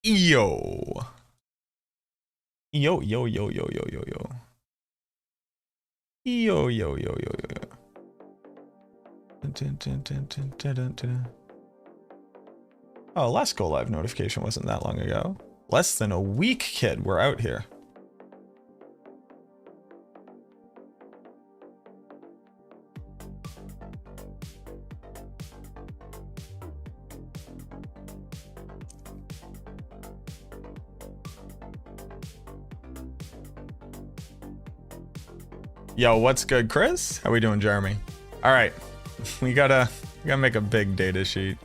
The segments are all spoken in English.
Yo. Yo, yo, yo, yo, yo, yo, yo. Yo, yo, yo, yo, yo, yo. Oh, last go live notification wasn't that long ago. Less than a week, kid. We're out here. Yo, what's good, Chris? How we doing, Jeremy? All right, we gotta make a big data sheet.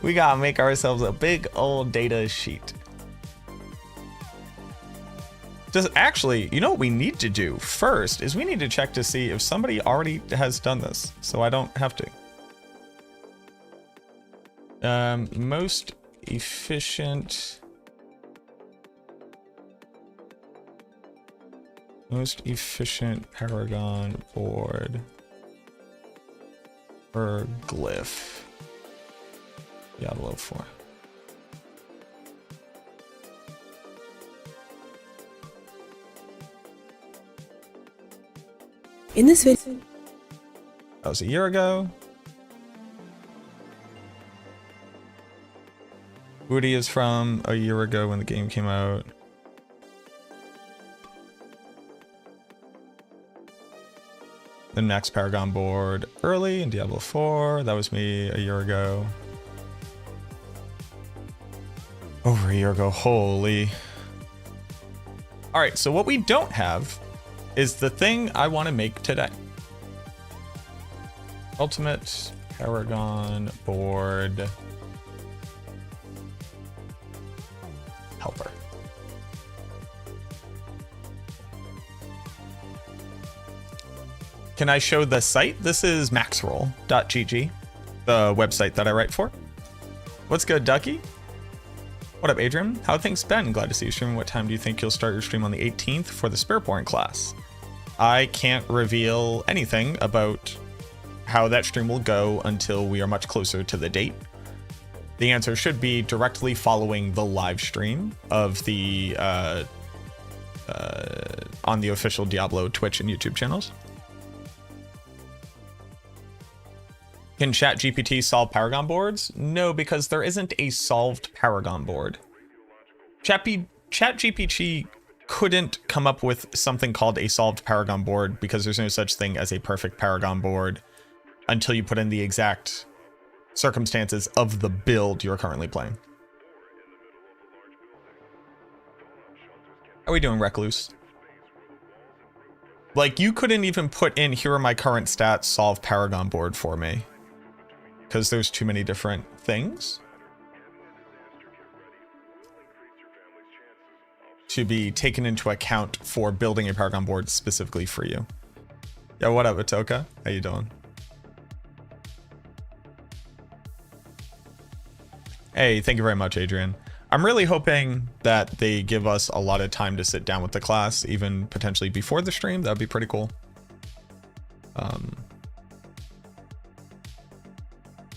We gotta make ourselves a big old data sheet. Just actually, you know what we need to do first is we need to check to see if somebody already has done this, so I don't have to. Most efficient. Most efficient Paragon board per glyph. Diablo 4. In this video, That was a year ago. Woody is from a year ago when the game came out. The next Paragon board early in Diablo 4. That was me a year ago. Over a year ago. Holy. All right, so what we don't have is the thing I want to make today. Ultimate Paragon board helper. Can I show the site? This is maxroll.gg, the website that I write for. What's good, Ducky? What up, Adrian? How things been? Glad to see you streaming. What time do you think you'll start your stream on the 18th for the Spiritborn class? I can't reveal anything about how that stream will go until we are much closer to the date. The answer should be directly following the live stream of the on the official Diablo Twitch and YouTube channels. Can ChatGPT solve Paragon boards? No, because there isn't a solved Paragon board. ChatGPT couldn't come up with something called a solved Paragon board because there's no such thing as a perfect Paragon board until you put in the exact circumstances of the build you're currently playing. How are we doing, Recluse? Like, you couldn't even put in, here are my current stats, solve Paragon board for me. Because there's too many different things to be taken into account for building a Paragon board specifically for you. Yeah, what up, Atoka? How you doing? Hey, thank you very much, Adrian. I'm really hoping that they give us a lot of time to sit down with the class, even potentially before the stream. That would be pretty cool.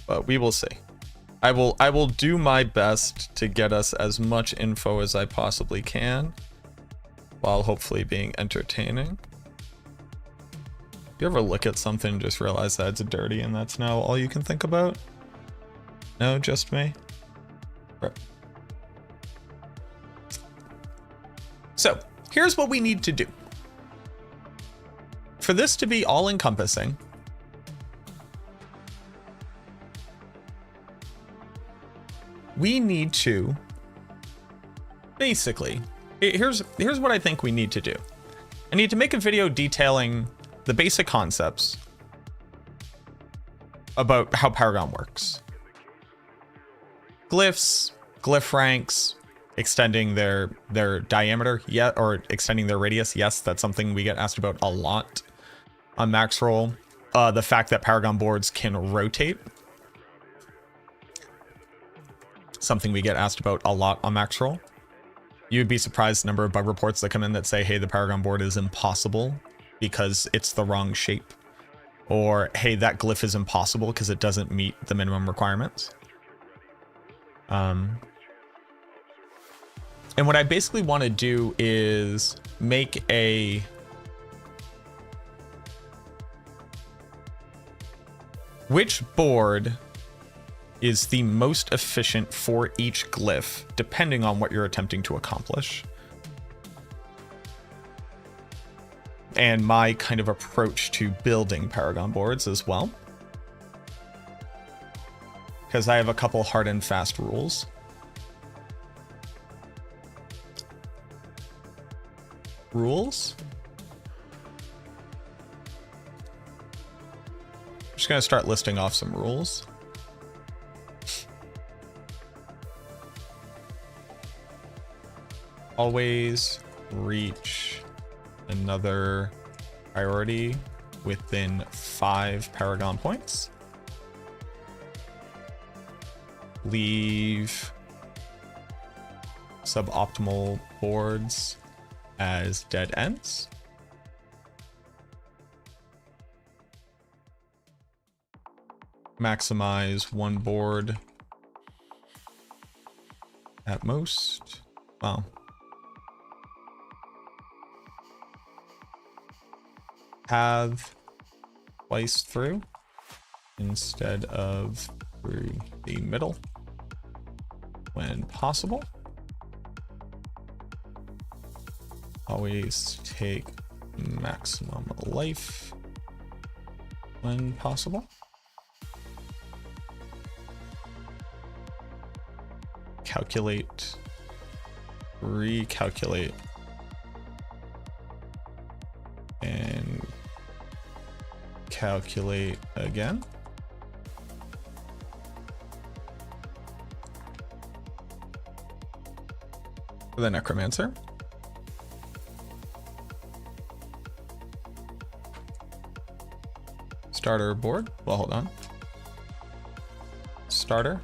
But we will see. I will do my best to get us as much info as I possibly can, while hopefully being entertaining. You ever look at something and just realize that it's dirty and that's now all you can think about? No, just me? Right. So, here's what we need to do. For this to be all-encompassing, we need to basically, here's what I think we need to do. I need to make a video detailing the basic concepts about how Paragon works. Glyphs, glyph ranks, extending their diameter, yeah, or extending their radius. Yes, that's something we get asked about a lot on Maxroll. The fact that Paragon boards can rotate. Something we get asked about a lot on Maxroll. You'd be surprised the number of bug reports that come in that say, hey, the Paragon board is impossible because it's the wrong shape. Or, hey, that glyph is impossible because it doesn't meet the minimum requirements. And what I basically want to do is make a which board is the most efficient for each glyph, depending on what you're attempting to accomplish. And my kind of approach to building Paragon boards as well. Because I have a couple hard and fast rules. Rules? I'm just gonna start listing off some rules. Always reach another priority within 5 Paragon points. Leave suboptimal boards as dead ends. Maximize one board at most. Wow. Have twice through instead of through the middle when possible. Always take maximum life when possible. Calculate, recalculate, and calculate again. For the Necromancer. Starter board. Well, hold on. Starter.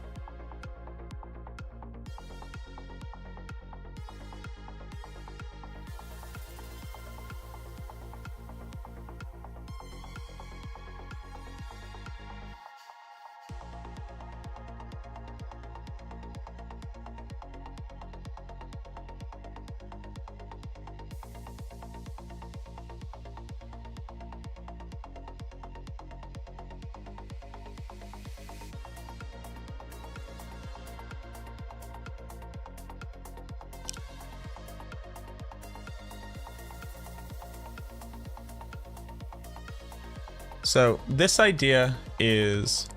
So this idea is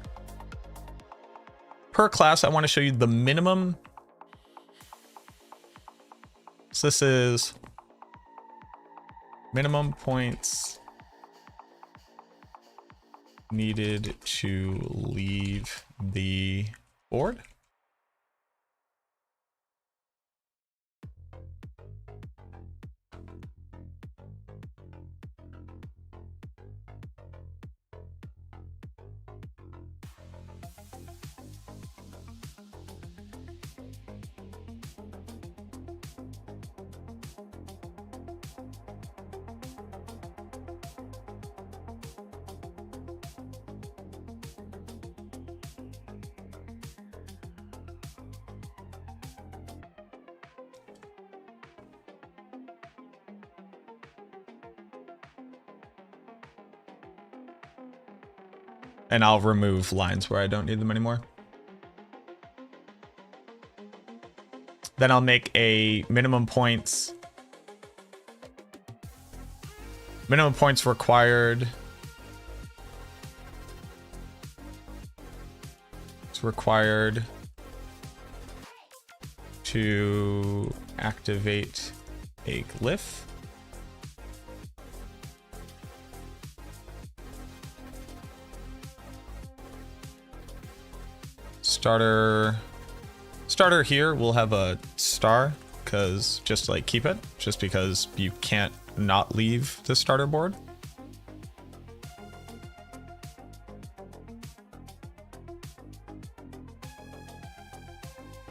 per class. I want to show you the minimum. So this is minimum points needed to leave the board. And I'll remove lines where I don't need them anymore. Then I'll make a minimum points. Minimum points required. It's required to activate a glyph. Starter here will have a star, because just like keep it, just because you can't not leave the starter board.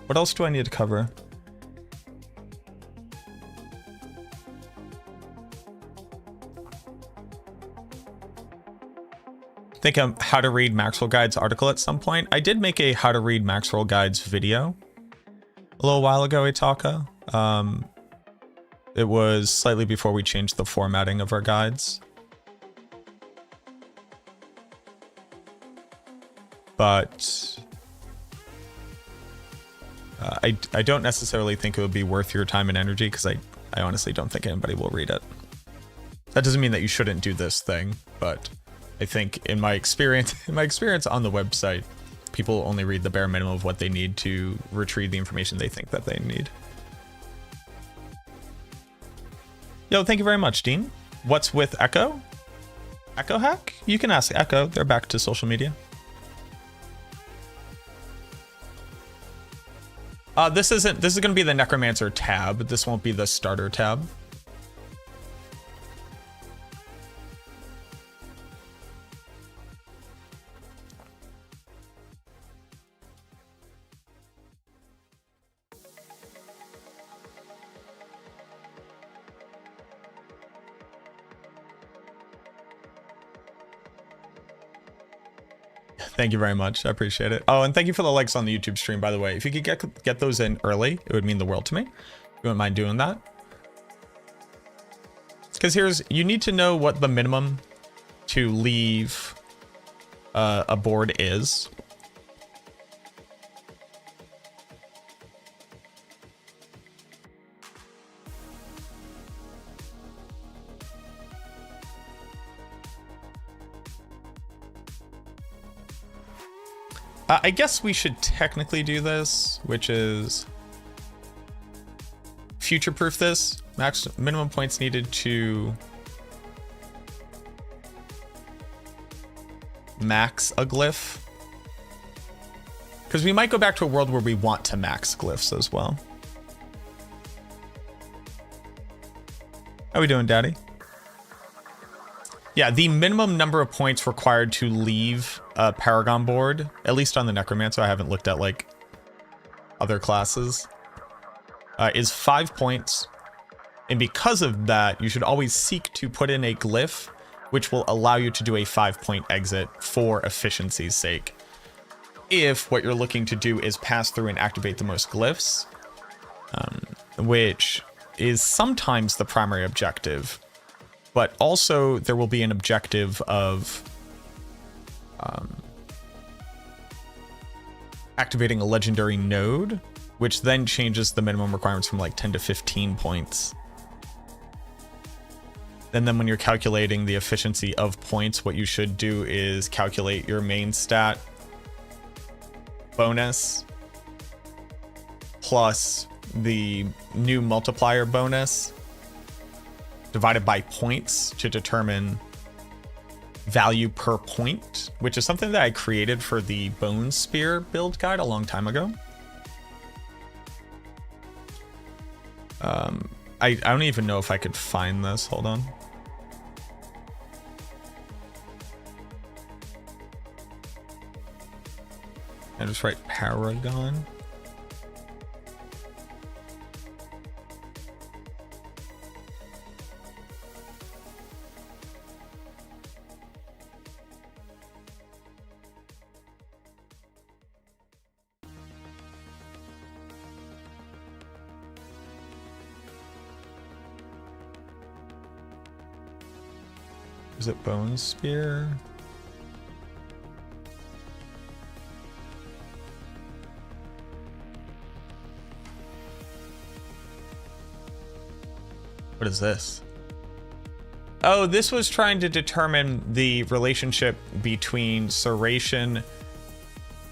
What else do I need to cover? I think how to read Maxwell Guides article at some point. I did make a how to read Maxwell Guides video a little while ago, Itaka. It was slightly before we changed the formatting of our guides. But I don't necessarily think it would be worth your time and energy, because I honestly don't think anybody will read it. That doesn't mean that you shouldn't do this thing, but I think in my experience on the website, people only read the bare minimum of what they need to retrieve the information they think that they need. Yo, thank you very much, Dean. What's with Echo? Echo hack? You can ask Echo. They're back to social media. This is going to be the Necromancer tab. This won't be the starter tab. Thank you very much. I appreciate it. Oh, and thank you for the likes on the YouTube stream, by the way. If you could get those in early, it would mean the world to me. You wouldn't mind doing that. Because you need to know what the minimum to leave a board is. I guess we should technically do this, which is future-proof this. Minimum points needed to max a glyph. Because we might go back to a world where we want to max glyphs as well. How we doing, Daddy? Yeah, the minimum number of points required to leave a Paragon board, at least on the Necromancer, I haven't looked at like other classes, is 5 points. And because of that, you should always seek to put in a glyph, which will allow you to do a 5-point exit for efficiency's sake. If what you're looking to do is pass through and activate the most glyphs, which is sometimes the primary objective. But also there will be an objective of activating a legendary node, which then changes the minimum requirements from like 10 to 15 points. And then when you're calculating the efficiency of points, what you should do is calculate your main stat bonus plus the new multiplier bonus divided by points to determine value per point, which is something that I created for the Bone Spear build guide a long time ago. I don't even know if I could find this. Hold on. I just write Paragon. Is it Bone Spear? What is this? Oh, this was trying to determine the relationship between serration,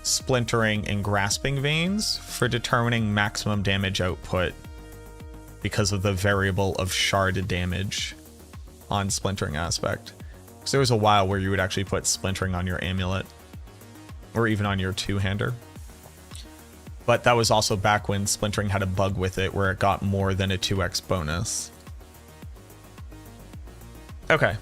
splintering, and grasping veins for determining maximum damage output because of the variable of shard damage on splintering aspect. Because there was a while where you would actually put splintering on your amulet or even on your two-hander. But that was also back when splintering had a bug with it where it got more than a 2x bonus. Okay.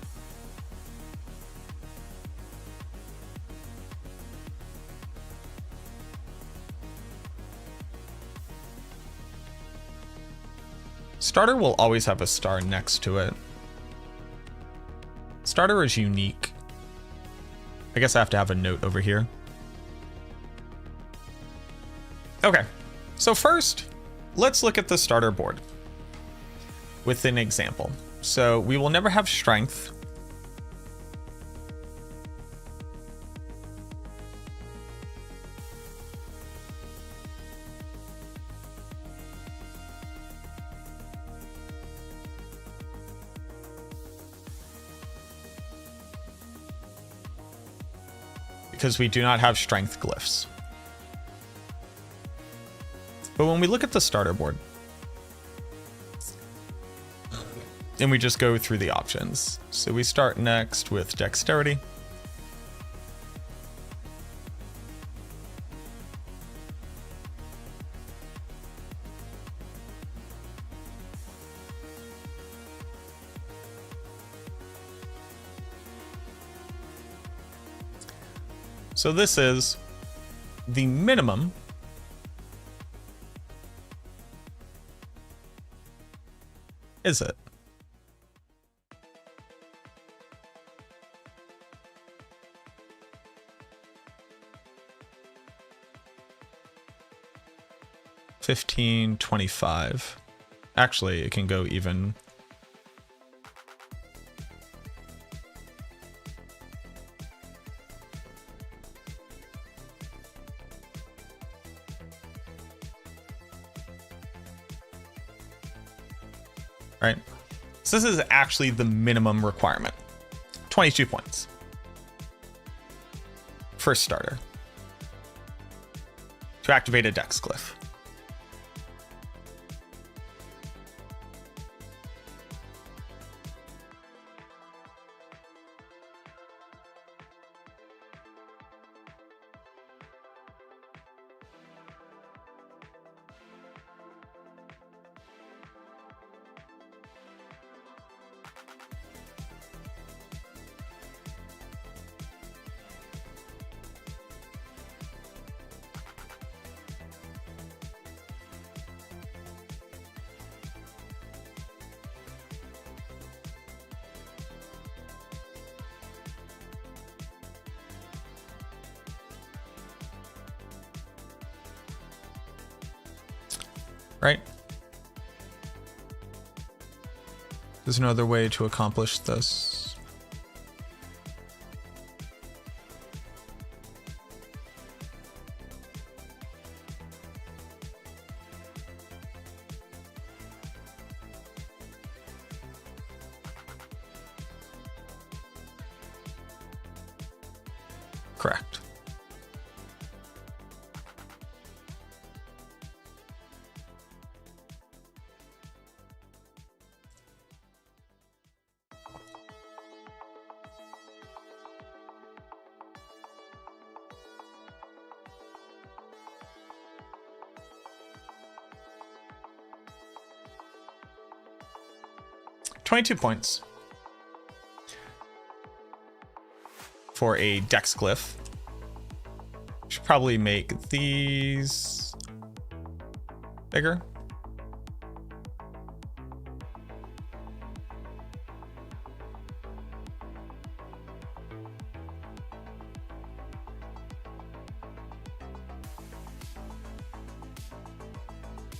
Starter will always have a star next to it. Starter is unique. I guess I have to have a note over here. Okay, so first, let's look at the starter board with an example. So we will never have strength. Because we do not have strength glyphs. But when we look at the starter board, and we just go through the options. So we start next with dexterity. So this is the minimum is it? $15.25. Actually, it can go even. Right? So this is actually the minimum requirement. 22 points. First starter. To activate a dex glyph. Right? There's no other way to accomplish this. Correct. $22 points for a dex glyph. Should probably make these bigger.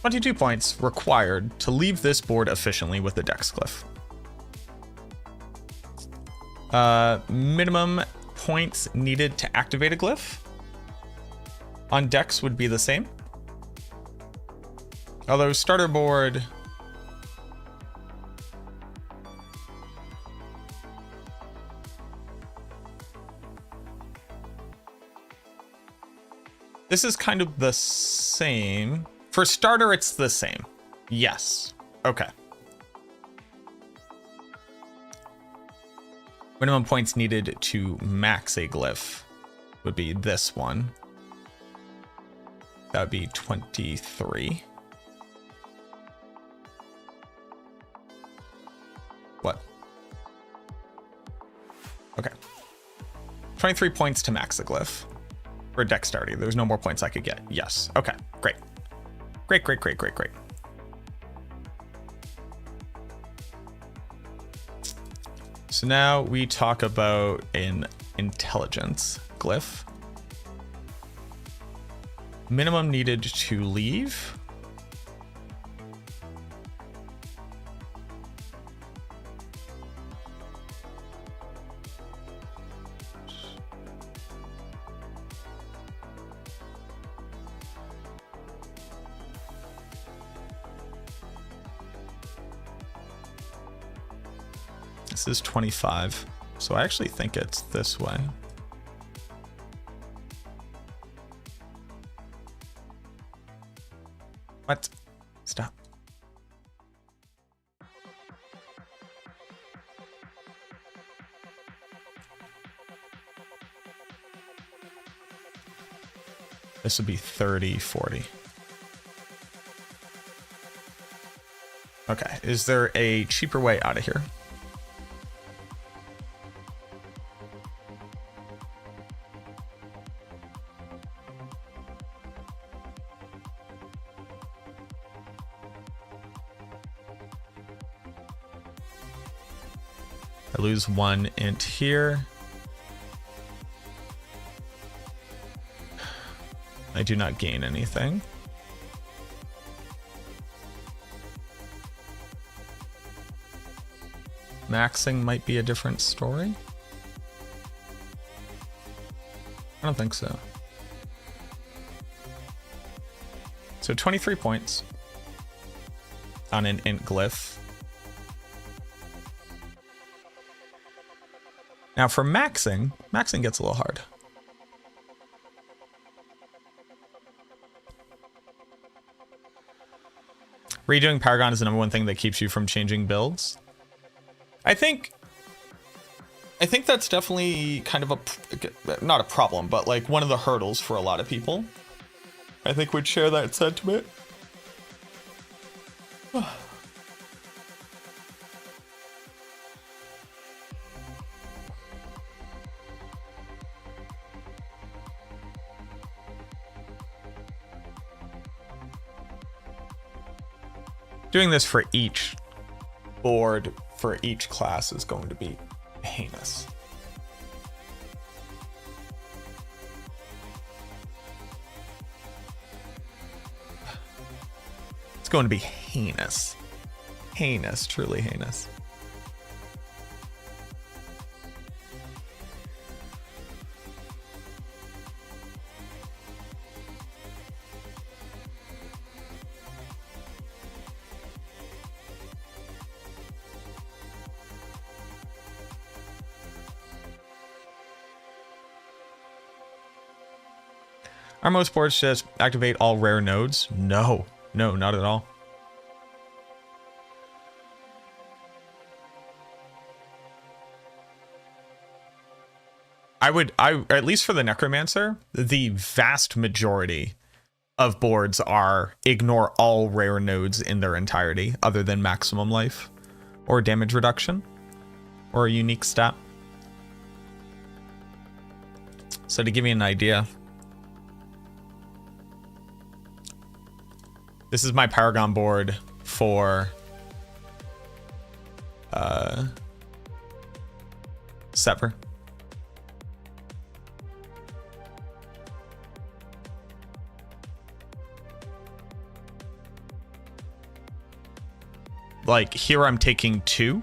$22 points required to leave this board efficiently with the dex glyph. Minimum points needed to activate a glyph on dex would be the same. Although starter board this is kind of the same. For starter, it's the same. Yes. Okay. Minimum points needed to max a glyph would be this one. That would be 23. What? Okay. 23 points to max the glyph. For dexterity, there's no more points I could get. Yes. Okay, great. Great, great, great, great, great. So now we talk about an intelligence glyph. Minimum needed to leave This is 25. So I actually think it's this way. What? Stop. This would be 30, 40. Okay, is there a cheaper way out of here? I lose 1 int here. I do not gain anything. Maxing might be a different story. I don't think so. So 23 points on an int glyph. Now for maxing gets a little hard. Redoing Paragon is the number one thing that keeps you from changing builds. I think that's definitely kind of not a problem, but like one of the hurdles for a lot of people. I think we'd share that sentiment. Doing this for each board for each class is going to be heinous. It's going to be heinous. Heinous, truly heinous. Are most boards just activate all rare nodes? No, not at all. At least for the Necromancer, the vast majority of boards are ignore all rare nodes in their entirety, other than maximum life, or damage reduction, or a unique stat. So to give you an idea, this is my Paragon board for Sever. Like here I'm taking 2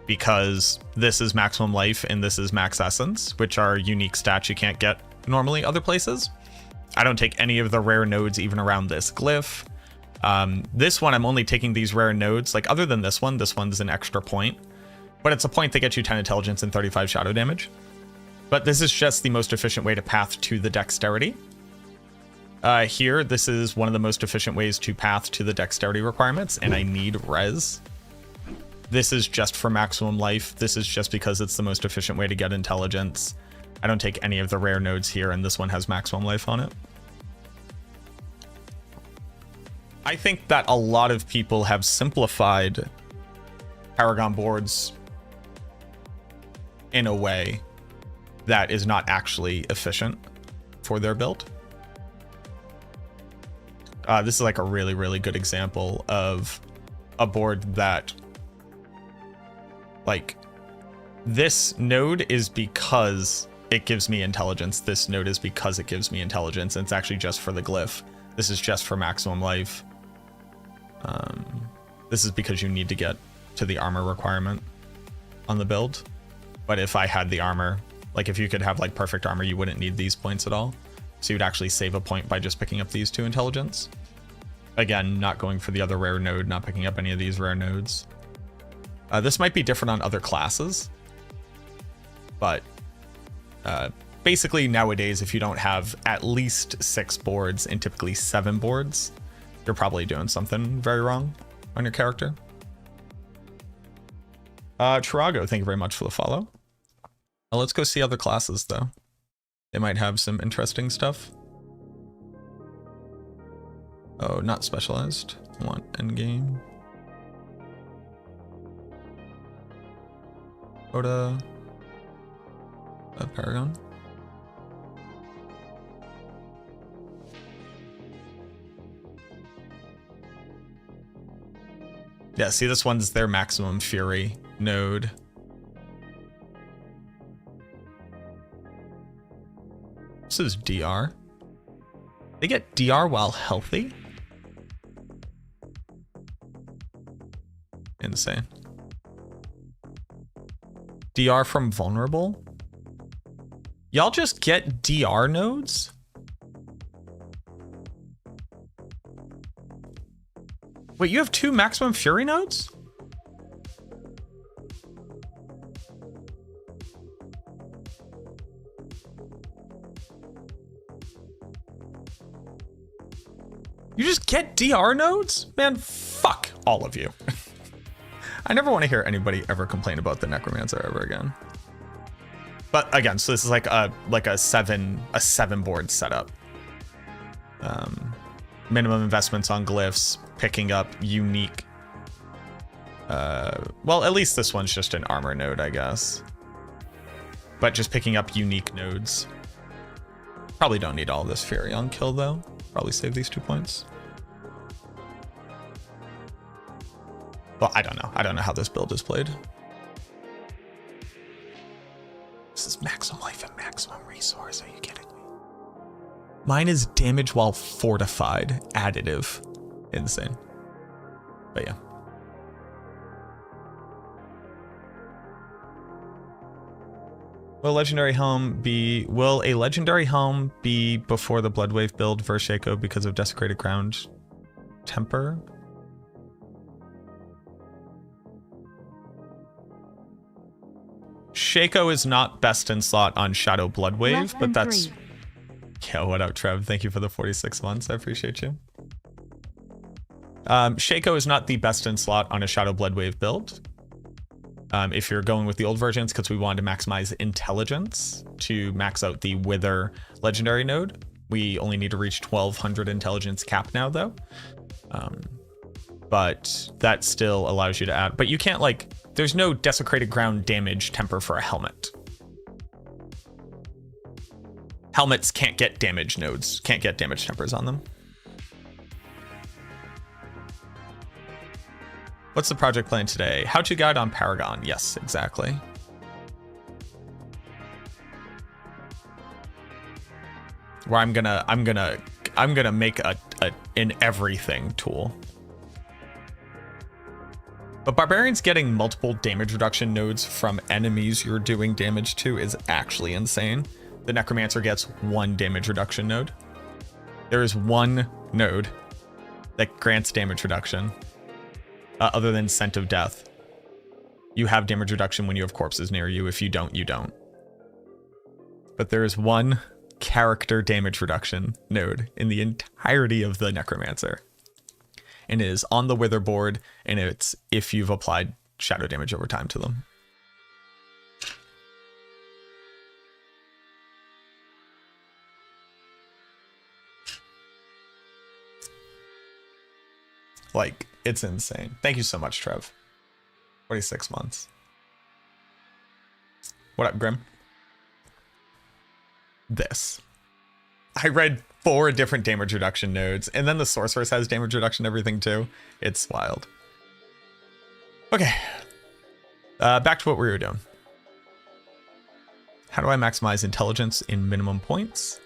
because this is maximum life and this is max essence, which are unique stats you can't get normally other places. I don't take any of the rare nodes even around this glyph. This one, I'm only taking these rare nodes. Like other than this one's an extra point, but it's a point that gets you 10 intelligence and 35 shadow damage. But this is just the most efficient way to path to the dexterity. Here, this is one of the most efficient ways to path to the dexterity requirements, and I need res. This is just for maximum life. This is just because it's the most efficient way to get intelligence. I don't take any of the rare nodes here, and this one has maximum life on it. I think that a lot of people have simplified Paragon boards in a way that is not actually efficient for their build. This is like a really, really good example of a board that, like, this node is because it gives me intelligence. This node is because it gives me intelligence. And it's actually just for the glyph. This is just for maximum life. This is because you need to get to the armor requirement on the build. But if I had the armor, like if you could have like perfect armor, you wouldn't need these points at all. So you'd actually save a point by just picking up these 2 intelligence. Again, not going for the other rare node, not picking up any of these rare nodes. This might be different on other classes, but basically nowadays, if you don't have at least 6 boards and typically 7 boards, you're probably doing something very wrong on your character. Paragon, thank you very much for the follow. Let's go see other classes though. They might have some interesting stuff. Oh, not specialized. I want endgame. Oda. Paragon. Yeah, see, this one's their maximum fury node. This is DR. They get DR while healthy? Insane. DR from vulnerable? Y'all just get DR nodes? Wait, you have 2 maximum fury nodes? You just get DR nodes? Man, fuck all of you. I never want to hear anybody ever complain about the Necromancer ever again. But again, so this is like a 7 board setup. Minimum investments on glyphs, picking up unique. Well, at least this one's just an armor node, I guess. But just picking up unique nodes. Probably don't need all this Fury on kill though. Probably save these 2 points. Well, I don't know. I don't know how this build is played. This is maximum life and maximum resource. Are you kidding me? Mine is damage while fortified. Additive. Insane. But yeah. Will a legendary helm be before the Bloodwave build versus Shaco because of desecrated ground temper? Shaco is not best in slot on Shadow Bloodwave, but that's... Yeah, what up, Trev? Thank you for the 46 months. I appreciate you. Shaco is not the best in slot on a Shadow Bloodwave build. If you're going with the old versions, because we wanted to maximize intelligence to max out the Wither legendary node. We only need to reach 1200 intelligence cap now, though. But that still allows you to add... But you can't, like... There's no desecrated ground damage temper for a helmet. Helmets can't get damage nodes, can't get damage tempers on them. What's the project plan today? How-to guide on Paragon. Yes, exactly. Where I'm gonna make an everything tool. But Barbarian's getting multiple damage reduction nodes from enemies you're doing damage to is actually insane. The Necromancer gets 1 damage reduction node. There is 1 node that grants damage reduction, other than Scent of Death. You have damage reduction when you have corpses near you. If you don't, you don't. But there is 1 character damage reduction node in the entirety of the Necromancer. And it is on the Wither board, and it's if you've applied shadow damage over time to them. Like, it's insane. Thank you so much, Trev. 46 months. What up, Grim? This. I read 4 different damage reduction nodes, and then the Sorceress has damage reduction everything too. It's wild. Okay. Back to what we were doing. How do I maximize intelligence in minimum points?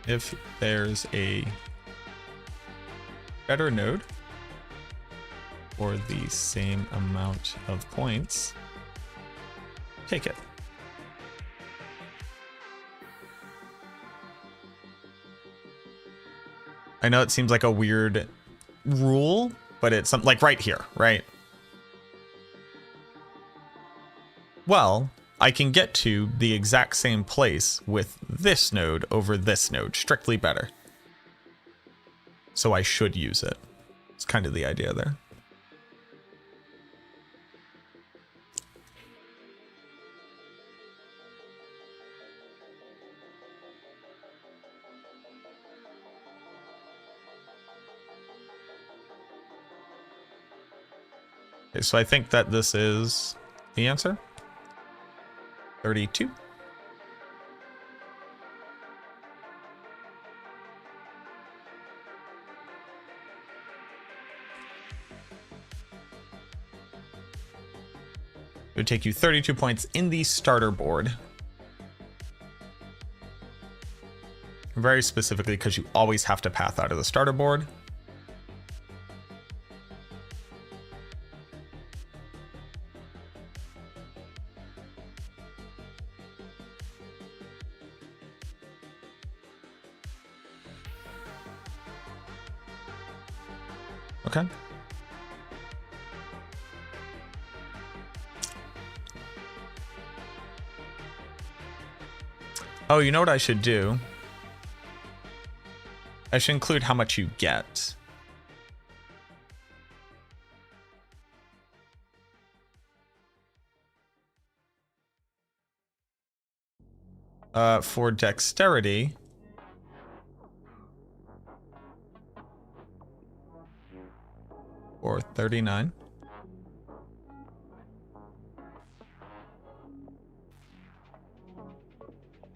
if there's a better node for the same amount of points, take it. I know it seems like a weird rule, but it's something like right here, right? Well, I can get to the exact same place with this node over this node, strictly better. So I should use it. It's kind of the idea there. Okay, so I think that this is the answer. 32. It would take you 32 points in the starter board. Very specifically because you always have to path out of the starter board. Okay. Oh, you know what I should do? I should include how much you get. For dexterity. Or 39.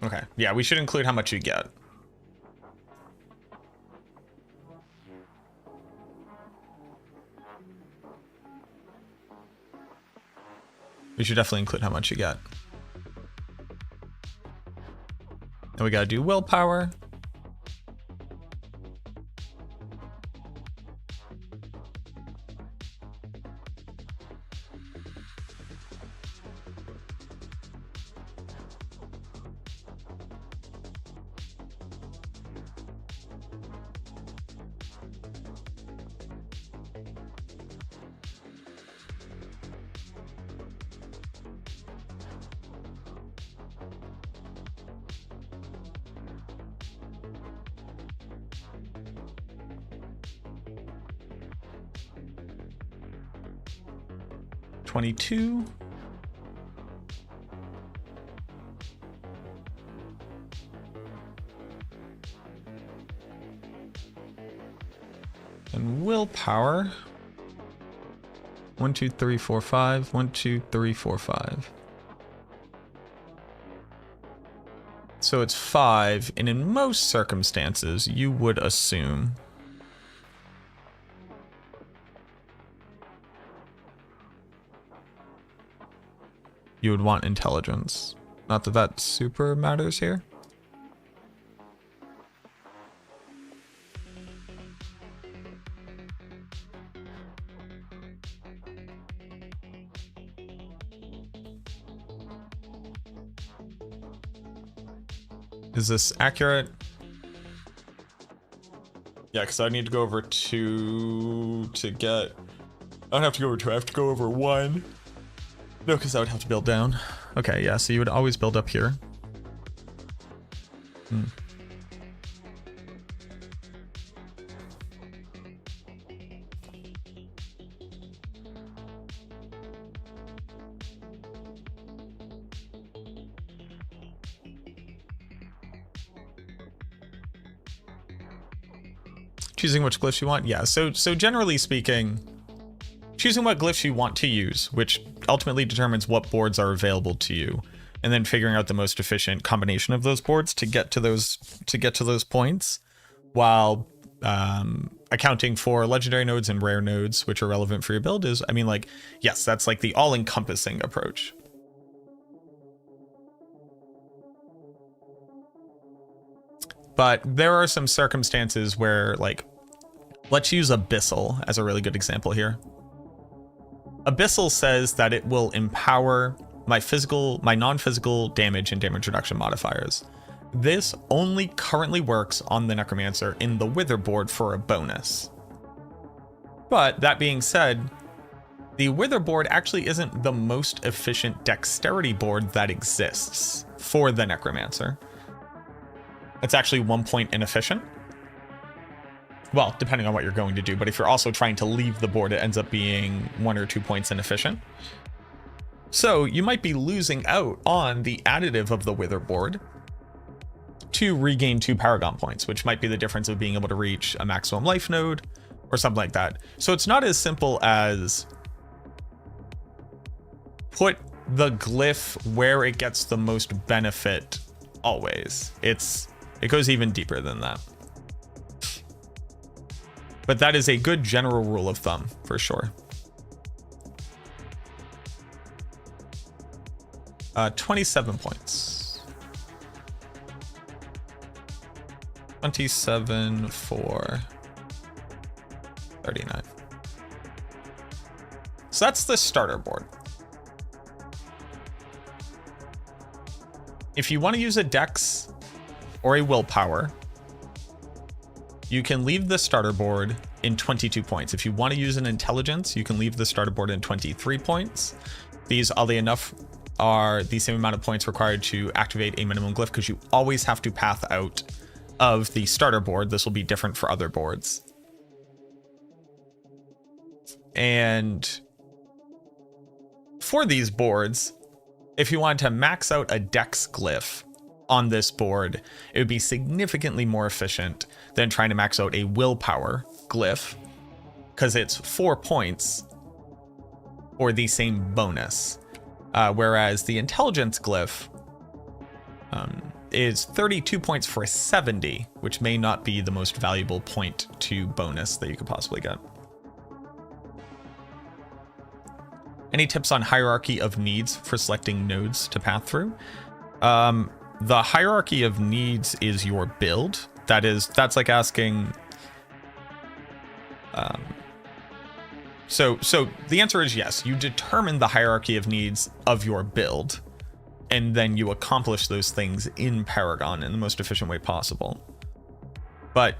Okay, yeah, we should include how much you get. We should definitely include how much you get. And we gotta do willpower. $22. And willpower. 1, 2, 3, 4, 5. 1, 2, 3, 4, 5. So it's 5, and in most circumstances, you would assume you would want intelligence. Not that that super matters here. Is this accurate? Yeah, because I need to go over 2 to get... I don't have to go over 2, I have to go over 1. No, because I would have to build down. Okay, yeah, so you would always build up here. Choosing which glyphs you want? Yeah, so generally speaking, choosing what glyphs you want to use, which ultimately determines what boards are available to you, and then figuring out the most efficient combination of those boards to get to those points, while accounting for legendary nodes and rare nodes, which are relevant for your build, is, I mean, like, yes, that's like the all-encompassing approach. but there are some circumstances where, like, let's use Abyssal as a really good example here. Abyssal says that it will empower my non-physical damage and damage reduction modifiers. This only currently works on the Necromancer in the Wither board for a bonus. But that being said, the Wither board actually isn't the most efficient dexterity board that exists for the Necromancer. It's actually 1 point inefficient. Well, depending on what you're going to do, but if you're also trying to leave the board, it ends up being 1 or 2 points inefficient. So you might be losing out on the additive of the Wither board to regain 2 Paragon points, which might be the difference of being able to reach a maximum life node or something like that. So it's not as simple as put the glyph where it gets the most benefit always. It goes even deeper than that. But that is a good general rule of thumb for sure. 27 points. 27 for 39. So that's the starter board. If you want to use a dex or a willpower, you can leave the starter board in 22 points. If you want to use an intelligence, you can leave the starter board in 23 points. These, oddly enough, are the same amount of points required to activate a minimum glyph, because you always have to path out of the starter board. This will be different for other boards. And for these boards, if you want to max out a dex glyph on this board, it would be significantly more efficient than trying to max out a willpower glyph, because it's 4 points or the same bonus. Whereas the intelligence glyph is 32 points for a 70, which may not be the most valuable point to bonus that you could possibly get. Any tips on hierarchy of needs for selecting nodes to path through? The hierarchy of needs is your build. That's like asking. So the answer is yes. You determine the hierarchy of needs of your build, and then you accomplish those things in Paragon in the most efficient way possible. But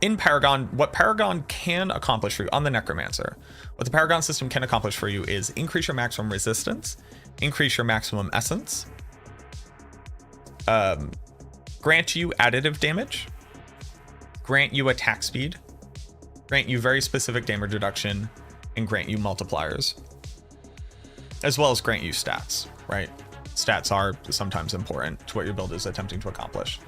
in Paragon, what Paragon can accomplish for you on the Necromancer, what the Paragon system can accomplish for you is increase your maximum resistance, increase your maximum essence, grant you additive damage, grant you attack speed, grant you very specific damage reduction, and grant you multipliers, as well as grant you stats, right? Stats are sometimes important to what your build is attempting to accomplish.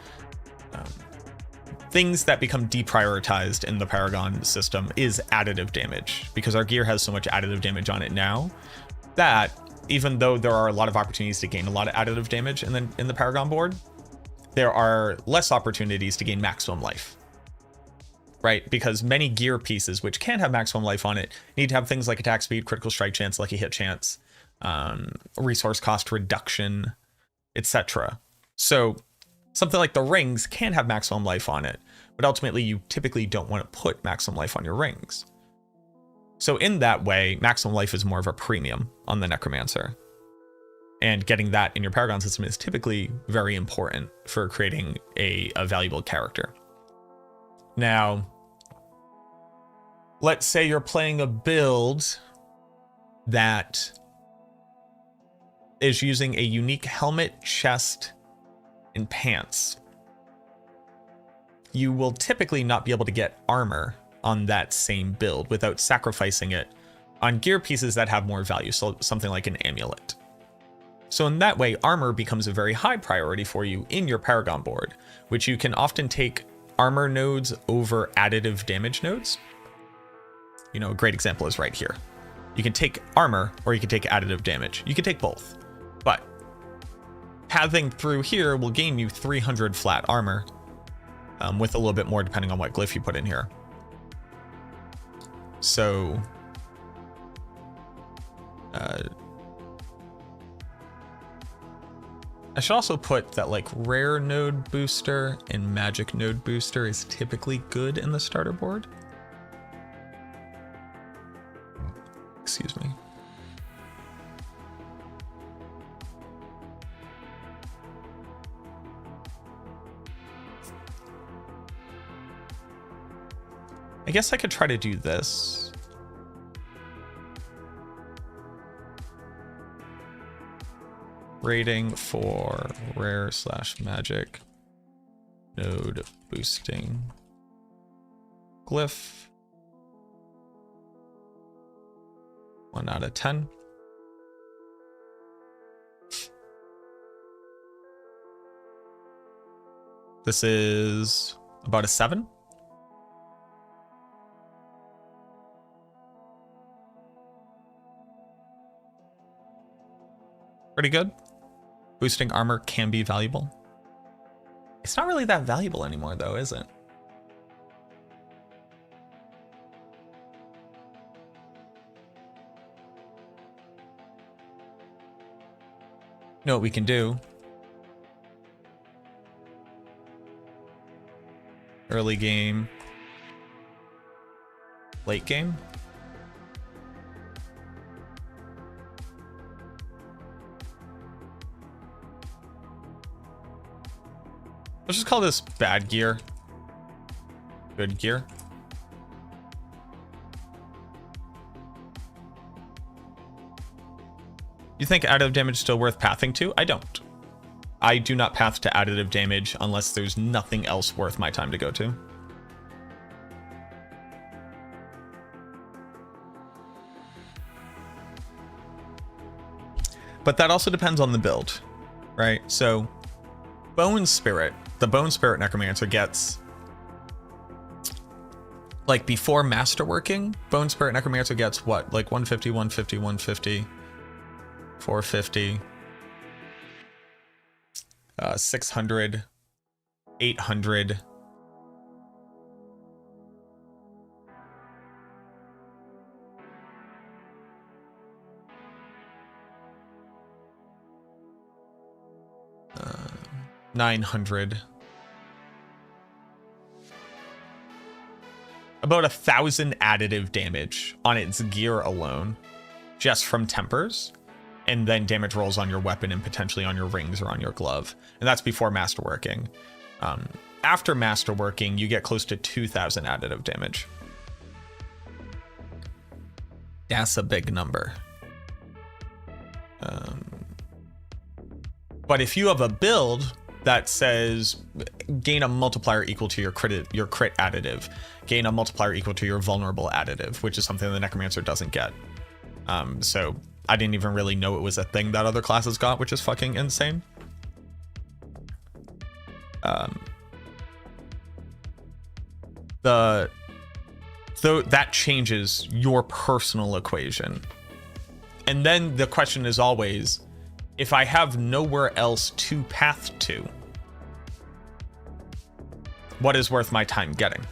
Things that become deprioritized in the Paragon system is additive damage, because our gear has so much additive damage on it now that even though there are a lot of opportunities to gain a lot of additive damage in the Paragon board, there are less opportunities to gain maximum life, right? Because many gear pieces, which can have maximum life on it, need to have things like attack speed, critical strike chance, lucky hit chance, resource cost reduction, etc. So something like the rings can have maximum life on it, but ultimately you typically don't want to put maximum life on your rings. So in that way, maximum life is more of a premium on the Necromancer. And getting that in your Paragon system is typically very important for creating a valuable character. Now, let's say you're playing a build that is using a unique helmet, chest, and pants. You will typically not be able to get armor on that same build without sacrificing it on gear pieces that have more value, so something like an amulet. So in that way, armor becomes a very high priority for you in your Paragon board, which you can often take armor nodes over additive damage nodes. You know, a great example is right here. You can take armor or you can take additive damage. You can take both, but pathing through here will gain you 300 flat armor, with a little bit more depending on what glyph you put in here. So I should also put that like rare node booster and magic node booster is typically good in the starter board. Excuse me. I guess I could try to do this. Rating for rare / magic node boosting glyph. 1 out of 10. This is about a 7. Pretty good. Boosting armor can be valuable. It's not really that valuable anymore though, is it? You know what we can do? Early game. Late game. Let's just call this bad gear. Good gear. You think additive damage is still worth pathing to? I don't. I do not path to additive damage unless there's nothing else worth my time to go to. But that also depends on the build, right? So Bone Spirit, the Bone Spirit Necromancer gets, like before Masterworking, Bone Spirit Necromancer gets what? Like 150, 150, 150, 450, 600, 800. Uh, 900. About 1,000 additive damage on its gear alone, just from tempers, and then damage rolls on your weapon and potentially on your rings or on your glove. And that's before Masterworking. After Masterworking, you get close to 2,000 additive damage. That's a big number. But if you have a build that says gain a multiplier equal to your crit additive, gain a multiplier equal to your vulnerable additive, which is something the Necromancer doesn't get. So I didn't even really know it was a thing that other classes got, which is fucking insane. So that changes your personal equation. And then the question is always, if I have nowhere else to path to, what is worth my time getting?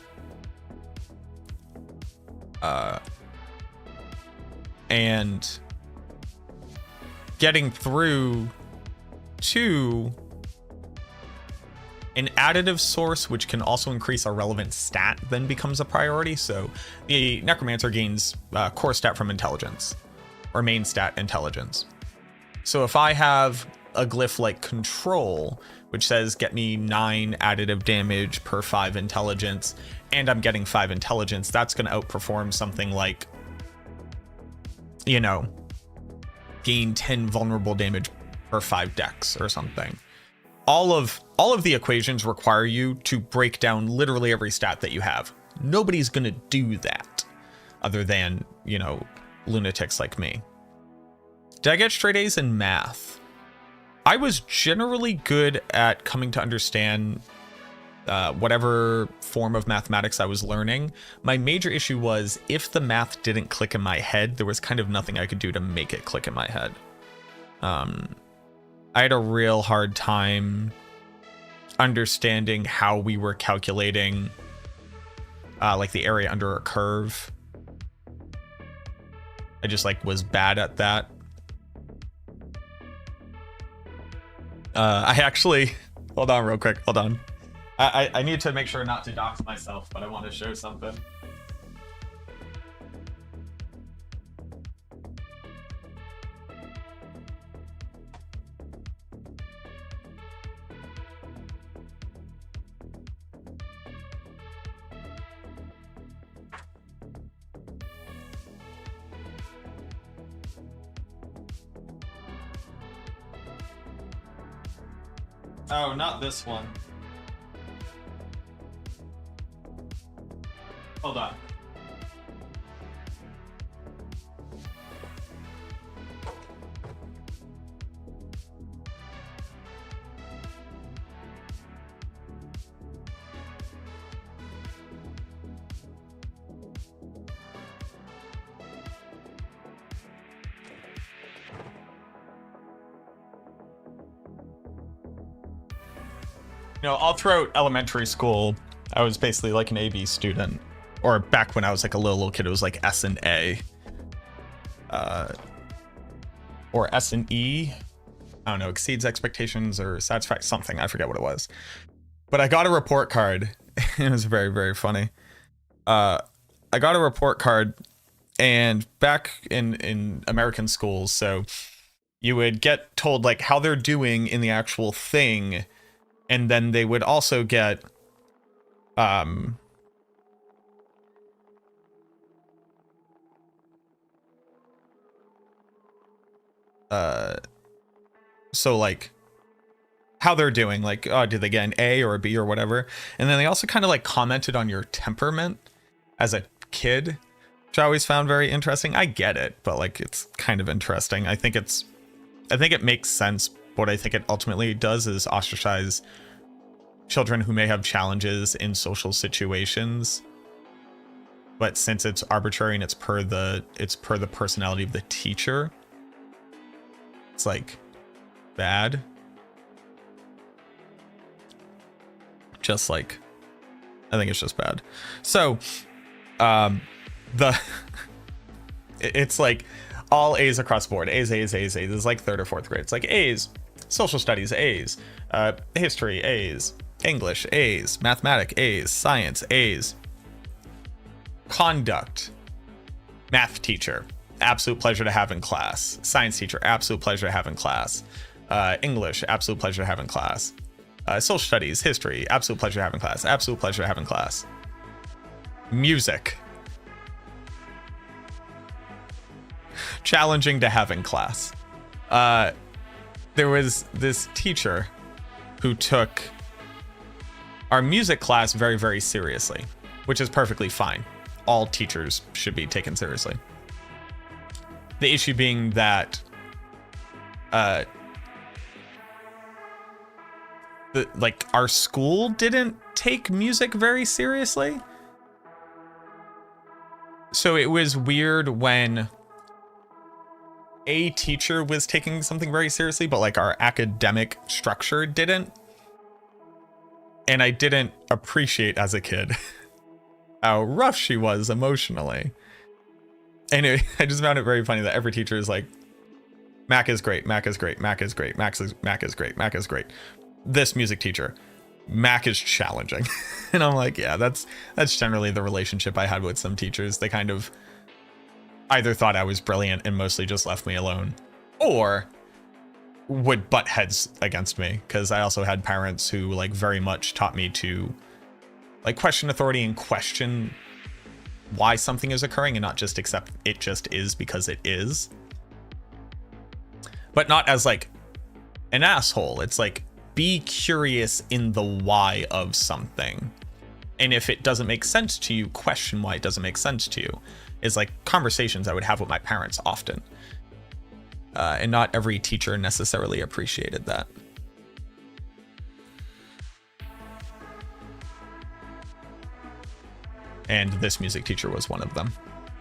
And getting through to an additive source, which can also increase a relevant stat, then becomes a priority. So the Necromancer gains core stat from intelligence, or main stat intelligence. So if I have a glyph like Control, which says get me 9 additive damage per 5 intelligence, and I'm getting 5 intelligence, that's going to outperform something like, you know, gain 10 vulnerable damage per 5 dex or something. All of the equations require you to break down literally every stat that you have. Nobody's going to do that other than, you know, lunatics like me. Did I get straight A's in math? I was generally good at coming to understand whatever form of mathematics I was learning. My major issue was if the math didn't click in my head, there was kind of nothing I could do to make it click in my head. I had a real hard time understanding how we were calculating like the area under a curve. I just like was bad at that. I actually, hold on real quick, hold on. I need to make sure not to dox myself, but I want to show something. Oh, not this one. Hold on. You know, all throughout elementary school, I was basically like an AB student. Or back when I was like a little kid, it was like S and A. Or S and E. I don't know, exceeds expectations or satisfies something. I forget what it was. But I got a report card. It was very, very funny. I got a report card, and back in American schools, so you would get told like how they're doing in the actual thing. And then they would also get, so like how they're doing, like, oh, did they get an A or a B or whatever? And then they also kind of like commented on your temperament as a kid, which I always found very interesting. I get it, but like, it's kind of interesting. I think it makes sense. What I think it ultimately does is ostracize children who may have challenges in social situations. But since it's arbitrary and it's per the personality of the teacher, it's like bad. Just like, I think it's just bad. So, it's like all A's across the board. A's. This is like 3rd or 4th grade. It's like A's, social studies A's, history A's, English A's, mathematics A's, science A's, conduct, math teacher, absolute pleasure to have in class, science teacher, absolute pleasure to have in class, English, absolute pleasure to have in class, social studies, history, absolute pleasure to have in class, absolute pleasure to have in class, music, challenging to have in class. There was this teacher who took our music class very, very seriously, which is perfectly fine. All teachers should be taken seriously. The issue being that our school didn't take music very seriously. So it was weird when a teacher was taking something very seriously, but like our academic structure didn't. And I didn't appreciate as a kid how rough she was emotionally. Anyway, I just found it very funny that every teacher is like, Mac is great, Mac is great, Mac is great, Mac is great, Mac is great. This music teacher, Mac is challenging. And I'm like, yeah, that's generally the relationship I had with some teachers. They kind of either thought I was brilliant and mostly just left me alone, or would butt heads against me, because I also had parents who like very much taught me to like question authority and question why something is occurring and not just accept it just is because it is. But not as like an asshole. It's like, be curious in the why of something. And if it doesn't make sense to you, question why it doesn't make sense to you. Is like conversations I would have with my parents often. And not every teacher necessarily appreciated that. And this music teacher was one of them.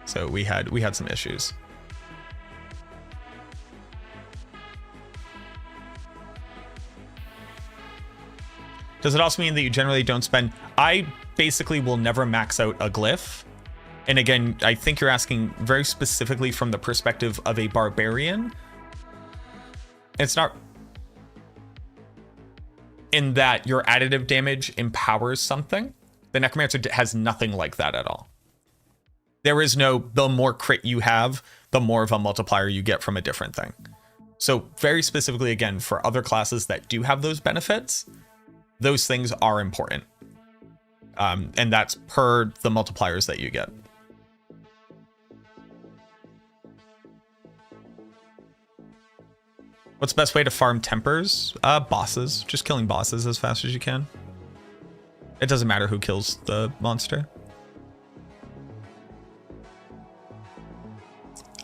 So we had some issues. Does it also mean that you generally don't spend? I basically will never max out a glyph. And again, I think you're asking very specifically from the perspective of a barbarian. It's not. in that your additive damage empowers something. The Necromancer has nothing like that at all. There is no, the more crit you have, the more of a multiplier you get from a different thing. So very specifically, again, for other classes that do have those benefits, those things are important. And that's per the multipliers that you get. What's the best way to farm tempers? Bosses. Just killing bosses as fast as you can. It doesn't matter who kills the monster.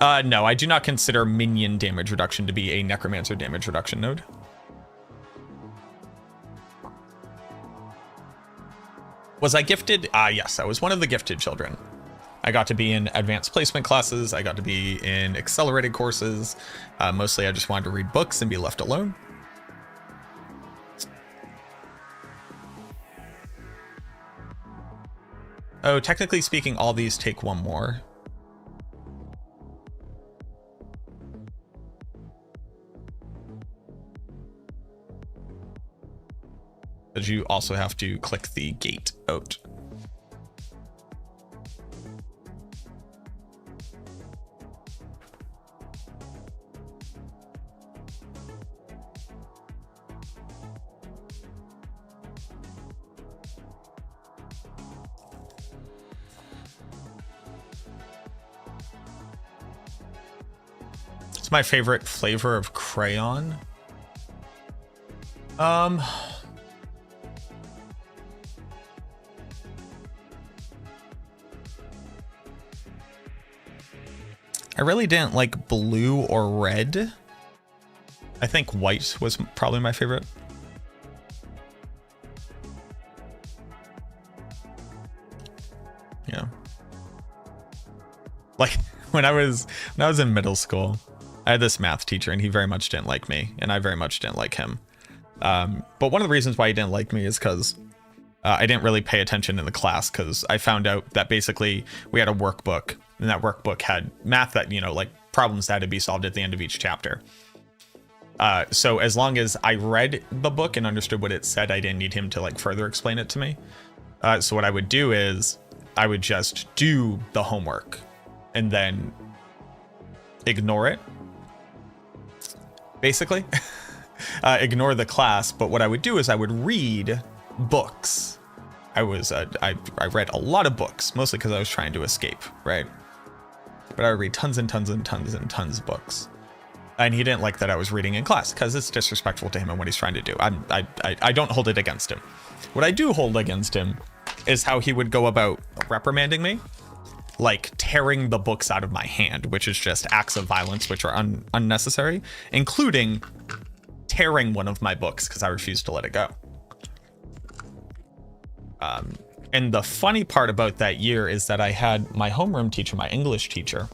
No, I do not consider minion damage reduction to be a Necromancer damage reduction node. Was I gifted? Yes, I was one of the gifted children. I got to be in advanced placement classes. I got to be in accelerated courses. Mostly I just wanted to read books and be left alone. Oh, technically speaking, all these take one more. But you also have to click the gate out. It's my favorite flavor of crayon. I really didn't like blue or red. I think white was probably my favorite. Yeah. Like when I was in middle school, I had this math teacher and he very much didn't like me and I very much didn't like him. But one of the reasons why he didn't like me is because I didn't really pay attention in the class, because I found out that basically we had a workbook, and that workbook had math that, you know, like problems that had to be solved at the end of each chapter. So as long as I read the book and understood what it said, I didn't need him to like further explain it to me. So what I would do is I would just do the homework and then ignore it, basically. Ignore the class. But what I would do is I would read books. I read a lot of books, mostly because I was trying to escape, right? But I would read tons and tons and tons and tons of books. And he didn't like that I was reading in class because it's disrespectful to him and what he's trying to do. I don't hold it against him. What I do hold against him is how he would go about reprimanding me, like tearing the books out of my hand, which is just acts of violence which are unnecessary, including tearing one of my books because I refused to let it go. And the funny part about that year is that I had my homeroom teacher, my English teacher,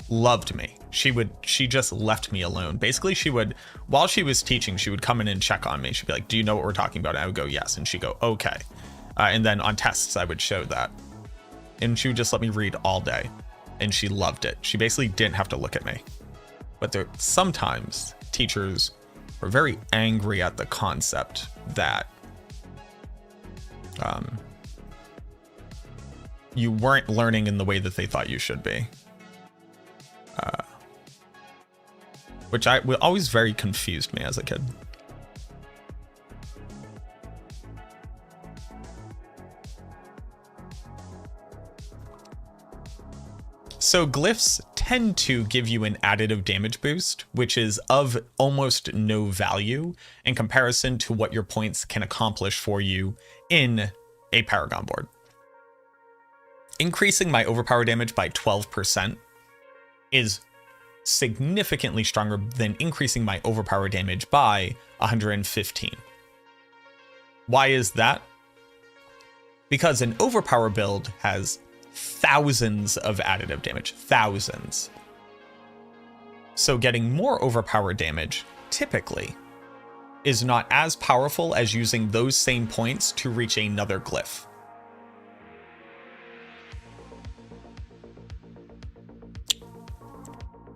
loved me. She just left me alone. Basically, she would, while she was teaching, she would come in and check on me. She'd be like, do you know what we're talking about? And I would go, yes. And she'd go, okay. And then on tests, I would show that. And she would just let me read all day. And she loved it. She basically didn't have to look at me. But sometimes teachers were very angry at the concept that you weren't learning in the way that they thought you should be. Which always very confused me as a kid. So glyphs tend to give you an additive damage boost, which is of almost no value in comparison to what your points can accomplish for you in a Paragon board. Increasing my overpower damage by 12% is significantly stronger than increasing my overpower damage by 115. Why is that? Because an overpower build has thousands of additive damage, thousands. So getting more overpower damage typically is not as powerful as using those same points to reach another glyph.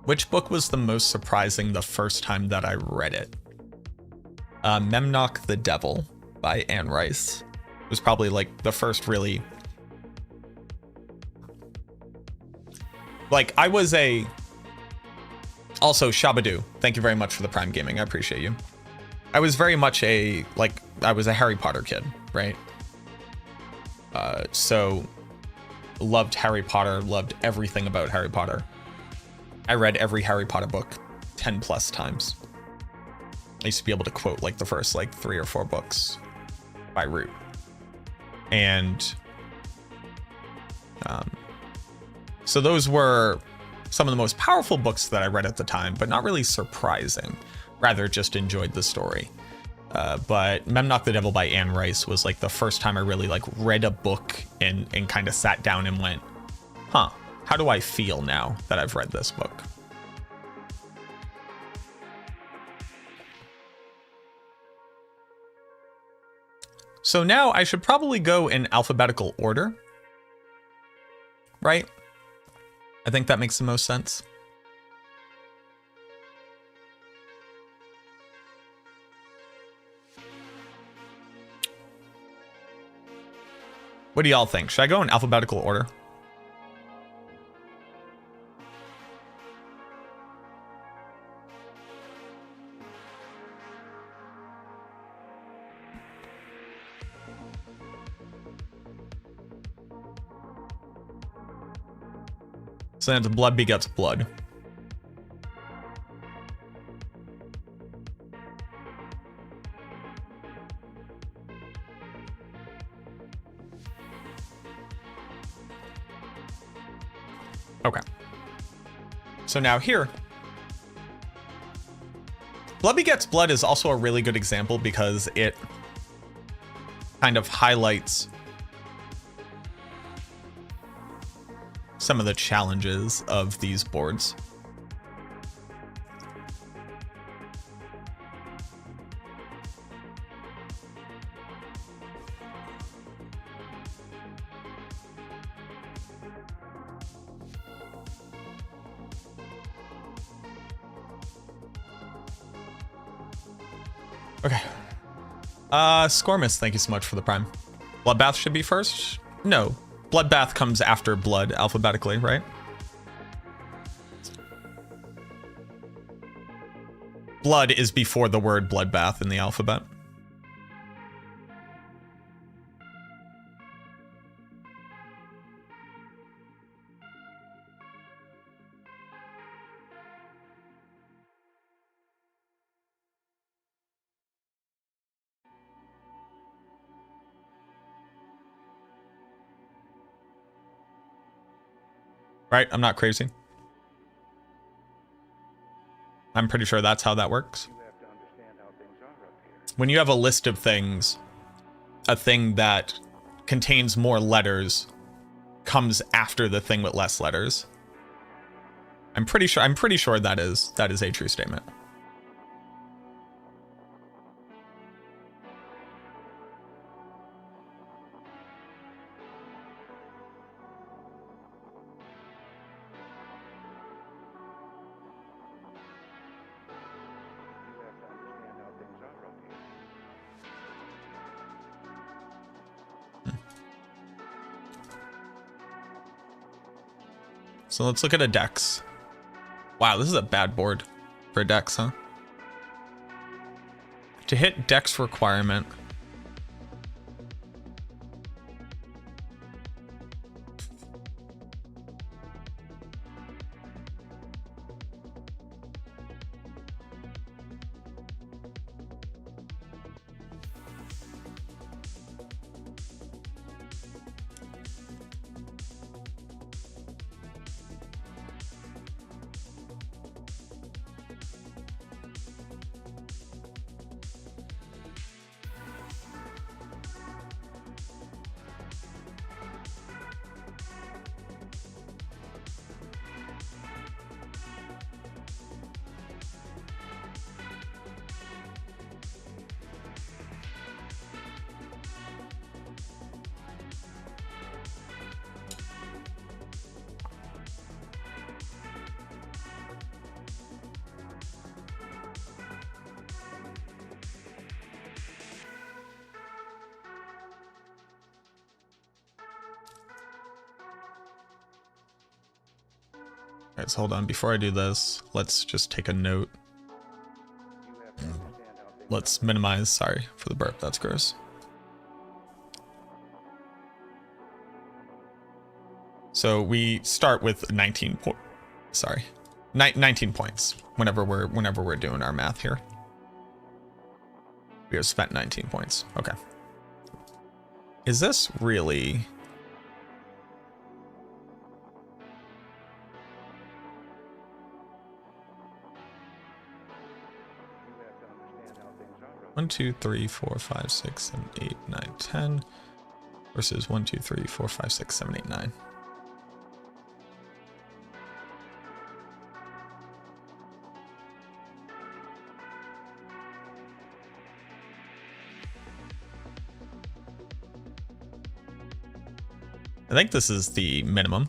Which book was the most surprising the first time that I read it? Memnoch the Devil by Anne Rice. It was probably like the first really... Like, I was a... Also, Shabadoo, thank you very much for the Prime Gaming. I appreciate you. I was very much a... Like, I was a Harry Potter kid, right? So, loved Harry Potter, loved everything about Harry Potter. I read every Harry Potter book 10 plus times. I used to be able to quote like the first like 3 or 4 books by root. And so those were some of the most powerful books that I read at the time, but not really surprising. Rather just enjoyed the story. But Memnoch the Devil by Anne Rice was like the first time I really like read a book and kind of sat down and went, huh, how do I feel now that I've read this book? So now I should probably go in alphabetical order, right? I think that makes the most sense. What do y'all think? Should I go in alphabetical order? So then it's blood begets blood. Okay. So now here, blood begets blood is also a really good example because it kind of highlights some of the challenges of these boards. Okay. Scormus, thank you so much for the Prime. Bloodbath should be first? No. Bloodbath comes after blood alphabetically, right? Blood is before the word bloodbath in the alphabet. Right? I'm not crazy. I'm pretty sure that's how that works. When you have a list of things, a thing that contains more letters comes after the thing with less letters. I'm pretty sure that is a true statement. So let's look at a dex. Wow, this is a bad board for a dex, huh? To hit dex requirement. Alright, so hold on. Before I do this, let's just take a note. Let's minimize. Sorry for the burp. That's gross. So we start with 19 points whenever we're doing our math here. We have spent 19 points. Okay. Is this really? One, 2, 3, 4, 5, 6, 7, 8, 9, 10 versus 1, 2, 3, 4, 5, 6, 7, 8, 9. I think this is the minimum.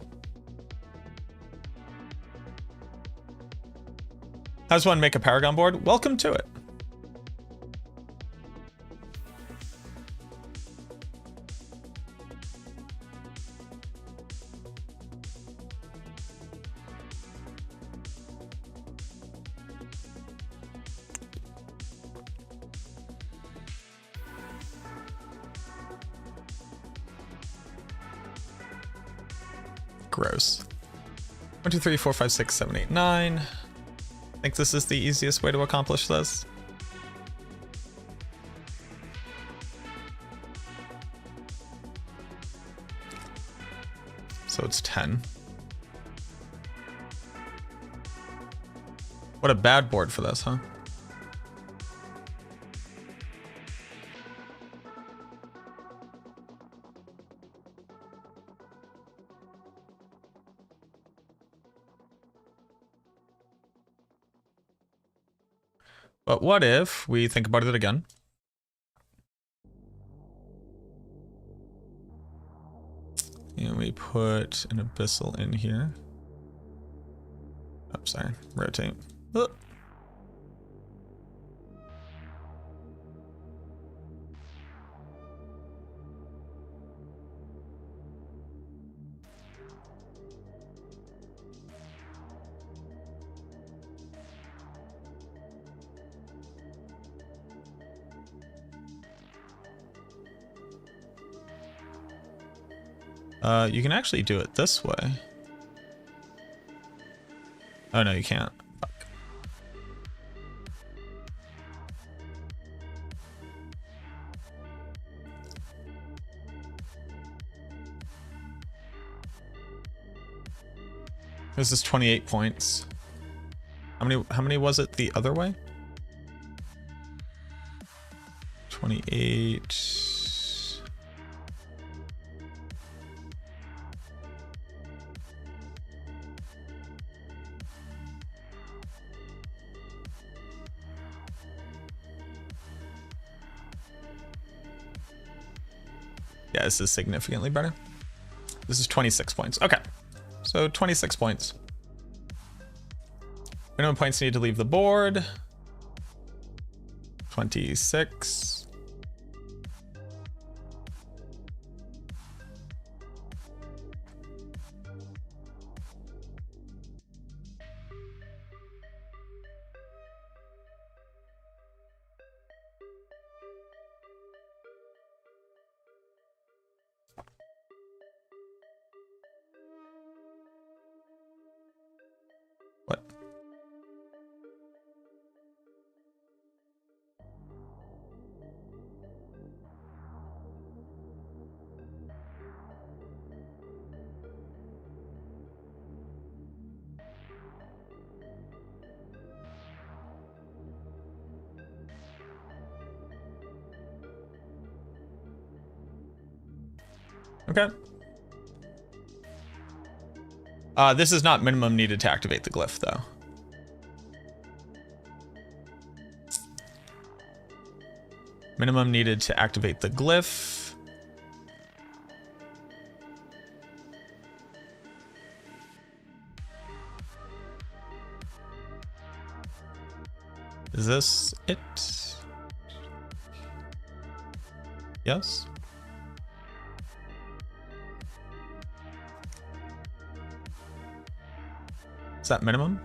How does one make a Paragon board? Welcome to it. Gross. 1, 2, 3, 4, 5, 6, 7, 8, 9. I think this is the easiest way to accomplish this. So it's 10. What a bad board for this, huh? But what if we think about it again? And we put an abyssal in here. Oh, sorry. Rotate. Oh. You can actually do it this way. Oh no, you can't. Fuck. This is 28 points. How many was it the other way? 28. Yeah, this is significantly better. This is 26 points. Okay. So 26 points. Minimum points need to leave the board. 26. What? Okay. This is not minimum needed to activate the glyph, though. Minimum needed to activate the glyph. Is this it? Yes. Is that minimum?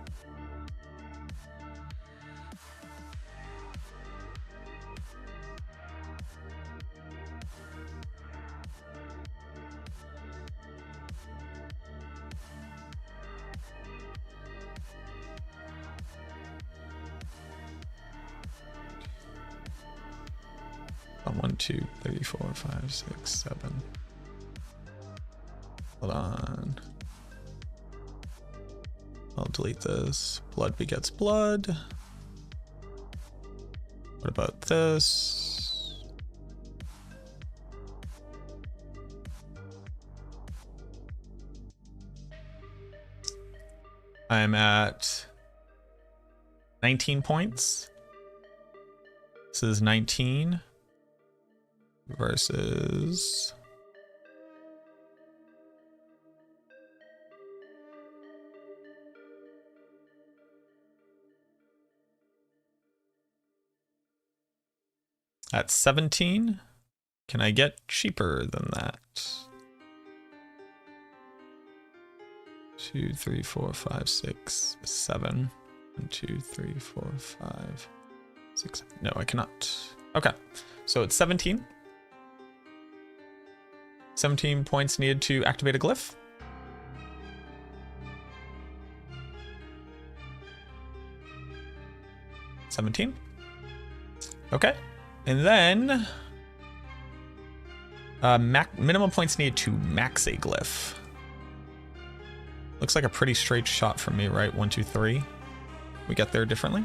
One, two, three, 4, 5, 6, 7. Hold on. I'll delete this. Blood begets blood. What about this? I'm at 19 points. This is 19 versus at 17. Can I get cheaper than that? 2, 3, 4, 5, 6, 7. 1, 2, 3, 4, 5, 6. No, I cannot. Okay, so it's 17. 17 points needed to activate a glyph. $17. Okay, and then minimum points needed to max a glyph. Looks like a pretty straight shot from me, right? 1, 2, 3. We get there differently.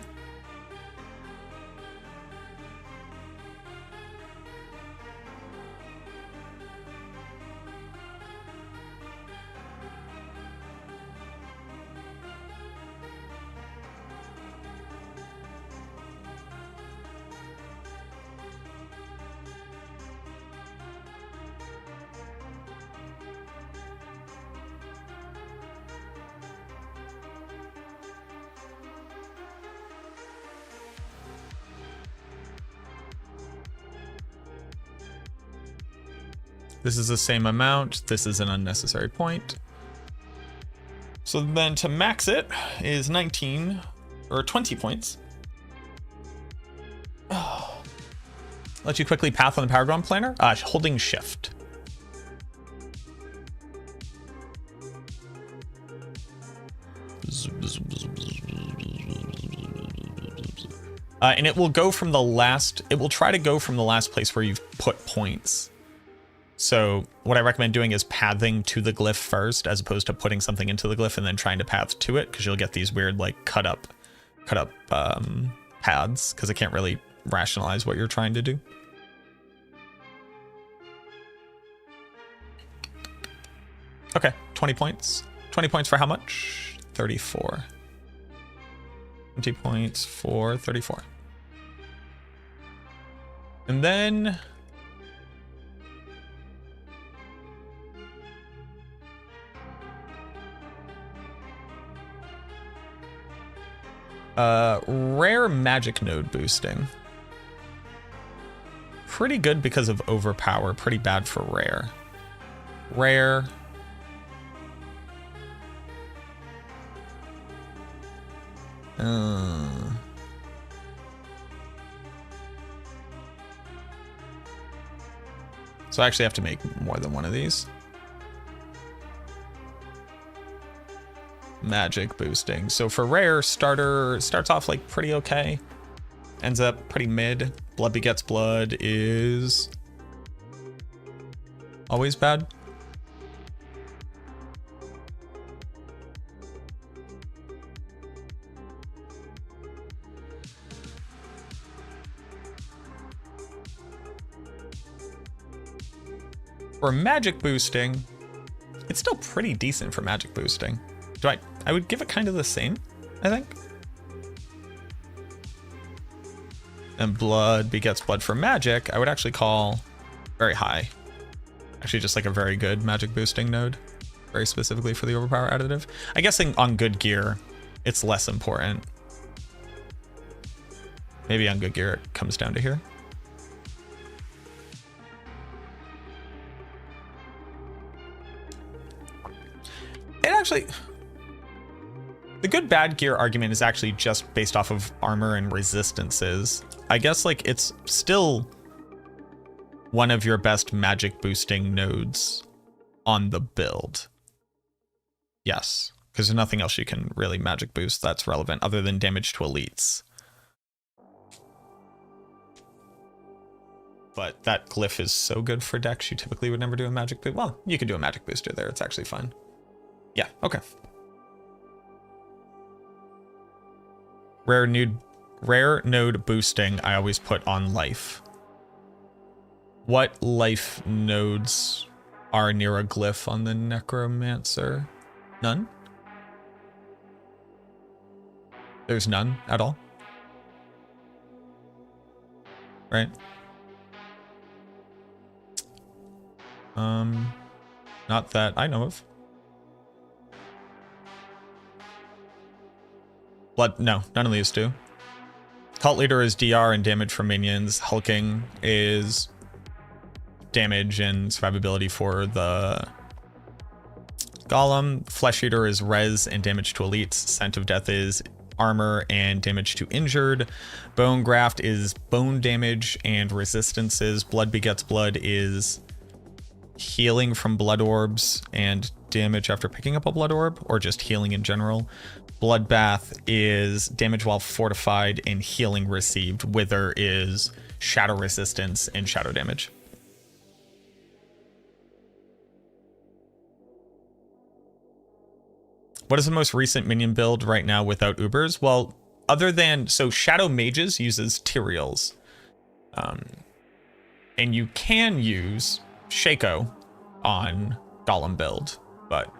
This is the same amount. This is an unnecessary point. So then to max it is 19 or 20 points. Oh. Let you quickly path on the Paragon planner. Holding shift. And it will go from the last, it will try to go from the last place where you've put points. So what I recommend doing is pathing to the glyph first, as opposed to putting something into the glyph and then trying to path to it, because you'll get these weird like cut up paths, because it can't really rationalize what you're trying to do. Okay, 20 points. 20 points for how much? 34. 20 points for 34. And then rare magic node boosting. Pretty good because of overpower, pretty bad for rare. Rare. So I actually have to make more than one of these. Magic boosting. So for rare, starter starts off like pretty okay. Ends up pretty mid. Blood begets blood is always bad. For magic boosting, it's still pretty decent for magic boosting. I would give it kind of the same, I think. And blood begets blood for magic, I would actually call very high. Actually just like a very good magic boosting node, very specifically for the overpower additive. I guess on good gear, it's less important. Maybe on good gear it comes down to here. It actually, The good bad gear argument is actually just based off of armor and resistances. I guess like it's still one of your best magic boosting nodes on the build. Yes, because there's nothing else you can really magic boost that's relevant other than damage to elites. But that glyph is so good for decks you typically would never do a magic boost. Well, you could do a magic booster there. It's actually fine. Yeah, okay. Rare node boosting, I always put on life. What life nodes are near a glyph on the Necromancer? None? There's none at all? Right? Not that I know of. Blood, no, none of these do. Cult Leader is DR and damage from minions. Hulking is damage and survivability for the Golem. Flesh Eater is res and damage to elites. Scent of Death is armor and damage to injured. Bone Graft is bone damage and resistances. Blood Begets Blood is healing from blood orbs and damage after picking up a blood orb, or just healing in general. Bloodbath is damage while fortified and healing received. Wither is shadow resistance and shadow damage. What is the most recent minion build right now without Ubers? Well, other than, so Shadow Mages uses Tyraels. And you can use Shaco on Golem build, but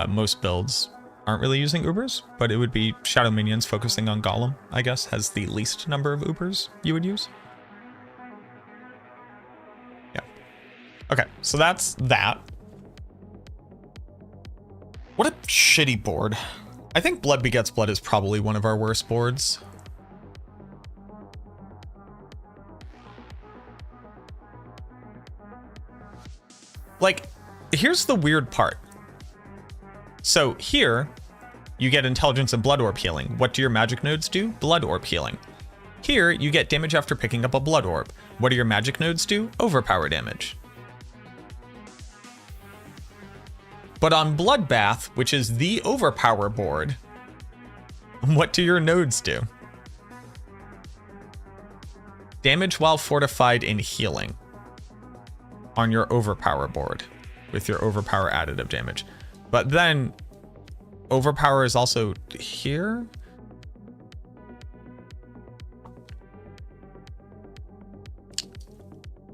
most builds aren't really using Ubers, but it would be Shadow Minions focusing on Golem, I guess, has the least number of Ubers you would use. Yeah. Okay, so that's that. What a shitty board. I think Blood Begets Blood is probably one of our worst boards. Like, here's the weird part. So here, you get intelligence and blood orb healing. What do your magic nodes do? Blood orb healing. Here, you get damage after picking up a blood orb. What do your magic nodes do? Overpower damage. But on Bloodbath, which is the overpower board, what do your nodes do? Damage while fortified and healing on your overpower board with your overpower additive damage. But then overpower is also here.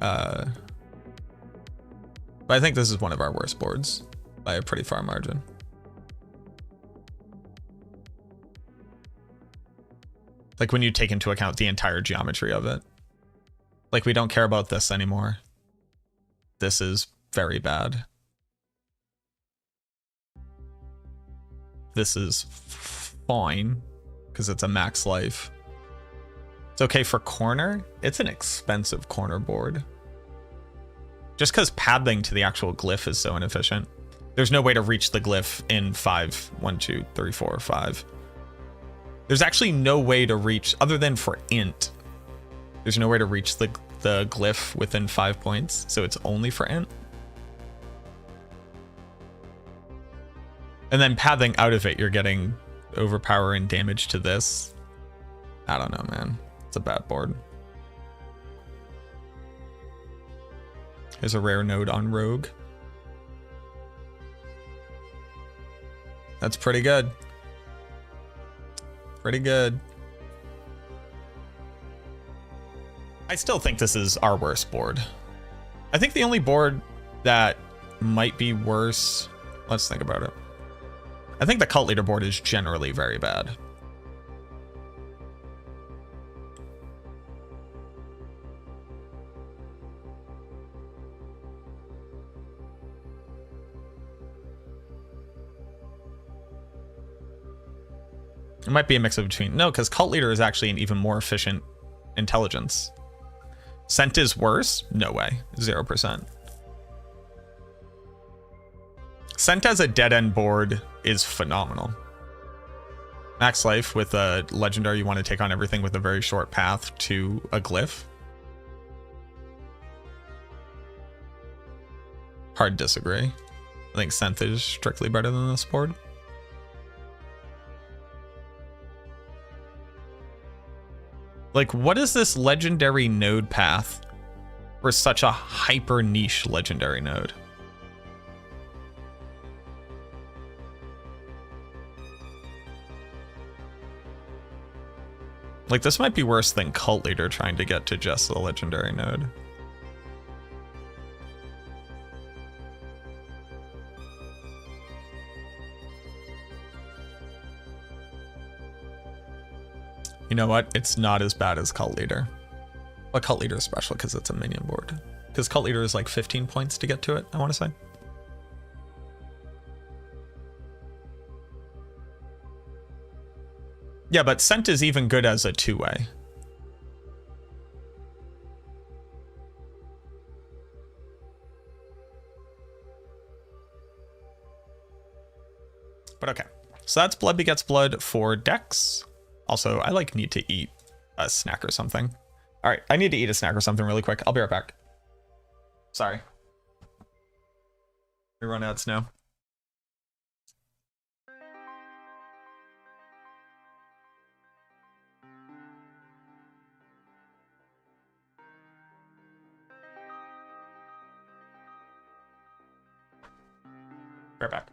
But I think this is one of our worst boards by a pretty far margin. Like when you take into account the entire geometry of it. Like we don't care about this anymore. This is very bad. This is fine because it's a max life. It's okay for corner. It's an expensive corner board. Just because pathing to the actual glyph is so inefficient. There's no way to reach the glyph in 5. 1, 2, 3, 4, 5. There's actually no way to reach, other than for int. There's no way to reach the glyph within 5 points, so it's only for int. And then pathing out of it, you're getting overpower and damage to this. I don't know, man. It's a bad board. There's a rare node on Rogue. That's pretty good. Pretty good. I still think this is our worst board. I think the only board that might be worse, let's think about it. I think the Cult Leader board is generally very bad. It might be a mix of between. No, because Cult Leader is actually an even more efficient intelligence. Scent is worse? No way. 0%. Scent as a dead end board is phenomenal. Max life with a legendary, you want to take on everything with a very short path to a glyph. Hard disagree. I think Synth is strictly better than this board. Like, what is this legendary node path for such a hyper niche legendary node? Like, this might be worse than Cult Leader trying to get to just the legendary node. You know what? It's not as bad as Cult Leader. But Cult Leader is special because it's a minion board. Because Cult Leader is like 15 points to get to it, I want to say. Yeah, but Scent is even good as a two-way. But okay. So that's Blood Begets Blood for decks. Also, I like need to eat a snack or something. All right, I need to eat a snack or something really quick. I'll be right back. Sorry. We run out now. Right back.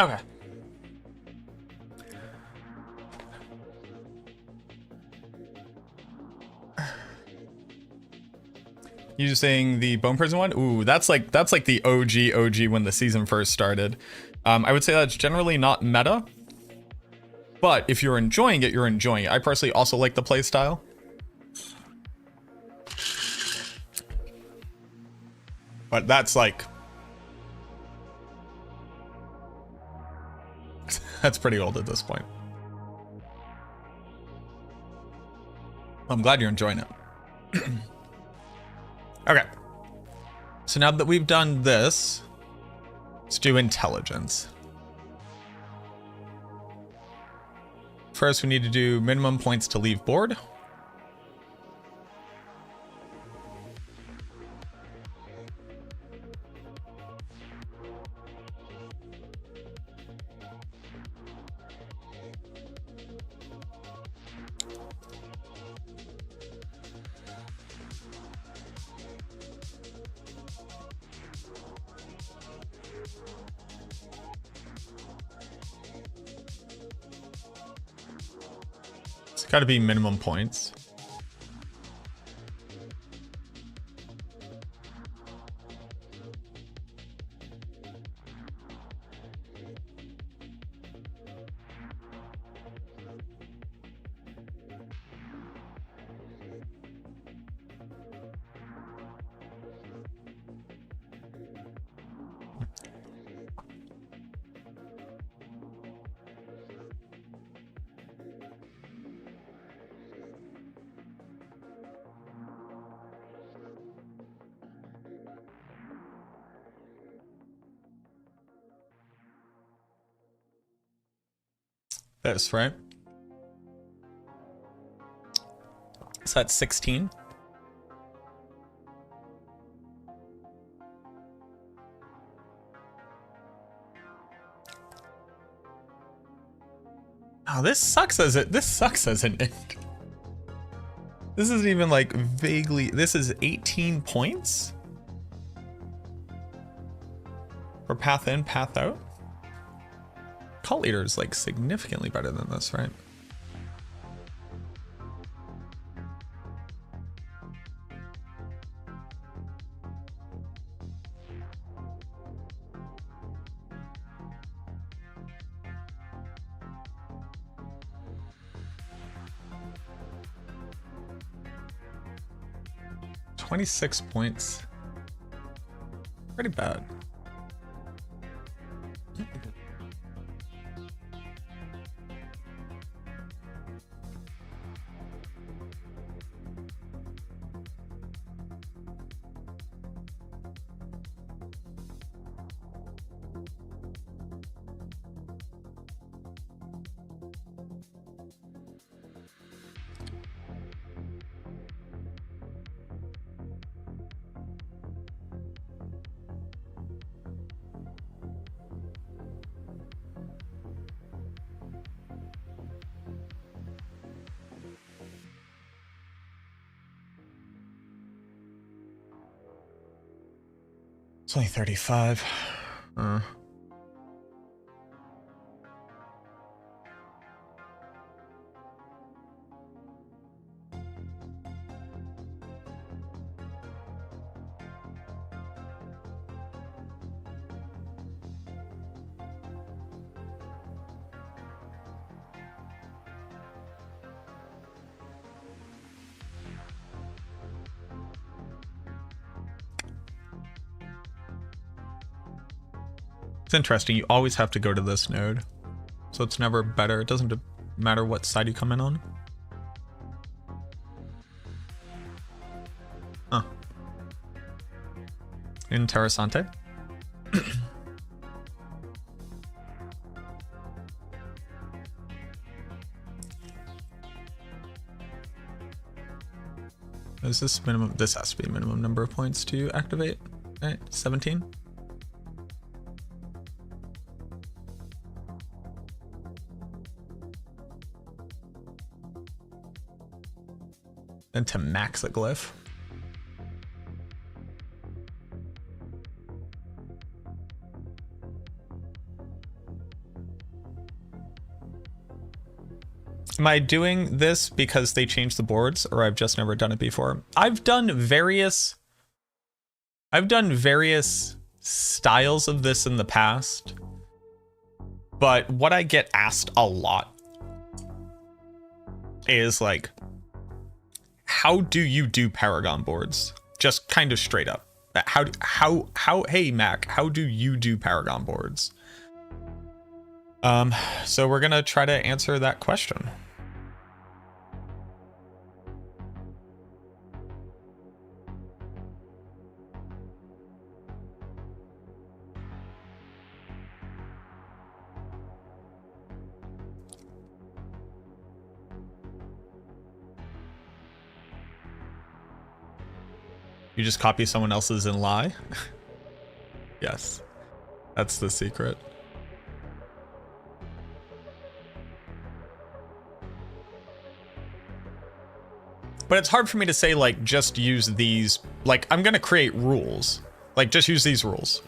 Okay. You just saying the Bone Prison one? Ooh, that's like the OG when the season first started. I would say that's generally not meta, but if you're enjoying it, you're enjoying it. I personally also like the play style. But that's like, that's pretty old at this point. I'm glad you're enjoying it. Okay. So now that we've done this, let's do intelligence. First, we need to do minimum points to leave board. It's got to be minimum points. This, right? So that's 16. Oh, this sucks as an int. This isn't even like vaguely. This is 18 points for path in, path out. Cult Leader is like significantly better than this, right? $26 points. Pretty bad. It's only 35. It's interesting, you always have to go to this node. So it's never better. It doesn't matter what side you come in on. Huh. Interessante. Is this minimum? This has to be a minimum number of points to activate, right? 17. And to max a glyph. Am I doing this because they changed the boards, or I've just never done it before? I've done various styles of this in the past, but what I get asked a lot is like, how do you do Paragon boards? Just kind of straight up. Hey Mac, how do you do Paragon boards? So we're gonna try to answer that question. You just copy someone else's and lie? Yes, that's the secret. But it's hard for me to say, like, just use these. Like, I'm gonna create rules. Like, just use these rules.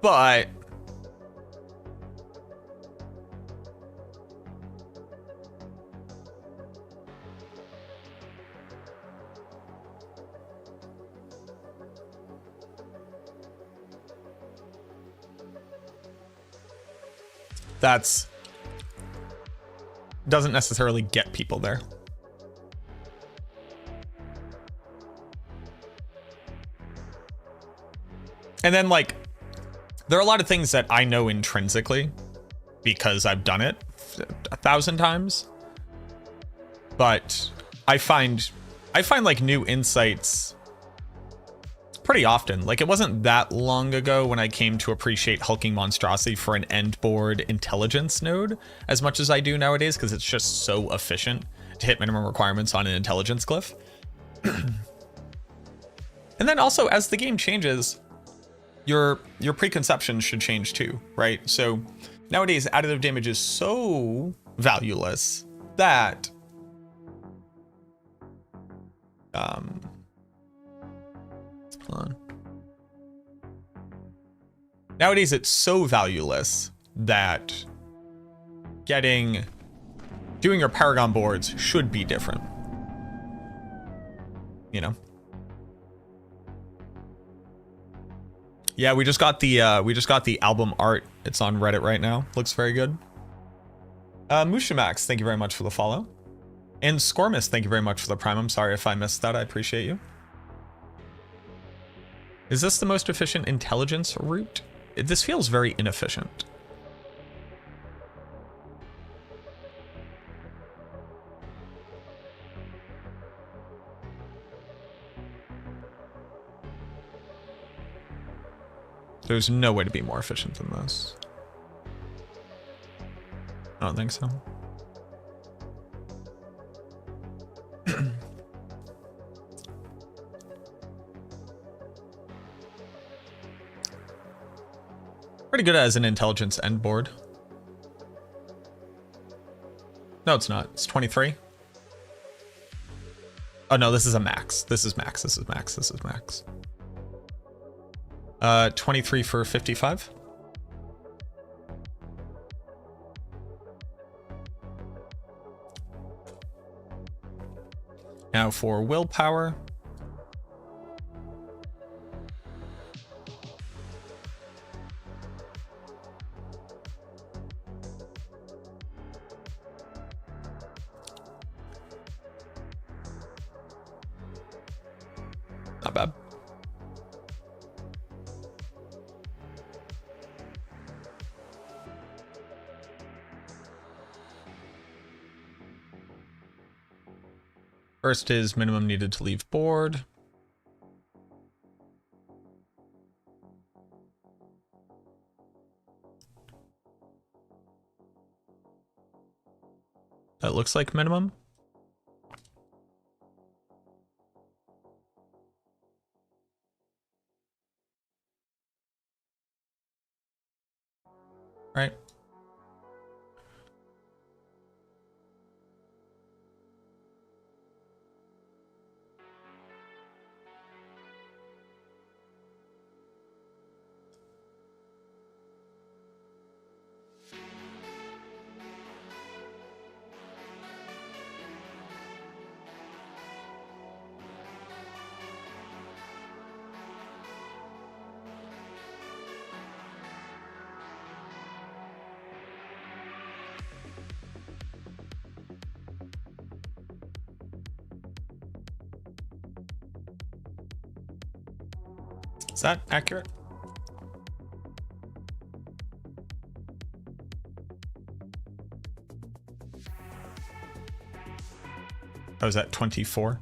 But that's doesn't necessarily get people there. And then, like, there are a lot of things that I know intrinsically because I've done it 1,000 times. But I find like new insights pretty often. Like, it wasn't that long ago when I came to appreciate hulking monstrosity for an end board intelligence node as much as I do nowadays, because it's just so efficient to hit minimum requirements on an intelligence glyph. And then also, as the game changes, your preconceptions should change too, right? So nowadays, additive damage is so valueless that hold on. Nowadays, it's so valueless that doing your Paragon boards should be different. You know? Yeah, we just got the album art. It's on Reddit right now. Looks very good. Mushamax, thank you very much for the follow. And Scormus, thank you very much for the prime. I'm sorry if I missed that. I appreciate you. Is this the most efficient intelligence route? This feels very inefficient. There's no way to be more efficient than this. I don't think so. Pretty good as an intelligence end board. No, it's not. It's 23. Oh no, this is a max. This is max. This is max. This is max. 23 for 55. Now for willpower. Not bad. First is minimum needed to leave board. That looks like minimum. Right. Is that accurate? Oh, is that 24?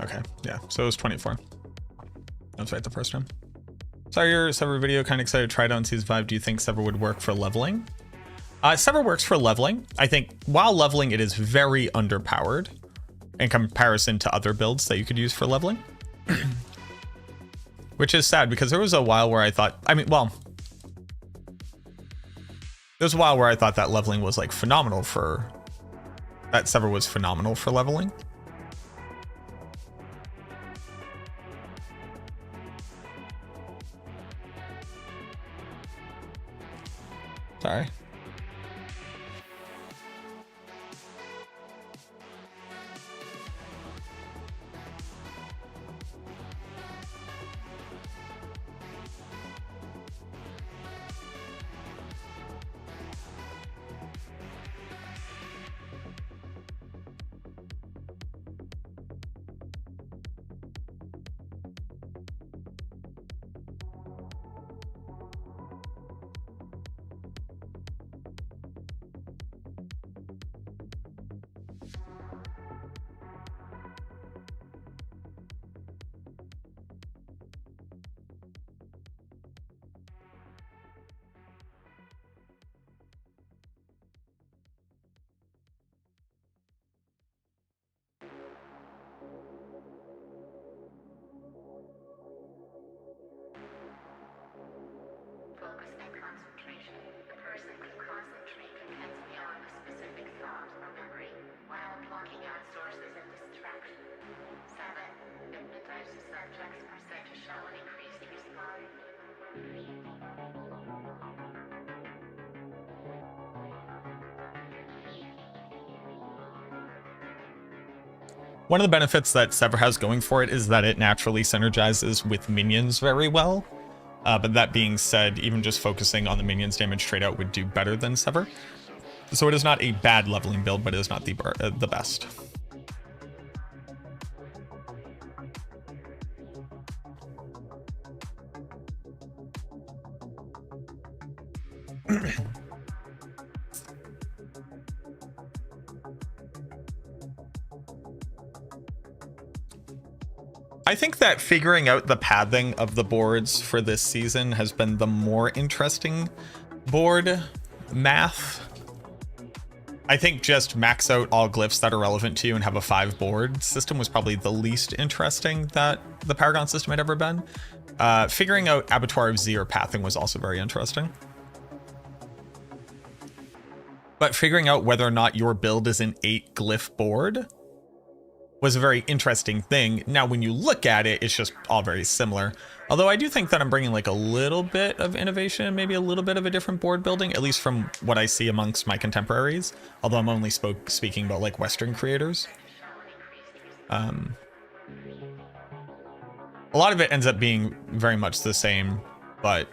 Okay, yeah, so it was 24. That's right the first time. Saw your Sever video, kind of excited to try it out and see his vibe. Do you think Sever would work for leveling? Sever works for leveling. I think while leveling, it is very underpowered in comparison to other builds that you could use for leveling. Which is sad because there was a while where I thought, there was a while where I thought that leveling was like phenomenal for, that Sever was phenomenal for leveling. Sorry. One of the benefits that Sever has going for it is that it naturally synergizes with minions very well. But that being said, even just focusing on the minions damage trade out would do better than Sever. So it is not a bad leveling build, but it is not the best. I think that figuring out the pathing of the boards for this season has been the more interesting board math. I think just max out all glyphs that are relevant to you and have a 5 board system was probably the least interesting that the Paragon system had ever been. Figuring out Abattoir of Z or pathing was also very interesting. But figuring out whether or not your build is an 8 glyph board was a very interesting thing. Now, when you look at it, it's just all very similar. Although I do think that I'm bringing like a little bit of innovation, maybe a little bit of a different board building, at least from what I see amongst my contemporaries. Although I'm only speaking about like Western creators. A lot of it ends up being very much the same, but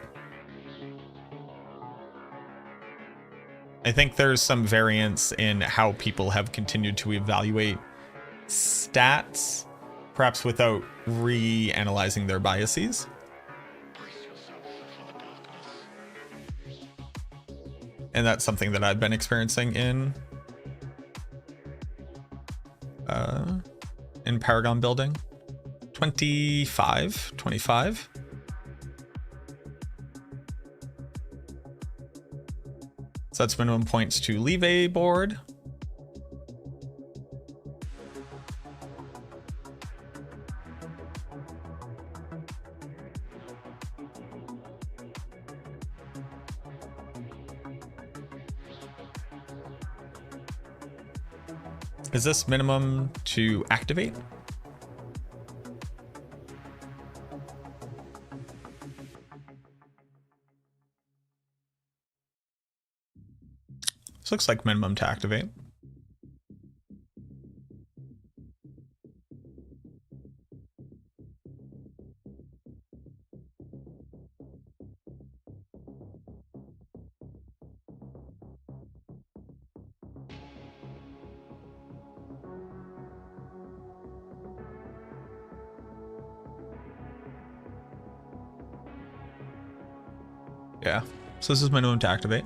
I think there's some variance in how people have continued to evaluate stats, perhaps without reanalyzing their biases. And that's something that I've been experiencing in Paragon building. 25. So that's minimum points to leave a board. Is this minimum to activate? This looks like minimum to activate. Yeah, so this is minimum to activate.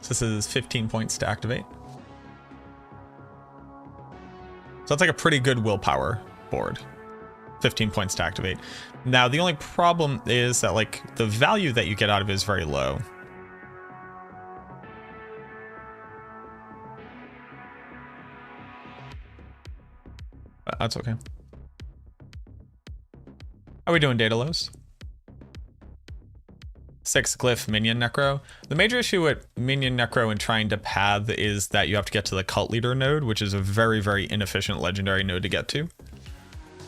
So this is 15 points to activate. So that's like a pretty good willpower board. 15 points to activate. Now, the only problem is that like the value that you get out of it is very low. But that's okay. How are we doing, Daedalus? 6 glyph minion necro. The major issue with minion necro and trying to path is that you have to get to the cult leader node, which is a very, very inefficient legendary node to get to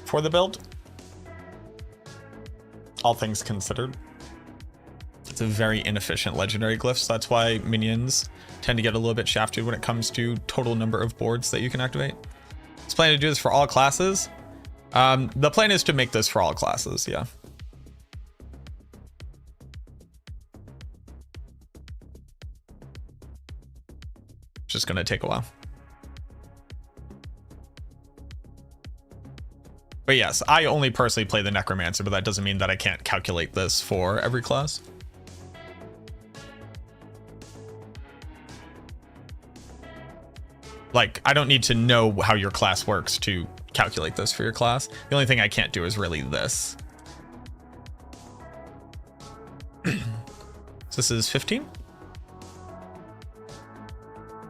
for the build. All things considered, it's a very inefficient legendary glyph, so that's why minions tend to get a little bit shafted when it comes to total number of boards that you can activate. It's planning to do this for all classes. The plan is to make this for all classes, yeah. Just gonna take a while. But yes, I only personally play the Necromancer, but that doesn't mean that I can't calculate this for every class. Like, I don't need to know how your class works to calculate this for your class. The only thing I can't do is really this. So this is 15?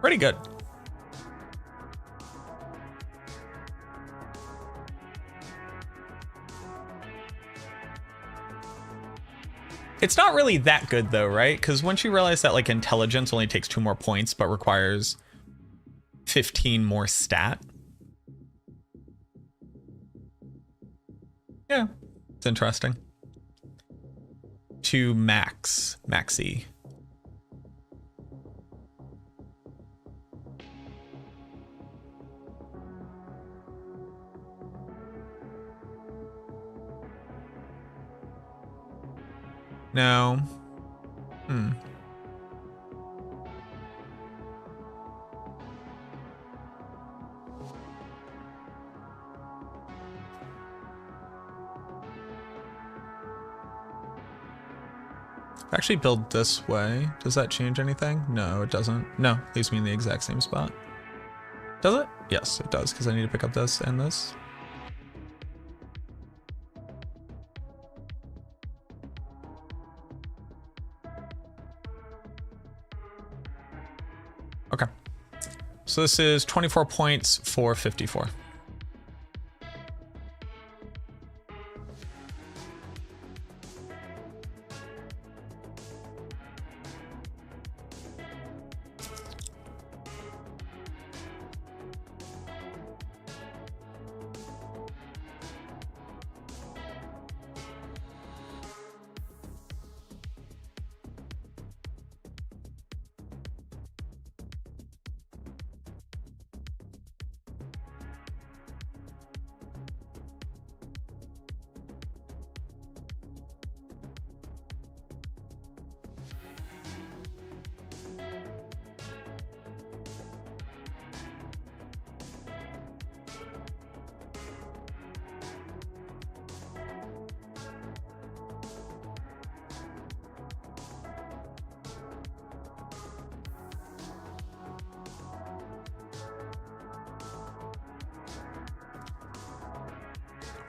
Pretty good. It's not really that good though, right? Because once you realize that like intelligence only takes 2 more points but requires 15 more stat. Yeah, it's interesting. To maxi. No. Actually build this way. Does that change anything? No, it doesn't. No, leaves me in the exact same spot. Does it? Yes, it does, because I need to pick up this and this. Okay. So this is 24 points for 54.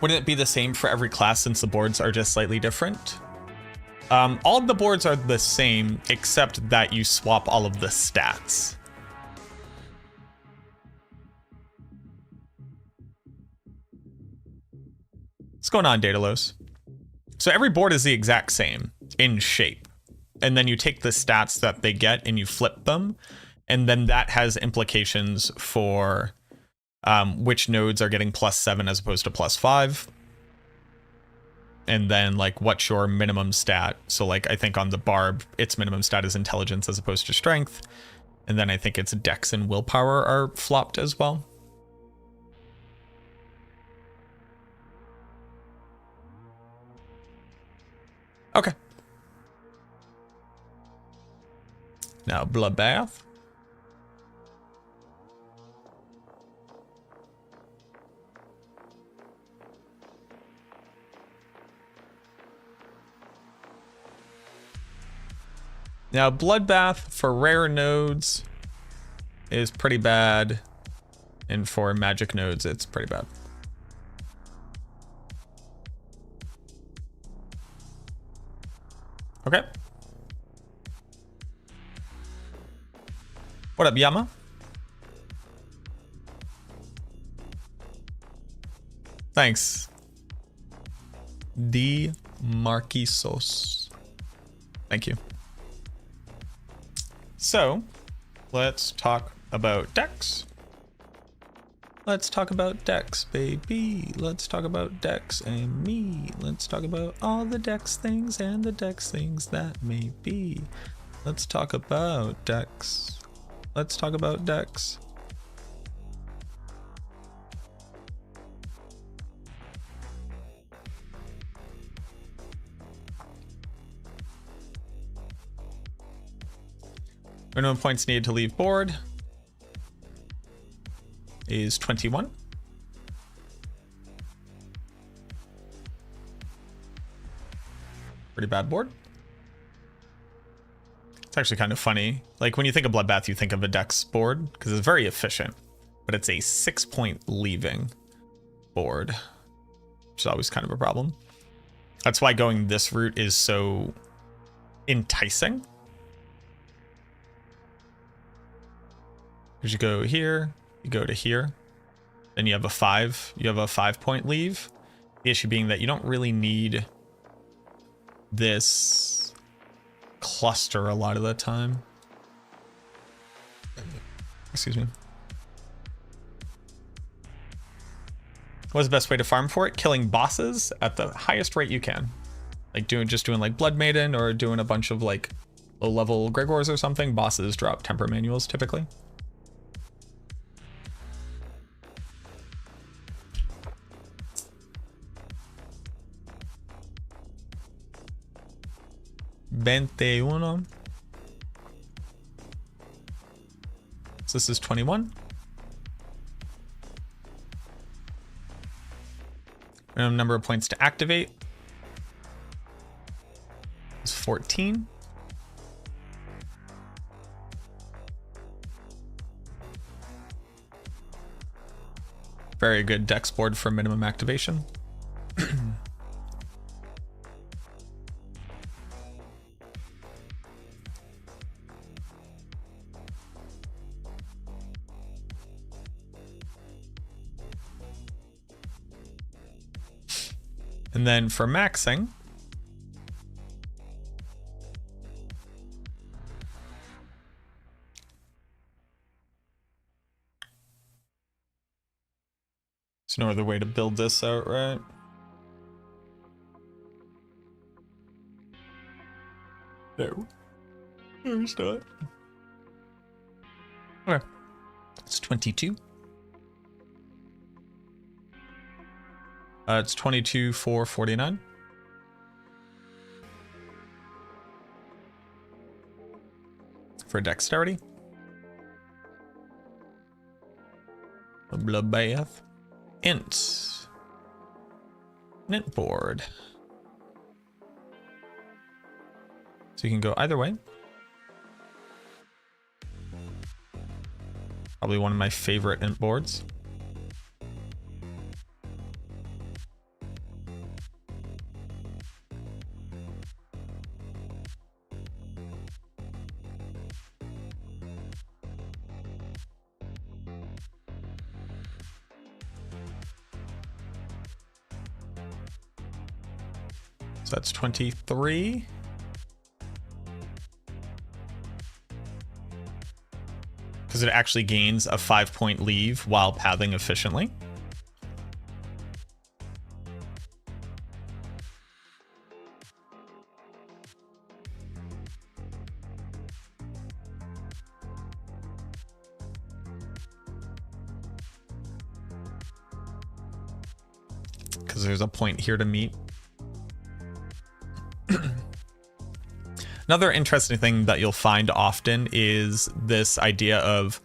Wouldn't it be the same for every class since the boards are just slightly different? All of the boards are the same, except that you swap all of the stats. What's going on, Daedalus? So every board is the exact same in shape. And then you take the stats that they get and you flip them. And then that has implications for which nodes are getting +7 as opposed to +5. And then like what's your minimum stat. So like I think on the Barb, its minimum stat is intelligence as opposed to strength. And then I think its dex and willpower are flopped as well. Okay. Now Bloodbath. Now Bloodbath for rare nodes is pretty bad. And for magic nodes, it's pretty bad. Okay. What up, Yama? Thanks. D. Marquisos. Thank you. So, let's talk about decks. Let's talk about decks, baby. Let's talk about decks and me. Let's talk about all the decks things and the decks things that may be. Let's talk about decks. Let's talk about decks. Minimum points needed to leave board is 21. Pretty bad board. It's actually kind of funny. Like when you think of Bloodbath, you think of a dex board because it's very efficient, but it's a 6-point leaving board, which is always kind of a problem. That's why going this route is so enticing. Because you go here, you go to here, then you have a 5-point leave. The issue being that you don't really need this cluster a lot of the time. Excuse me. What's the best way to farm for it? Killing bosses at the highest rate you can. Like just doing like Blood Maiden or doing a bunch of like low level Gregors or something. Bosses drop temper manuals typically. $21. So this is 21. Minimum number of points to activate is 14. Very good dex board for minimum activation. And then for maxing, there's no other way to build this out, right? No, there's not. Okay, it's 22. It's 22 for 49. For dexterity. A bloodbath. Int. Int board. So you can go either way. Probably one of my favorite int boards. So that's 23. Because it actually gains a 5-point leave while pathing efficiently. Because there's a point here to meet. Another interesting thing that you'll find often is this idea of,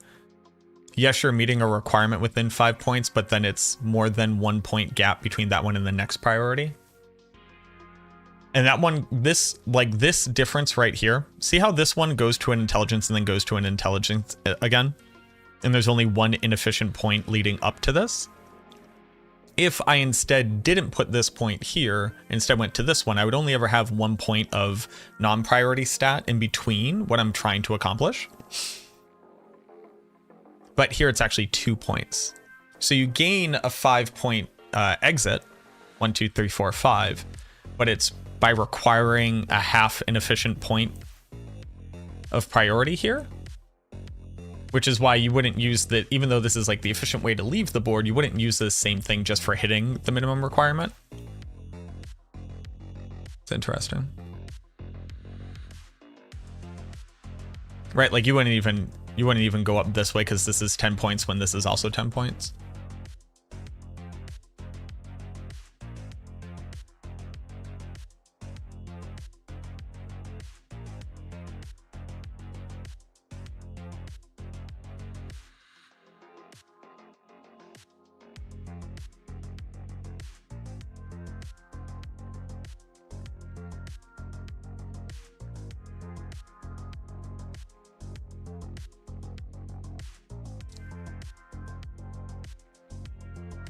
yes, you're meeting a requirement within 5 points, but then it's more than 1 point gap between that one and the next priority. And that one, this difference right here, see how this one goes to an intelligence and then goes to an intelligence again? And there's only one inefficient point leading up to this. If I instead didn't put this point here, instead went to this one, I would only ever have 1 point of non-priority stat in between what I'm trying to accomplish. But here it's actually 2 points. So you gain a 5-point exit, 1, 2, 3, 4, 5, but it's by requiring a half inefficient point of priority here. Which is why you wouldn't use that, even though this is like the efficient way to leave the board, you wouldn't use the same thing just for hitting the minimum requirement. It's interesting. Right, like you wouldn't even go up this way because this is 10 points when this is also 10 points.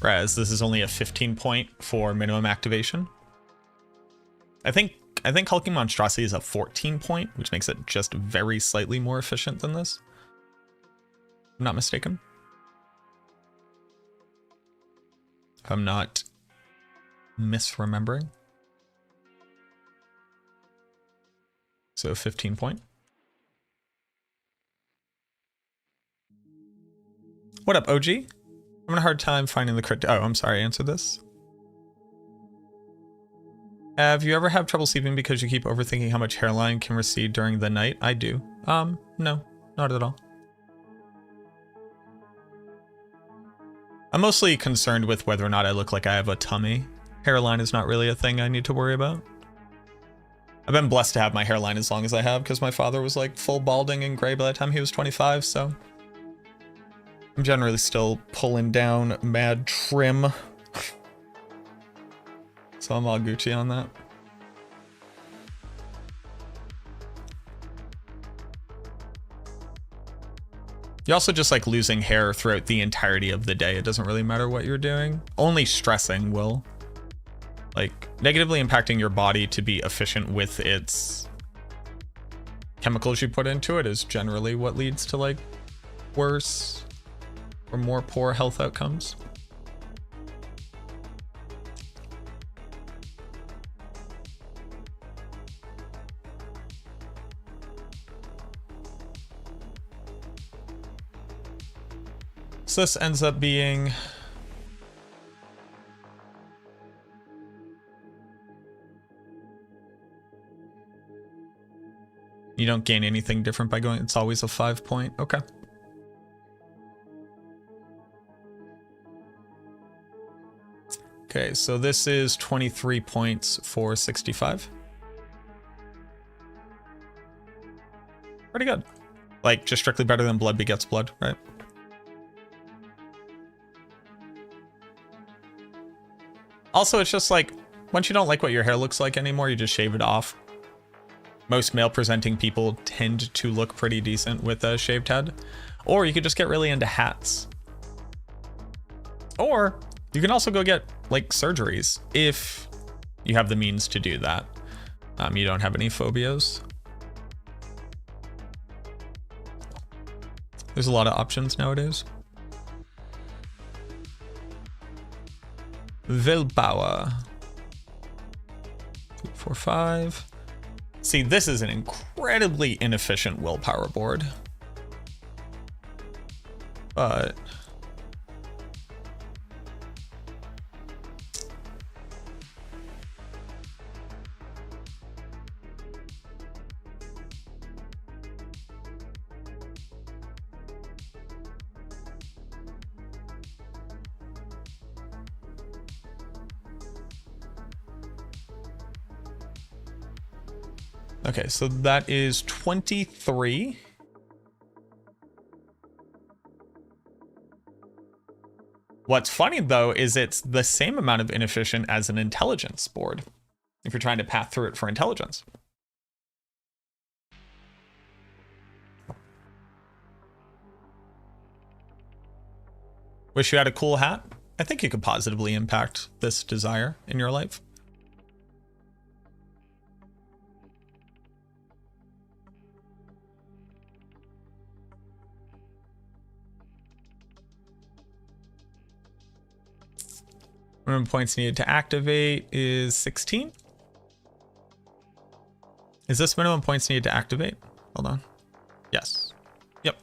Whereas this is only a 15 point for minimum activation. I think Hulking Monstrosity is a 14 point, which makes it just very slightly more efficient than this. If I'm not mistaken. If I'm not misremembering. So 15 point. What up, OG? I'm having a hard time finding the correct... Oh, I'm sorry, I answered this. Have you ever had trouble sleeping because you keep overthinking how much hairline can recede during the night? I do. No, not at all. I'm mostly concerned with whether or not I look like I have a tummy. Hairline is not really a thing I need to worry about. I've been blessed to have my hairline as long as I have because my father was like full balding and gray by the time he was 25, so... I'm generally still pulling down mad trim. So I'm all Gucci on that. You also just like losing hair throughout the entirety of the day. It doesn't really matter what you're doing. Only stressing will. Like negatively impacting your body to be efficient with its chemicals you put into it is generally what leads to like worse or more poor health outcomes. So this ends up being you don't gain anything different by going, it's always a 5 point. Okay. Okay, so this is 23 points for 65. Pretty good. Like, just strictly better than Blood Begets Blood, right? Also, it's just like, once you don't like what your hair looks like anymore, you just shave it off. Most male-presenting people tend to look pretty decent with a shaved head. Or you could just get really into hats. Or you can also go get like surgeries if you have the means to do that. You don't have any phobias. There's a lot of options nowadays. Willpower. 2, 4, 5. See, this is an incredibly inefficient willpower board. But okay, so that is 23. What's funny though is it's the same amount of inefficient as an intelligence board if you're trying to path through it for intelligence. Wish you had a cool hat? I think you could positively impact this desire in your life. Minimum points needed to activate is 16. Is this minimum points needed to activate? Hold on. Yes. Yep.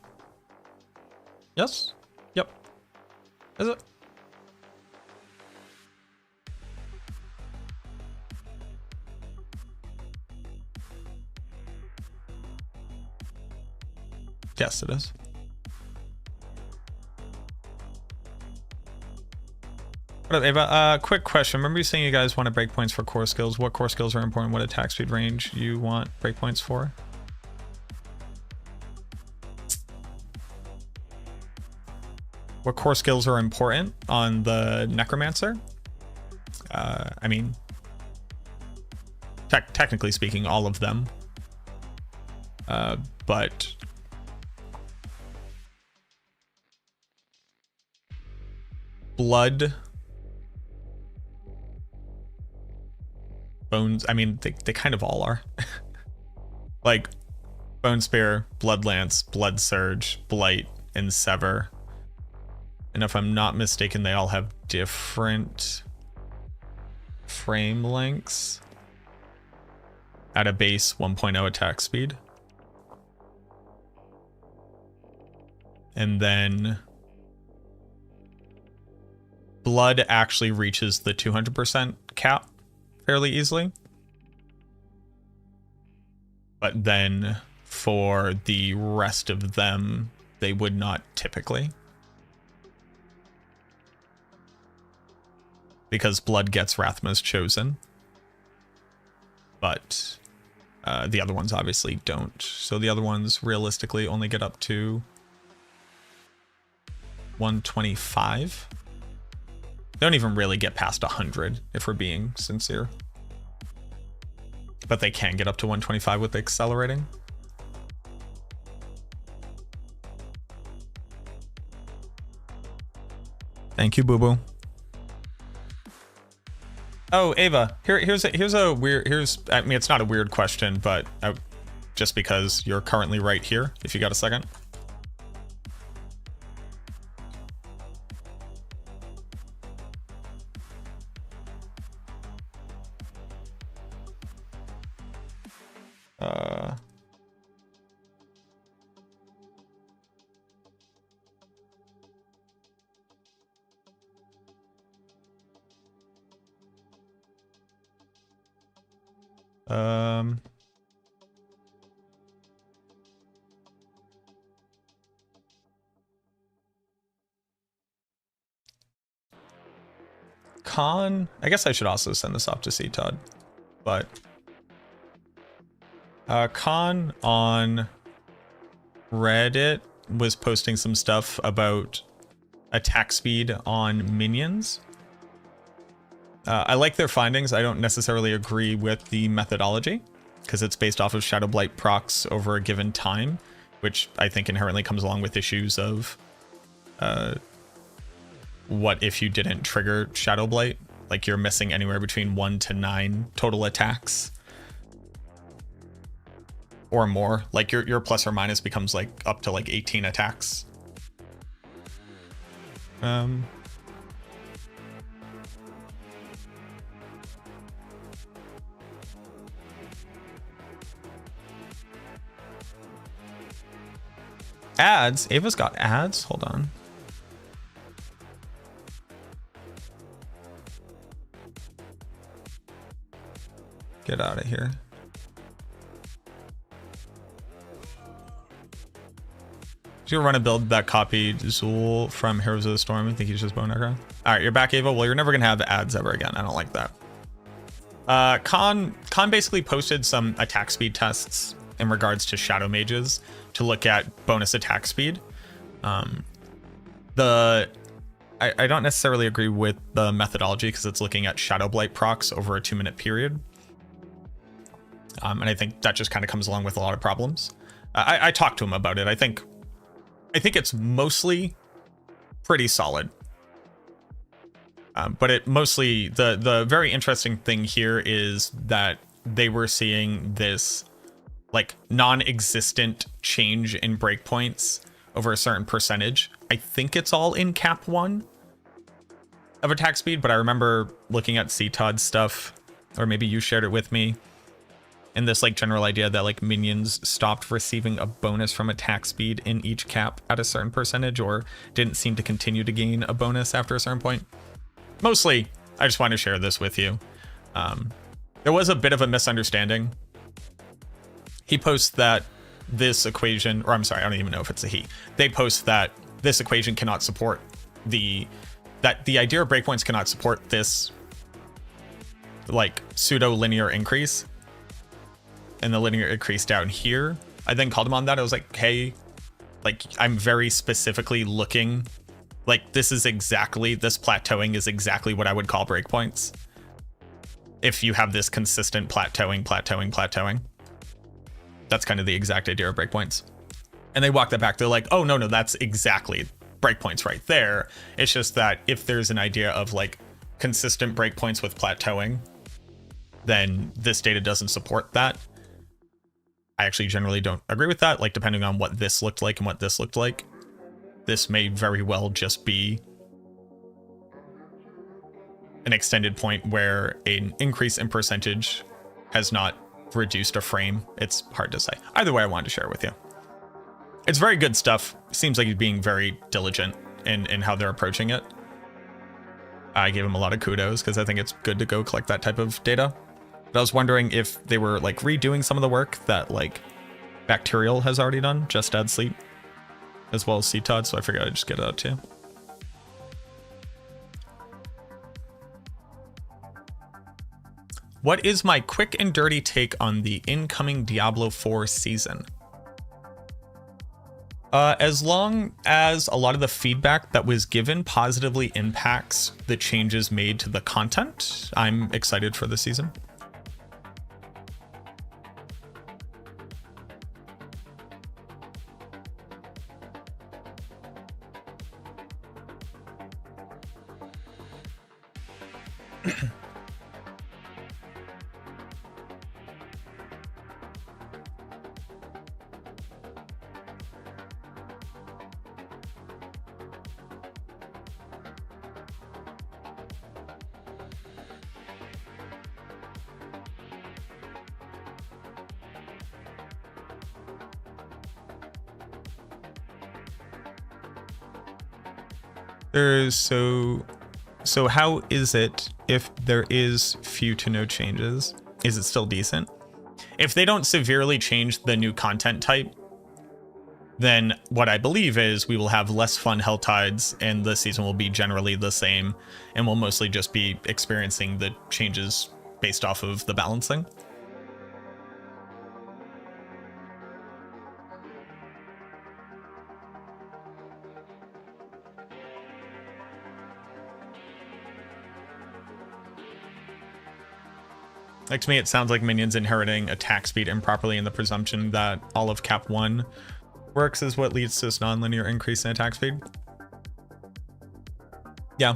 Yes. Yep. Is it? Yes, it is. What up, Ava? Quick question. Remember you saying you guys want to breakpoints for core skills? What core skills are important? What attack speed range you want breakpoints for? What core skills are important on the Necromancer? I mean, technically speaking, all of them. But blood, bones, I mean, they kind of all are. Like Bone Spear, Blood Lance, Blood Surge, Blight, and Sever. And if I'm not mistaken, they all have different frame lengths at a base 1.0 attack speed. And then blood actually reaches the 200% cap fairly easily. But then for the rest of them, they would not typically. Because blood gets Rathma's Chosen. But the other ones obviously don't. So the other ones realistically only get up to 125. They don't even really get past 100 if we're being sincere. But they can get up to 125 with accelerating. Thank you, Boo Boo. Oh, Ava, here's a weird, I mean, it's not a weird question, but just because you're currently right here, if you got a second. Khan, I guess I should also send this off to C Todd, but Khan on Reddit was posting some stuff about attack speed on minions. I like their findings. I don't necessarily agree with the methodology because it's based off of Shadow Blight procs over a given time, which I think inherently comes along with issues of what if you didn't trigger Shadow Blight? Like you're missing anywhere between 1 to 9 total attacks or more. Like your plus or minus becomes like up to like 18 attacks. Ads? Ava's got ads? Hold on. Get out of here. Did you run a build that copied Zool from Heroes of the Storm? I think he's just bone necro. All right, you're back, Ava. Well, you're never gonna have ads ever again. I don't like that. Khan basically posted some attack speed tests in regards to shadow mages to look at bonus attack speed. I don't necessarily agree with the methodology because it's looking at shadow blight procs over a 2-minute period. And I think that just kind of comes along with a lot of problems. I talked to him about it. I think it's mostly pretty solid. But it mostly, the very interesting thing here is that they were seeing this like non-existent change in breakpoints over a certain percentage. I think it's all in cap 1 of attack speed, but I remember looking at CTOD stuff, or maybe you shared it with me, and this like general idea that like minions stopped receiving a bonus from attack speed in each cap at a certain percentage, or didn't seem to continue to gain a bonus after a certain point. Mostly, I just wanted to share this with you. There was a bit of a misunderstanding. He posts that this equation, or I'm sorry, I don't even know if it's a he. They post that this equation cannot support that the idea of breakpoints cannot support this like pseudo linear increase. And the linear increase down here. I then called him on that. I was like, hey, like I'm very specifically looking, like this plateauing is exactly what I would call breakpoints. If you have this consistent plateauing. That's kind of the exact idea of breakpoints. And they walk that back. They're like, oh, no, that's exactly breakpoints right there. It's just that if there's an idea of like consistent breakpoints with plateauing, then this data doesn't support that. I actually generally don't agree with that. Like depending on what this looked like and what this looked like, this may very well just be an extended point where an increase in percentage has not reduced a frame. It's hard to say. Either way, I wanted to share it with you. It's very good stuff. Seems like he's being very diligent in how they're approaching it. I gave him a lot of kudos because I think it's good to go collect that type of data. But I was wondering if they were like redoing some of the work that like Bacterial has already done, just add sleep, as well as CTOD, so I figured I'd just get it out too. What is my quick and dirty take on the incoming Diablo 4 season? As long as a lot of the feedback that was given positively impacts the changes made to the content, I'm excited for the season. So how is it if there is few to no changes? Is it still decent? If they don't severely change the new content type, then what I believe is we will have less fun Hell Tides and the season will be generally the same, and we'll mostly just be experiencing the changes based off of the balancing. Like to me, it sounds like minions inheriting attack speed improperly, and the presumption that all of cap 1 works is what leads to this non-linear increase in attack speed. Yeah.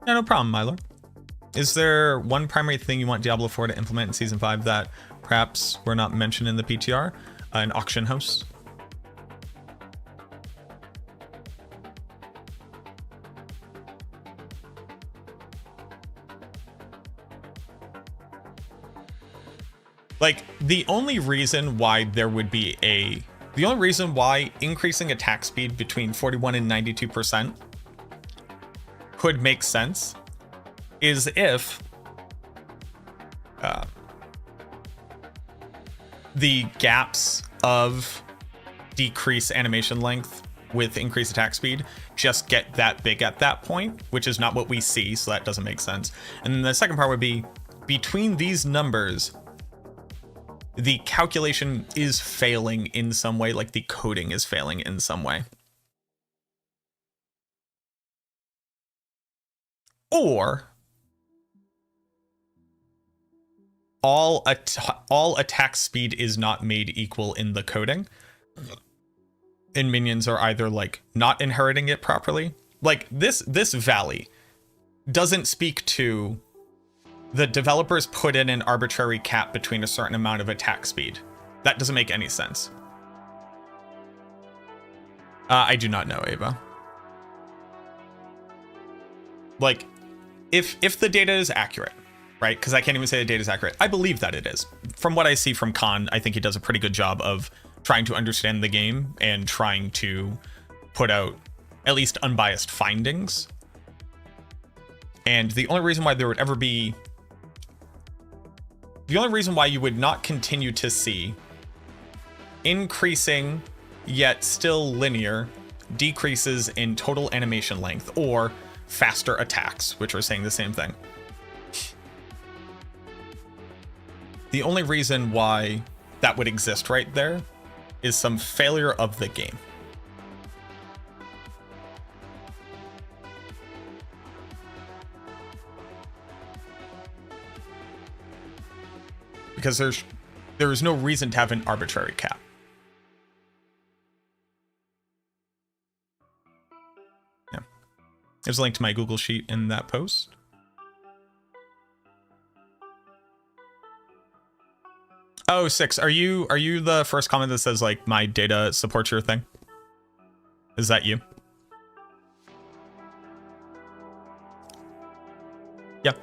Yeah, no problem, Milo. Is there one primary thing you want Diablo 4 to implement in Season 5 that perhaps were not mentioned in the PTR? An auction host? Like, the only reason why increasing attack speed between 41 and 92% could make sense is if the gaps of decrease animation length with increased attack speed just get that big at that point, which is not what we see, so that doesn't make sense. And then the second part would be, between these numbers, the calculation is failing in some way, like the coding is failing in some way. Or all attack speed is not made equal in the coding, and minions are either like not inheriting it properly. Like this valley doesn't speak to the developers put in an arbitrary cap between a certain amount of attack speed. That doesn't make any sense. I do not know, Ava. Like, if the data is accurate, right? Because I can't even say the data is accurate. I believe that it is. From what I see from Khan, I think he does a pretty good job of trying to understand the game and trying to put out at least unbiased findings. And the only reason why there would ever be... The only reason why you would not continue to see increasing, yet still linear, decreases in total animation length or faster attacks, which are saying the same thing. The only reason why that would exist right there is some failure of the game. Because there is no reason to have an arbitrary cap. Yeah. There's a link to my Google Sheet in that post. Oh, 6. Are you the first comment that says like my data supports your thing? Is that you? Yeah.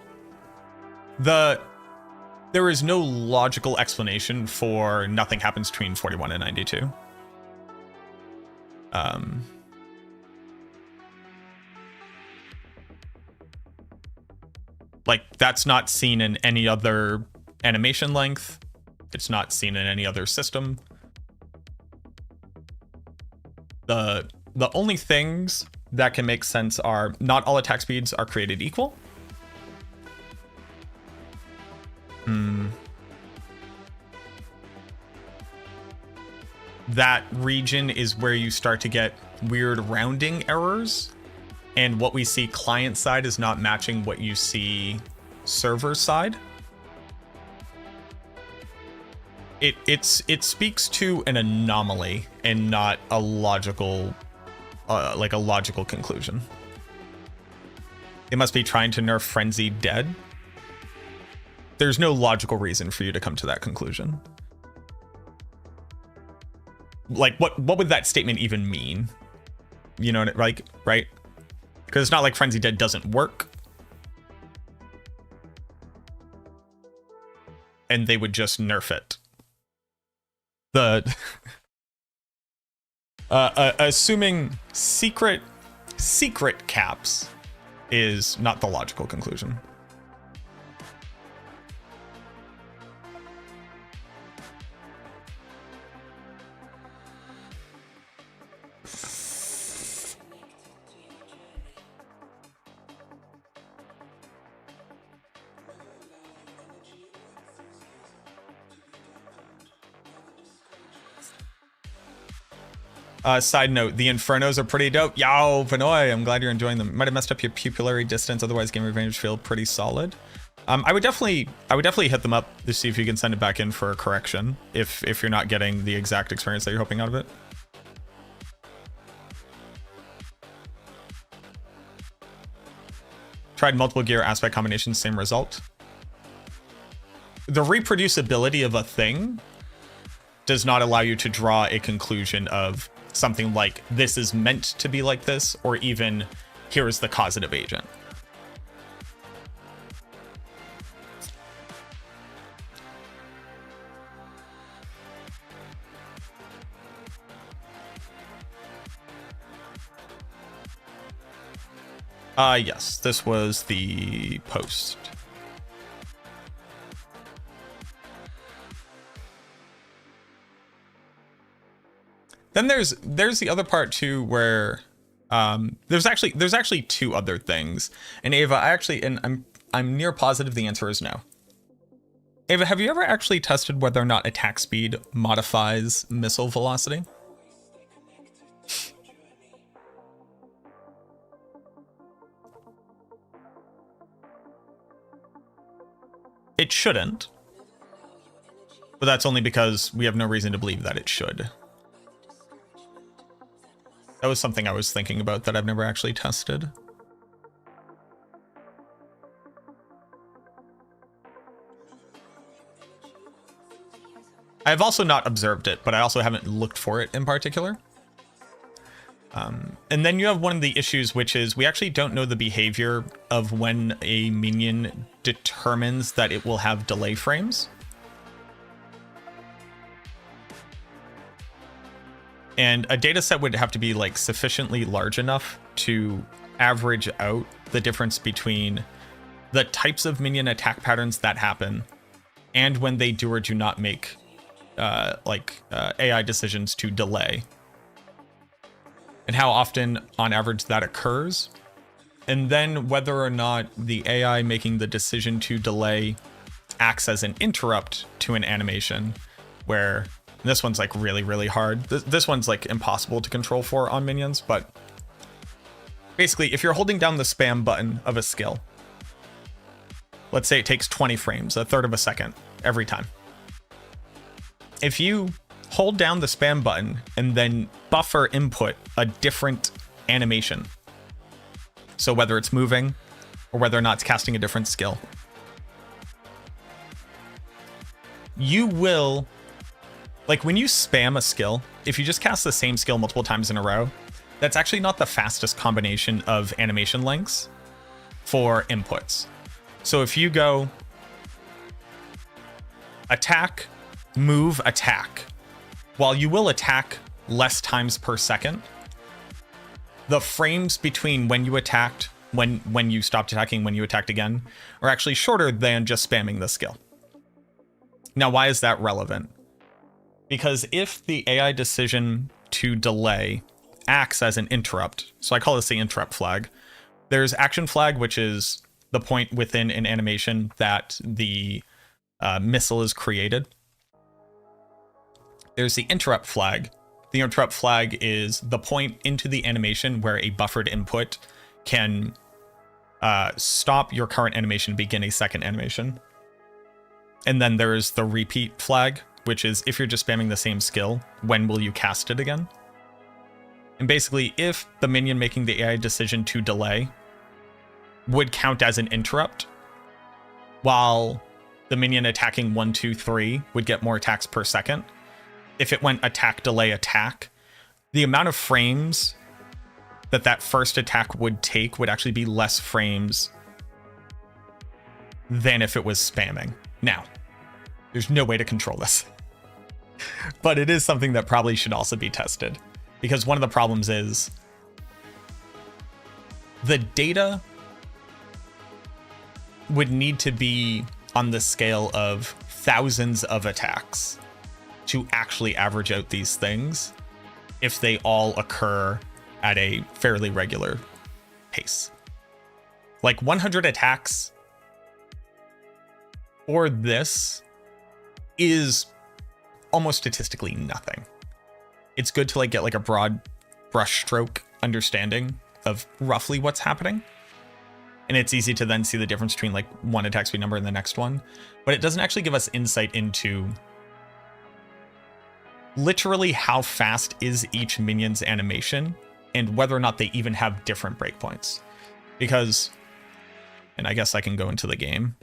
There is no logical explanation for nothing happens between 41 and 92. Like, that's not seen in any other animation length. It's not seen in any other system. The only things that can make sense are not all attack speeds are created equal. That region is where you start to get weird rounding errors, and what we see client side is not matching what you see server side. It speaks to an anomaly and not a logical like a logical conclusion. They must be trying to nerf Frenzy dead. There's no logical reason for you to come to that conclusion. Like, what would that statement even mean? You know, like, right? Because it's not like Frenzy Dead doesn't work. And they would just nerf it. Assuming secret caps is not the logical conclusion. Side note, the Infernos are pretty dope. Yo, Vanoy, I'm glad you're enjoying them. Might have messed up your pupillary distance, otherwise game advantage feel pretty solid. I would definitely hit them up to see if you can send it back in for a correction if you're not getting the exact experience that you're hoping out of it. Tried multiple gear aspect combinations, same result. The reproducibility of a thing does not allow you to draw a conclusion of something like this is meant to be like this, or even here is the causative agent. Yes, this was the post. Then there's the other part too, where there's actually two other things. And Ava, I'm near positive the answer is no. Ava, have you ever actually tested whether or not attack speed modifies missile velocity? It shouldn't, but that's only because we have no reason to believe that it should. That was something I was thinking about that I've never actually tested. I've also not observed it, but I also haven't looked for it in particular. And then you have one of the issues, which is we actually don't know the behavior of when a minion determines that it will have delay frames. And a data set would have to be like sufficiently large enough to average out the difference between the types of minion attack patterns that happen and when they do or do not make AI decisions to delay, and how often on average that occurs, and then whether or not the AI making the decision to delay acts as an interrupt to an animation, where this one's like really hard. This one's like impossible to control for on minions, but basically if you're holding down the spam button of a skill, let's say it takes 20 frames, a third of a second every time. If you hold down the spam button and then buffer input a different animation, so whether it's moving or whether or not it's casting a different skill, you will, like when you spam a skill, if you just cast the same skill multiple times in a row, that's actually not the fastest combination of animation lengths for inputs. So if you go attack, move, attack, while you will attack less times per second, the frames between when you attacked, when you stopped attacking, when you attacked again, are actually shorter than just spamming the skill. Now, why is that relevant? Because if the AI decision to delay acts as an interrupt, so I call this the interrupt flag, there's action flag, which is the point within an animation that the missile is created. There's the interrupt flag. The interrupt flag is the point into the animation where a buffered input can stop your current animation and begin a second animation. And then there's the repeat flag, which is if you're just spamming the same skill, when will you cast it again? And basically, if the minion making the AI decision to delay would count as an interrupt, while the minion attacking 1, 2, 3 would get more attacks per second, if it went attack, delay, attack, the amount of frames that first attack would take would actually be less frames than if it was spamming. Now, there's no way to control this, but it is something that probably should also be tested, because one of the problems is the data would need to be on the scale of thousands of attacks to actually average out these things if they all occur at a fairly regular pace. Like 100 attacks for this is almost statistically nothing. It's good to like get like a broad brushstroke understanding of roughly what's happening. And it's easy to then see the difference between like one attack speed number and the next one, but it doesn't actually give us insight into literally how fast is each minion's animation and whether or not they even have different breakpoints. Because, and I guess I can go into the game.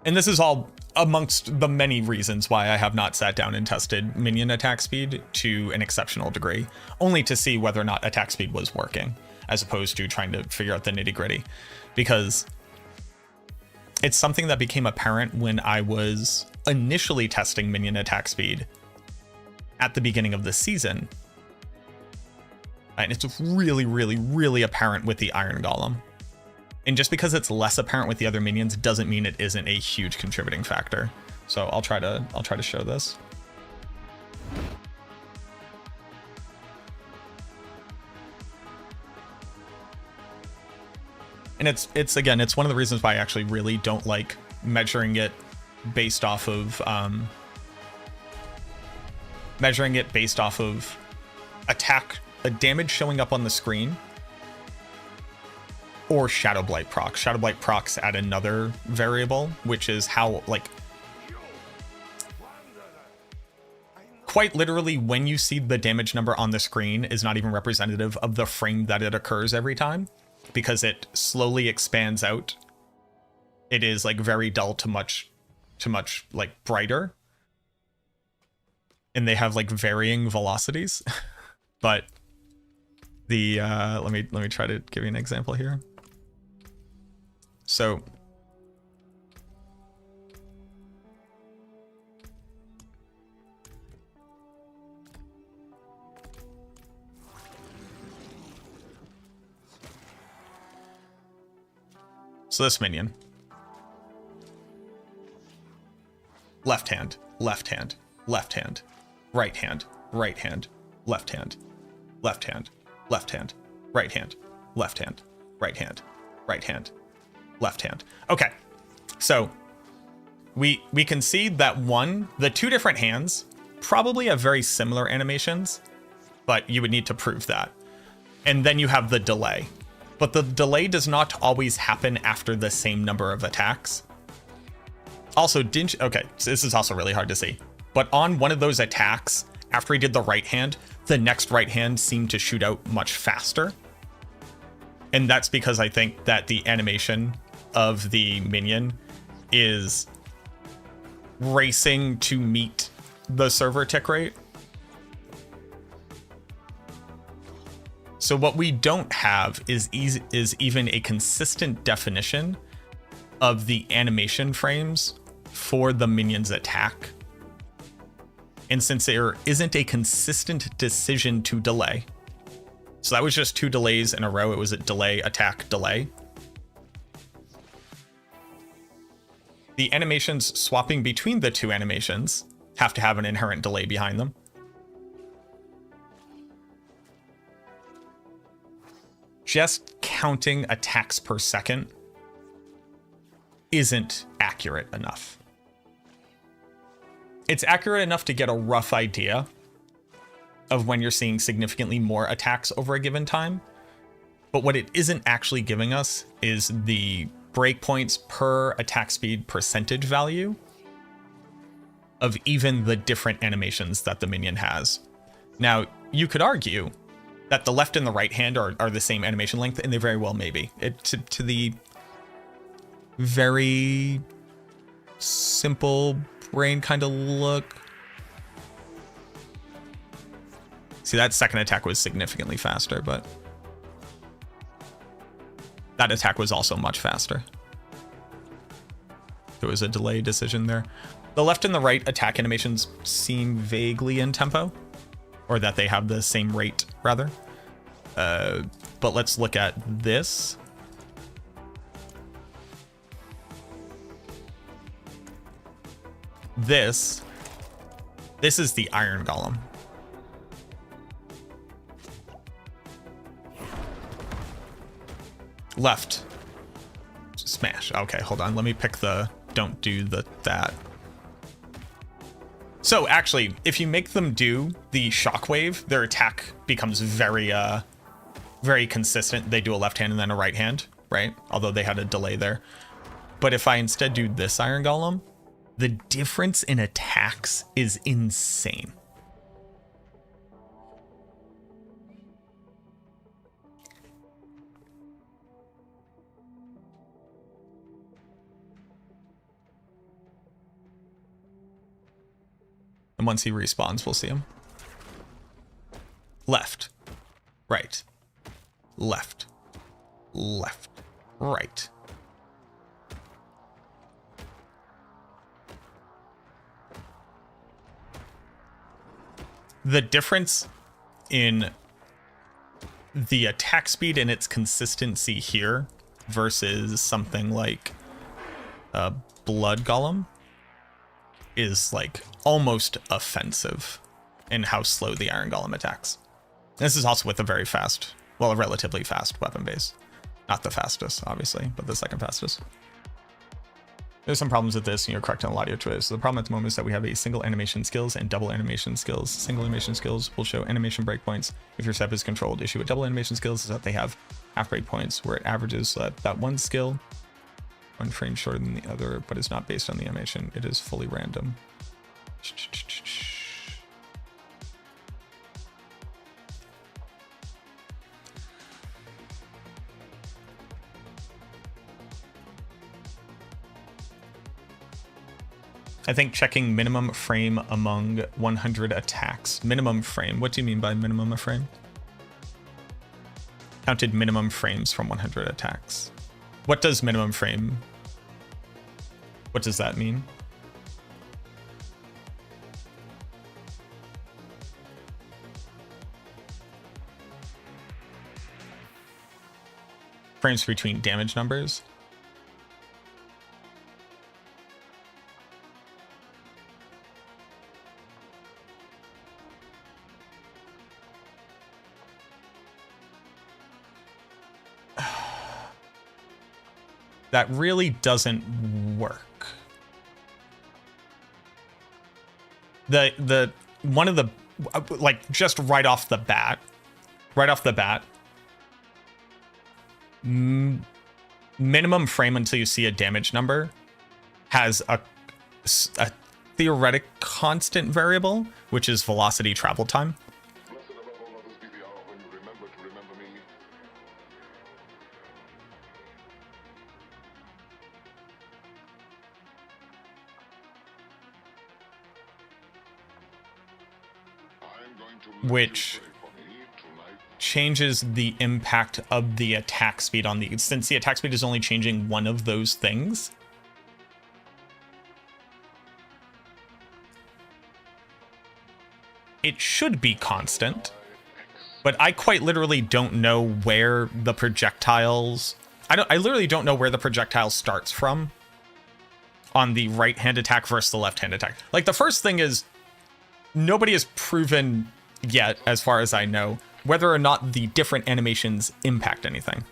And this is all amongst the many reasons why I have not sat down and tested minion attack speed to an exceptional degree, only to see whether or not attack speed was working, as opposed to trying to figure out the nitty-gritty. Because it's something that became apparent when I was initially testing minion attack speed at the beginning of the season. And it's really, really, really apparent with the Iron Golem. And just because it's less apparent with the other minions doesn't mean it isn't a huge contributing factor. So I'll try to show this. And it's again, it's one of the reasons why I actually really don't like measuring it based off of damage showing up on the screen or Shadow Blight procs. Shadow Blight procs add another variable, which is how, like, quite literally when you see the damage number on the screen is not even representative of the frame that it occurs every time, because it slowly expands out. It is like very dull to much like brighter. And they have like varying velocities. But the let me try to give you an example here. So this minion. Left hand, left hand, left hand, right hand, right hand, left hand, left hand, left hand, right hand, left hand, right hand, right hand, left hand. Okay, so we can see that the two different hands probably have very similar animations, but you would need to prove that. And then you have the delay. But the delay does not always happen after the same number of attacks. Also, okay, so this is also really hard to see. But on one of those attacks, after he did the right hand, the next right hand seemed to shoot out much faster. And that's because I think that the animation of the minion is racing to meet the server tick rate. So what we don't have is even a consistent definition of the animation frames for the minion's attack. And since there isn't a consistent decision to delay, so that was just 2 delays in a row. It was a delay, attack, delay. The animations swapping between the 2 animations have to have an inherent delay behind them. Just counting attacks per second isn't accurate enough. It's accurate enough to get a rough idea of when you're seeing significantly more attacks over a given time. But what it isn't actually giving us is the breakpoints per attack speed percentage value of even the different animations that the minion has. Now, you could argue that the left and the right hand are the same animation length, and they very well may be. To the very simple brain kind of look. See, that second attack was significantly faster, but that attack was also much faster. There was a delay decision there. The left and the right attack animations seem vaguely in tempo, or that they have the same rate, rather. But let's look at this. This is the Iron Golem. Left. Smash. Okay, hold on. Let me pick the don't do that. So actually, if you make them do the shockwave, their attack becomes very consistent. They do a left hand and then a right hand, right? Although they had a delay there. But if I instead do this Iron Golem, the difference in attacks is insane. And once he respawns, we'll see him. Left, right, left, left, right. The difference in the attack speed and its consistency here versus something like Blood Golem is like almost offensive in how slow the Iron Golem attacks. This is also with a very fast, well, a relatively fast weapon base. Not the fastest, obviously, but the second fastest. There's some problems with this, and you're correct on a lot of your choices. So the problem at the moment is that we have a single animation skills and double animation skills. Single animation skills will show animation breakpoints if your step is controlled. Issue with double animation skills is that they have half breakpoints, where it averages that one skill 1 frame shorter than the other, but it's not based on the animation. It is fully random. I think checking minimum frame among 100 attacks. Minimum frame. What do you mean by minimum a frame? Counted minimum frames from 100 attacks. What does minimum frame? What does that mean? Frames between damage numbers. That really doesn't work. The one of the, like, just right off the bat, minimum frame until you see a damage number has a theoretic constant variable, which is velocity travel time. Which changes the impact of the attack speed on the, since the attack speed is only changing one of those things. It should be constant, but I quite literally don't know where the projectiles, I literally don't know where the projectile starts from on the right hand attack versus the left hand attack. Like, the first thing is, nobody has proven yet, as far as I know, whether or not the different animations impact anything.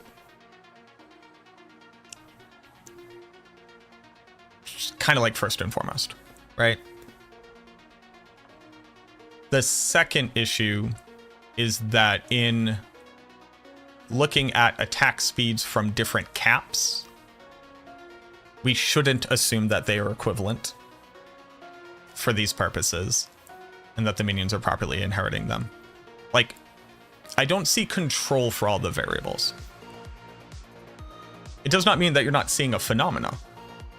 Kind of like first and foremost, right? The second issue is that in looking at attack speeds from different caps, we shouldn't assume that they are equivalent for these purposes, and that the minions are properly inheriting them. Like, I don't see control for all the variables. It does not mean that you're not seeing a phenomena.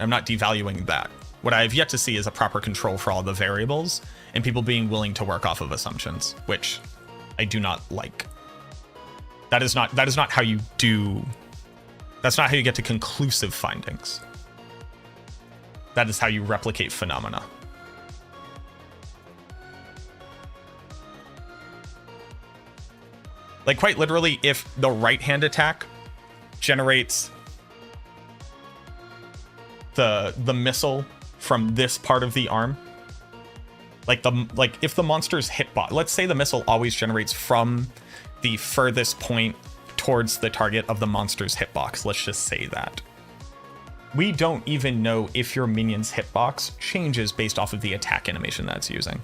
I'm not devaluing that. What I have yet to see is a proper control for all the variables and people being willing to work off of assumptions, which I do not like. That is not how you do, that's not how you get to conclusive findings. That is how you replicate phenomena. Like, quite literally, if the right hand attack generates the missile from this part of the arm, like if the monster's hitbox, let's say the missile always generates from the furthest point towards the target of the monster's hitbox, let's just say that. We don't even know if your minion's hitbox changes based off of the attack animation that it's using.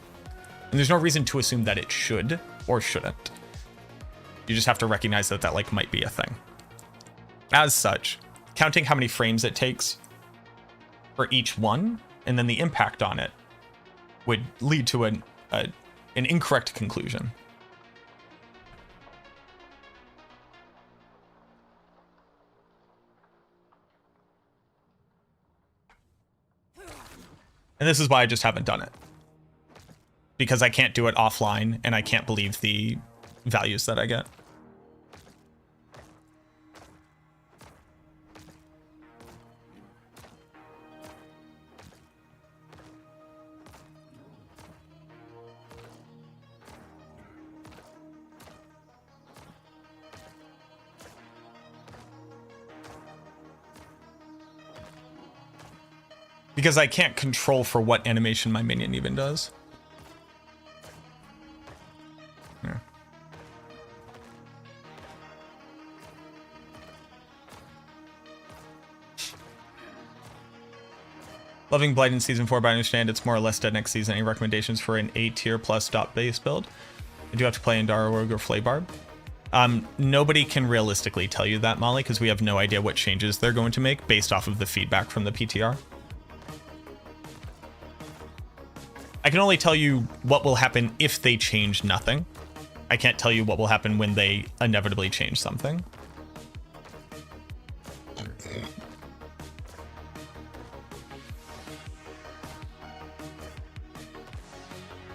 And there's no reason to assume that it should or shouldn't. You just have to recognize that that, like, might be a thing. As such, counting how many frames it takes for each one, and then the impact on it, would lead to an incorrect conclusion. And this is why I just haven't done it. Because I can't do it offline, and I can't believe the values that I get. Because I can't control for what animation my minion even does. Yeah. Loving Blight in Season 4, but I understand it's more or less dead next season. Any recommendations for an A tier plus dot base build? I do have to play Indara or Flaybarb. Nobody can realistically tell you that, Molly, because we have no idea what changes they're going to make based off of the feedback from the PTR. I can only tell you what will happen if they change nothing. I can't tell you what will happen when they inevitably change something.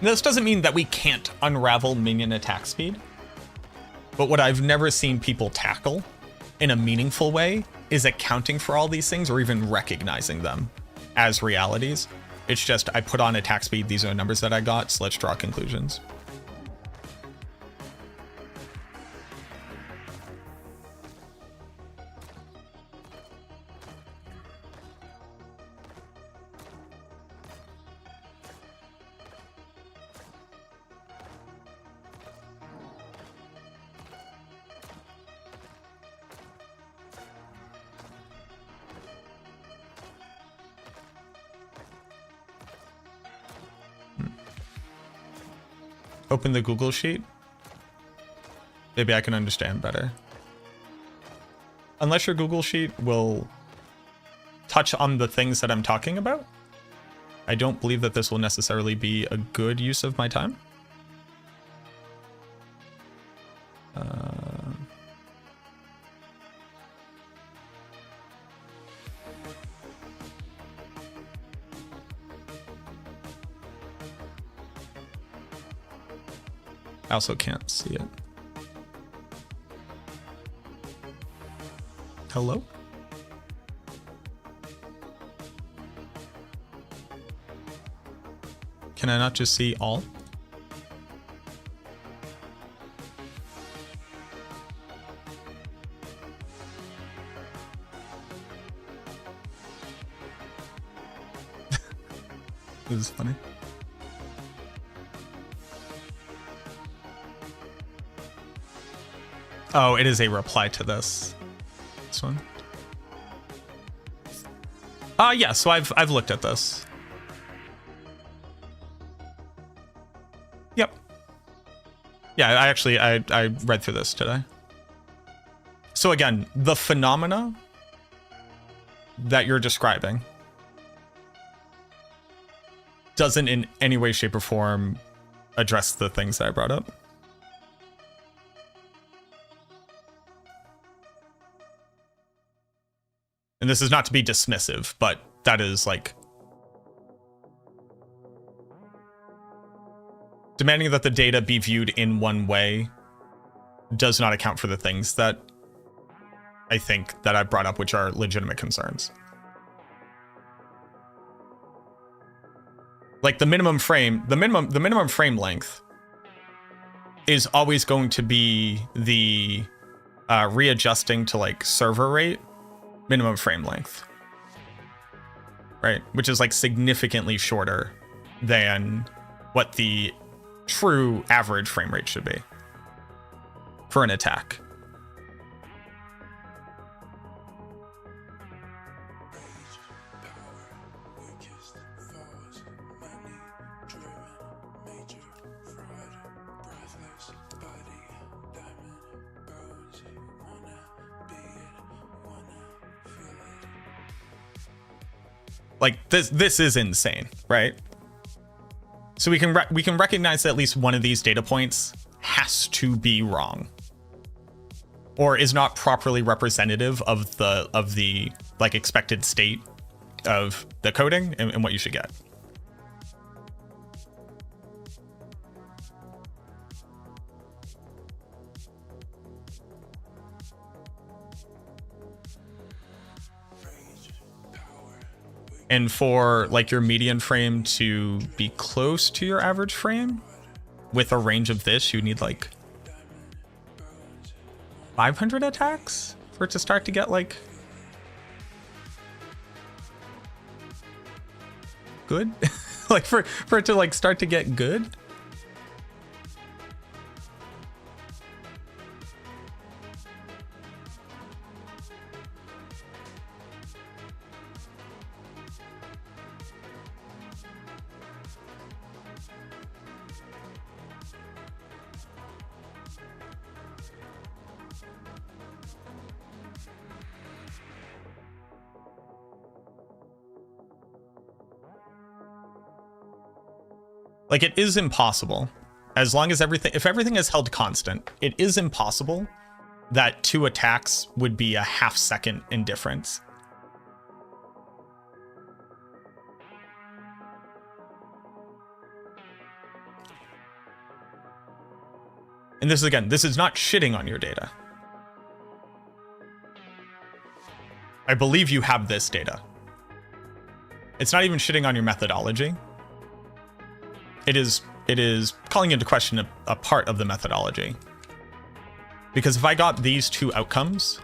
This doesn't mean that we can't unravel minion attack speed, but what I've never seen people tackle in a meaningful way is accounting for all these things or even recognizing them as realities. It's just, I put on attack speed, these are the numbers that I got, so let's draw conclusions. Open the Google sheet. Maybe I can understand better. Unless your Google sheet will touch on the things that I'm talking about, I don't believe that this will necessarily be a good use of my time. I also can't see it. Hello? Can I not just see all? This is funny. Oh, it is a reply to this one. Yeah, so I've looked at this. Yep. Yeah, I read through this today. So again, the phenomena that you're describing doesn't in any way, shape, or form address the things that I brought up. And this is not to be dismissive, but that is like demanding that the data be viewed in one way does not account for the things that I think that I brought up, which are legitimate concerns. Like the minimum frame length is always going to be the readjusting to like server rate minimum frame length, right? Which is like significantly shorter than what the true average frame rate should be for an attack. Like this is insane, right? So we can recognize that at least one of these data points has to be wrong, or is not properly representative of the like expected state of the coding and what you should get. And for like your median frame to be close to your average frame with a range of this, you need like 500 attacks for it to start to get like good? Like for it to like start to get good? Like, it is impossible, as long as if everything is held constant, it is impossible that 2 attacks would be a half-second indifference. And this is, again, this is not shitting on your data. I believe you have this data. It's not even shitting on your methodology. It is calling into question a part of the methodology. Because if I got these 2 outcomes,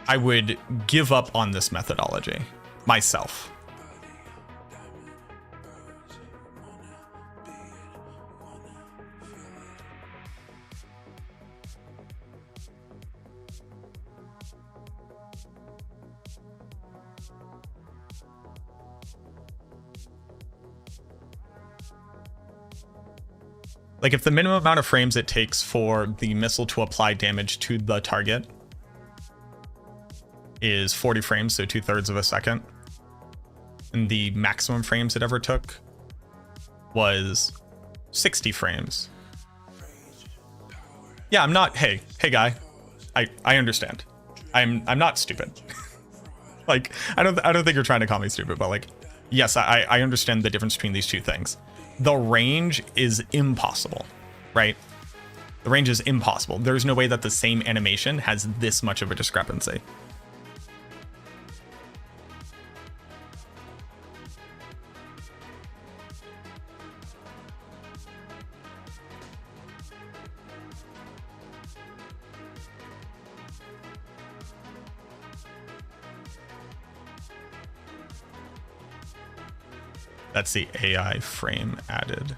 I would give up on this methodology myself. Like, if the minimum amount of frames it takes for the missile to apply damage to the target is 40 frames, so 2/3 of a second, and the maximum frames it ever took was 60 frames. Yeah, I'm not, hey guy, I understand. I'm not stupid. Like, I don't think you're trying to call me stupid, but like, yes, I understand the difference between these 2 things. The range is impossible, right? The range is impossible. There's no way that the same animation has this much of a discrepancy. That's the AI frame added.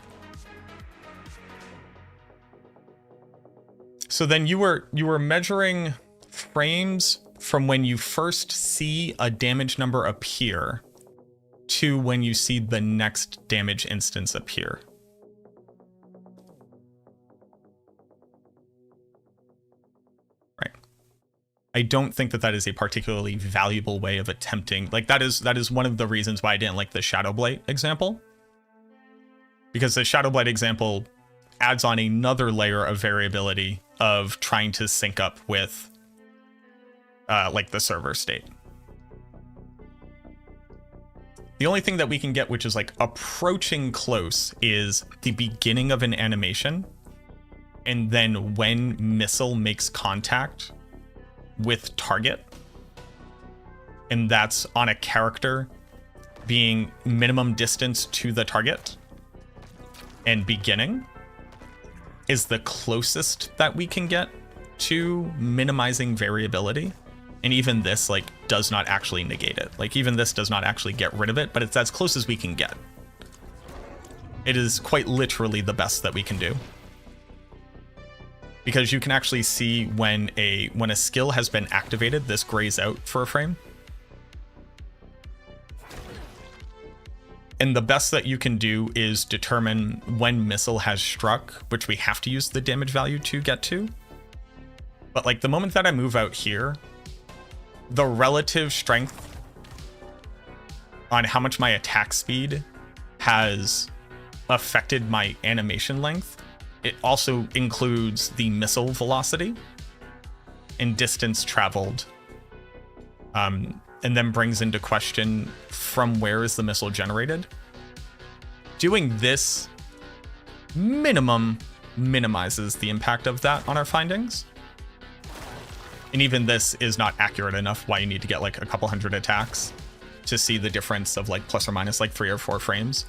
So then you were measuring frames from when you first see a damage number appear to when you see the next damage instance appear. Right. I don't think that is a particularly valuable way of attempting. Like, that is one of the reasons why I didn't like the Shadow Blight example. Because the Shadow Blight example adds on another layer of variability of trying to sync up with like the server state. The only thing that we can get, which is like approaching close, is the beginning of an animation, and then when missile makes contact with target, and that's on a character being minimum distance to the target and beginning, is the closest that we can get to minimizing variability. And even this like does not actually negate it. Like, even this does not actually get rid of it, but it's as close as we can get. It is quite literally the best that we can do. Because you can actually see when a skill has been activated, this grays out for a frame. And the best that you can do is determine when missile has struck, which we have to use the damage value to get to. But like, the moment that I move out here, the relative strength on how much my attack speed has affected my animation length, it also includes the missile velocity and distance traveled, and then brings into question from where is the missile generated. Doing this minimum minimizes the impact of that on our findings. And even this is not accurate enough why you need to get like a couple hundred attacks to see the difference of like plus or minus like 3 or 4 frames.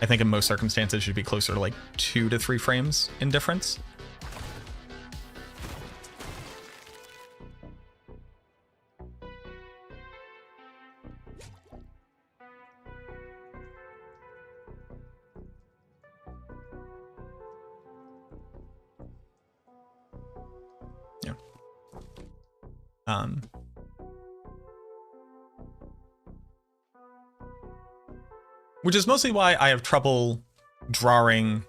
I think in most circumstances should be closer to like 2 to 3 frames in difference. Um, which is mostly why I have trouble drawing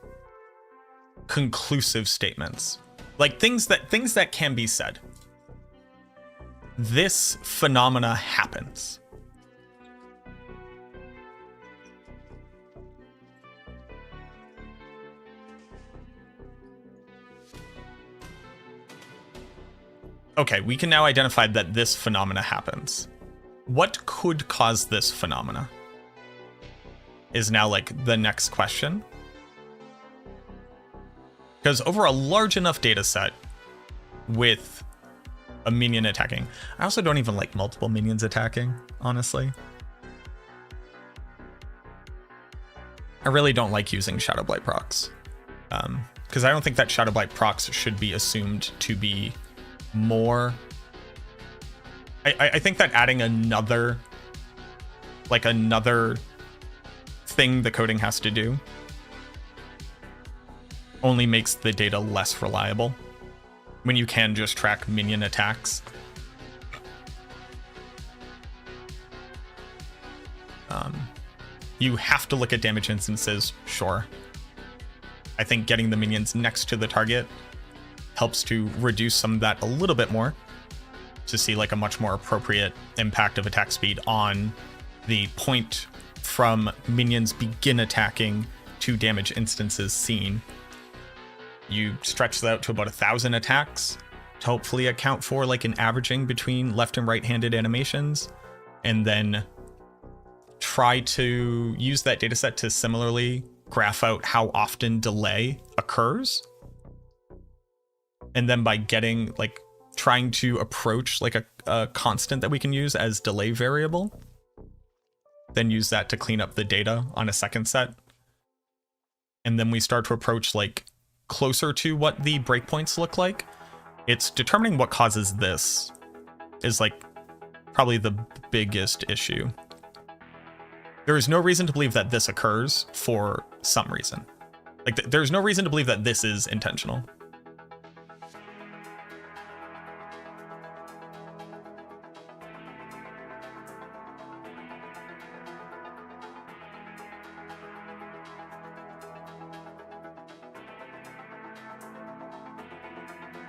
conclusive statements. Like things that can be said. This phenomena happens. Okay, we can now identify that this phenomena happens. What could cause this phenomena? Is now like the next question. Because over a large enough data set with a minion attacking, I also don't even like multiple minions attacking, honestly. I really don't like using Shadow Blight procs. Because I don't think that Shadow Blight procs should be assumed to be more. I think that adding another thing the coding has to do only makes the data less reliable when you can just track minion attacks. You have to look at damage instances, sure. I think getting the minions next to the target helps to reduce some of that a little bit more to see like a much more appropriate impact of attack speed on the point from minions begin attacking to damage instances seen. You stretch that out to about 1,000 attacks to hopefully account for like an averaging between left and right-handed animations, and then try to use that data set to similarly graph out how often delay occurs. And then by getting like trying to approach like a constant that we can use as delay variable, then use that to clean up the data on a second set. And then we start to approach like closer to what the breakpoints look like. It's determining what causes this is like probably the biggest issue. There is no reason to believe that this occurs for some reason. Like there's no reason to believe that this is intentional.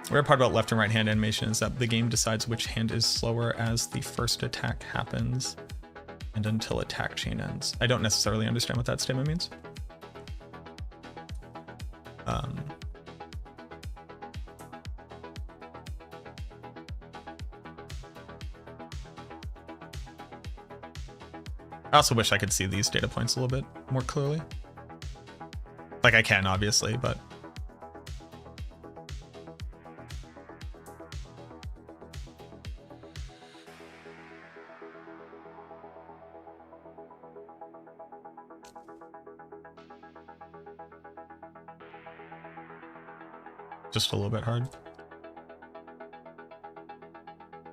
The weird part about left and right hand animation is that the game decides which hand is slower as the first attack happens and until attack chain ends. I don't necessarily understand what that statement means. I also wish I could see these data points a little bit more clearly. Like I can, obviously, but just a little bit hard.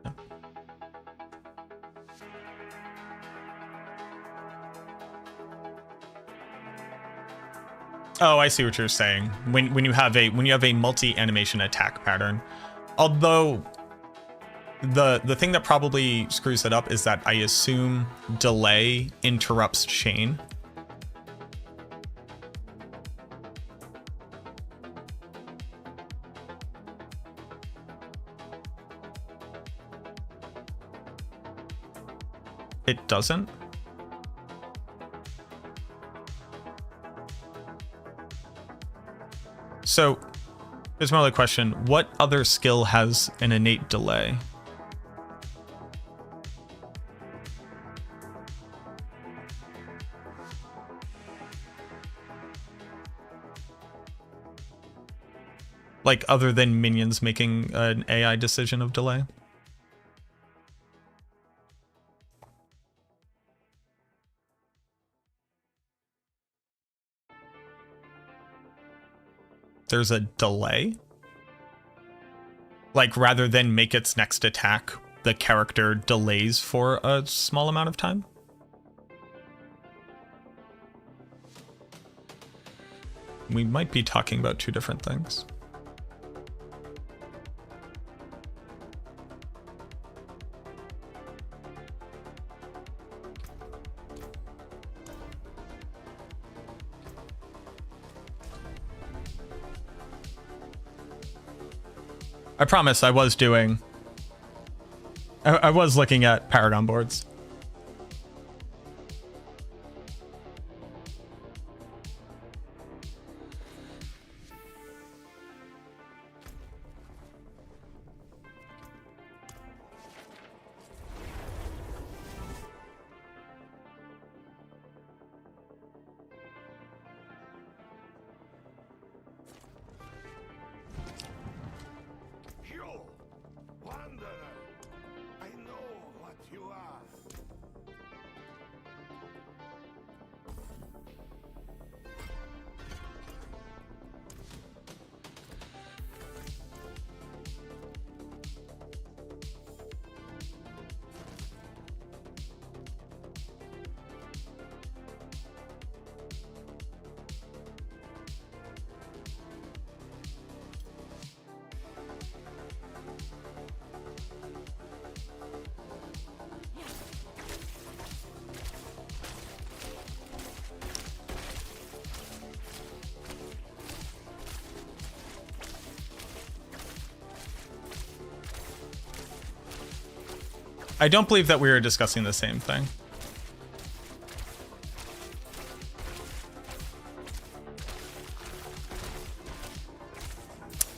Yeah. Oh, I see what you're saying. When you have a multi-animation attack pattern, although the thing that probably screws it up is that I assume delay interrupts chain. It doesn't. So here's my other question. What other skill has an innate delay? Like other than minions making an AI decision of delay? There's a delay? Like rather than make its next attack, the character delays for a small amount of time? We might be talking about two different things. I promise I was doing... I was looking at Paragon boards. I don't believe that we were discussing the same thing.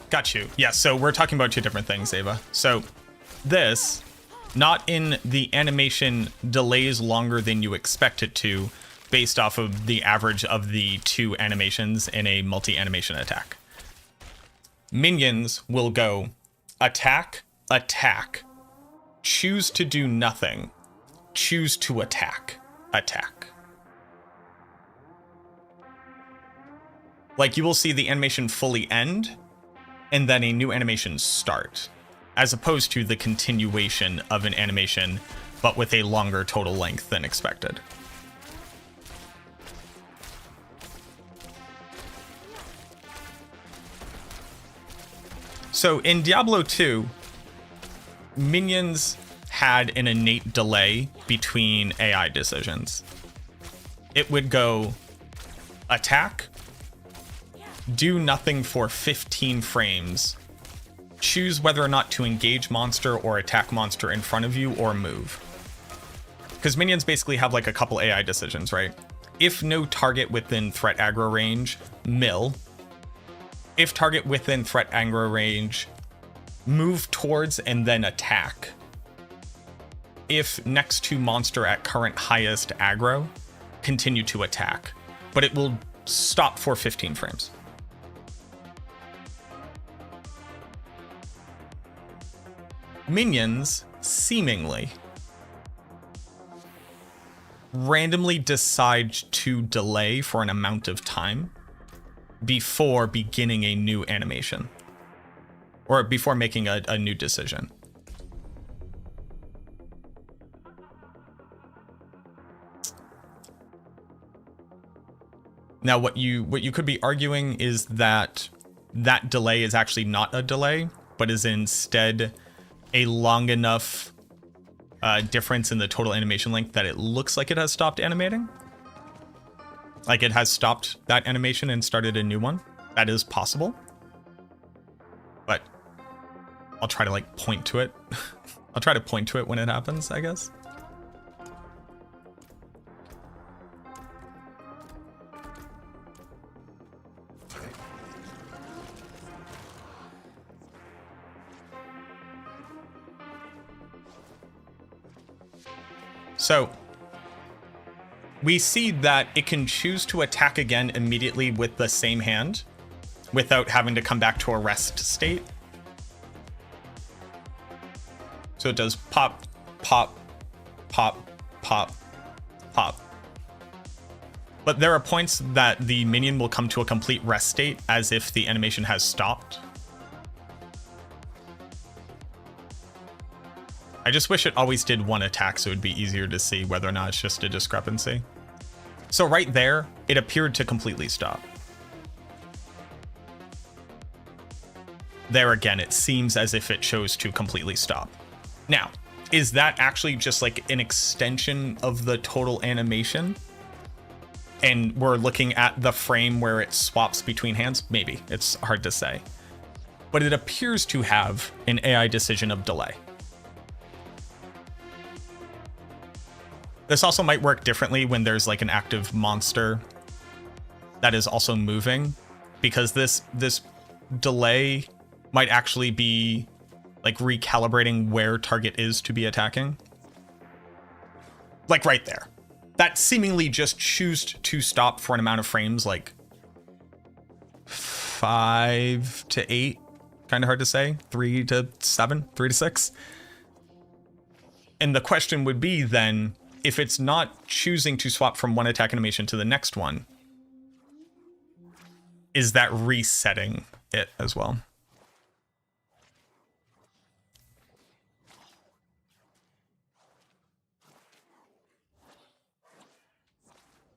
Got you. Yeah, so we're talking about two different things, Ava. So this, not in the animation delays longer than you expect it to, based off of the average of the two animations in a multi-animation attack. Minions will go attack, attack, choose to do nothing, choose to attack, attack. Like, you will see the animation fully end, and then a new animation start, as opposed to the continuation of an animation, but with a longer total length than expected. So in Diablo 2, minions had an innate delay between AI decisions. It would go attack, do nothing for 15 frames, choose whether or not to engage monster or attack monster in front of you, or move. Because minions basically have like a couple AI decisions, right? If no target within threat aggro range, mill. If target within threat aggro range, move towards and then attack. If next to monster at current highest aggro, continue to attack. But it will stop for 15 frames. Minions, seemingly, randomly decide to delay for an amount of time before beginning a new animation, or before making a new decision. Now, what you could be arguing is that that delay is actually not a delay, but is instead a long enough difference in the total animation length that it looks like it has stopped animating. Like it has stopped that animation and started a new one. That is possible. But I'll try to like point to it. I'll try to point to it when it happens, I guess. So we see that it can choose to attack again immediately with the same hand without having to come back to a rest state. So it does pop, pop, pop, pop, pop. But there are points that the minion will come to a complete rest state as if the animation has stopped. I just wish it always did one attack so it would be easier to see whether or not it's just a discrepancy. So right there, it appeared to completely stop. There again, it seems as if it chose to completely stop. Now, is that actually just like an extension of the total animation? And we're looking at the frame where it swaps between hands? Maybe. It's hard to say. but it appears to have an AI decision of delay. This also might work differently when there's like an active monster that is also moving, because this delay might actually be like recalibrating where target is to be attacking. Like right there. That seemingly just choose to stop for an amount of frames like 5 to 8. Kind of hard to say. 3 to 7, 3 to 6. And the question would be then, if it's not choosing to swap from one attack animation to the next one, is that resetting it as well?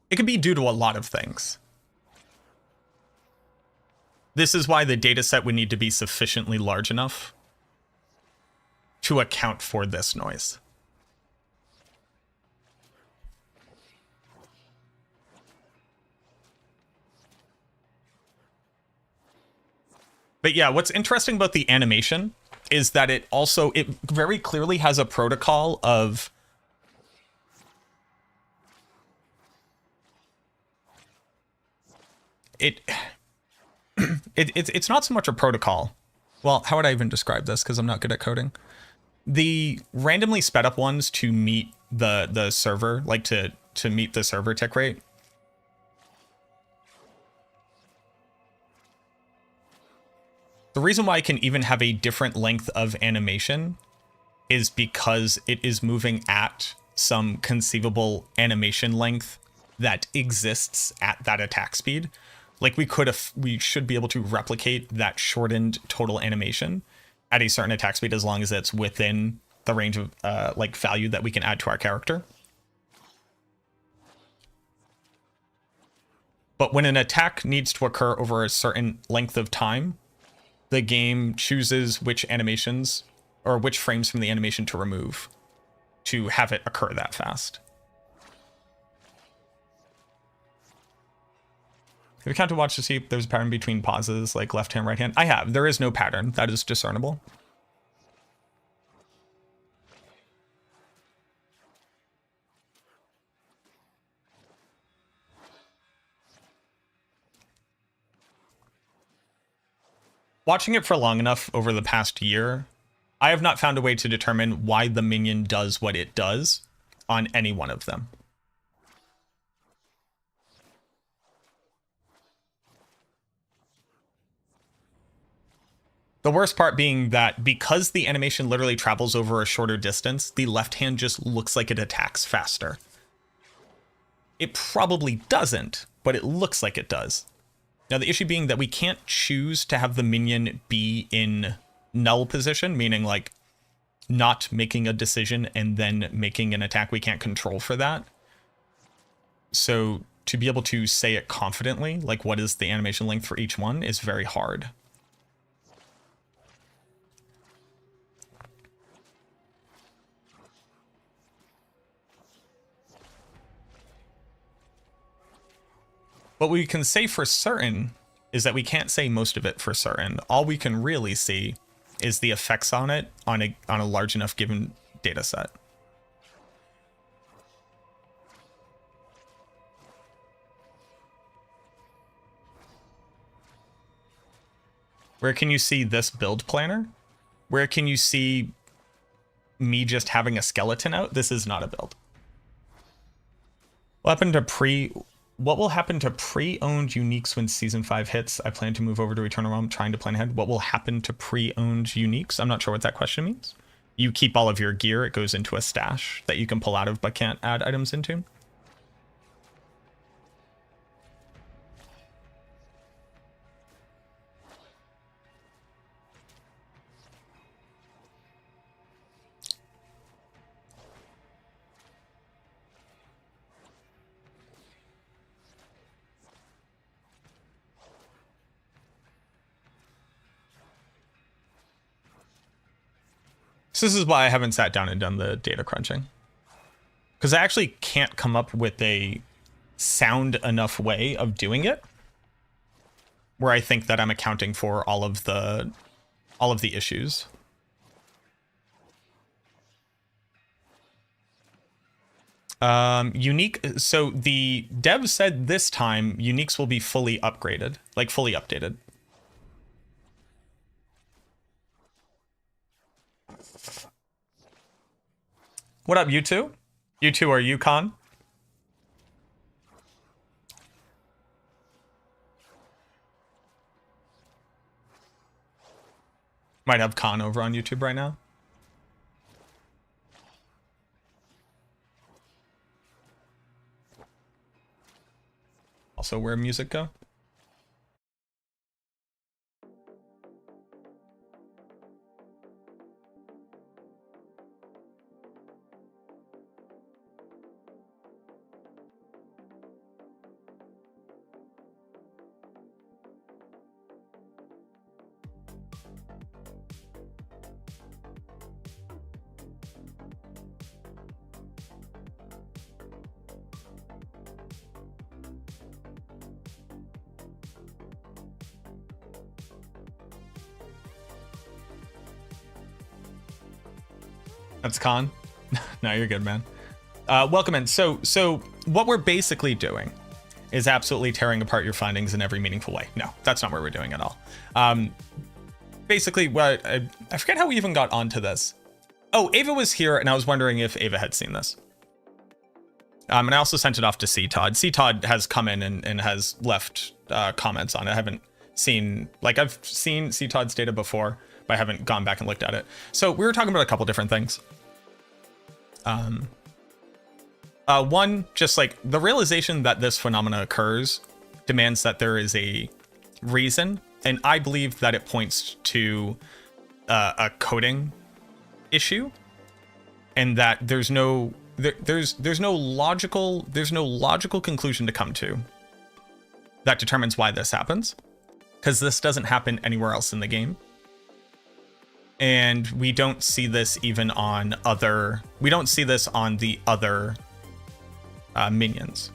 It could be due to a lot of things. This is why the dataset would need to be sufficiently large enough to account for this noise. But yeah, what's interesting about the animation is that it very clearly has a protocol of it's not so much a protocol. Well, how would I even describe this? Because I'm not good at coding. The randomly sped up ones to meet the server, like to meet the server tick rate. The reason why I can even have a different length of animation is because it is moving at some conceivable animation length that exists at that attack speed. Like we should be able to replicate that shortened total animation at a certain attack speed as long as it's within the range of like value that we can add to our character. But when an attack needs to occur over a certain length of time, the game chooses which animations or which frames from the animation to remove to have it occur that fast. Have you counted watch to see if there's a pattern between pauses, like left hand, right hand? I have. There is no pattern. That is discernible. Watching it for long enough over the past year, I have not found a way to determine why the minion does what it does on any one of them. The worst part being that because the animation literally travels over a shorter distance, the left hand just looks like it attacks faster. It probably doesn't, but it looks like it does. Now, the issue being that we can't choose to have the minion be in null position, meaning like not making a decision and then making an attack. We can't control for that. So to be able to say it confidently, like what is the animation length for each one, is very hard. What we can say for certain is that we can't say most of it for certain. All we can really see is the effects on it on a large enough given data set. Where can you see this build planner? Where can you see me just having a skeleton out? This is not a build. What will happen to pre-owned uniques when season 5 hits? I plan to move over to Eternal Realm, trying to plan ahead. What will happen to pre-owned uniques? I'm not sure what that question means. You keep all of your gear. It goes into a stash that you can pull out of but can't add items into. So this is why I haven't sat down and done the data crunching. Because I actually can't come up with a sound enough way of doing it where I think that I'm accounting for all of the all of the issues. Unique. So the dev said this time uniques will be fully upgraded, like fully updated. What up, you two? You two are Yukon. Might have Khan over on YouTube right now. Also, where music go? That's Khan. No, you're good, man. Welcome in. So what we're basically doing is absolutely tearing apart your findings in every meaningful way. No, that's not what we're doing at all. Basically, what I forget how we even got onto this. Oh, Ava was here, and I was wondering if Ava had seen this. And I also sent it off to C Todd. C Todd has come in and has left comments on it. I haven't seen, like, I've seen C Todd's data before, but I haven't gone back and looked at it. So we were talking about a couple different things. One, just like the realization that this phenomena occurs demands that there is a reason, and I believe that it points to a coding issue, and that there's no logical conclusion to come to that determines why this happens, because this doesn't happen anywhere else in the game. And we don't see this even on other, we don't see this on the other minions.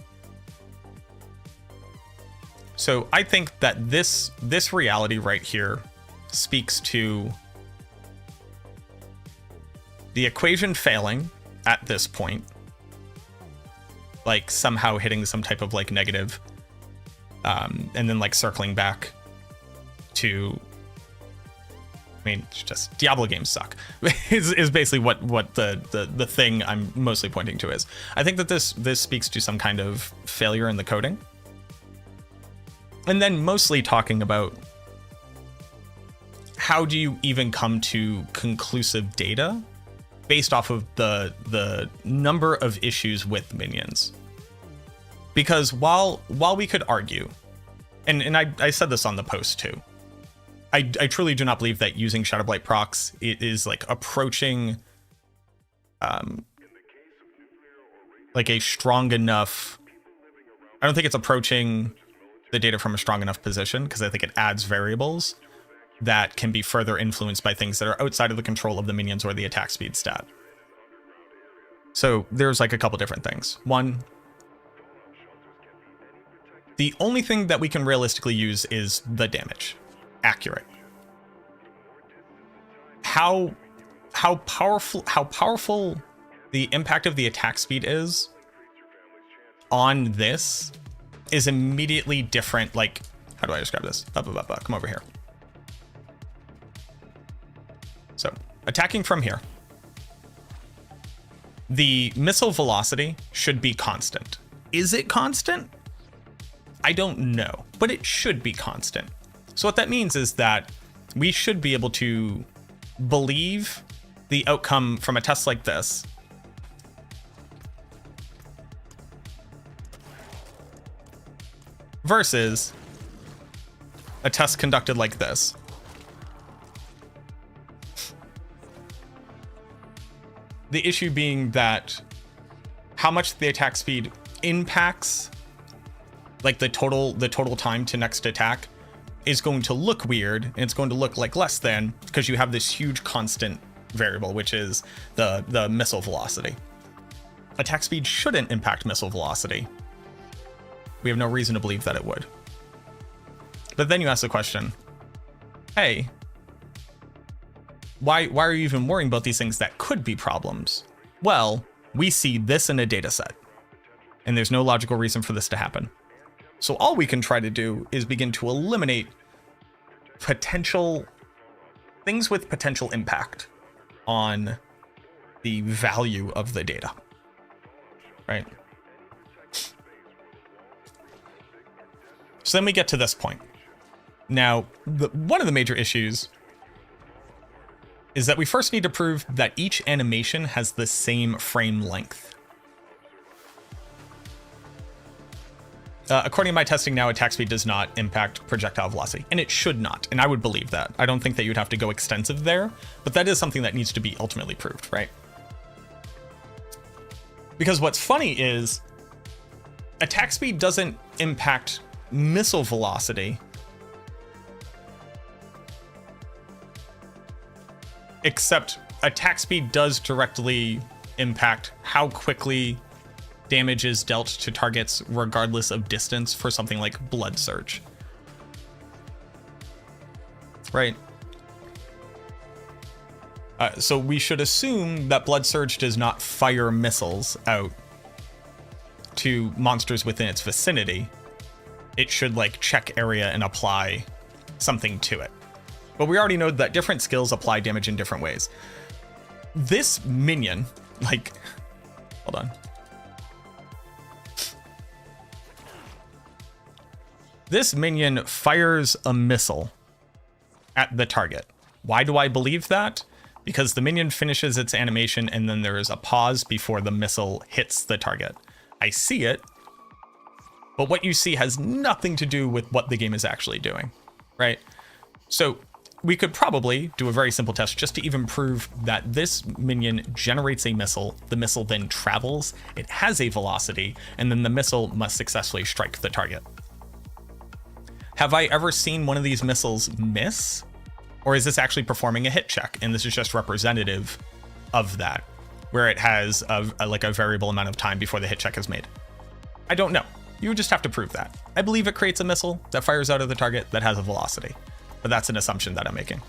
So I think that this reality right here speaks to the equation failing at this point, like somehow hitting some type of like negative, and then like circling back to, I mean, just Diablo games suck is basically what the thing I'm mostly pointing to is. I think that this speaks to some kind of failure in the coding. And then mostly talking about how do you even come to conclusive data based off of the number of issues with minions. Because while we could argue, and I said this on the post too, I truly do not believe that using Shadowblight procs is like approaching like a strong enough, I don't think it's approaching the data from a strong enough position, because I think it adds variables that can be further influenced by things that are outside of the control of the minions or the attack speed stat. So there's like a couple different things. One, the only thing that we can realistically use is the damage. Accurate. How powerful the impact of the attack speed is on this is immediately different. Like, how do I describe this? Come over here. So attacking from here, the missile velocity should be constant. Is it constant? I don't know, but it should be constant. So what that means is that we should be able to believe the outcome from a test like this versus a test conducted like this. The issue being that how much the attack speed impacts like the total time to next attack is going to look weird, and it's going to look like less than, because you have this huge constant variable, which is the missile velocity. Attack speed shouldn't impact missile velocity. We have no reason to believe that it would. But then you ask the question, hey, why are you even worrying about these things that could be problems? Well, we see this in a data set, and there's no logical reason for this to happen. So all we can try to do is begin to eliminate potential things with potential impact on the value of the data, right? So then we get to this point. Now, one of the major issues is that we first need to prove that each animation has the same frame length. According to my testing now, attack speed does not impact projectile velocity, and it should not, and I would believe that. I don't think that you'd have to go extensive there, but that is something that needs to be ultimately proved, right? Because what's funny is attack speed doesn't impact missile velocity, except attack speed does directly impact how quickly damage is dealt to targets regardless of distance for something like Blood Surge. Right. So we should assume that Blood Surge does not fire missiles out to monsters within its vicinity. It should like check area and apply something to it. But we already know that different skills apply damage in different ways. This minion, like, hold on. This minion fires a missile at the target. Why do I believe that? Because the minion finishes its animation and then there is a pause before the missile hits the target. I see it, but what you see has nothing to do with what the game is actually doing, right? So we could probably do a very simple test just to even prove that this minion generates a missile, the missile then travels, it has a velocity, and then the missile must successfully strike the target. Have I ever seen one of these missiles miss? Or is this actually performing a hit check? And this is just representative of that, where it has a variable amount of time before the hit check is made. I don't know. You would just have to prove that. I believe it creates a missile that fires out of the target that has a velocity, but that's an assumption that I'm making.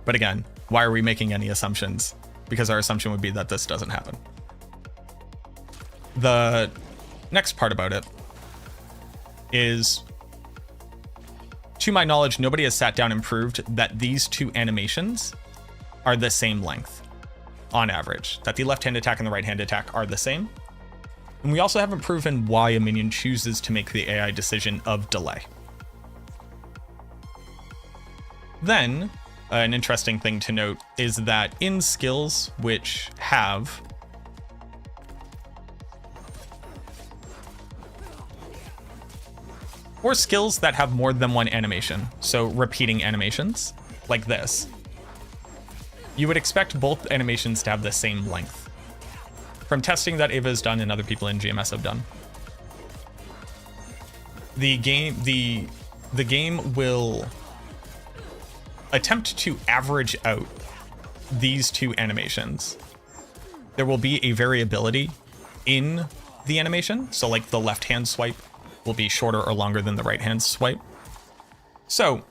But again, why are we making any assumptions? Because our assumption would be that this doesn't happen. The next part about it is, to my knowledge, nobody has sat down and proved that these two animations are the same length on average, that the left-hand attack and the right-hand attack are the same. And we also haven't proven why a minion chooses to make the AI decision of delay. Then, an interesting thing to note is that in skills which have or skills that have more than one animation, so repeating animations, like this, you would expect both animations to have the same length. From testing that Ava has done and other people in GMS have done, the game will attempt to average out these two animations. There will be a variability in the animation, so like the left-hand swipe will be shorter or longer than the right-hand swipe. So,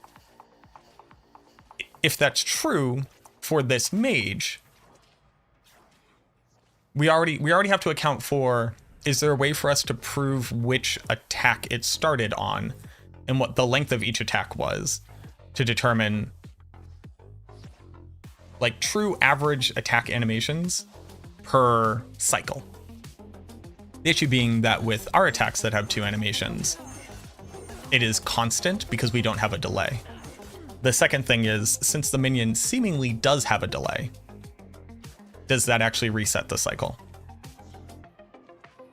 if that's true for this mage, we already have to account for, is there a way for us to prove which attack it started on and what the length of each attack was to determine like true average attack animations per cycle? The issue being that with our attacks that have two animations, it is constant because we don't have a delay. The second thing is, since the minion seemingly does have a delay, does that actually reset the cycle?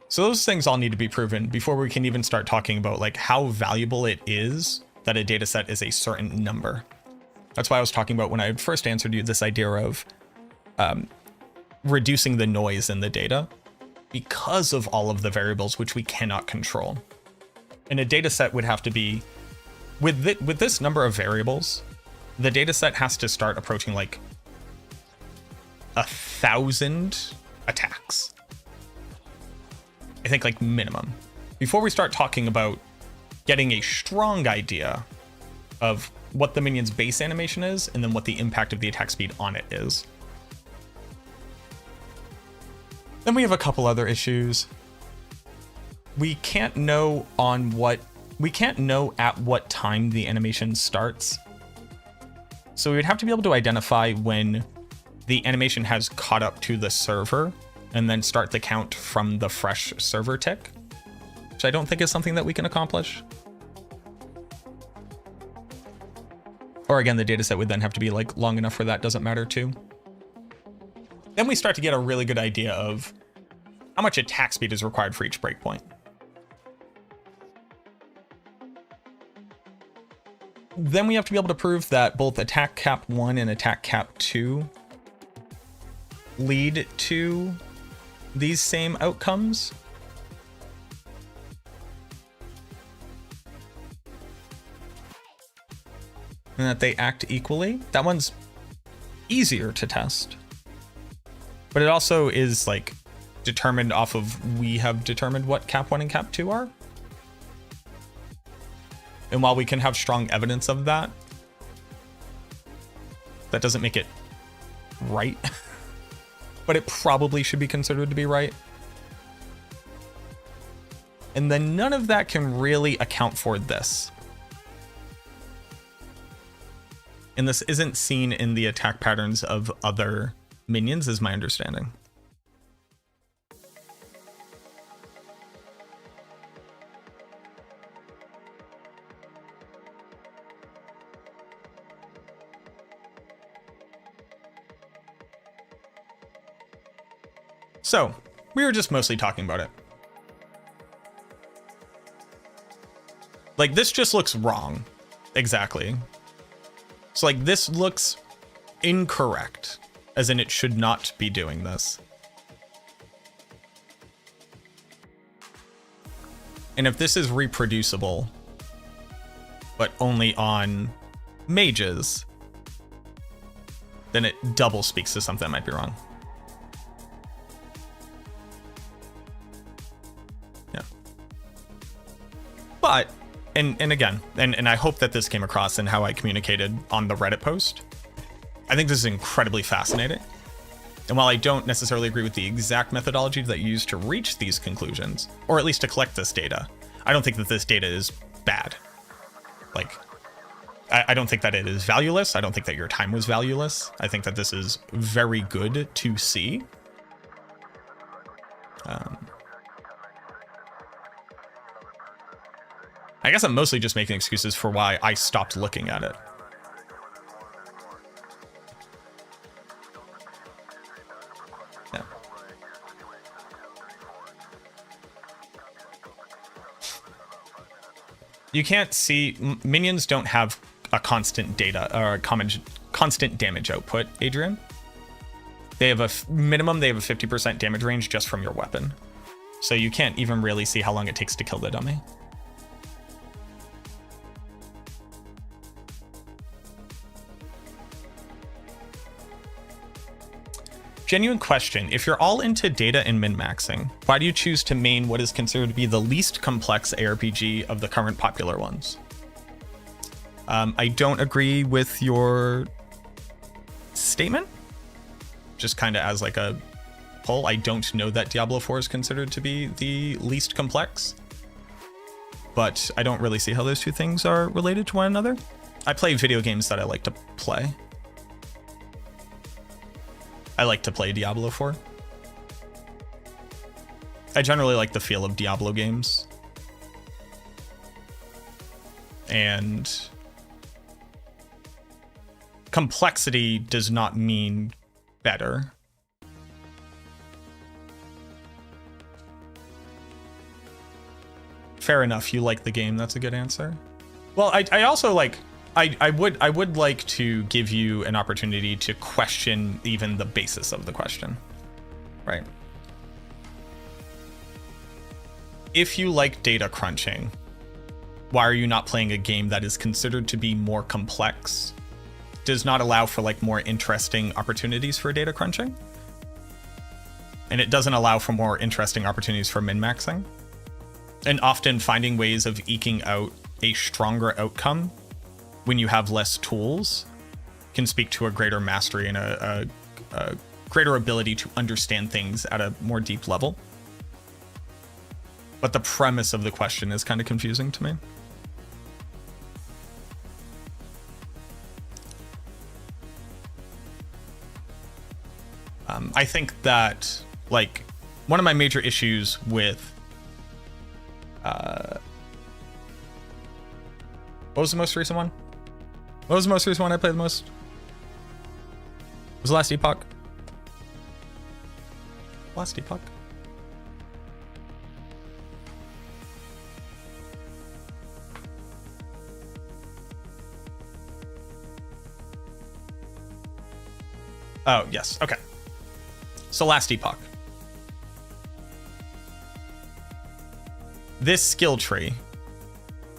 So those things all need to be proven before we can even start talking about like how valuable it is that a data set is a certain number. That's why I was talking about when I first answered you this idea of reducing the noise in the data, because of all of the variables which we cannot control. And a data set would have to be, with this number of variables, the data set has to start approaching like 1,000 attacks. I think like minimum. Before we start talking about getting a strong idea of what the minion's base animation is, and then what the impact of the attack speed on it is. Then we have a couple other issues. We can't know at what time the animation starts. So we would have to be able to identify when the animation has caught up to the server and then start the count from the fresh server tick, which I don't think is something that we can accomplish. Or again, the dataset would then have to be like long enough where that doesn't matter too. Then we start to get a really good idea of how much attack speed is required for each breakpoint. Then we have to be able to prove that both attack cap 1 and attack cap 2 lead to these same outcomes. And that they act equally. That one's easier to test. But it also is like determined off of, we have determined what cap 1 and cap 2 are. And while we can have strong evidence of that, that doesn't make it right. But it probably should be considered to be right. And then none of that can really account for this. And this isn't seen in the attack patterns of other minions, is my understanding. So, we were just mostly talking about it. Like, this just looks wrong. Exactly. So, like, this looks incorrect, as in it should not be doing this. And if this is reproducible, but only on mages, then it double speaks to something that might be wrong. But, and again, and I hope that this came across in how I communicated on the Reddit post, I think this is incredibly fascinating. And while I don't necessarily agree with the exact methodology that you use to reach these conclusions, or at least to collect this data, I don't think that this data is bad. Like, I don't think that it is valueless. I don't think that your time was valueless. I think that this is very good to see. I guess I'm mostly just making excuses for why I stopped looking at it. Yeah. You can't see, minions don't have a constant data or a constant damage output, Adrian. They have a minimum, they have a 50% damage range just from your weapon. So you can't even really see how long it takes to kill the dummy. Genuine question, if you're all into data and min-maxing, why do you choose to main what is considered to be the least complex ARPG of the current popular ones? I don't agree with your statement. Just kind of as like a poll, I don't know that Diablo 4 is considered to be the least complex. But I don't really see how those two things are related to one another. I play video games that I like to play. I like to play Diablo 4. I generally like the feel of Diablo games. And complexity does not mean better. Fair enough, you like the game, that's a good answer. Well, I also like... I would like to give you an opportunity to question even the basis of the question, right? If you like data crunching, why are you not playing a game that is considered to be more complex, does not allow for like more interesting opportunities for data crunching, and it doesn't allow for more interesting opportunities for min-maxing, and often finding ways of eking out a stronger outcome when you have less tools, can speak to a greater mastery and a greater ability to understand things at a more deep level. But the premise of the question is kind of confusing to me. I think that, like, one of my major issues with what was the most recent one? What was the most recent one I played the most? Was the Last Epoch? Last Epoch? Oh, yes. Okay. So Last Epoch. This skill tree.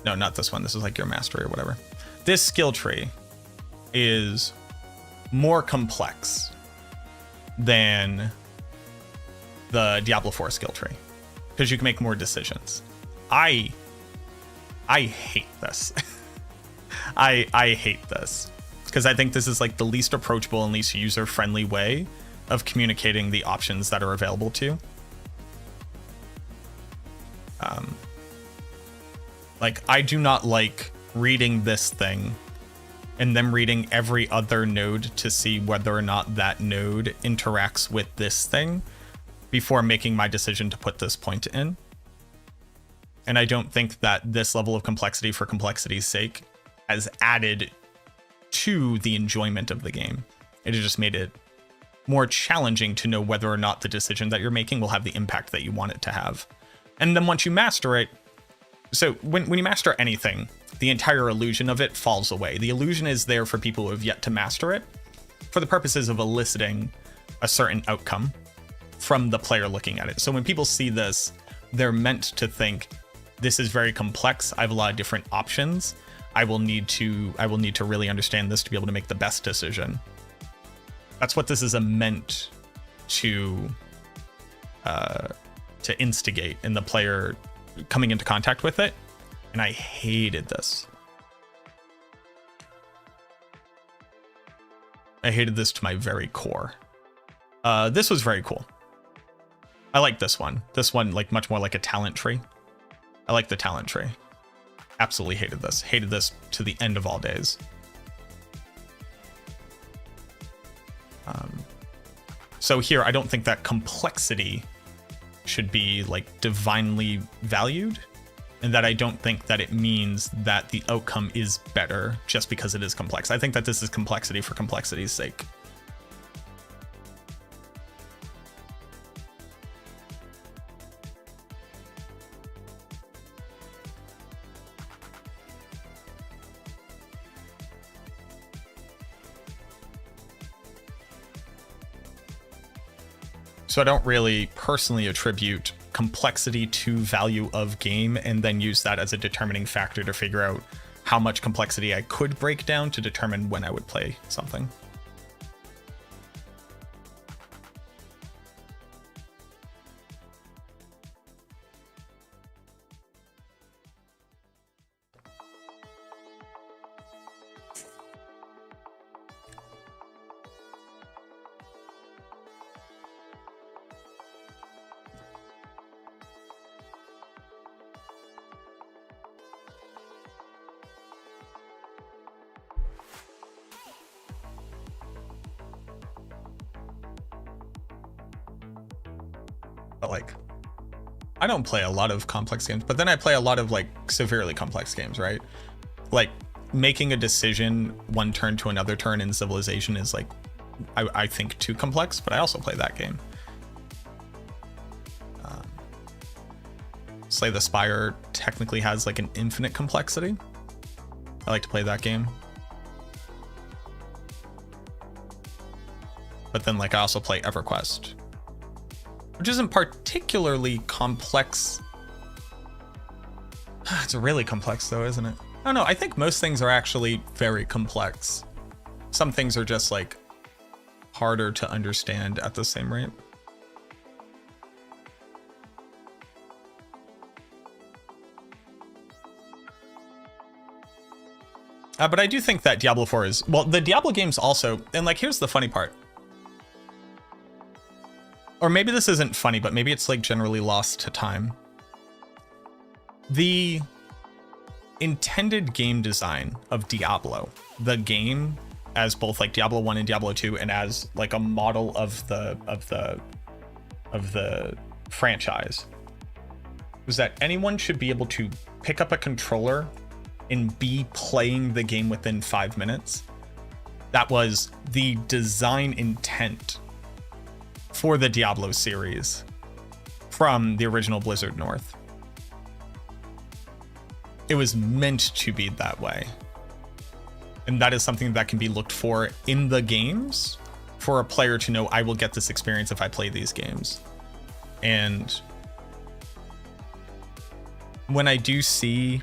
No, not this one. This is like your mastery or whatever. This skill tree is more complex than the Diablo 4 skill tree because you can make more decisions. I hate this. I hate this because I think this is like the least approachable and least user-friendly way of communicating the options that are available to you. Like, I do not like reading this thing and then reading every other node to see whether or not that node interacts with this thing before making my decision to put this point in. And I don't think that this level of complexity for complexity's sake has added to the enjoyment of the game. It has just made it more challenging to know whether or not the decision that you're making will have the impact that you want it to have. And then once you master it, so when you master anything, the entire illusion of it falls away. The illusion is there for people who have yet to master it for the purposes of eliciting a certain outcome from the player looking at it. So when people see this, they're meant to think, this is very complex. I have a lot of different options. I will need to really understand this to be able to make the best decision. That's what this is meant to instigate in the player coming into contact with it. And I hated this. I hated this to my very core. This was very cool. I like this one. This one, like, much more like a talent tree. I like the talent tree. Absolutely hated this. Hated this to the end of all days. So here, I don't think that complexity should be, like, divinely valued, and that I don't think that it means that the outcome is better just because it is complex. I think that this is complexity for complexity's sake. So I don't really personally attribute complexity to value of game and then use that as a determining factor to figure out how much complexity I could break down to determine when I would play something. But, like, I don't play a lot of complex games, but then I play a lot of, like, severely complex games, right? Like, making a decision one turn to another turn in Civilization is, like, I think too complex, but I also play that game. Slay the Spire technically has, like, an infinite complexity. I like to play that game. But then, like, I also play EverQuest, which isn't particularly complex. It's really complex though, isn't it? I don't know. I think most things are actually very complex. Some things are just, like, harder to understand at the same rate. But I do think that Diablo 4 is, well, the Diablo games also, and like, here's the funny part. Or maybe this isn't funny, but maybe it's like generally lost to time. The intended game design of Diablo, the game as both like Diablo 1 and Diablo 2 and as like a model of the franchise, was that anyone should be able to pick up a controller and be playing the game within 5 minutes. That was the design intent for the Diablo series from the original Blizzard North. It was meant to be that way. And that is something that can be looked for in the games for a player to know, I will get this experience if I play these games. And when I do see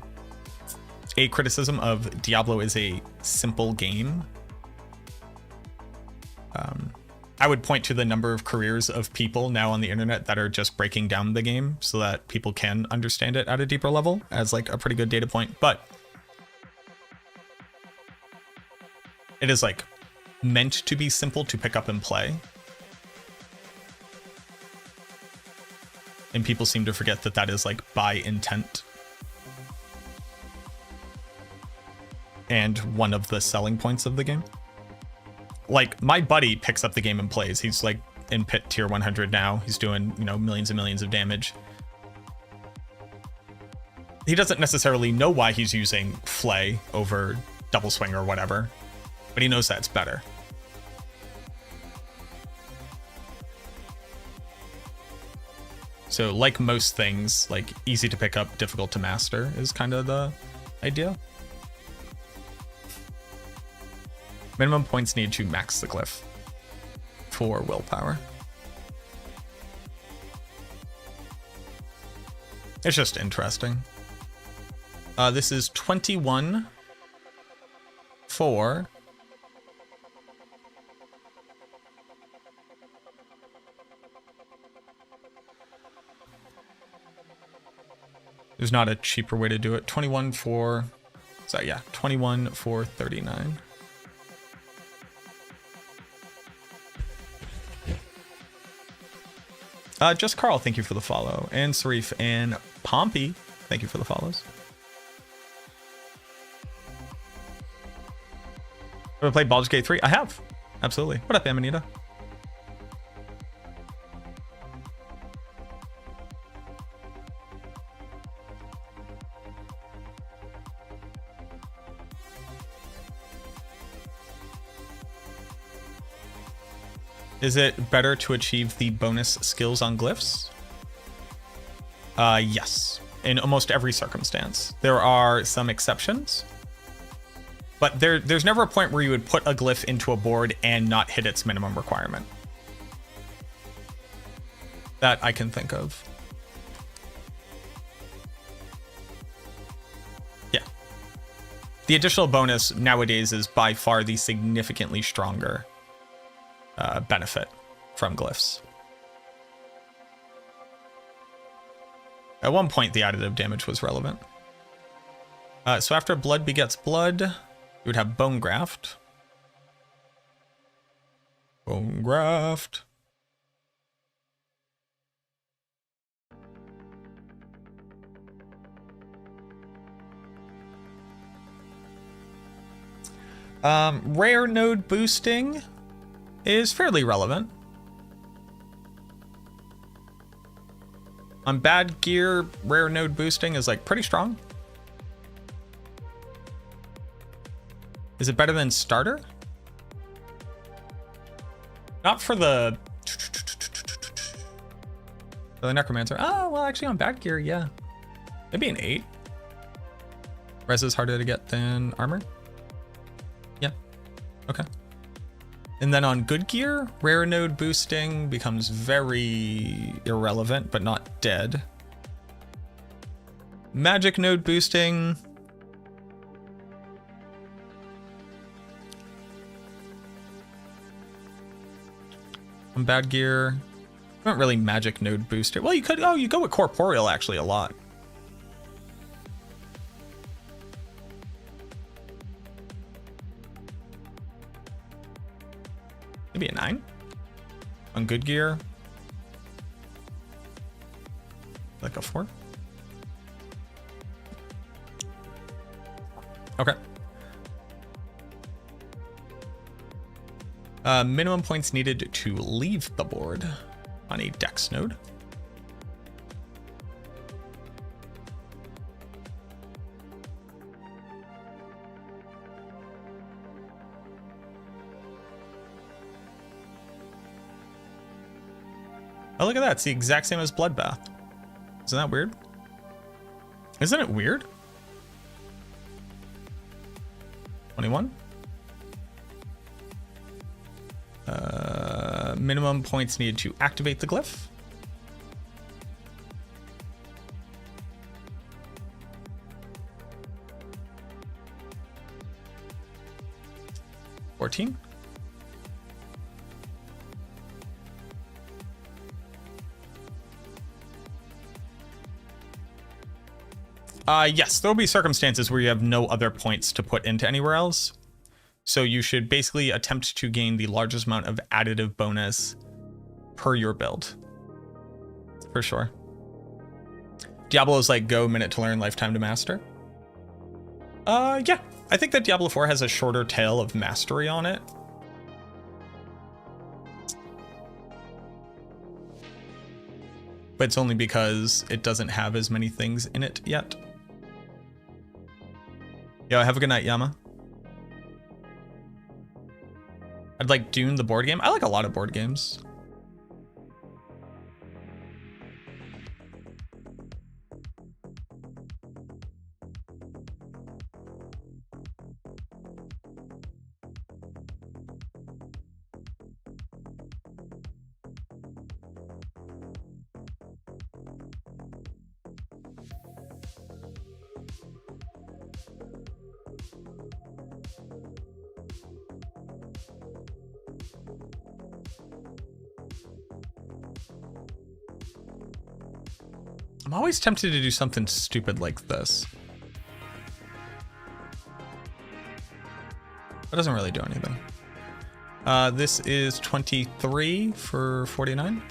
a criticism of Diablo is a simple game, I would point to the number of careers of people now on the internet that are just breaking down the game so that people can understand it at a deeper level as like a pretty good data point. But it is like meant to be simple to pick up and play. And people seem to forget that that is like by intent. And one of the selling points of the game. Like, my buddy picks up the game and plays. He's like in pit tier 100 now. He's doing, you know, millions and millions of damage. He doesn't necessarily know why he's using Flay over Double Swing or whatever, but he knows that's better. So like most things, like easy to pick up, difficult to master is kind of the idea. Minimum points needed to max the glyph for willpower. It's just interesting. This is 21 for there's not a cheaper way to do it. 21 for, so yeah, 21 for 39. Just Carl, thank you for the follow. And Sarif and Pompey, thank you for the follows. Have I played Baldur's Gate 3? I have. Absolutely. What up, Amanita? Is it better to achieve the bonus skills on glyphs? Yes, in almost every circumstance. There are some exceptions, but there's never a point where you would put a glyph into a board and not hit its minimum requirement. That I can think of. Yeah. The additional bonus nowadays is by far the significantly stronger benefit from glyphs. At one point, the additive damage was relevant. So after blood begets blood, you would have bone graft. Bone graft. Rare node boosting is fairly relevant. On bad gear, rare node boosting is like pretty strong. Is it better than starter? Not for the Necromancer. Oh, well, actually on bad gear, yeah. Maybe an 8. Res is harder to get than armor. Yeah, okay. And then on good gear, rare node boosting becomes very irrelevant, but not dead. Magic node boosting. On bad gear, not really magic node booster. Well, you could, oh, you go with corporeal actually a lot. Maybe a 9 on good gear. Like a 4. Okay. Minimum points needed to leave the board on a dex node. Oh, look at that. It's the exact same as Bloodbath. Isn't that weird? Isn't it weird? 21. Minimum points needed to activate the glyph. $14. Yes, there will be circumstances where you have no other points to put into anywhere else. So you should basically attempt to gain the largest amount of additive bonus per your build. For sure. Diablo is like go, minute to learn, lifetime to master. Yeah. I think that Diablo 4 has a shorter tail of mastery on it. But it's only because it doesn't have as many things in it yet. Yo, have a good night, Yama. I'd like Dune, the board game. I like a lot of board games. I'm always tempted to do something stupid like this. That doesn't really do anything. This is 23 for 49.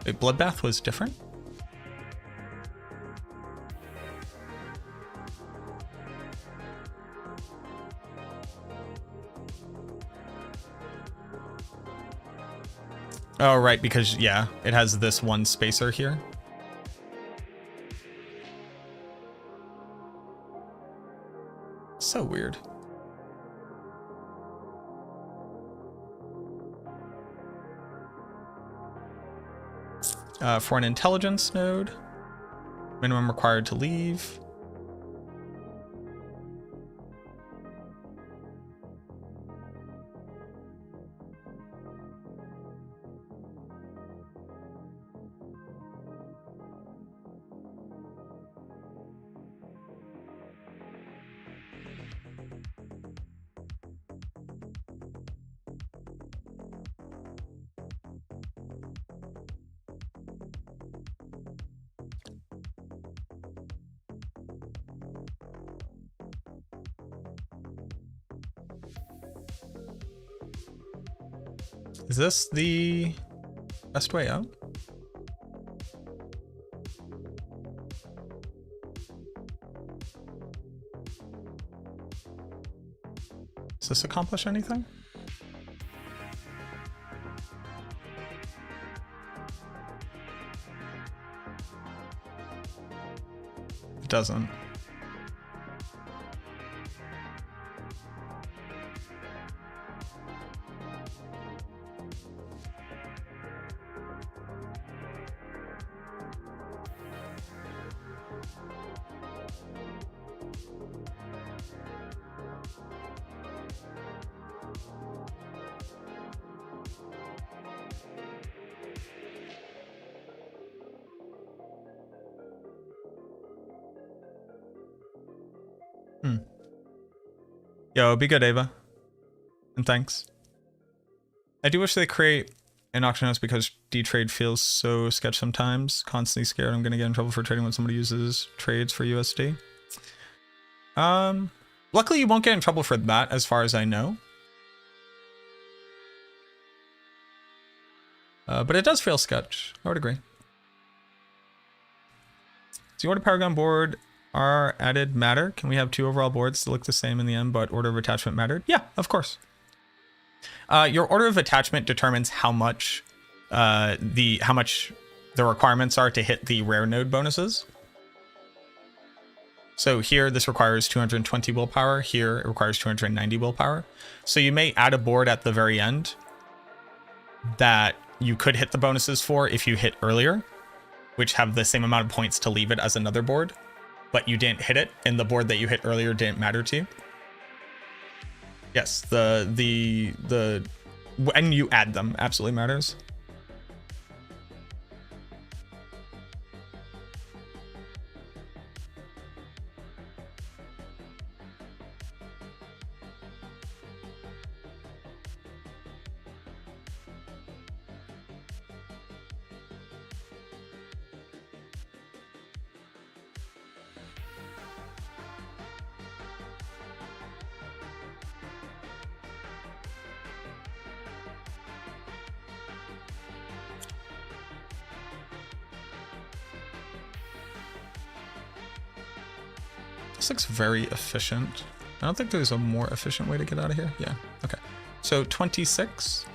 Wait, Bloodbath was different? Oh, right, because, yeah, it has this one spacer here. So weird. For an intelligence node, minimum required to leave. Is this the best way out? Does this accomplish anything? It doesn't. Yo, be good, Ava. And thanks. I do wish they create an auction house because D-Trade feels so sketch sometimes. Constantly scared I'm going to get in trouble for trading when somebody uses trades for USD. Luckily you won't get in trouble for that as far as I know. But it does feel sketch. I would agree. Does the order Paragon board are added matter? Can we have 2 overall boards that look the same in the end, but order of attachment mattered? Yeah, of course. Your order of attachment determines how much the requirements are to hit the rare node bonuses. So here, this requires 220 willpower. Here, it requires 290 willpower. So you may add a board at the very end that you could hit the bonuses for if you hit earlier, which have the same amount of points to leave it as another board, but you didn't hit it, and the board that you hit earlier didn't matter to you. Yes, when you add them absolutely matters. This looks very efficient. I don't think there's a more efficient way to get out of here. Yeah, okay. So 26.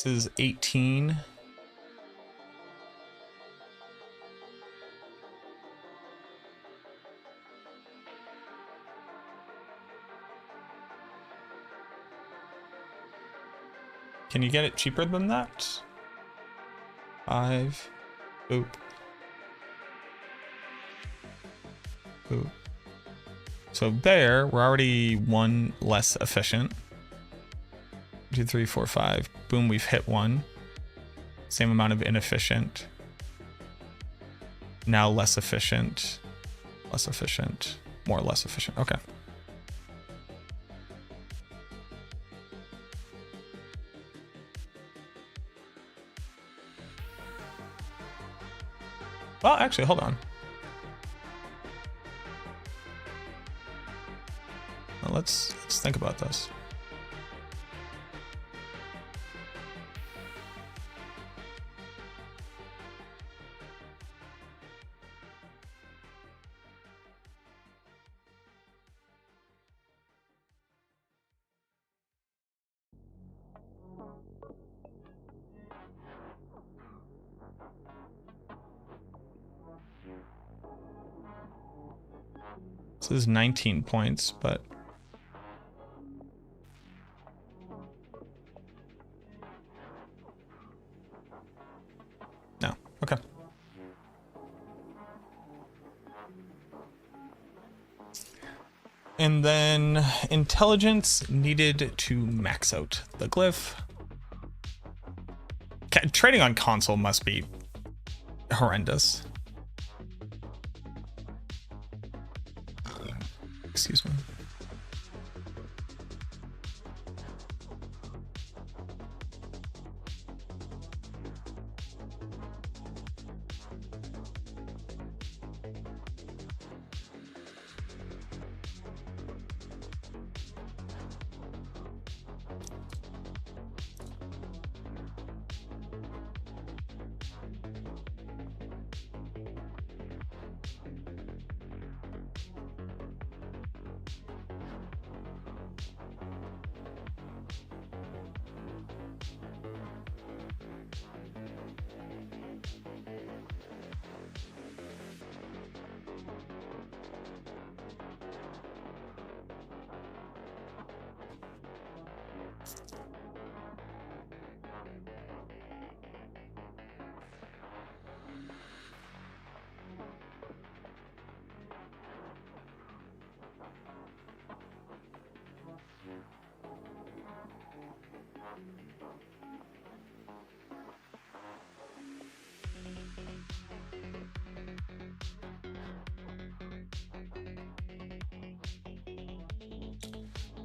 This is 18. Can you get it cheaper than that? 5. Oop. Oop. So there, we're already 1 less efficient. 2, 3, 4, 5. Boom, we've hit 1. Same amount of inefficient. Now less efficient. Less efficient. More less efficient. Okay. Well, actually, hold on. Well, let's think about this. This is 19 points, but no. Okay. And then intelligence needed to max out the glyph. Trading on console must be horrendous. Excuse me.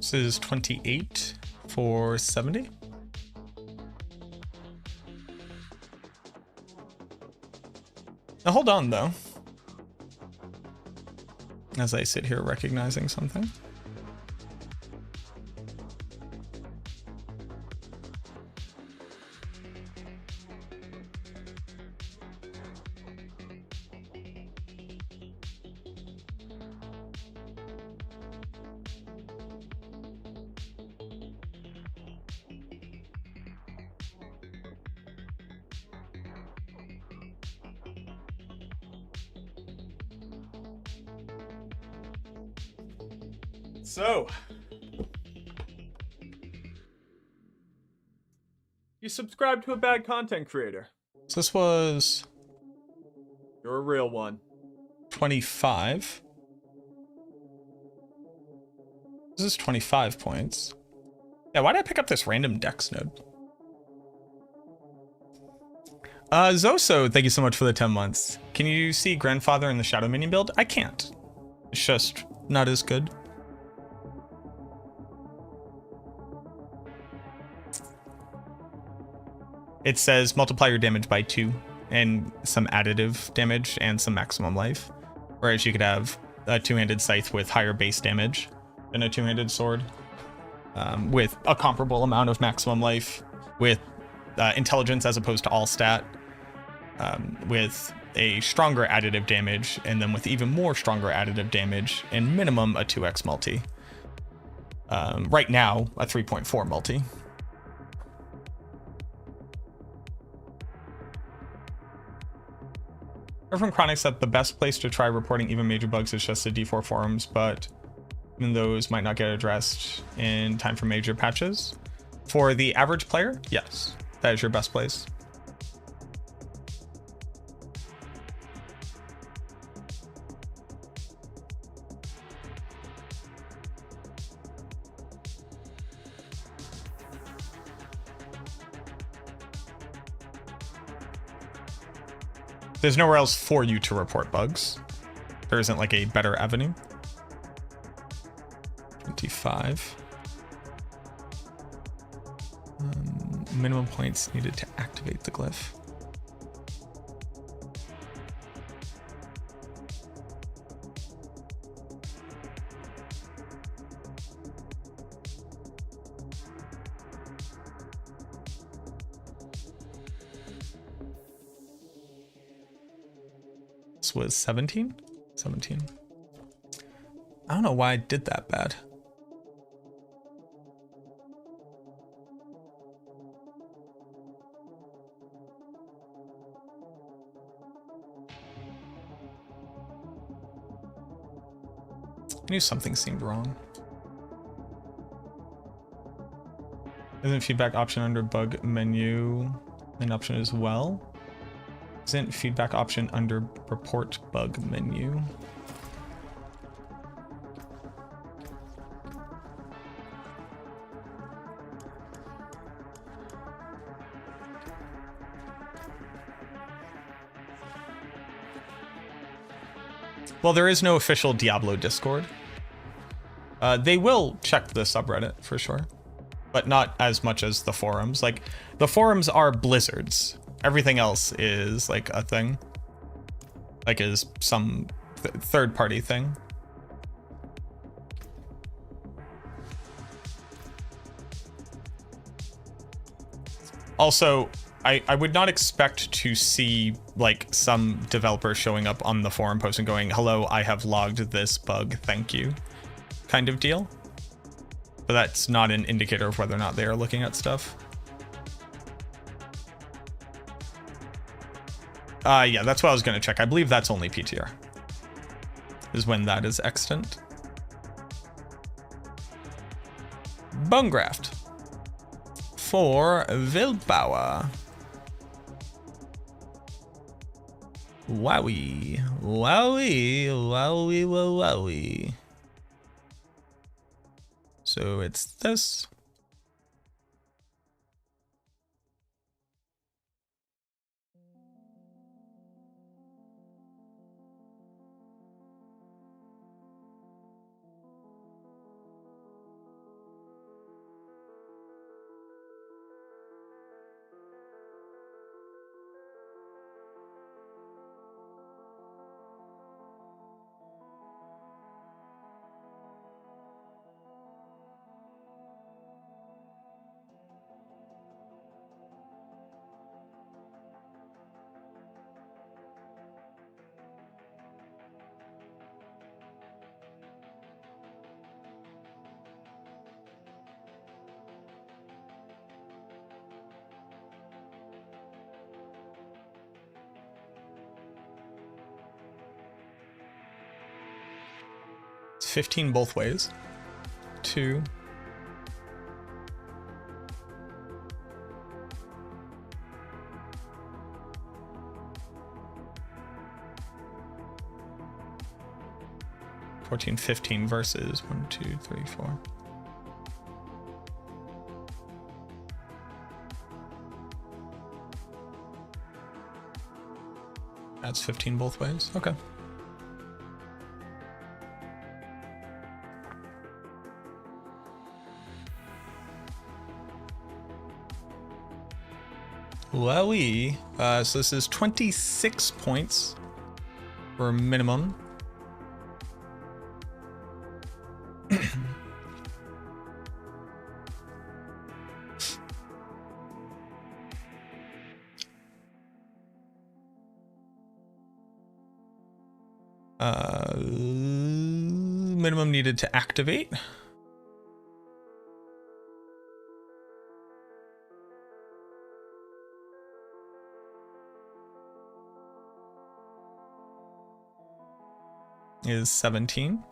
This is 28 for 70. Now hold on though, as I sit here recognizing something. So, you subscribe to a bad content creator. So this was... You're a real one. 25. This is 25 points. Yeah, why did I pick up this random dex node? Zoso, thank you so much for the 10 months. Can you see Grandfather in the Shadow Minion build? I can't. It's just not as good. It says multiply your damage by 2 and some additive damage and some maximum life. Whereas you could have a two-handed scythe with higher base damage than a two-handed sword with a comparable amount of maximum life, with intelligence as opposed to all stat, with a stronger additive damage, and then with even more stronger additive damage and minimum a 2x multi. Right now, a 3.4 multi. From Chronics that the best place to try reporting even major bugs is just the D4 forums, but even those might not get addressed in time for major patches. For the average player, yes, that is your best place. There's nowhere else for you to report bugs. There isn't like a better avenue. 25. Minimum points needed to activate the glyph. Was 17? 17. I don't know why I did that bad. I knew something seemed wrong. Isn't feedback option under bug menu an option as well? Isn't feedback option under report bug menu? Well, there is no official Diablo Discord. They will check the subreddit for sure, but not as much as the forums. Like, the forums are Blizzard's. Everything else is like a thing, like is some third-party thing. Also, I would not expect to see like some developer showing up on the forum post and going, "Hello, I have logged this bug, thank you," kind of deal. But that's not an indicator of whether or not they are looking at stuff. Yeah, that's what I was going to check. I believe that's only PTR. Is when that is extant. Bone Graft. For Wildbauer. Wowie. Wowie. Wowie. Wowie. So it's this. It's 15 both ways. 2. $14, 15 versus 1, 2, 3, 4. That's 15 both ways. Okay. Wowie. So this is 26 points for minimum. Minimum needed to activate. Is 17.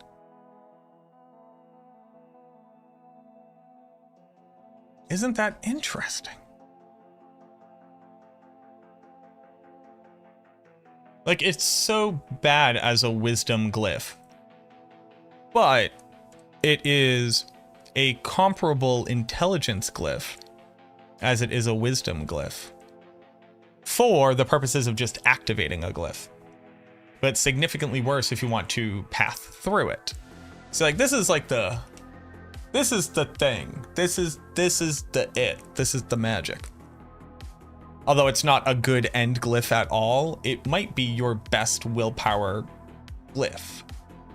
Isn't that interesting? Like, it's so bad as a wisdom glyph, but it is a comparable intelligence glyph as it is a wisdom glyph for the purposes of just activating a glyph. But significantly worse if you want to path through it. So like, this is like the, this is the thing. This is the it. This is the magic. Although it's not a good end glyph at all, it might be your best willpower glyph.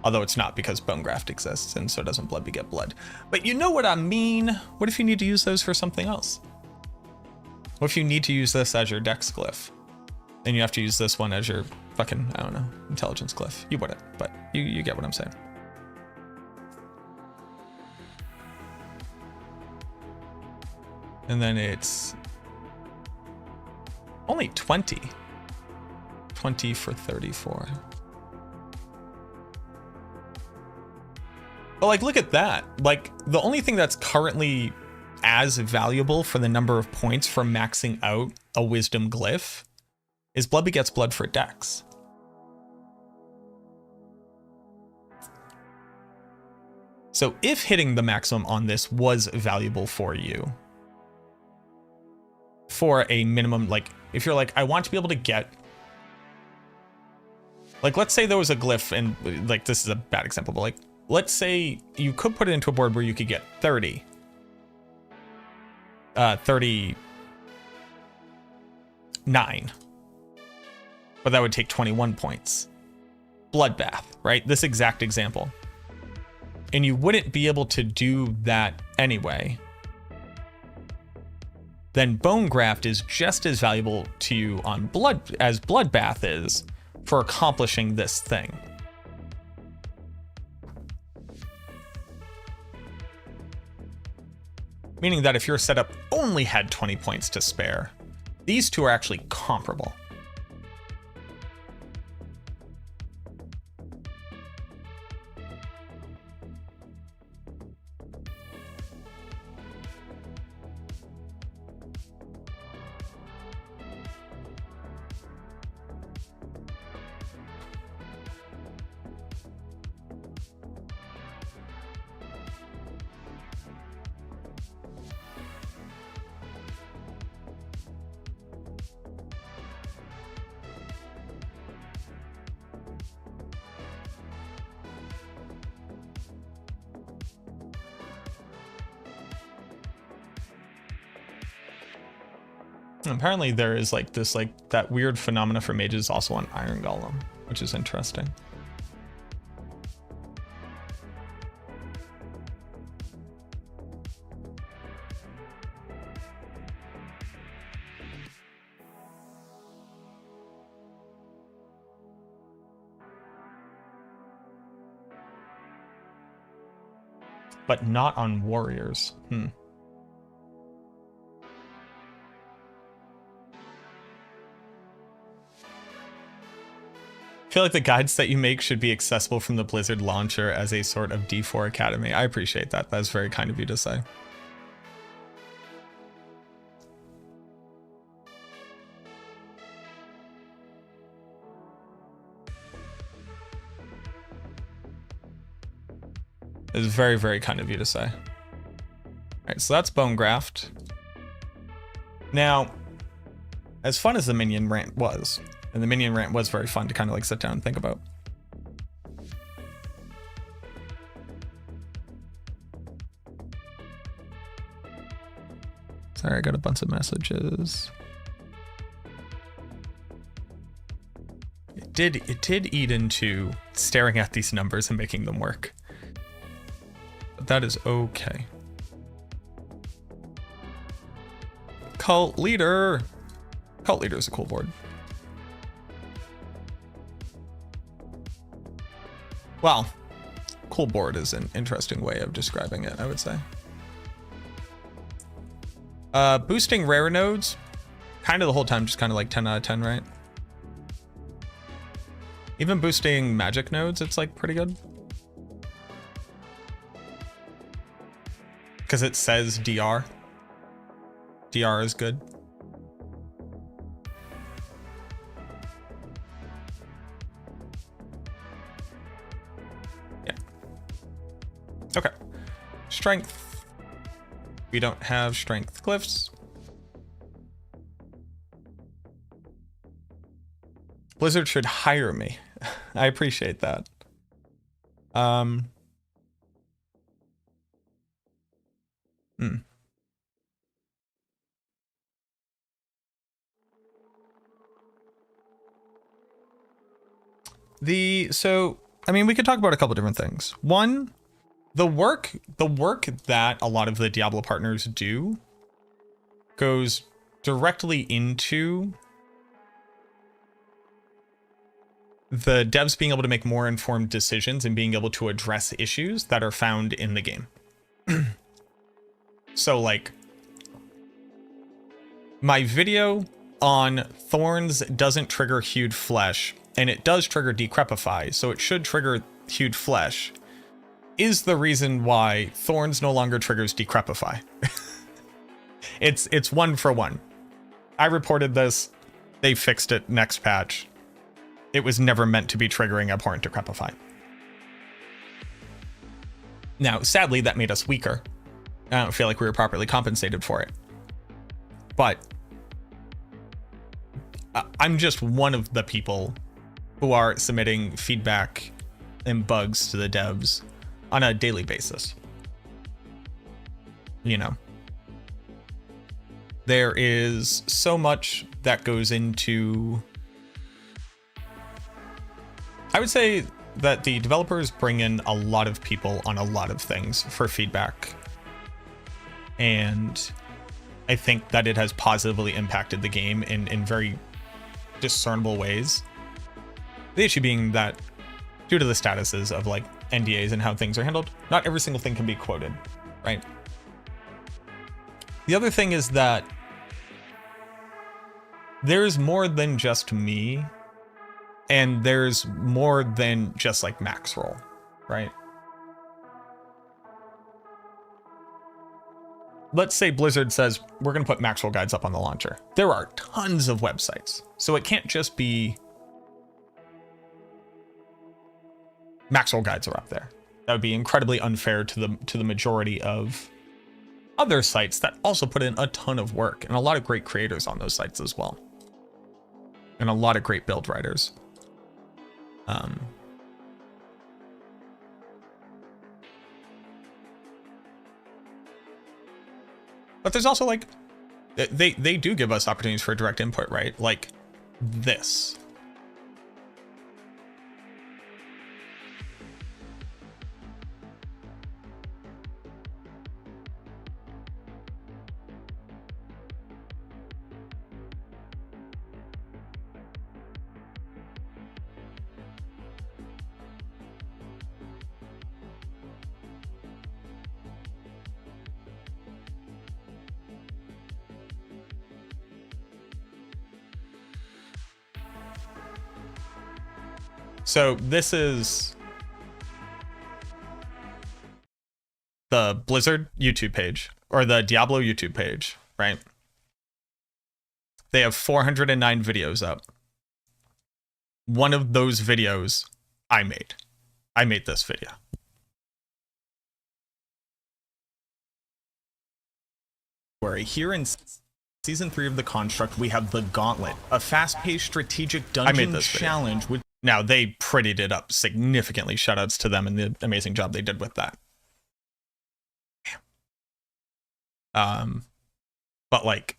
Although it's not, because bone graft exists and so doesn't blood beget blood. But you know what I mean? What if you need to use those for something else? What if you need to use this as your dex glyph? And you have to use this one as your fucking, I don't know, intelligence glyph. You wouldn't, but you get what I'm saying. And then it's only 20. 20 for 34. But like, look at that. Like, the only thing that's currently as valuable for the number of points from maxing out a wisdom glyph is blood begets blood for dex. So if hitting the maximum on this was valuable for you, for a minimum, like, if you're like, I want to be able to get, like, let's say there was a glyph, and like, this is a bad example, but like, let's say you could put it into a board where you could get 39, but that would take 21 points. Bloodbath, right? This exact example. And you wouldn't be able to do that anyway. Then bone graft is just as valuable to you on blood as bloodbath is for accomplishing this thing. Meaning that if your setup only had 20 points to spare, these two are actually comparable. Apparently there is like this, like that weird phenomena for mages also on Iron Golem, which is interesting. But not on warriors. feel like the guides that you make should be accessible from the Blizzard launcher as a sort of D4 Academy. I appreciate that. That's very kind of you to say. It's very, very kind of you to say. All right, so that's Bone Graft. Now, as fun as the minion rant was, and the minion rant was very fun to kind of like sit down and think about. Sorry, I got a bunch of messages. It did eat into staring at these numbers and making them work. But that is okay. Cult Leader. Cult Leader is a cool board. Well, cool board is an interesting way of describing it, I would say. Boosting rare nodes, kind of the whole time, just kind of like 10 out of 10, right? Even boosting magic nodes, it's like pretty good. Because it says DR. DR is good. Yeah. Okay. Strength. We don't have strength glyphs. Blizzard should hire me. I appreciate that. I mean, we could talk about a couple different things. One, the work that a lot of the Diablo partners do goes directly into the devs being able to make more informed decisions and being able to address issues that are found in the game. So like my video on Thorns doesn't trigger Hewed Flesh, and it does trigger Decrepify, so it should trigger Hewed Flesh, is the reason why Thorns no longer triggers Decrepify. It's one for one. I reported this, they fixed it next patch. It was never meant to be triggering Abhorrent Decrepify. Now, sadly, that made us weaker. I don't feel like we were properly compensated for it. But I'm just one of the people who are submitting feedback and bugs to the devs on a daily basis. You know, there is so much that goes into... I would say that the developers bring in a lot of people on a lot of things for feedback. And I think that it has positively impacted the game in very discernible ways. The issue being that due to the statuses of like NDAs and how things are handled, not every single thing can be quoted, right? The other thing is that there's more than just me, and there's more than just like max roll, right? Let's say Blizzard says, we're going to put max roll guides up on the launcher. There are tons of websites, so it can't just be max roll guides are up there. That would be incredibly unfair to the majority of other sites that also put in a ton of work, and a lot of great creators on those sites as well. And a lot of great build writers. But there's also like, they do give us opportunities for direct input, right? Like this. So this is the Blizzard YouTube page, or the Diablo YouTube page, right? They have 409 videos up. One of those videos I made. I made this video. Here in Season 3 of The Construct, we have The Gauntlet, a fast-paced strategic dungeon challenge. Now, they prettied it up significantly. Shoutouts to them and the amazing job they did with that. But like,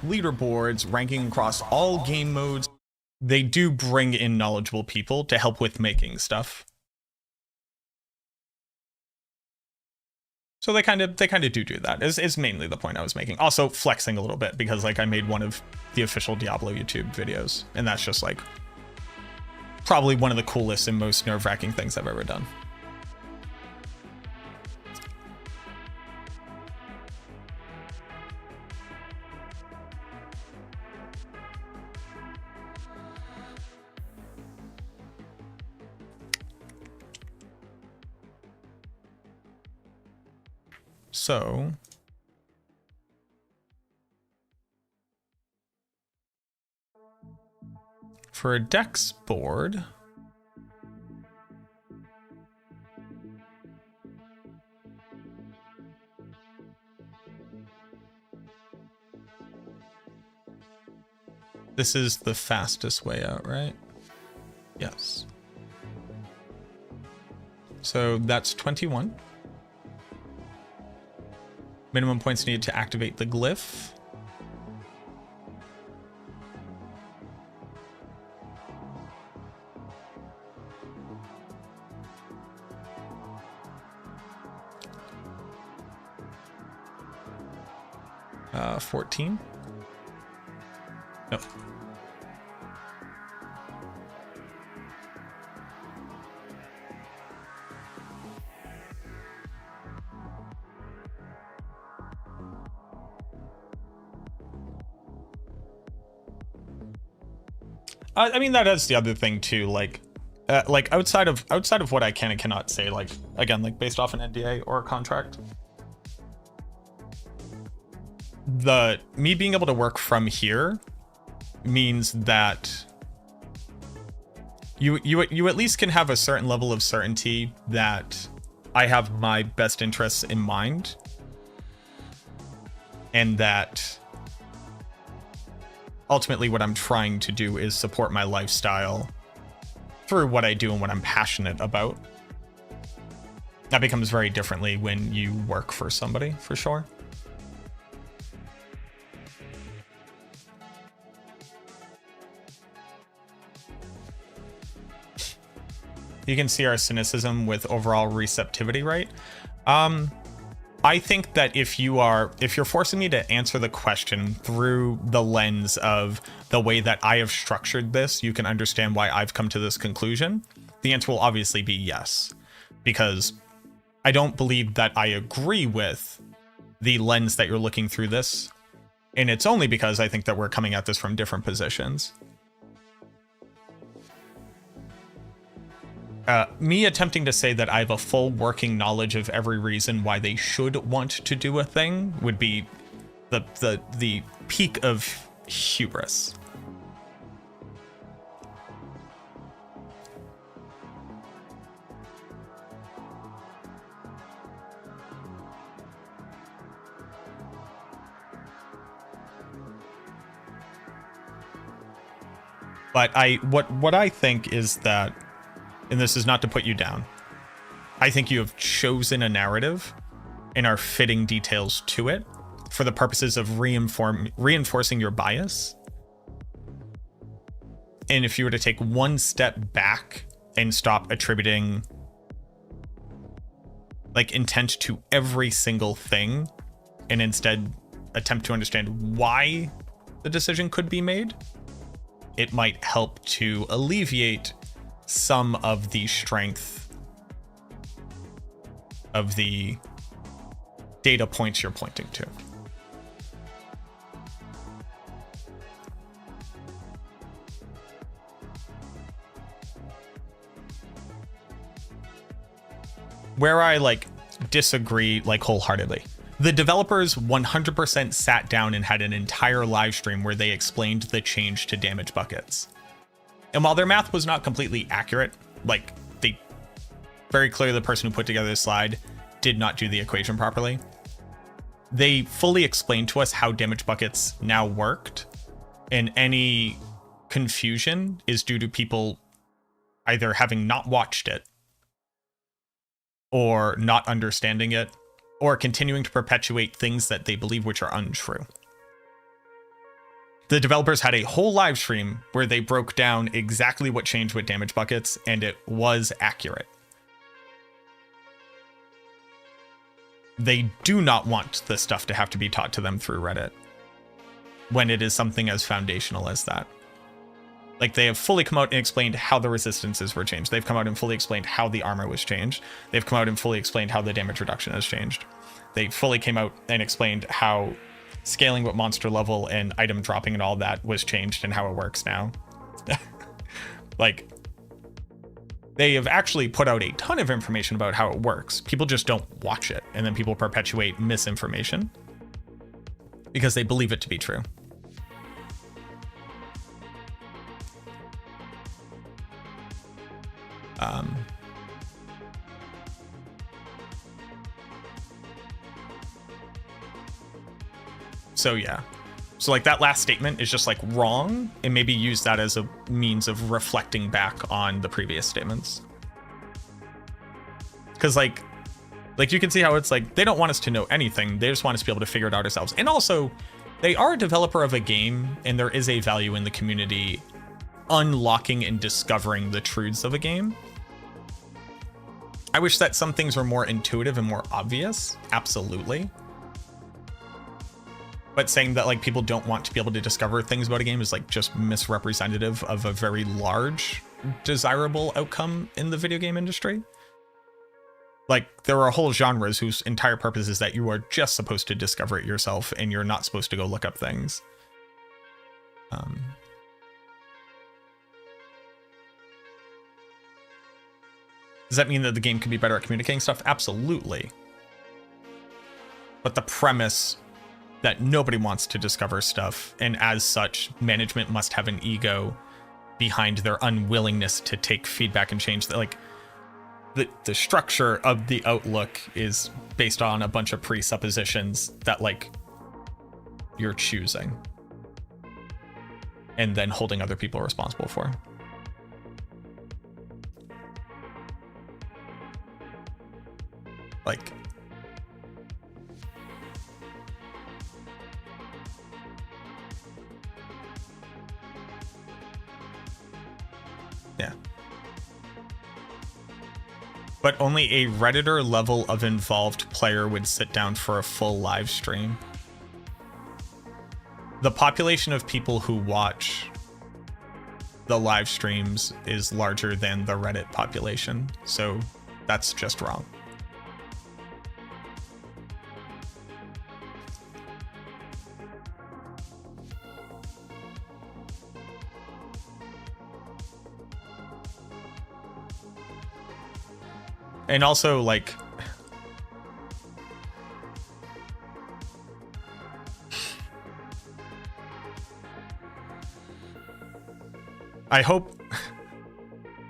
leaderboards, ranking across all game modes, they do bring in knowledgeable people to help with making stuff. So they kind of do that. Is mainly the point I was making. Also flexing a little bit because like I made one of the official Diablo YouTube videos, and that's just like probably one of the coolest and most nerve-wracking things I've ever done. So for a Dex board, this is the fastest way out, right? Yes. So that's 21. Minimum points needed to activate the glyph. Uh, 14. Nope. I mean, that is the other thing too. Like outside of what I can and cannot say, like again, like based off an NDA or a contract, me being able to work from here means that you at least can have a certain level of certainty that I have my best interests in mind, and that ultimately what I'm trying to do is support my lifestyle through what I do and what I'm passionate about. That becomes very differently when you work for somebody, for sure. You can see our cynicism with overall receptivity, right? I think that if you're forcing me to answer the question through the lens of the way that I have structured this, you can understand why I've come to this conclusion. The answer will obviously be yes, because I don't believe that I agree with the lens that you're looking through this, and it's only because I think that we're coming at this from different positions. Me attempting to say that I have a full working knowledge of every reason why they should want to do a thing would be the peak of hubris. But what I think is that, and this is not to put you down, I think you have chosen a narrative and are fitting details to it for the purposes of reinforcing your bias. And if you were to take one step back and stop attributing like intent to every single thing, and instead attempt to understand why the decision could be made, it might help to alleviate some of the strength of the data points you're pointing to. where I like disagree like wholeheartedly. The developers 100% sat down and had an entire live stream where they explained the change to damage buckets. And while their math was not completely accurate, like they very clearly, the person who put together this slide did not do the equation properly. They fully explained to us how damage buckets now worked, and any confusion is due to people either having not watched it or not understanding it, or continuing to perpetuate things that they believe which are untrue. The developers had a whole live stream where they broke down exactly what changed with damage buckets, and it was accurate. They do not want this stuff to have to be taught to them through Reddit when it is something as foundational as that. Like, they have fully come out and explained how the resistances were changed. They've come out and fully explained how the armor was changed. They've come out and fully explained how the damage reduction has changed. They fully came out and explained how scaling with monster level and item dropping and all that was changed and how it works now. Like, they have actually put out a ton of information about how it works. People just don't watch it, and then people perpetuate misinformation because they believe it to be true. So yeah, so like that last statement is just like wrong, and maybe use that as a means of reflecting back on the previous statements. Because like you can see how it's like they don't want us to know anything, they just want us to be able to figure it out ourselves. And also, they are a developer of a game, and there is a value in the community unlocking and discovering the truths of a game. I wish that some things were more intuitive and more obvious, absolutely. But saying that like people don't want to be able to discover things about a game is like just misrepresentative of a very large desirable outcome in the video game industry. Like, there are whole genres whose entire purpose is that you are just supposed to discover it yourself and you're not supposed to go look up things. Does that mean that the game can be better at communicating stuff? Absolutely. But the premise that nobody wants to discover stuff, and as such, management must have an ego behind their unwillingness to take feedback and change that. Like, the structure of the outlook is based on a bunch of presuppositions that like you're choosing and then holding other people responsible for. Like, yeah. But only a Redditor level of involved player would sit down for a full live stream. The population of people who watch the live streams is larger than the Reddit population, so that's just wrong. And also, like, I hope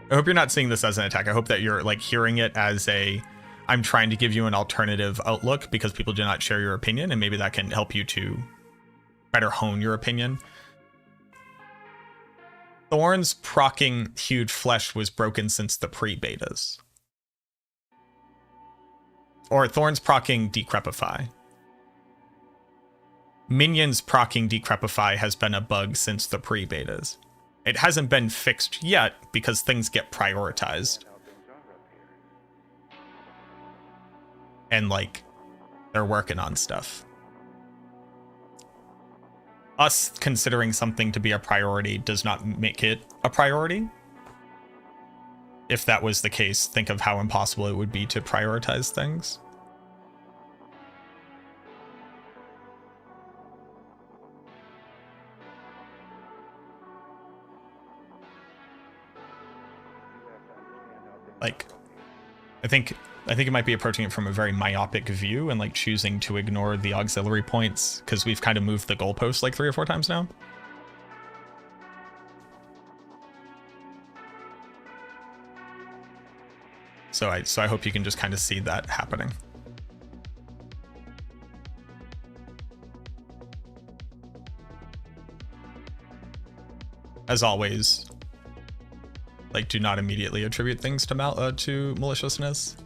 you're not seeing this as an attack. I hope that you're like hearing it as a, I'm trying to give you an alternative outlook because people do not share your opinion, and maybe that can help you to better hone your opinion. Thorn's proccing huge flesh was broken since the pre-betas. Or Thorn's proccing Decrepify. Minions proccing Decrepify has been a bug since the pre-betas. It hasn't been fixed yet because things get prioritized. And like, they're working on stuff. Us considering something to be a priority does not make it a priority. If that was the case, think of how impossible it would be to prioritize things. Like, I think I think it might be approaching it from a very myopic view and like choosing to ignore the auxiliary points because we've kind of moved the goalpost like 3 or 4 times now. So I hope you can just kind of see that happening. As always, like, do not immediately attribute things to maliciousness.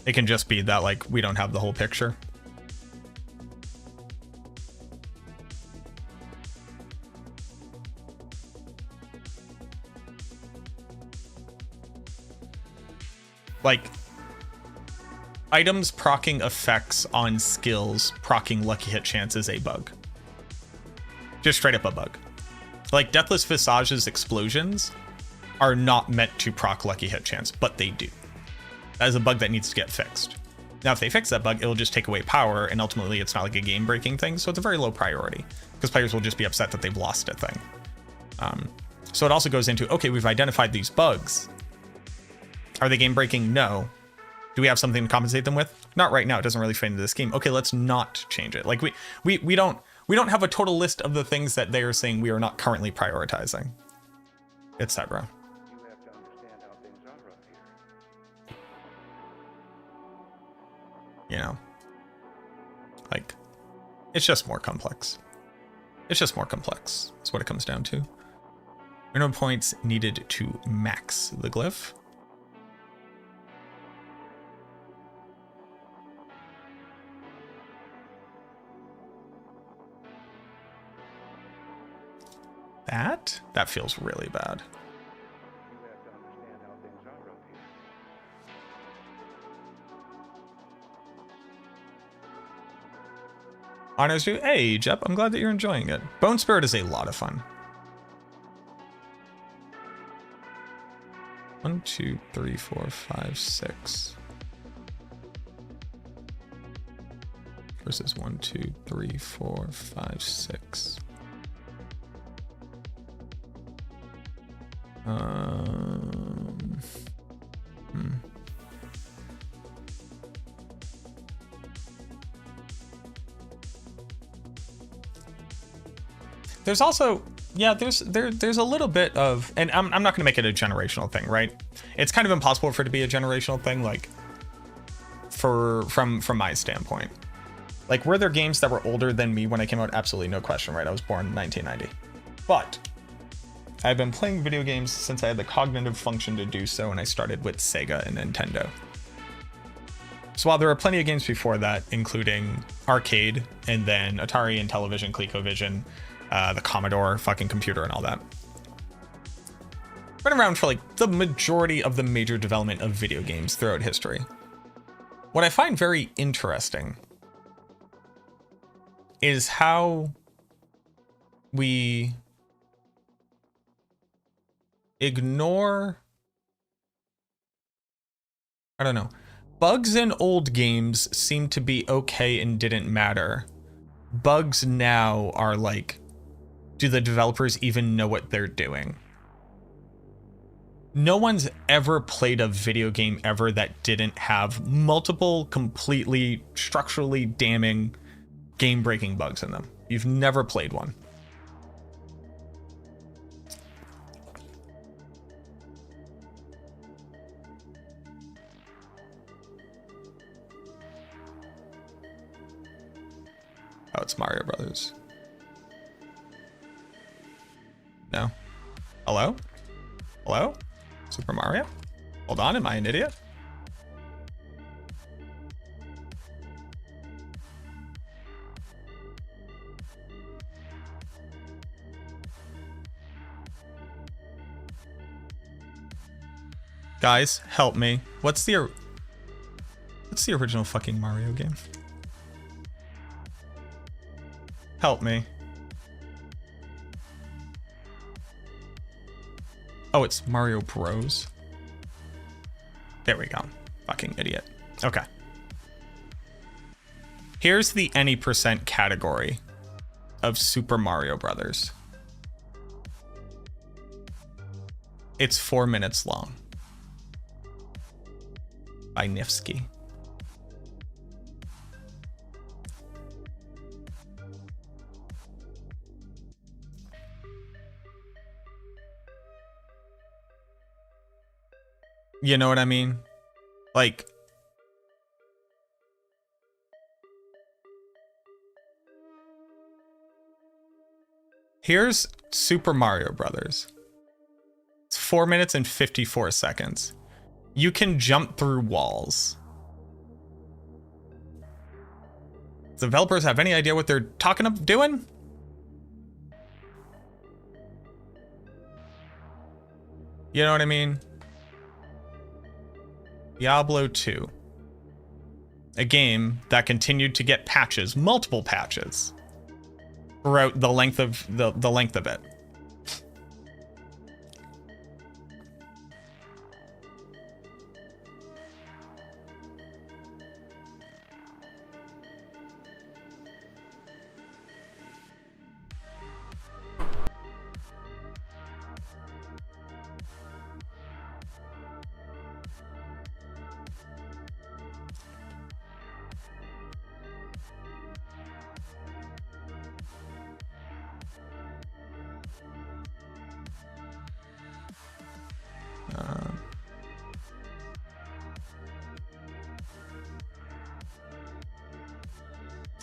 It can just be that, like, we don't have the whole picture. Like, items proccing effects on skills proccing lucky hit chance is a bug. Just straight up a bug. Like, Deathless Visage's explosions are not meant to proc lucky hit chance, but they do. That is a bug that needs to get fixed. Now, if they fix that bug, it'll just take away power, and ultimately it's not like a game-breaking thing, so it's a very low priority, because players will just be upset that they've lost a thing. So it also goes into, okay, we've identified these bugs. Are they game-breaking? No. Do we have something to compensate them with? Not right now. It doesn't really fit into this game. Okay, let's not change it. Like, we don't have a total list of the things that they are saying we are not currently prioritizing, etc. You have to understand how things are up here. You know, like, it's just more complex. It's just more complex. That's what it comes down to. Minimum points needed to max the glyph. That feels really bad. You have to understand how things are up here. Honors you. Hey, Jep, I'm glad that you're enjoying it. Bone Spirit is a lot of fun. 1, 2, 3, 4, 5, 6. Versus 1, 2, 3, 4, 5, 6. There's also, yeah, there's a little bit of, and I'm not going to make it a generational thing, right? It's kind of impossible for it to be a generational thing, like, from my standpoint. Like, were there games that were older than me when I came out? Absolutely, no question, right? I was born in 1990. But I've been playing video games since I had the cognitive function to do so, and I started with Sega and Nintendo. So while there were plenty of games before that, including arcade, and then Atari and Television, ColecoVision, the Commodore fucking computer and all that, been around for like the majority of the major development of video games throughout history. What I find very interesting is how we ignore, I don't know, bugs in old games seem to be okay and didn't matter. Bugs now are like, do the developers even know what they're doing? No one's ever played a video game ever that didn't have multiple completely structurally damning game-breaking bugs in them. You've never played one. Oh, it's Mario Brothers. No. Hello? Hello? Super Mario? Hold on, am I an idiot? Guys, help me. What's the original fucking Mario game? Help me. Oh, it's Mario Bros. There we go. Fucking idiot. Okay. Here's the any percent category of Super Mario Brothers. It's 4 minutes long. by Nifsky. You know what I mean? Like, here's Super Mario Brothers. It's 4 minutes and 54 seconds. You can jump through walls. Does developers have any idea what they're doing? You know what I mean? Diablo 2. A game that continued to get patches, multiple patches, throughout the length of the length of it.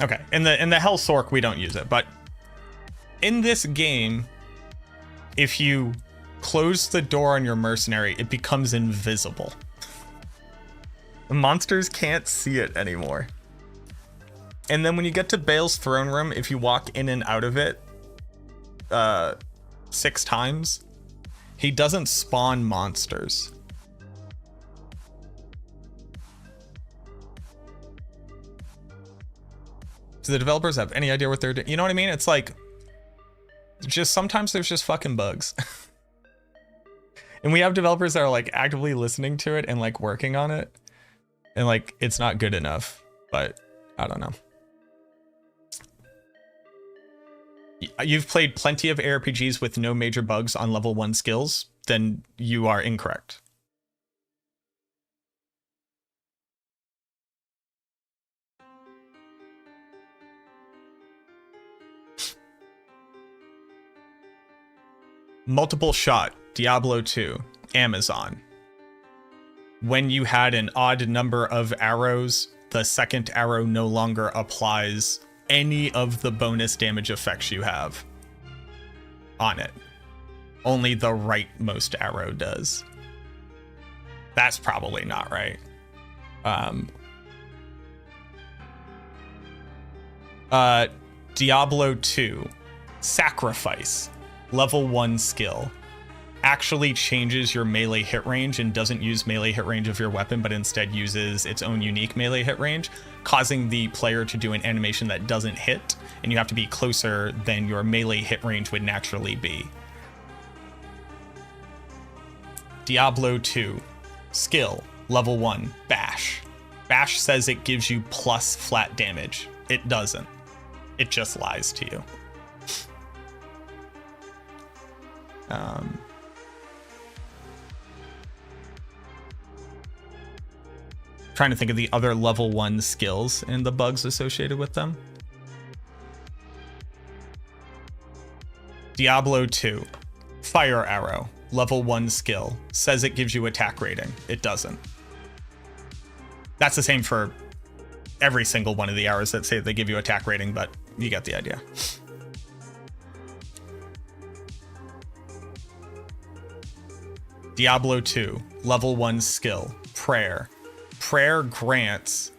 Okay, in the Hell Sork we don't use it, but in this game, if you close the door on your mercenary, it becomes invisible. The monsters can't see it anymore. And then when you get to Bale's throne room, if you walk in and out of it 6 times, he doesn't spawn monsters. Do the developers have any idea what they're doing? You know what I mean? It's like, just sometimes there's just fucking bugs. And we have developers that are like actively listening to it and like working on it. And like, it's not good enough, but I don't know. You've played plenty of ARPGs with no major bugs on level 1 skills, then you are incorrect. Multiple shot, Diablo 2, Amazon. When you had an odd number of arrows, the second arrow no longer applies any of the bonus damage effects you have on it. Only the rightmost arrow does. That's probably not right. Diablo 2, Sacrifice, level 1 skill. Actually changes your melee hit range and doesn't use melee hit range of your weapon, but instead uses its own unique melee hit range, causing the player to do an animation that doesn't hit, and you have to be closer than your melee hit range would naturally be. Diablo 2, skill, level 1, Bash. Bash says it gives you plus flat damage. It doesn't. It just lies to you. Trying to think of the other level 1 skills and the bugs associated with them. Diablo 2, Fire Arrow, level 1 skill. Says it gives you attack rating. It doesn't. That's the same for every single one of the arrows that say they give you attack rating, but you get the idea. Diablo 2, level 1 skill, Prayer. Prayer grants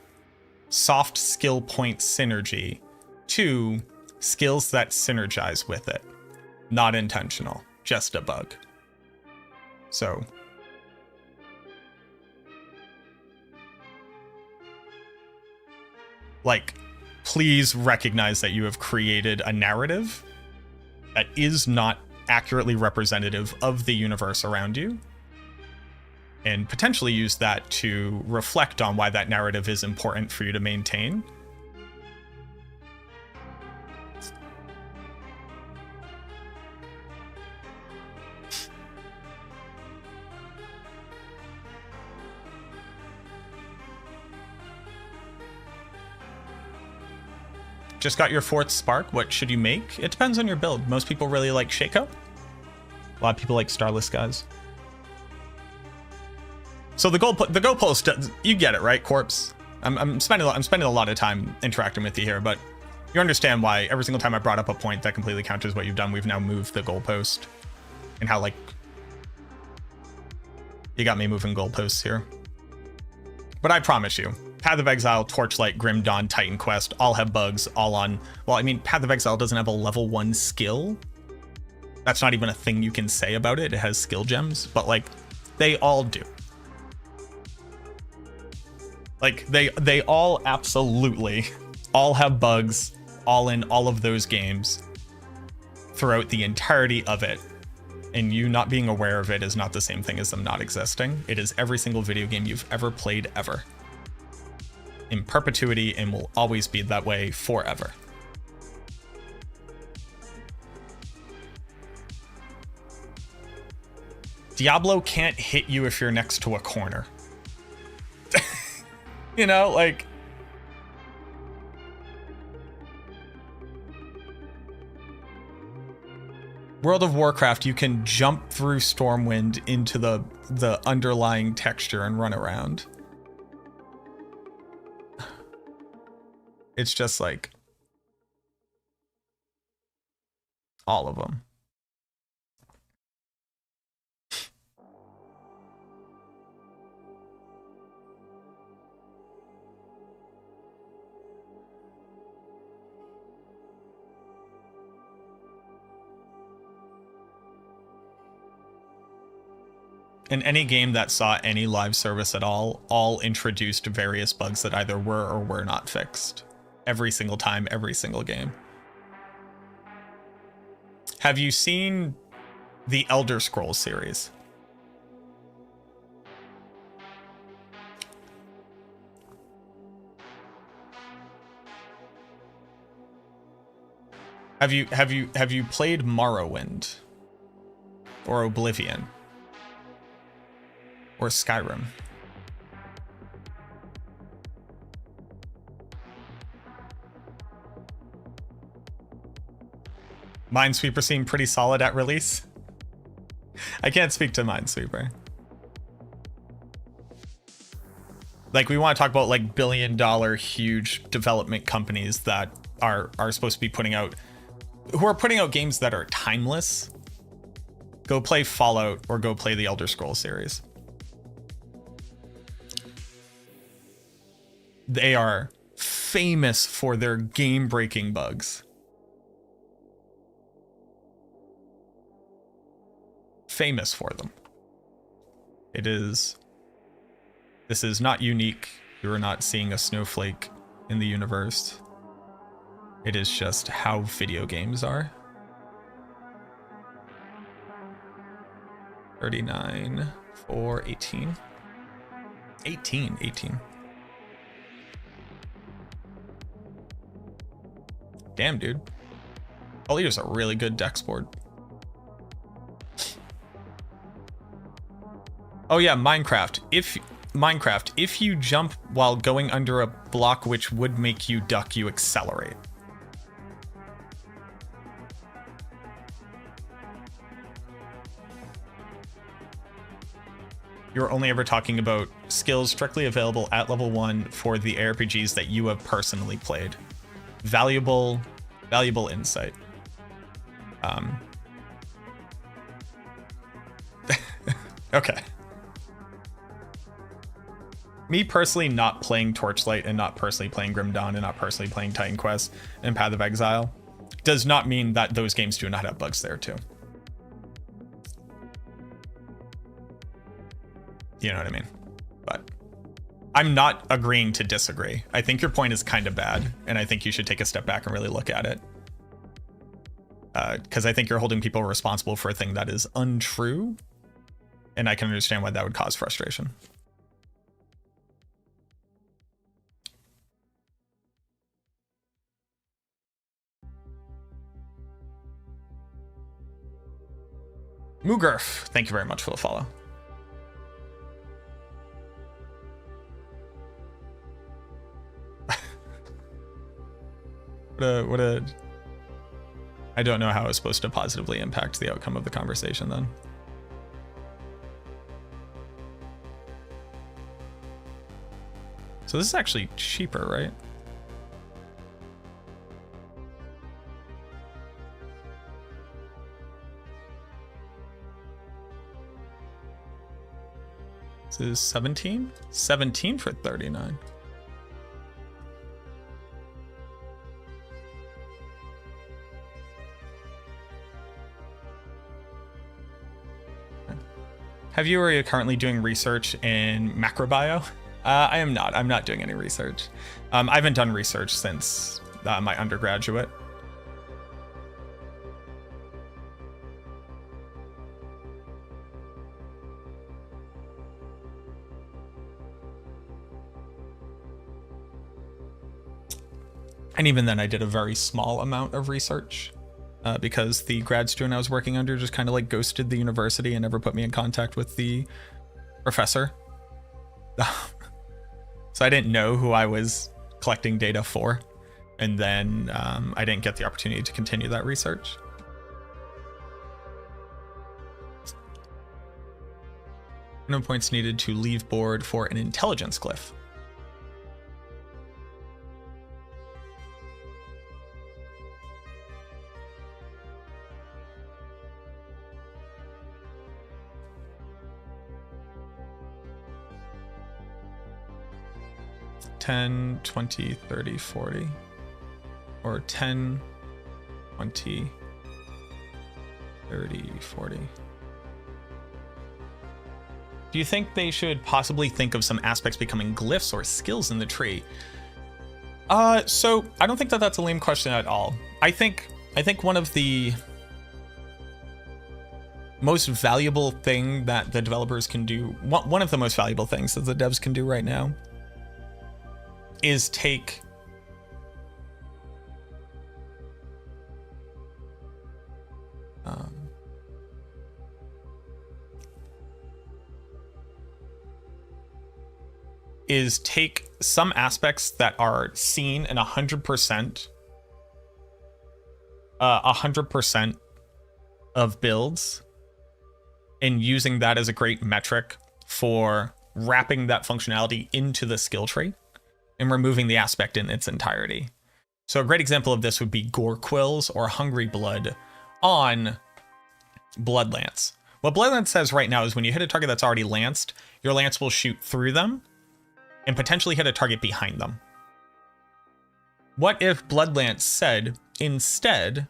soft skill point synergy to skills that synergize with it. Not intentional, just a bug. So, like, please recognize that you have created a narrative that is not accurately representative of the universe around you, and potentially use that to reflect on why that narrative is important for you to maintain. just got your 4th spark. What should you make? It depends on your build. Most people really like Shaco. A lot of people like Starless Skies. So the goalpost, you get it, right, Corpse? I'm spending a lot of time interacting with you here, but you understand why every single time I brought up a point that completely counters what you've done, we've now moved the goalpost, and how, like, you got me moving goalposts here. But I promise you, Path of Exile, Torchlight, Grim Dawn, Titan Quest all have bugs, all on... Well, I mean, Path of Exile doesn't have a level 1 skill. That's not even a thing you can say about it. It has skill gems, but, like, they all do. Like, they all absolutely all have bugs, all in all of those games throughout the entirety of it. And you not being aware of it is not the same thing as them not existing. It is every single video game you've ever played ever. In perpetuity, and will always be that way forever. Diablo can't hit you if you're next to a corner. You know, like... World of Warcraft, you can jump through Stormwind into the underlying texture and run around. It's just like... all of them. And any game that saw any live service at all introduced various bugs that either were or were not fixed. Every single time, every single game. Have you seen the Elder Scrolls series? Have you played Morrowind or Oblivion? Or Skyrim? Minesweeper seemed pretty solid at release. I can't speak to Minesweeper. Like, we want to talk about, like, billion-dollar huge development companies that are supposed to be putting out, who are putting out games that are timeless. Go play Fallout or go play the Elder Scrolls series. They are famous for their game-breaking bugs. Famous for them. This is not unique. You are not seeing a snowflake in the universe. It is just how video games are. 39 for 18. 18. Damn, dude. Foliar's a really good dex board. Oh yeah, Minecraft. If you jump while going under a block which would make you duck, you accelerate. You're only ever talking about skills strictly available at level 1 for the ARPGs that you have personally played. Valuable insight. Okay. Me personally not playing Torchlight and not personally playing Grim Dawn and not personally playing Titan Quest and Path of Exile does not mean that those games do not have bugs there too. You know what I mean? But I'm not agreeing to disagree. I think your point is kind of bad, and I think you should take a step back and really look at it. Because I think you're holding people responsible for a thing that is untrue, and I can understand why that would cause frustration. Mugerf, thank you very much for the follow. What What a. I don't know how it's supposed to positively impact the outcome of the conversation then. So this is actually cheaper, right? This is 17? 17 for 39. Have you or are you currently doing research in MacroBio? I am not. I'm not doing any research. I haven't done research since my undergraduate. And even then, I did a very small amount of research because the grad student I was working under just kind of like ghosted the university and never put me in contact with the professor. So I didn't know who I was collecting data for. And then I didn't get the opportunity to continue that research. No points needed to leave board for an intelligence glyph. $10, $20, $30, $40, or $10, $20, $30, $40. Do you think they should possibly think of some aspects becoming glyphs or skills in the tree? So I don't think that that's a lame question at all. I think one of the most valuable thing that the developers can do, one of the most valuable things that the devs can do right now, is take some aspects that are seen in 100% of builds and using that as a great metric for wrapping that functionality into the skill tree and removing the aspect in its entirety. So a great example of this would be Gore Quills or Hungry Blood on Blood Lance. What Blood Lance says right now is when you hit a target that's already lanced, your lance will shoot through them and potentially hit a target behind them. What if Blood Lance said instead,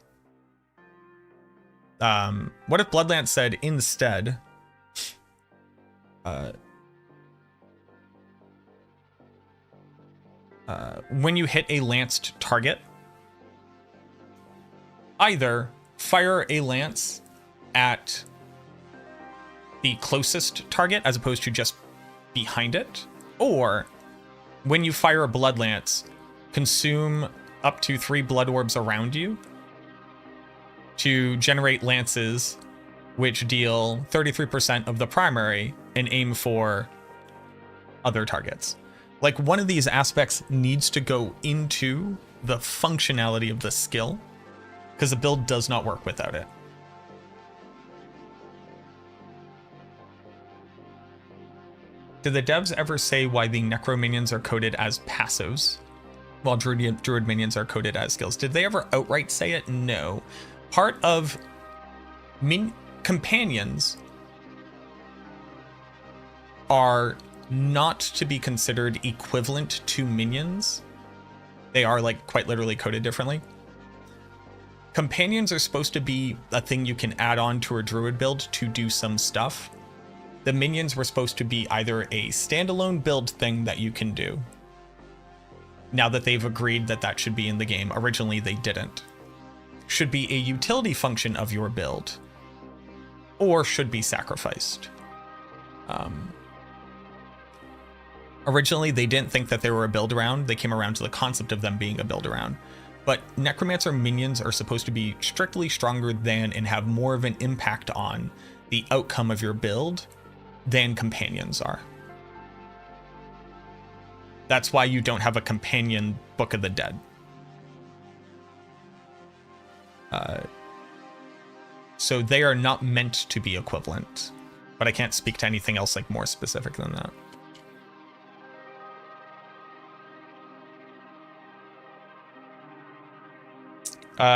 when you hit a lanced target, either fire a lance at the closest target as opposed to just behind it, or when you fire a blood lance, consume up to 3 blood orbs around you to generate lances which deal 33% of the primary and aim for other targets. Like, one of these aspects needs to go into the functionality of the skill, because the build does not work without it. Did the devs ever say why the Necro minions are coded as passives, while Druid minions are coded as skills? Did they ever outright say it? No. Part of companions are not to be considered equivalent to minions. They are, like, quite literally coded differently. Companions are supposed to be a thing you can add on to a druid build to do some stuff. The minions were supposed to be either a standalone build thing that you can do. Now that they've agreed that that should be in the game, originally they didn't. Should be a utility function of your build, or should be sacrificed. Originally, they didn't think that they were a build around. They came around to the concept of them being a build around. But Necromancer minions are supposed to be strictly stronger than and have more of an impact on the outcome of your build than companions are. That's why you don't have a companion Book of the Dead. So they are not meant to be equivalent, but I can't speak to anything else like more specific than that.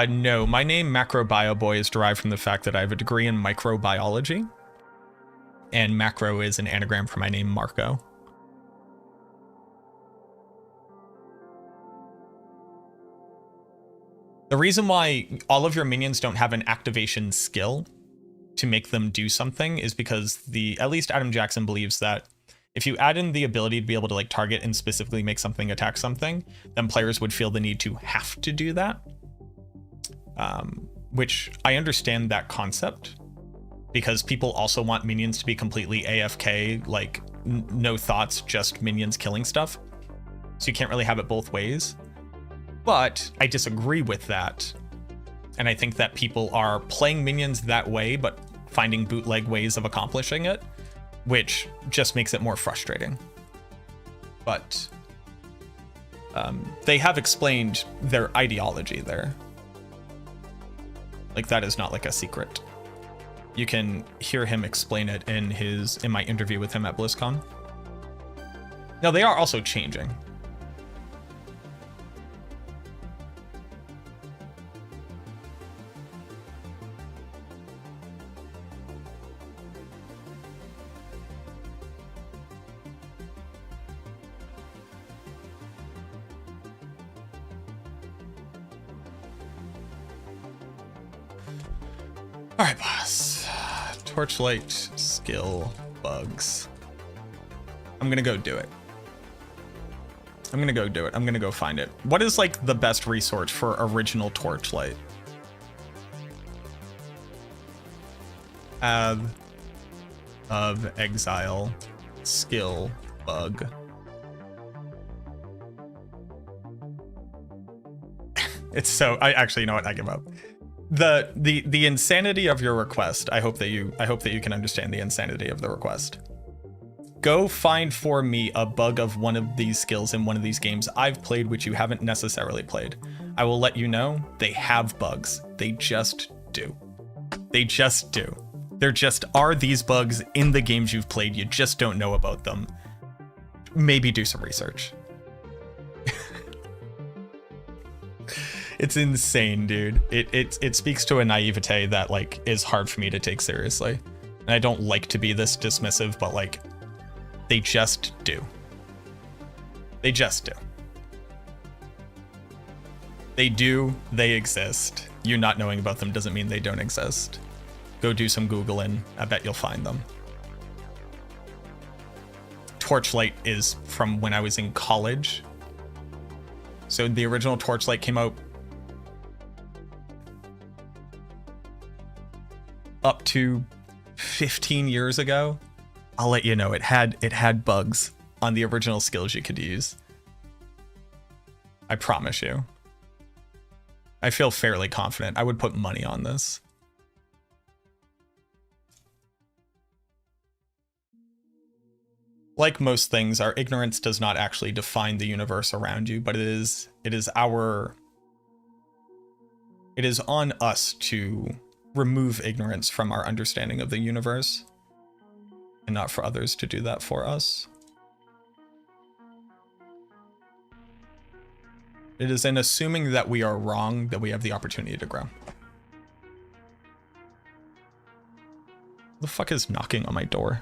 No, my name MacroBioBoi is derived from the fact that I have a degree in microbiology, and macro is an anagram for my name Marco. The reason why all of your minions don't have an activation skill to make them do something is because at least Adam Jackson believes that if you add in the ability to be able to like target and specifically make something attack something, then players would feel the need to have to do that. Which I understand that concept, because people also want minions to be completely AFK, like no thoughts, just minions killing stuff. So you can't really have it both ways. But I disagree with that. And I think that people are playing minions that way, but finding bootleg ways of accomplishing it, which just makes it more frustrating. But they have explained their ideology there. Like, that is not like a secret. You can hear him explain it in my interview with him at BlizzCon. Now, they are also changing. All right, boss. Torchlight skill bugs. I'm gonna go do it. I'm gonna go find it. What is like the best resource for original Torchlight? Path of Exile skill bug. It's so, you know what? I give up. The insanity of your request. I hope that you can understand the insanity of the request. Go find for me a bug of one of these skills in one of these games I've played which you haven't necessarily played. I will let you know they have bugs. They just do. They just do. There just are these bugs in the games you've played. You just don't know about them. Maybe do some research. It's insane, dude. It speaks to a naivete that like is hard for me to take seriously. And I don't like to be this dismissive, but like they just do. They just do. They do, they exist. You not knowing about them doesn't mean they don't exist. Go do some Googling. I bet you'll find them. Torchlight is from when I was in college. So the original Torchlight came out up to 15 years ago. I'll let you know it had bugs on the original skills you could use. I promise you. I feel fairly confident. I would put money on this. Like most things, our ignorance does not actually define the universe around you, but it is on us to remove ignorance from our understanding of the universe, and not for others to do that for us. It is in assuming that we are wrong that we have the opportunity to grow. Who the fuck is knocking on my door?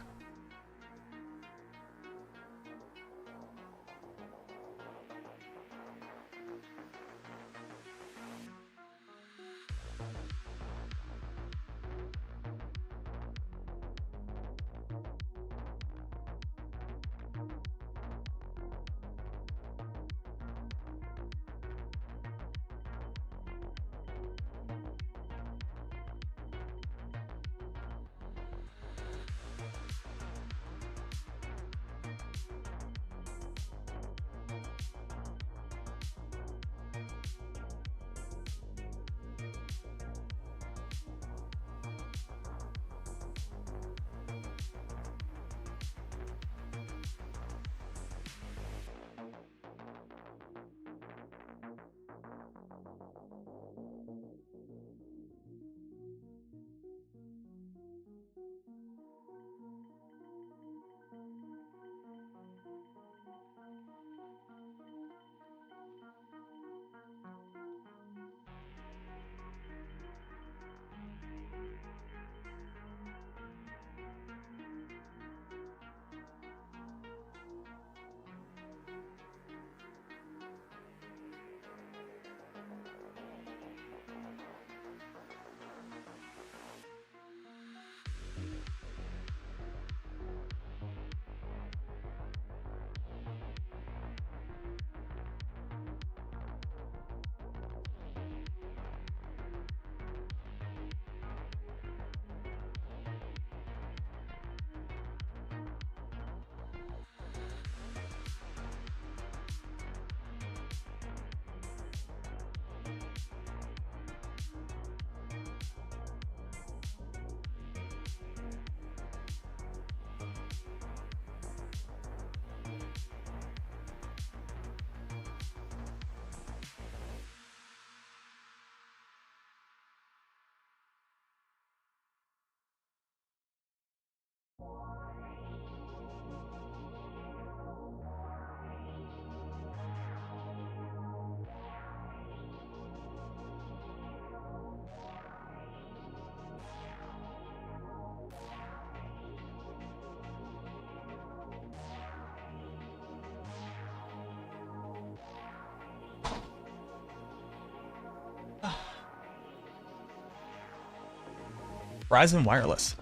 Verizon Wireless.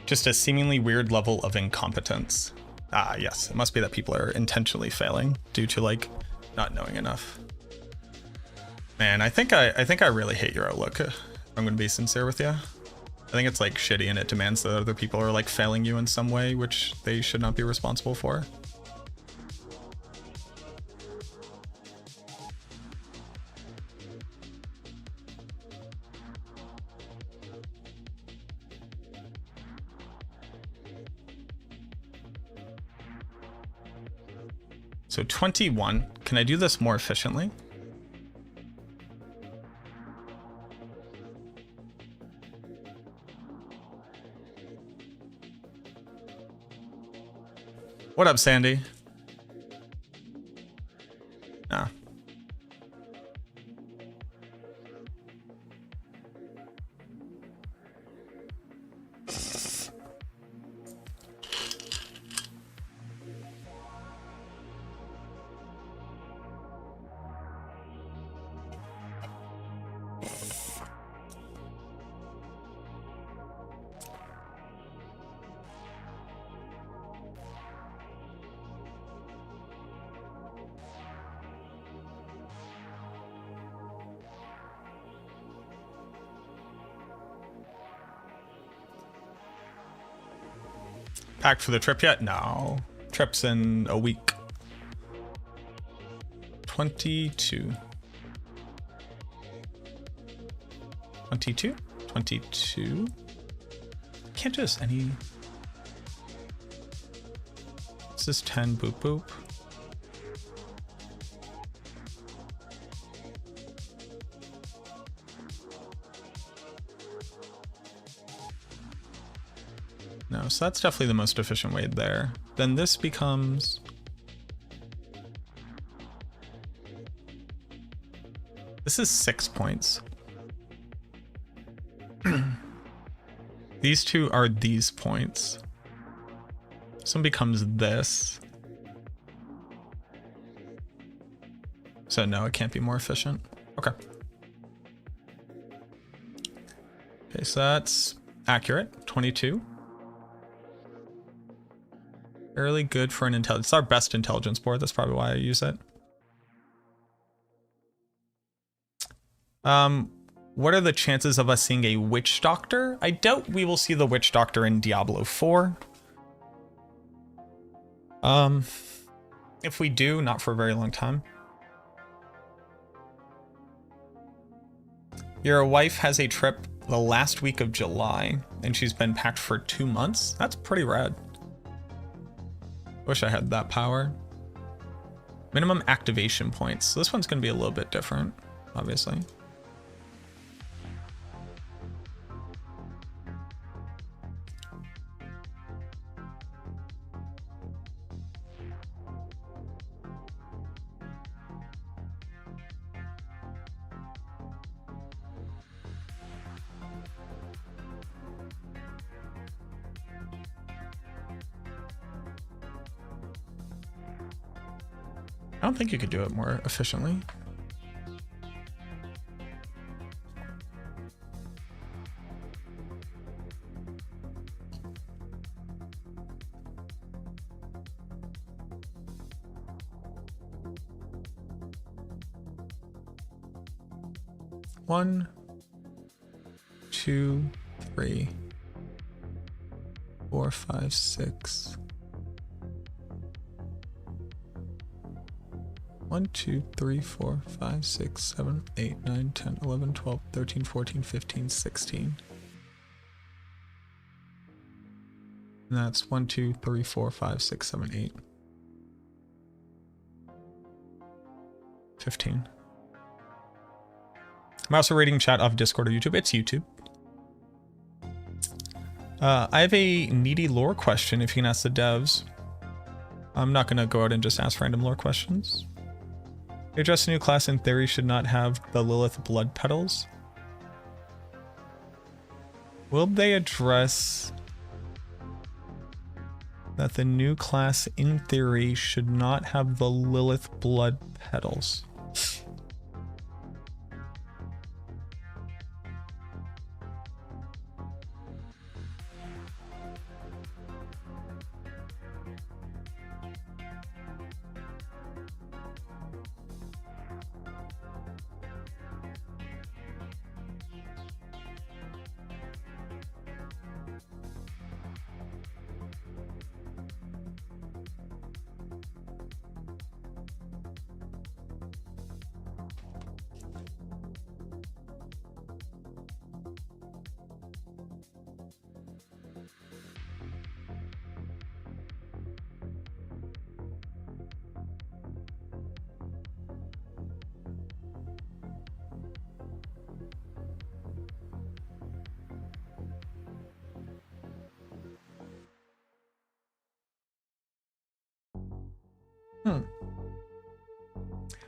Just a seemingly weird level of incompetence. Ah, yes. It must be that people are intentionally failing due to like not knowing enough. Man, I think I really hate your outlook. If I'm gonna be sincere with you. I think it's like shitty and it demands that other people are like failing you in some way, which they should not be responsible for. So 21. Can I do this more efficiently? What up, Sandy? No. Packed for the trip yet? No. Trip's in a week. 22. 22? 22? Can't just any... This is 10 boop boop. No, so that's definitely the most efficient way there. Then this becomes... This is 6 points. These two are these points. This one becomes this. So no, it can't be more efficient. Okay. Okay, so that's accurate. 22. Fairly good for an intelligence. It's our best intelligence board. That's probably why I use it. What are the chances of us seeing a witch doctor? I doubt we will see the witch doctor in Diablo 4. If we do, not for a very long time. Your wife has a trip the last week of July, and she's been packed for 2 months. That's pretty rad. Wish I had that power. Minimum activation points. So this one's going to be a little bit different, obviously. I don't think you could do it more efficiently. One, 2, 3, 4, 5, 6. 1, 2, 3, 4, 5, 6, 7, 8, 9, 10, 11, 12, 13, 14, 15, 16. And that's 1, 2, 3, 4, 5, 6, 7, 8. 15. I'm also reading chat off Discord or YouTube. It's YouTube. I have a needy lore question if you can ask the devs. I'm not going to go out and just ask random lore questions. They address a new class in theory should not have the Lilith blood petals. Will they address that the new class in theory should not have the Lilith blood petals?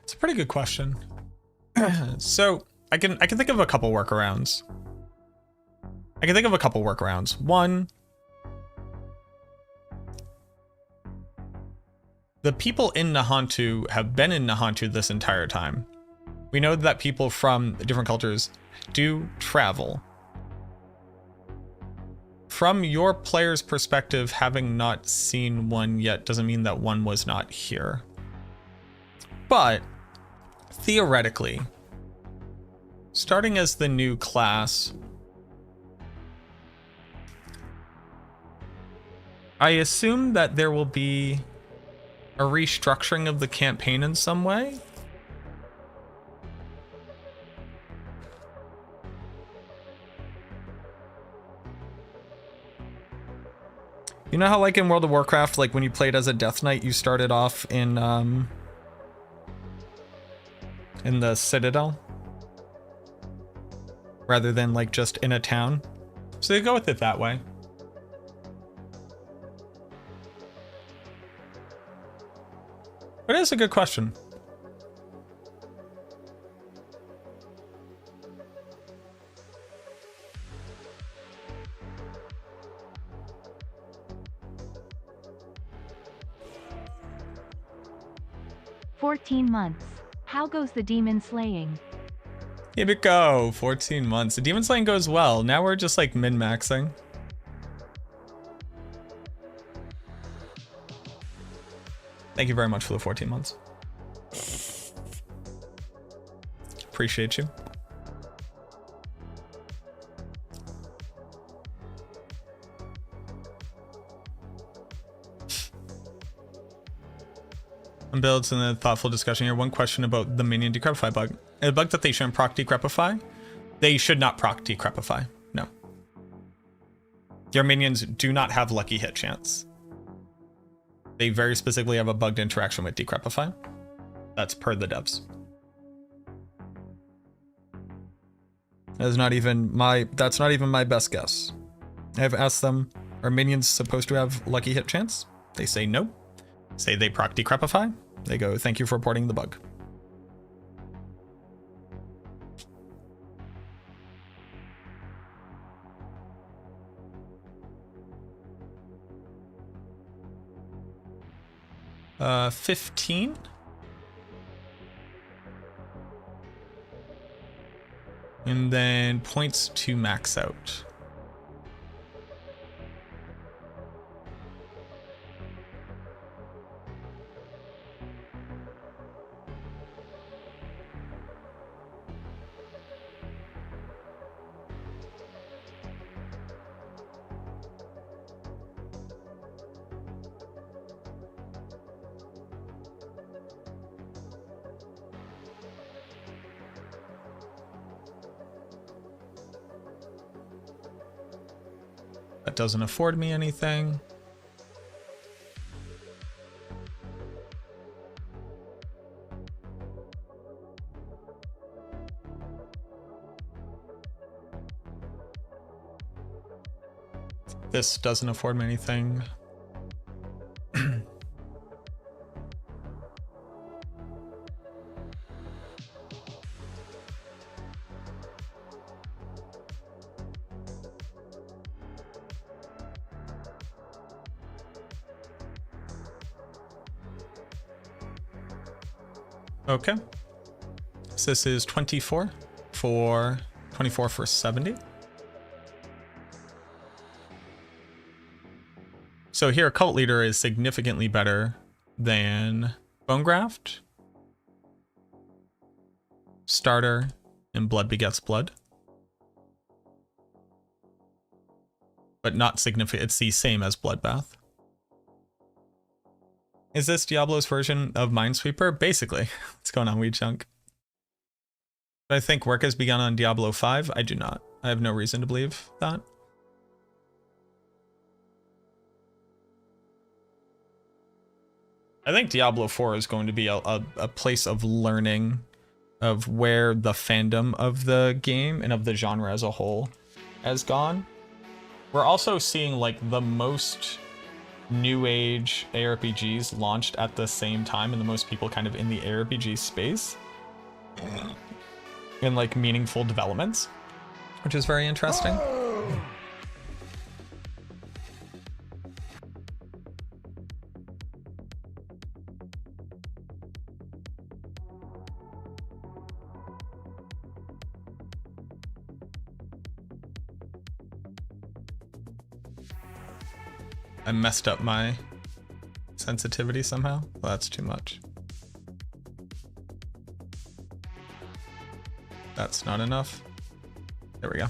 It's a pretty good question. So I can think of a couple workarounds. One, the people in Nahantu have been in Nahantu this entire time. We know that people from different cultures do travel. From your player's perspective, having not seen one yet doesn't mean that one was not here. But theoretically, starting as the new class, I assume that there will be a restructuring of the campaign in some way. You know how like in World of Warcraft, like when you played as a Death Knight, you started off in the Citadel rather than like just in a town? So they go with it that way. But it is a good question. Months. How goes the demon slaying? Here we go, 14 months. The demon slaying goes well. Now we're just like min-maxing. Thank you very much for the 14 months. Appreciate you. Builds and a thoughtful discussion here. One question about the minion decrepify bug. A bug that they shouldn't proc decrepify? They should not proc decrepify. No. Your minions do not have lucky hit chance. They very specifically have a bugged interaction with decrepify. That's per the devs. That's not even my best guess. I've asked them, are minions supposed to have lucky hit chance? They say no. Say they proc decrepify. They go, thank you for reporting the bug. Uh, 15. And then points to max out. That doesn't afford me anything. This doesn't afford me anything. Okay. So this is 24 for 70. So here, Cult Leader is significantly better than Bonegraft, Starter, and Blood Begets Blood. But not significant. It's the same as Bloodbath. Is this Diablo's version of Minesweeper? Basically. What's going on, Weed Chunk? Do I think work has begun on Diablo 5? I do not. I have no reason to believe that. I think Diablo 4 is going to be a place of learning of where the fandom of the game and of the genre as a whole has gone. We're also seeing like the most new age ARPGs launched at the same time, and the most people kind of in the ARPG space in like meaningful developments, which is very interesting. I messed up my sensitivity somehow. Well, that's too much. That's not enough. There we go.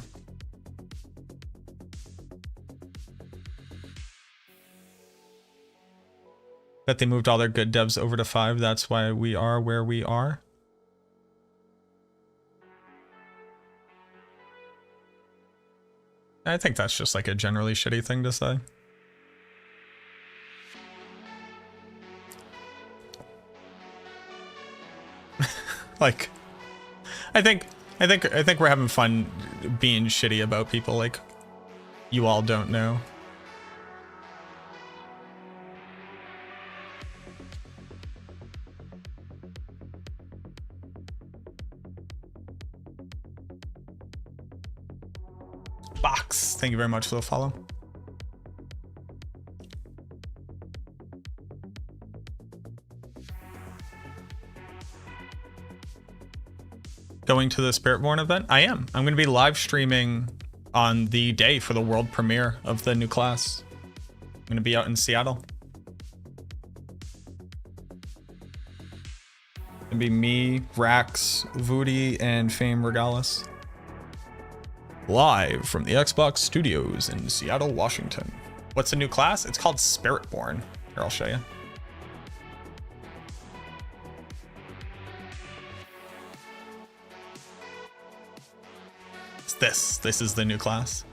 Bet they moved all their good devs over to 5. That's why we are where we are. I think that's just like a generally shitty thing to say. Like, I think we're having fun being shitty about people like you all don't know. Box, thank you very much for the follow. Going to the Spiritborn event? I am. I'm going to be live streaming on the day for the world premiere of the new class. I'm going to be out in Seattle. It'll be me, Rax, Voody, and Fame Regalis. Live from the Xbox Studios in Seattle, Washington. What's the new class? It's called Spiritborn. Here, I'll show you. This is the new class.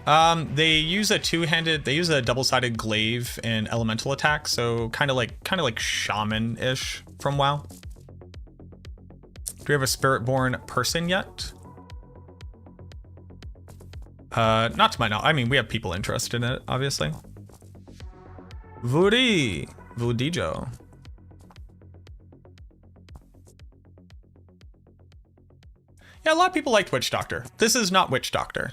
They use a double-sided glaive and elemental attack, so kind of like shaman-ish from WoW. Do we have a Spiritborn person yet? Not to my knowledge. I mean, we have people interested in it, obviously. Vudijo. Yeah, a lot of people liked Witch Doctor. This is not Witch Doctor.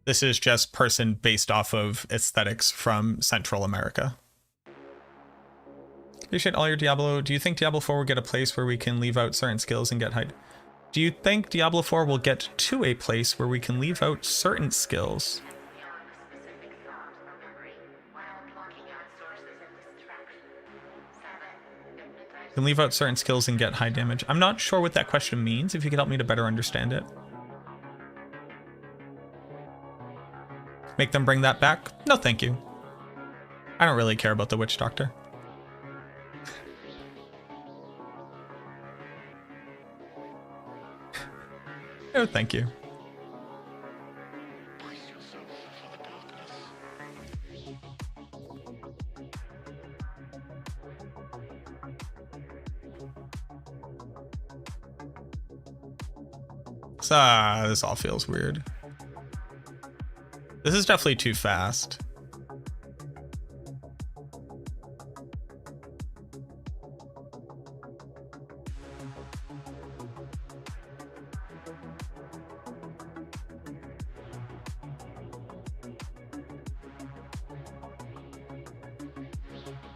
This is just person based off of aesthetics from Central America. Appreciate all your Diablo. Do you think Diablo 4 will get a place where we can leave out certain skills and get height? Do you think Diablo 4 will get to a place where we can leave out certain skills? Can leave out certain skills and get high damage. I'm not sure what that question means. If you could help me to better understand it. Make them bring that back? No, thank you. I don't really care about the Witch Doctor. No, thank you. This all feels weird. This is definitely too fast.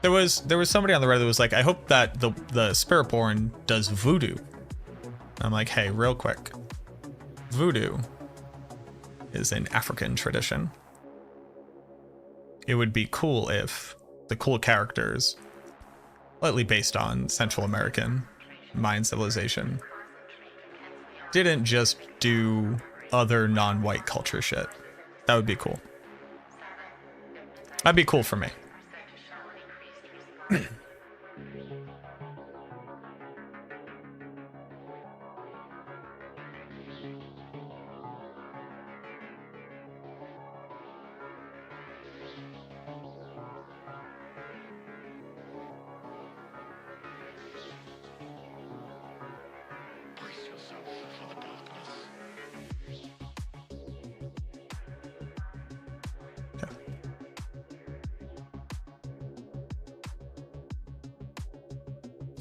There was somebody on the Reddit that was like, I hope that the Spiritborn does voodoo. I'm like, hey, real quick. Voodoo is an African tradition. It would be cool if the cool characters, slightly based on Central American Mayan civilization, didn't just do other non-white culture shit. That would be cool. That'd be cool for me.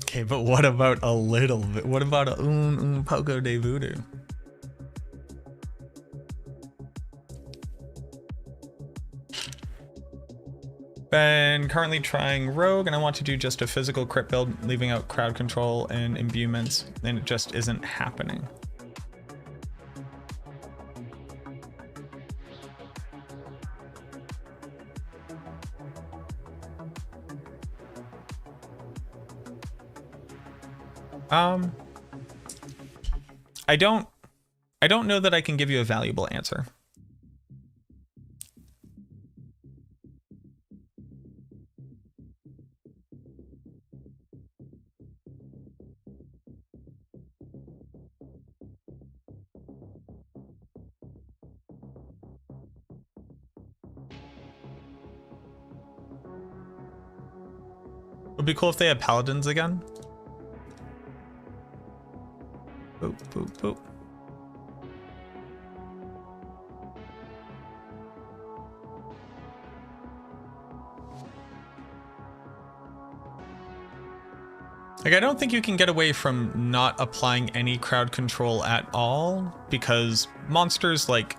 Okay, but what about a little bit? What about a poco de voodoo? Been currently trying rogue, and I want to do just a physical crit build, leaving out crowd control and imbuements, and it just isn't happening. I don't know that I can give you a valuable answer. It would be cool if they had paladins again. Boop, boop, boop. Like, I don't think you can get away from not applying any crowd control at all, because monsters, like,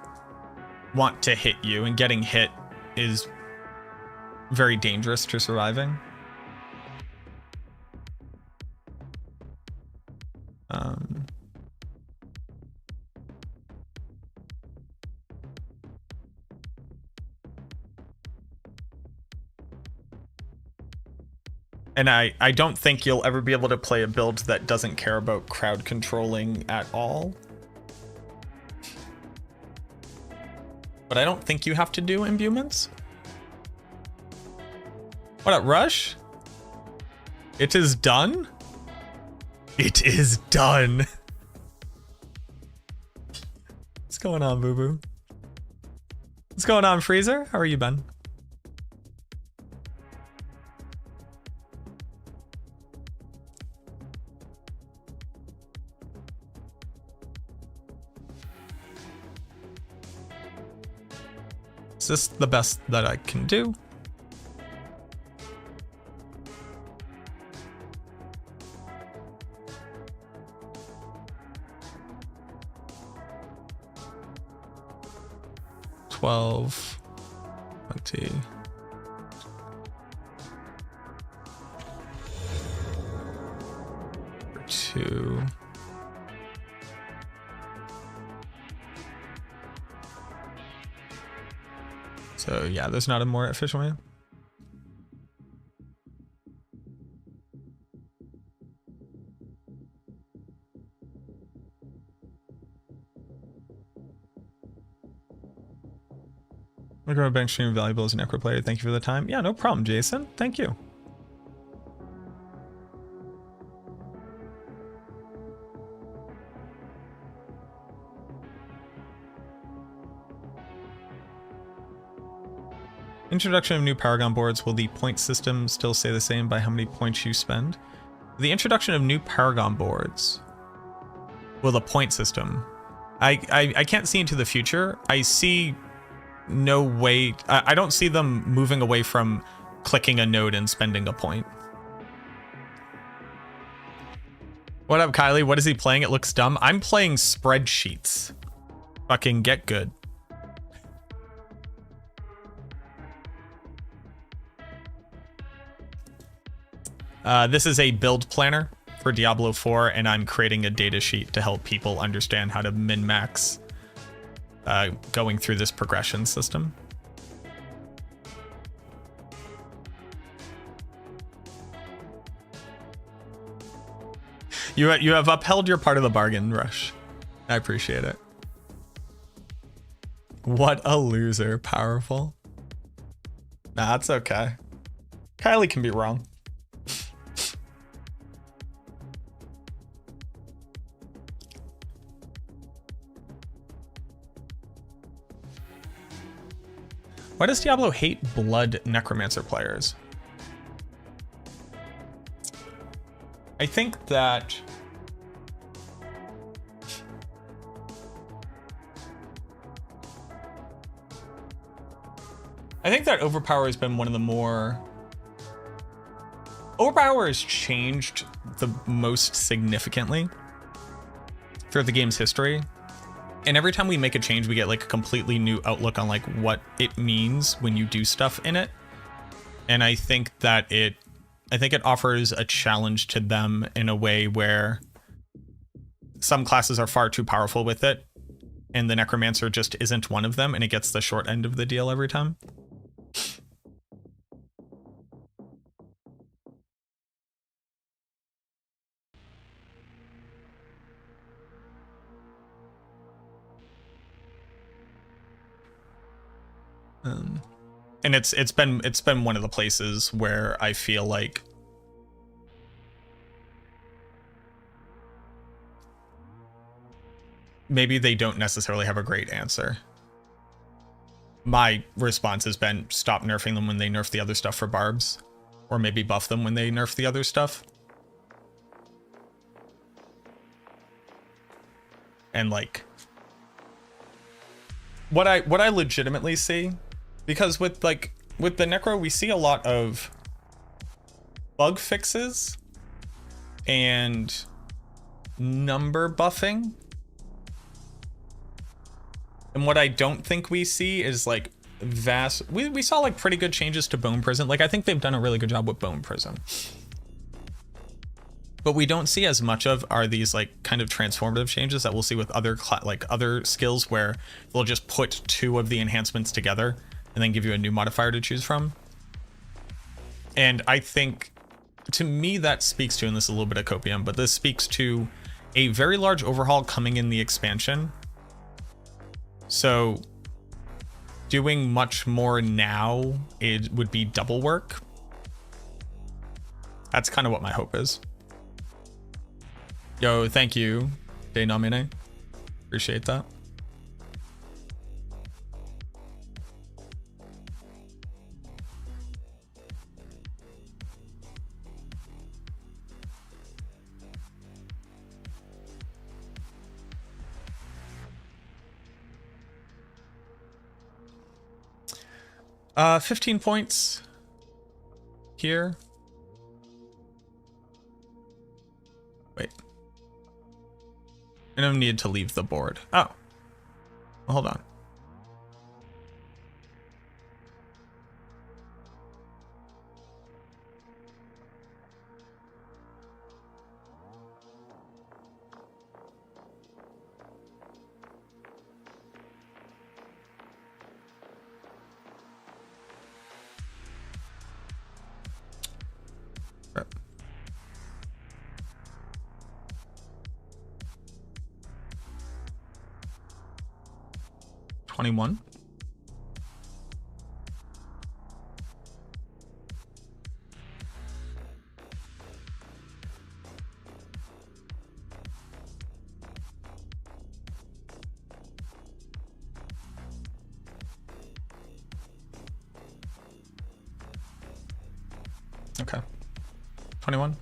want to hit you, and getting hit is very dangerous to surviving. And I don't think you'll ever be able to play a build that doesn't care about crowd controlling at all. But I don't think you have to do imbuements. What up, Rush? It is done? It is done. What's going on, Boo Boo? What's going on, Freezer? How are you, Ben? Is this the best that I can do? $12, $20. Two. So yeah, there's not a more efficient way. MacroBioBoi stream valuable as a Necro player. Thank you for the time. Yeah, no problem, Jason. Thank you. Introduction of new Paragon boards. Will the point system still stay the same by how many points you spend? The introduction of new Paragon boards. Will the point system? I can't see into the future. I see no way. I don't see them moving away from clicking a node and spending a point. What up, Kylie? What is he playing? It looks dumb. I'm playing spreadsheets. Fucking get good. This is a build planner for Diablo 4, and I'm creating a data sheet to help people understand how to min-max going through this progression system. You have upheld your part of the bargain, Rush. I appreciate it. What a loser. Powerful. Nah, it's okay. Kylie can be wrong. Why does Diablo hate blood Necromancer players? I think that I think that Overpower has been one of the more... Overpower has changed the most significantly throughout the game's history. And every time we make a change, we get like a completely new outlook on like what it means when you do stuff in it. And I think it offers a challenge to them in a way where some classes are far too powerful with it, and the Necromancer just isn't one of them, and it gets the short end of the deal every time. And it's been one of the places where I feel like maybe they don't necessarily have a great answer. My response has been stop nerfing them when they nerf the other stuff for barbs, or maybe buff them when they nerf the other stuff. And like what I legitimately see, because with the Necro, we see a lot of bug fixes and number buffing. And what I don't think we see is like vast... We saw like pretty good changes to Bone Prison. Like I think they've done a really good job with Bone Prison. But we don't see as much of are these like kind of transformative changes that we'll see with other other skills where they'll just put two of the enhancements together and then give you a new modifier to choose from. And I think, to me, that speaks to, and this is a little bit of copium, but this speaks to a very large overhaul coming in the expansion. So doing much more now, it would be double work. That's kind of what my hope is. Yo, thank you, De Nomine. Appreciate that. Uh, 15 points here. Wait. I don't need to leave the board. Oh. Well, hold on. Right. 21. Okay. 21.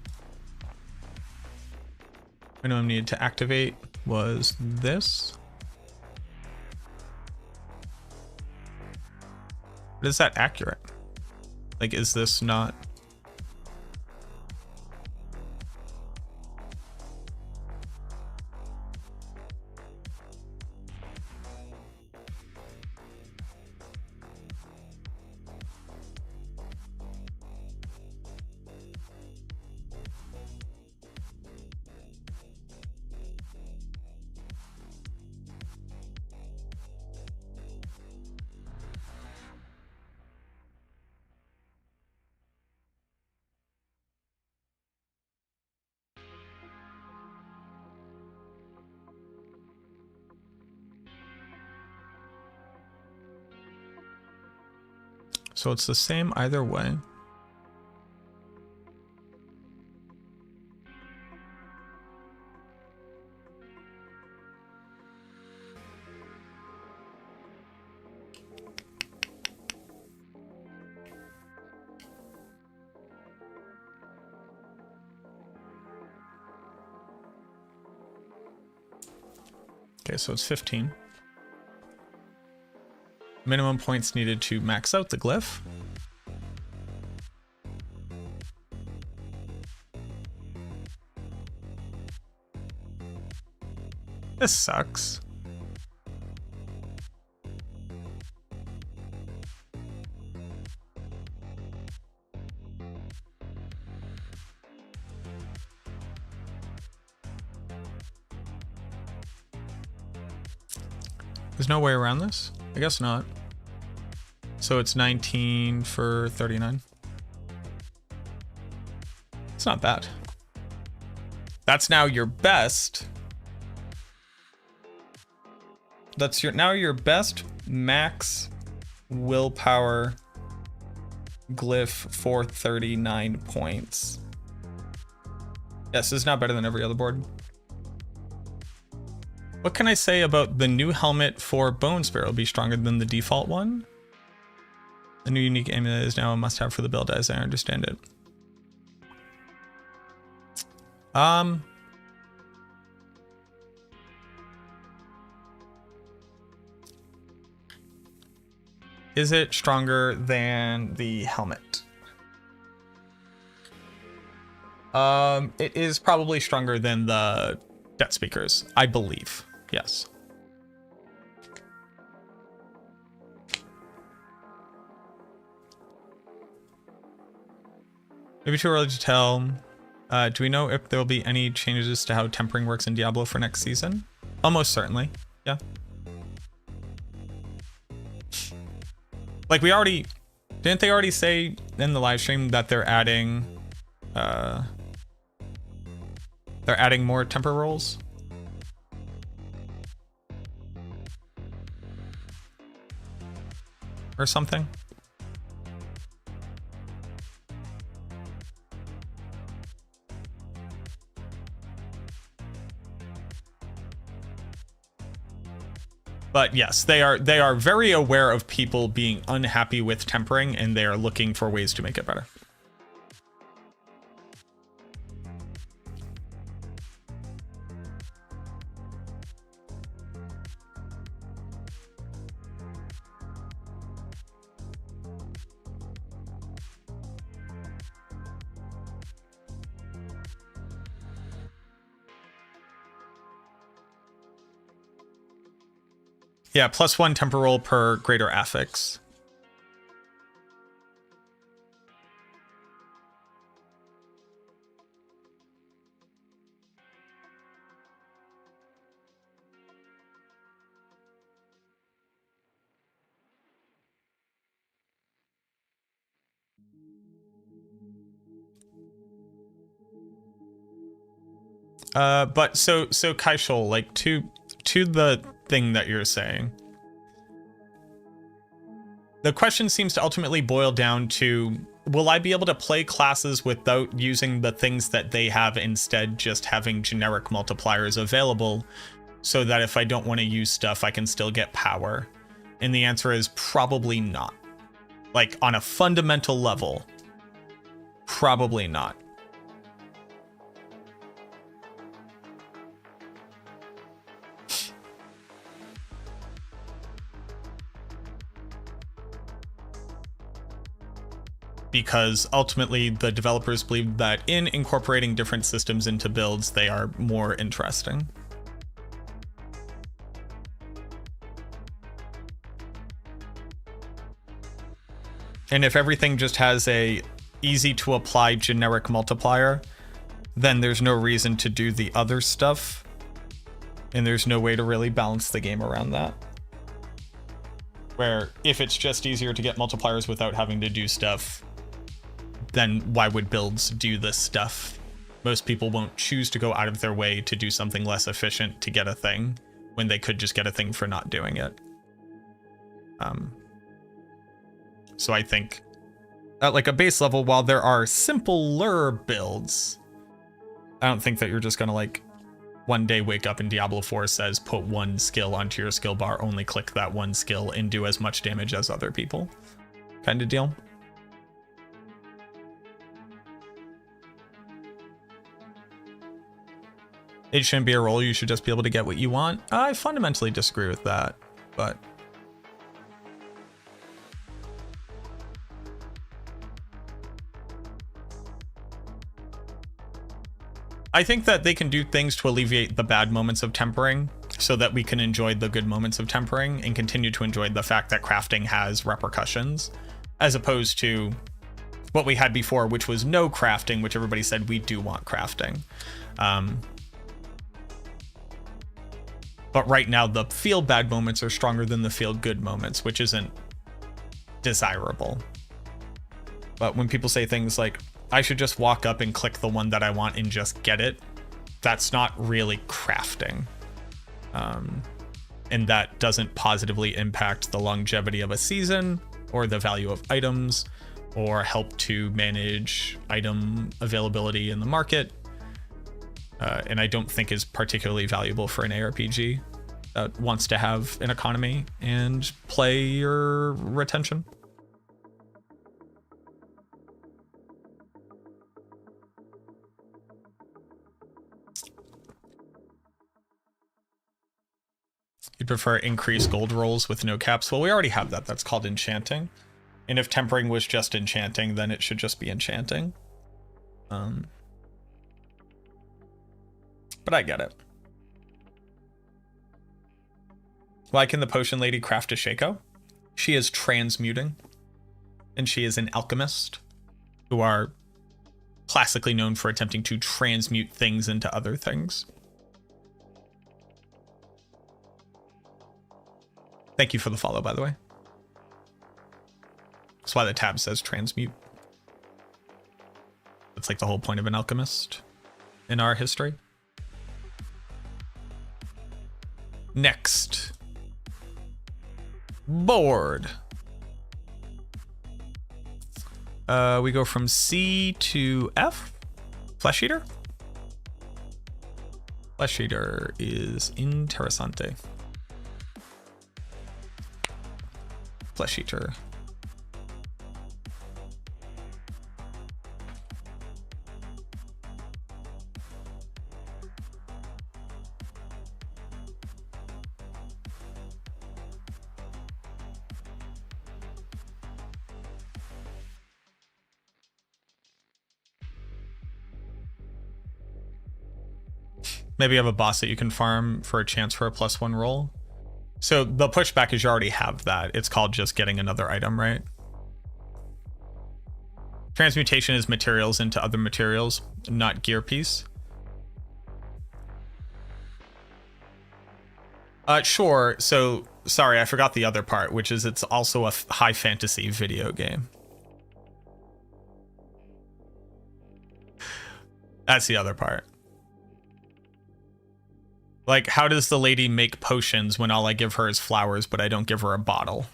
Minimum needed to activate was this. But is that accurate? Like, is this not? So it's the same either way. Okay, so it's 15. Minimum points needed to max out the glyph. This sucks. There's no way around this? I guess not. So it's 19 for 39. It's not bad. That's now your best. That's now your best max willpower glyph for 39 points. Yes, this is now better than every other board. What can I say about the new helmet for Bone Spirit? Will be stronger than the default one. The new unique amulet is now a must-have for the build, as I understand it. Is it stronger than the helmet? It is probably stronger than the Death Speakers, I believe. Yes. Maybe too early to tell. Do we know if there will be any changes to how tempering works in Diablo for next season? Almost certainly. Yeah. Like we already, didn't they already say in the live stream that they're adding more temper rolls? Or something? But yes, they are very aware of people being unhappy with tempering, and they are looking for ways to make it better. Yeah, +1 temper roll per greater affix. But so Kaishol, like to the thing that you're saying, the question seems to ultimately boil down to, will I be able to play classes without using the things that they have, instead just having generic multipliers available so that if I don't want to use stuff, I can still get power? And the answer is probably not. Like on a fundamental level, probably not. Because ultimately the developers believe that in incorporating different systems into builds, they are more interesting. And if everything just has a easy to apply generic multiplier, then there's no reason to do the other stuff. And there's no way to really balance the game around that. Where if it's just easier to get multipliers without having to do stuff, then why would builds do this stuff? Most people won't choose to go out of their way to do something less efficient to get a thing when they could just get a thing for not doing it. So I think at like a base level, while there are simpler builds, I don't think that you're just gonna like one day wake up and Diablo 4 says put one skill onto your skill bar, only click that one skill and do as much damage as other people kind of deal. It shouldn't be a roll, you should just be able to get what you want. I fundamentally disagree with that, but I think that they can do things to alleviate the bad moments of tempering so that we can enjoy the good moments of tempering and continue to enjoy the fact that crafting has repercussions, as opposed to what we had before, which was no crafting, which everybody said we do want crafting. But right now, the feel bad moments are stronger than the feel good moments, which isn't desirable. But when people say things like, I should just walk up and click the one that I want and just get it, that's not really crafting. And that doesn't positively impact the longevity of a season or the value of items or help to manage item availability in the market. And I don't think is particularly valuable for an ARPG that wants to have an economy and player retention. You'd prefer increased gold rolls with no caps? Well, we already have that. That's called enchanting. And if tempering was just enchanting, then it should just be enchanting. But I get it. Why can the potion lady craft a Shaco? She is transmuting. And she is an alchemist who are classically known for attempting to transmute things into other things. Thank you for the follow, by the way. That's why the tab says transmute. That's like the whole point of an alchemist in our history. Next. Board. We go from C to F. Flesh Eater. Flesh Eater is interessante. Flesh Eater. Maybe you have a boss that you can farm for a chance for a +1 roll. So the pushback is you already have that. It's called just getting another item, right? Transmutation is materials into other materials, not gear piece. Sure. So, sorry, I forgot the other part, which is it's also a high fantasy video game. That's the other part. Like, how does the lady make potions when all I give her is flowers, but I don't give her a bottle?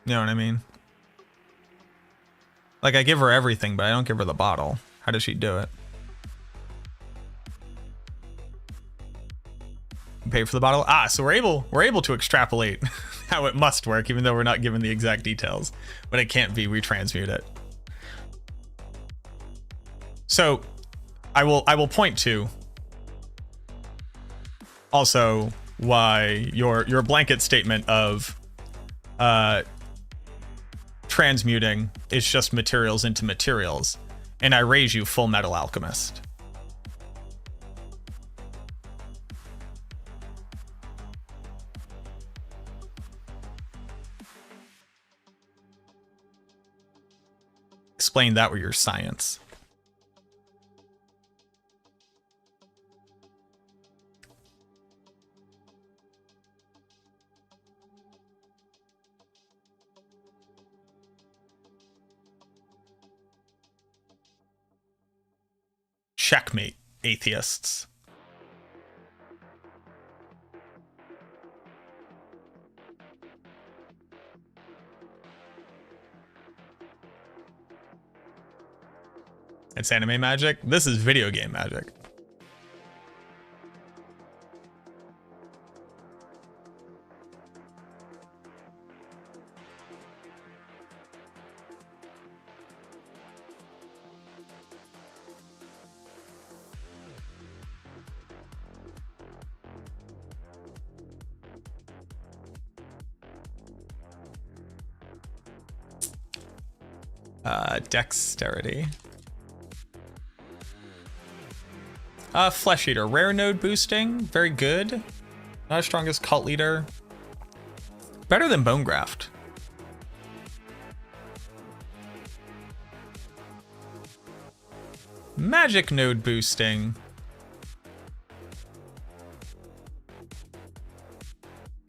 You know what I mean? Like, I give her everything, but I don't give her the bottle. How does she do it? Pay for the bottle. So we're able to extrapolate how it must work, even though we're not given the exact details. But it can't be. We transmute it. So I will point to also why your blanket statement of transmuting is just materials into materials, and I raise you Full Metal Alchemist. Explain that with your science. Checkmate, atheists. It's anime magic. This is video game magic. Dexterity. Flesh Eater, rare node boosting, very good. Not as strong as Cult Leader. Better than Bone Graft. Magic node boosting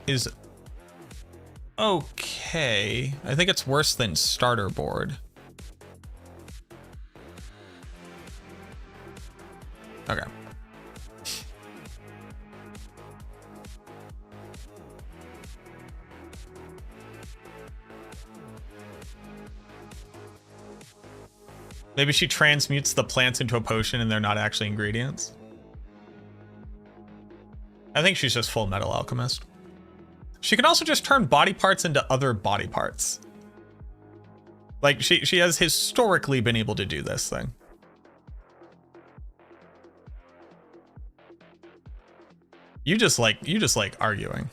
is okay. I think it's worse than Starter Board. Okay. Maybe she transmutes the plants into a potion and they're not actually ingredients. I think she's just Full Metal Alchemist. She can also just turn body parts into other body parts. Like she has historically been able to do this thing. You just like arguing.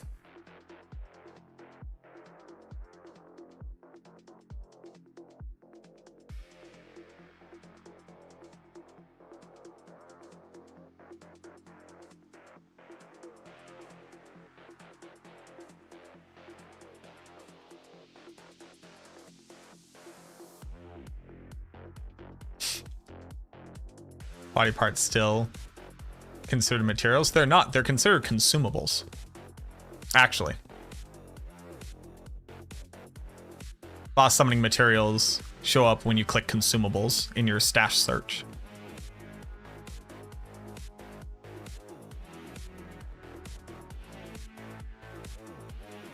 Body parts still considered materials? They're not. They're considered consumables. Actually. Boss summoning materials show up when you click consumables in your stash search.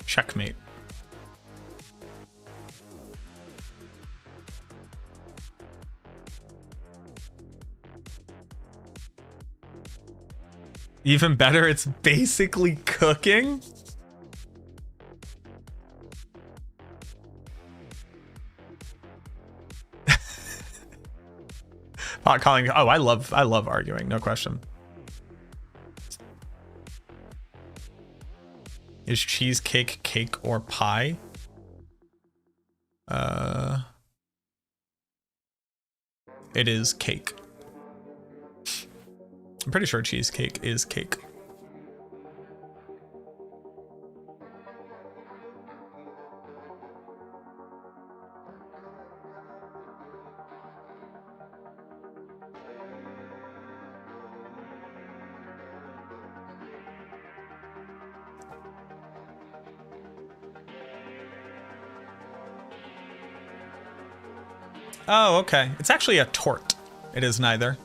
Checkmate. Even better, it's basically cooking. Pot calling. Oh, I love arguing, no question. Is cheesecake cake or pie? It is cake. I'm pretty sure cheesecake is cake. Oh, okay. It's actually a tort. It is neither.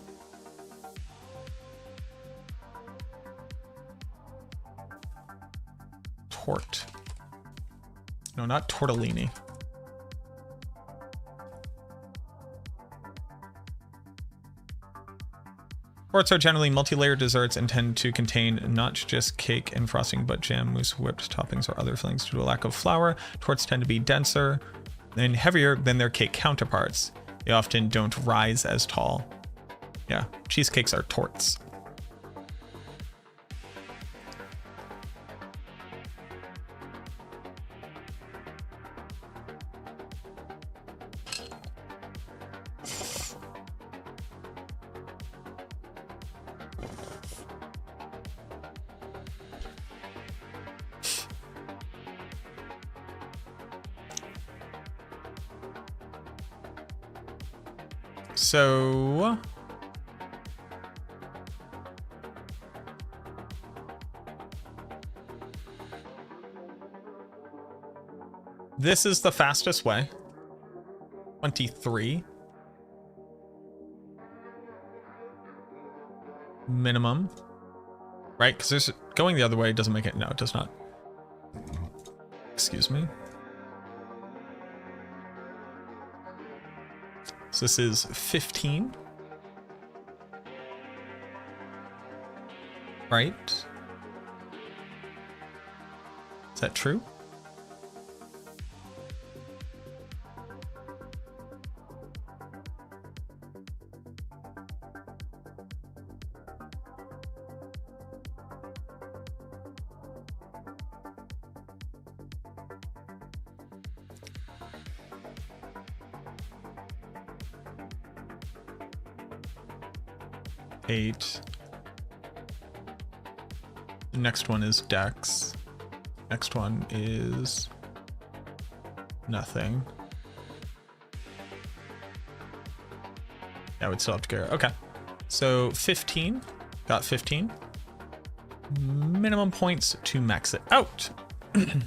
Tort. No, not tortellini. Torts are generally multi-layered desserts and tend to contain not just cake and frosting, but jam, mousse, whipped toppings, or other fillings. Due to a lack of flour, torts tend to be denser and heavier than their cake counterparts. They often don't rise as tall. Yeah, cheesecakes are torts. So this is the fastest way. 23 minimum, right? Because there's going the other way doesn't make it. No, it does not. Excuse me. So this is 15. Right? Is that true? 8. The next one is Dex. Next one is nothing. Yeah, we'd still have to go. Okay. So 15. Got 15. Minimum points to max it out. And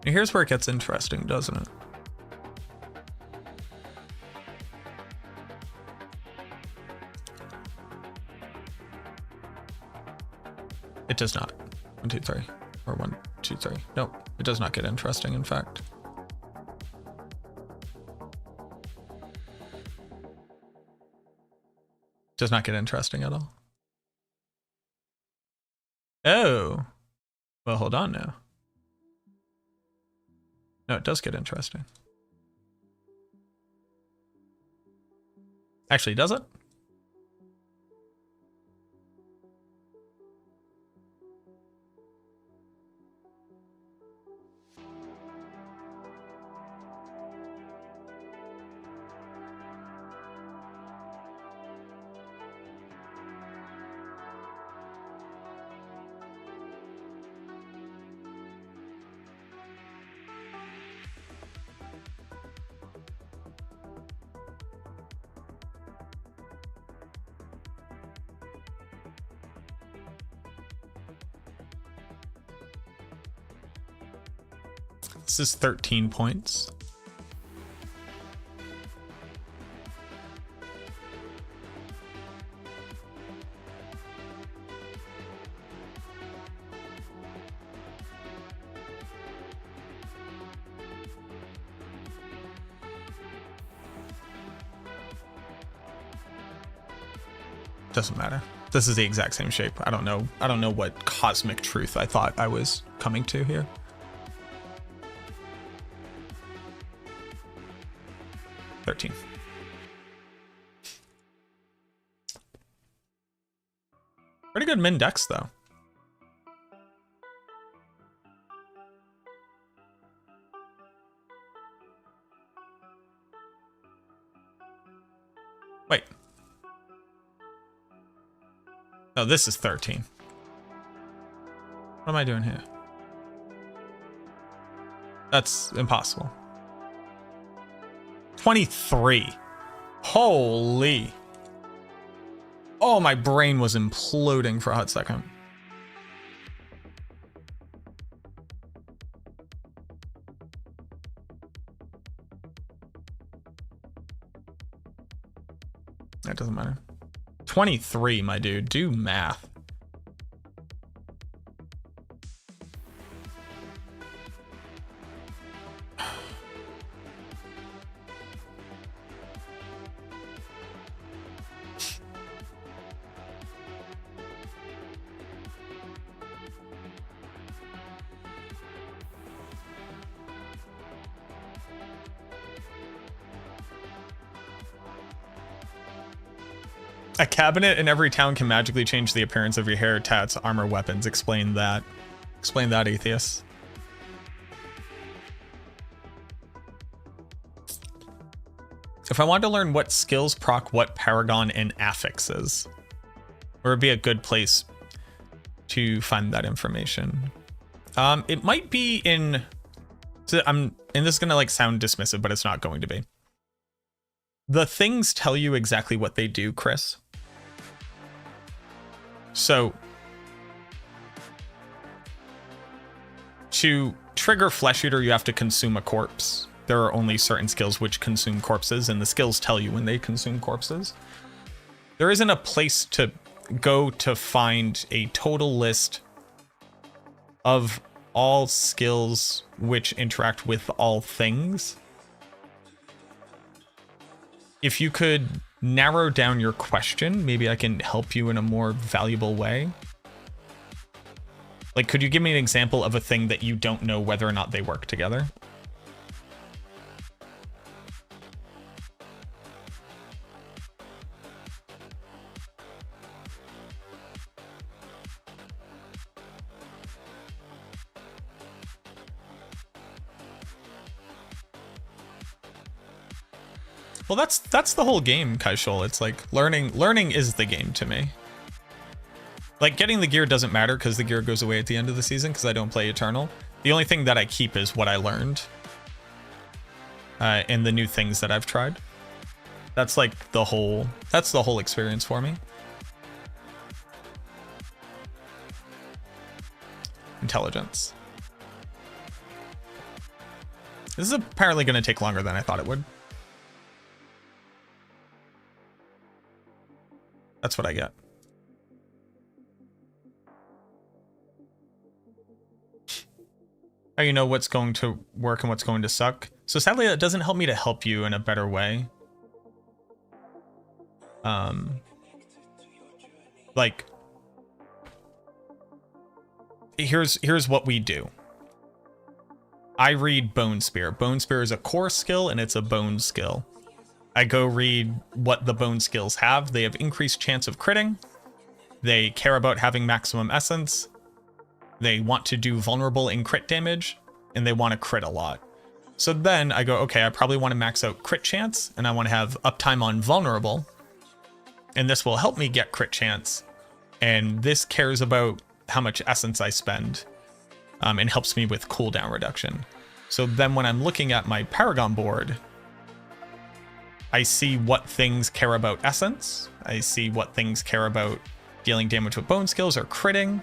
here's where it gets interesting, doesn't it? It does not. 1, 2, 3. Or 1, 2, 3. Nope. It does not get interesting, in fact. Does not get interesting at all. Oh. Well, hold on now. No, it does get interesting. Actually, does it? This is 13 points. Doesn't matter. This is the exact same shape. I don't know what cosmic truth I thought I was coming to here. Pretty good min dex though. Wait. No, this is 13. What am I doing here? That's impossible. 23. Holy. Oh, my brain was imploding for a hot second. That doesn't matter. 23, my dude. Do math. A cabinet in every town can magically change the appearance of your hair, tats, armor, weapons. Explain that. Explain that, Atheist. If I wanted to learn what skills proc what Paragon and affixes, where would be a good place to find that information? It might be in... and this is gonna like sound dismissive, but it's not going to be. The things tell you exactly what they do, Chris. So, to trigger Flesh Eater, you have to consume a corpse. There are only certain skills which consume corpses, and the skills tell you when they consume corpses. There isn't a place to go to find a total list of all skills which interact with all things. If you could narrow down your question, maybe I can help you in a more valuable way. Like, could you give me an example of a thing that you don't know whether or not they work together? Well, that's the whole game, Kaishol. It's like learning is the game to me. Like, getting the gear doesn't matter because the gear goes away at the end of the season because I don't play Eternal. The only thing that I keep is what I learned. And the new things that I've tried. That's like that's the whole experience for me. Intelligence. This is apparently going to take longer than I thought it would. That's what I get. Oh, you know what's going to work and what's going to suck. So sadly, it doesn't help me to help you in a better way. Like, here's what we do. I read Bone Spear. Bone Spear is a core skill and it's a bone skill. I go read what the bone skills have. They have increased chance of critting. They care about having maximum essence. They want to do vulnerable in crit damage, and they want to crit a lot. So then I go, okay, I probably want to max out crit chance, and I want to have uptime on vulnerable, and this will help me get crit chance. And this cares about how much essence I spend, and helps me with cooldown reduction. So then when I'm looking at my Paragon board, I see what things care about essence. I see what things care about dealing damage with bone skills or critting.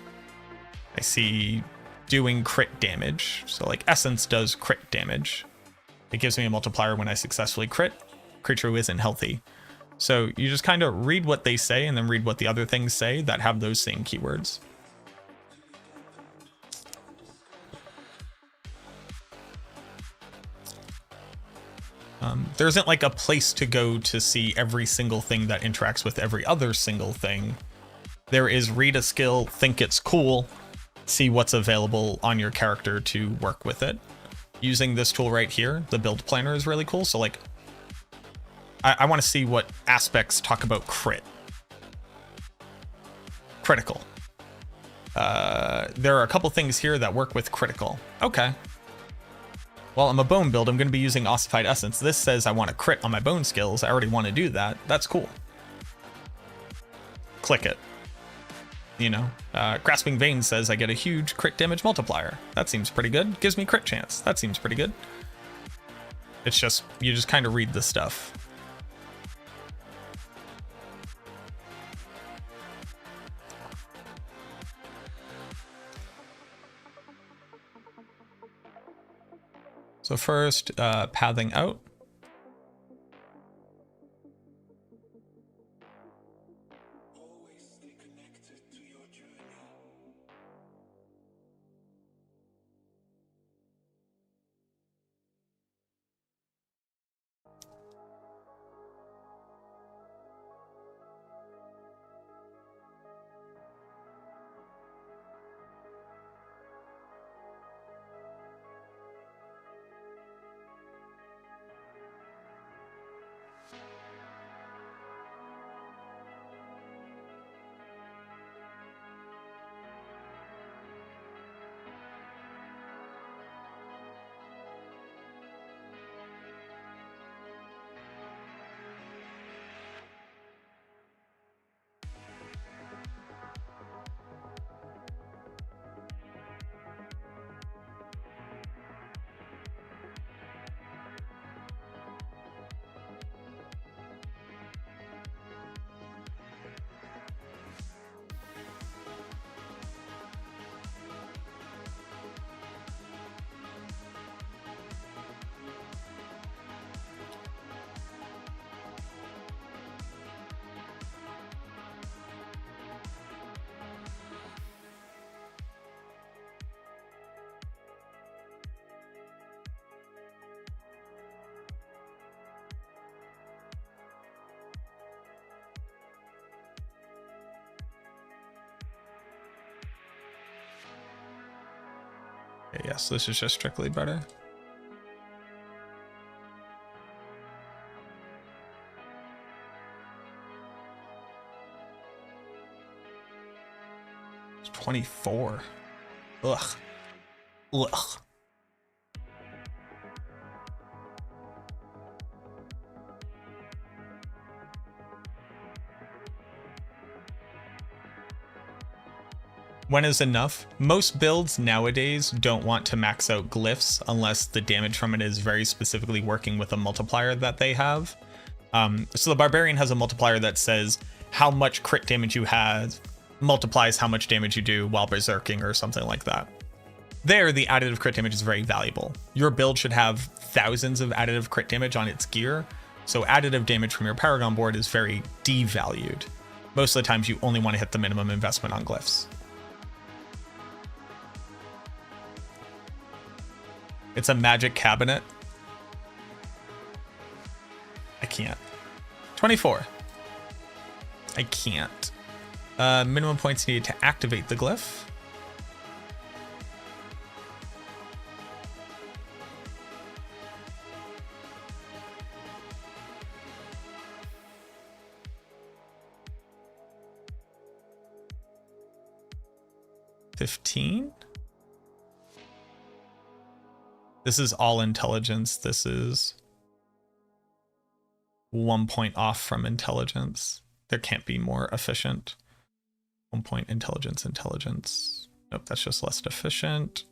I see doing crit damage. So like essence does crit damage. It gives me a multiplier when I successfully crit. Creature who isn't healthy. So you just kind of read what they say and then read what the other things say that have those same keywords. There isn't like a place to go to see every single thing that interacts with every other single thing. There is read a skill, think it's cool, see what's available on your character to work with it. Using this tool right here, the build planner, is really cool. So like, I want to see what aspects talk about critical. There are a couple things here that work with critical. Okay. Well, I'm a bone build. I'm going to be using ossified essence. This says I want to crit on my bone skills. I already want to do that. That's cool. Click it. You know, Grasping Vein says I get a huge crit damage multiplier. That seems pretty good. Gives me crit chance. That seems pretty good. It's just, you just kind of read the stuff. So first, pathing out. Yes, this is just strictly better. It's 24. Ugh. Ugh. When is enough? Most builds nowadays don't want to max out glyphs unless the damage from it is very specifically working with a multiplier that they have. So the Barbarian has a multiplier that says how much crit damage you have multiplies how much damage you do while berserking or something like that. There, the additive crit damage is very valuable. Your build should have thousands of additive crit damage on its gear, so additive damage from your Paragon board is very devalued. Most of the times you only want to hit the minimum investment on glyphs. It's a magic cabinet. I can't. 24. I can't. Minimum points needed to activate the glyph. $15. This is all intelligence. This is 1 point off from intelligence. There can't be more efficient. 1 point intelligence, intelligence. Nope, that's just less efficient.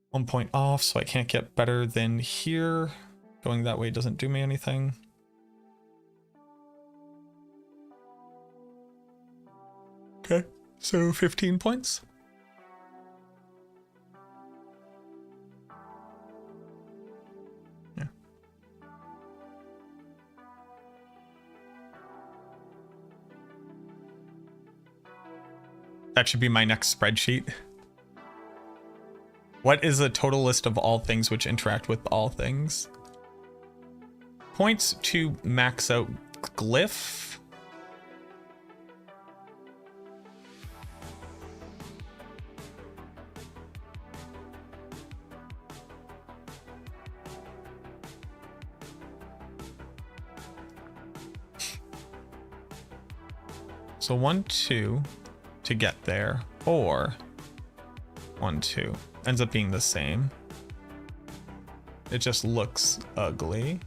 1 point off, so I can't get better than here. Going that way doesn't do me anything. Okay, so 15 points. That should be my next spreadsheet. What is a total list of all things which interact with all things? Points to max out glyph. So 1, 2 to get there, or 1, 2 ends up being the same. It just looks ugly.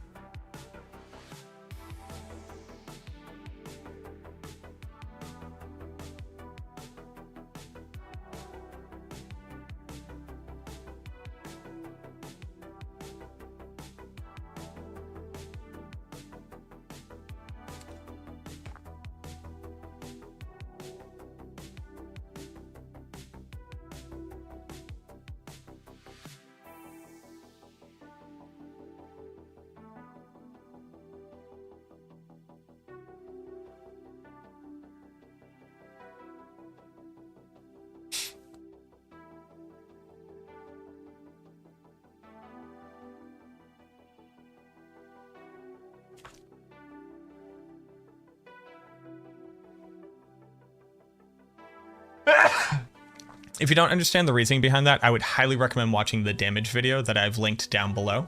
If you don't understand the reasoning behind that, I would highly recommend watching the damage video that I've linked down below.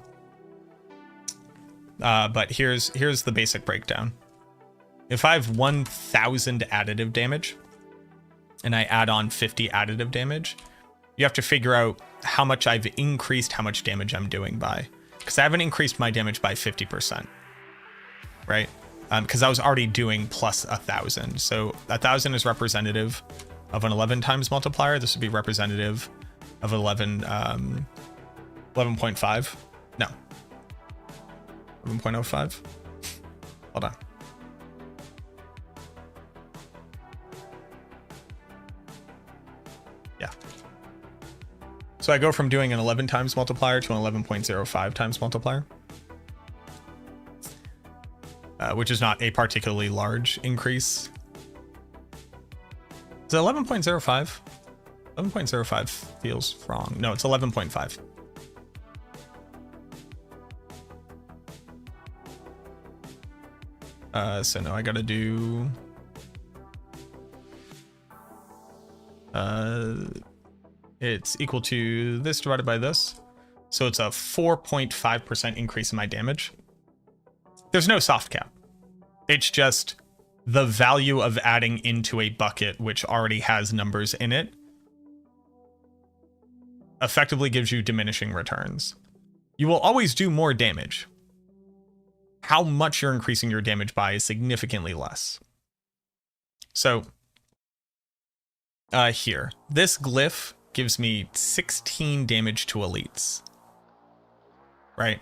But here's the basic breakdown. If I have 1,000 additive damage and I add on 50 additive damage, you have to figure out how much I've increased how much damage I'm doing by. Because I haven't increased my damage by 50%, right? Because I was already doing plus 1,000. So 1,000 is representative of an 11 times multiplier. This would be representative of 11.5. No. 11.05. Hold on. Yeah. So I go from doing an 11 times multiplier to an 11.05 times multiplier. Which is not a particularly large increase. Is it 11.05? 11.05 feels wrong. No, it's 11.5. So no, I gotta do... it's equal to this divided by this. So it's a 4.5% increase in my damage. There's no soft cap. It's just the value of adding into a bucket which already has numbers in it effectively gives you diminishing returns. You will always do more damage. How much you're increasing your damage by is significantly less. So Here. This glyph gives me 16 damage to elites. Right?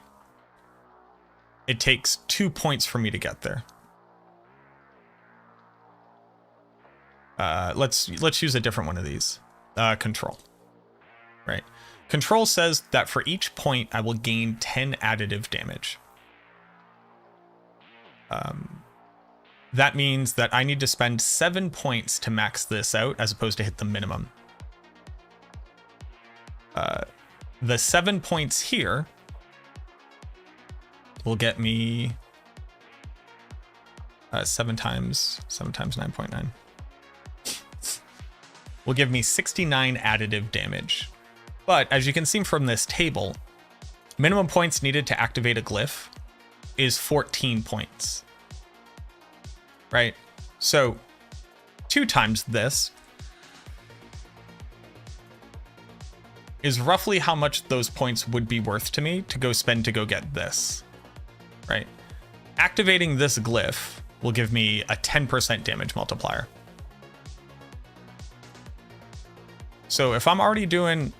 It takes 2 points for me to get there. Let's use a different one of these. Control. Right. Control says that for each point, I will gain 10 additive damage. That means that I need to spend 7 points to max this out, as opposed to hit the minimum. The 7 points here will get me 7 times 9.9. Will give me 69 additive damage. But as you can see from this table, minimum points needed to activate a glyph is 14 points. Right? So 2 times this is roughly how much those points would be worth to me to go spend to go get this. Right? Activating this glyph will give me a 10% damage multiplier. So if I'm already doing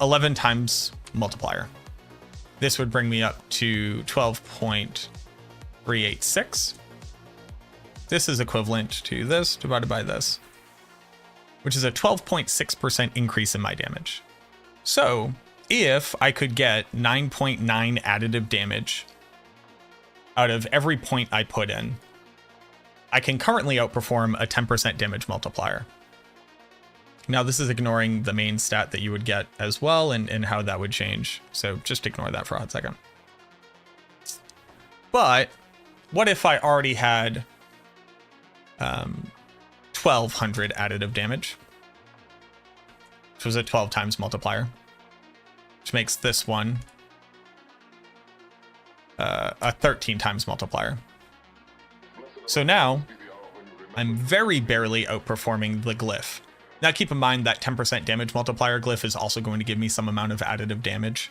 11 times multiplier, this would bring me up to 12.386. This is equivalent to this divided by this, which is a 12.6% increase in my damage. So if I could get 9.9 additive damage out of every point I put in, I can currently outperform a 10% damage multiplier. Now, this is ignoring the main stat that you would get as well and how that would change. So just ignore that for a hot second. But what if I already had 1200 additive damage, which was a 12 times multiplier, which makes this one a 13 times multiplier. So now I'm very barely outperforming the glyph. Now keep in mind that 10% damage multiplier glyph is also going to give me some amount of additive damage,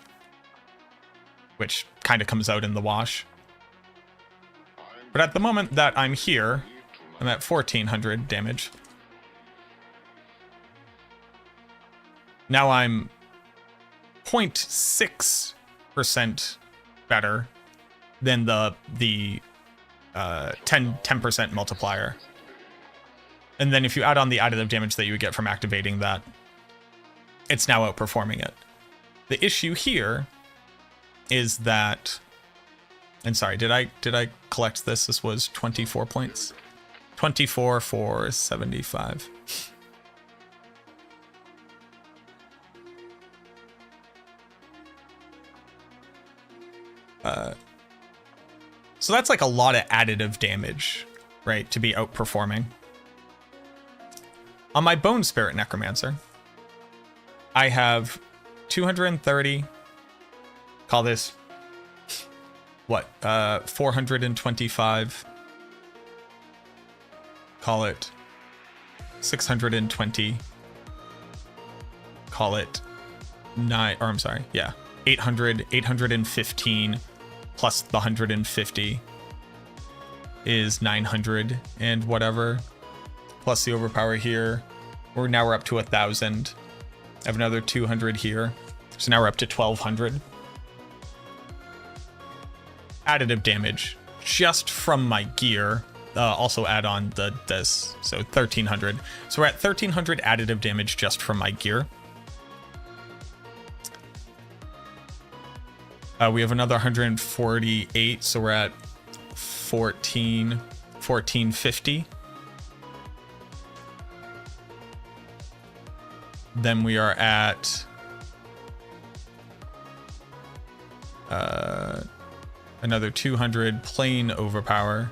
which kind of comes out in the wash. But at the moment that I'm here, I'm at 1400 damage. Now I'm 0.6% better than the 10% multiplier. And then if you add on the additive damage that you would get from activating that, it's now outperforming it. The issue here is that, and sorry, did I collect this? This was 24 points. 24 for 75. So that's like a lot of additive damage, right, to be outperforming. On my Bone Spirit Necromancer, I have 230, call this, what, 425, call it 620, call it 815 plus the 150 is 900 and whatever. Plus the overpower here. We're up to 1,000. I have another 200 here. So now we're up to 1,200. Additive damage just from my gear. Also add on this. So 1,300. So we're at 1,300 additive damage just from my gear. We have another 148. So we're at 1450. Then we are at another 200 plain overpower,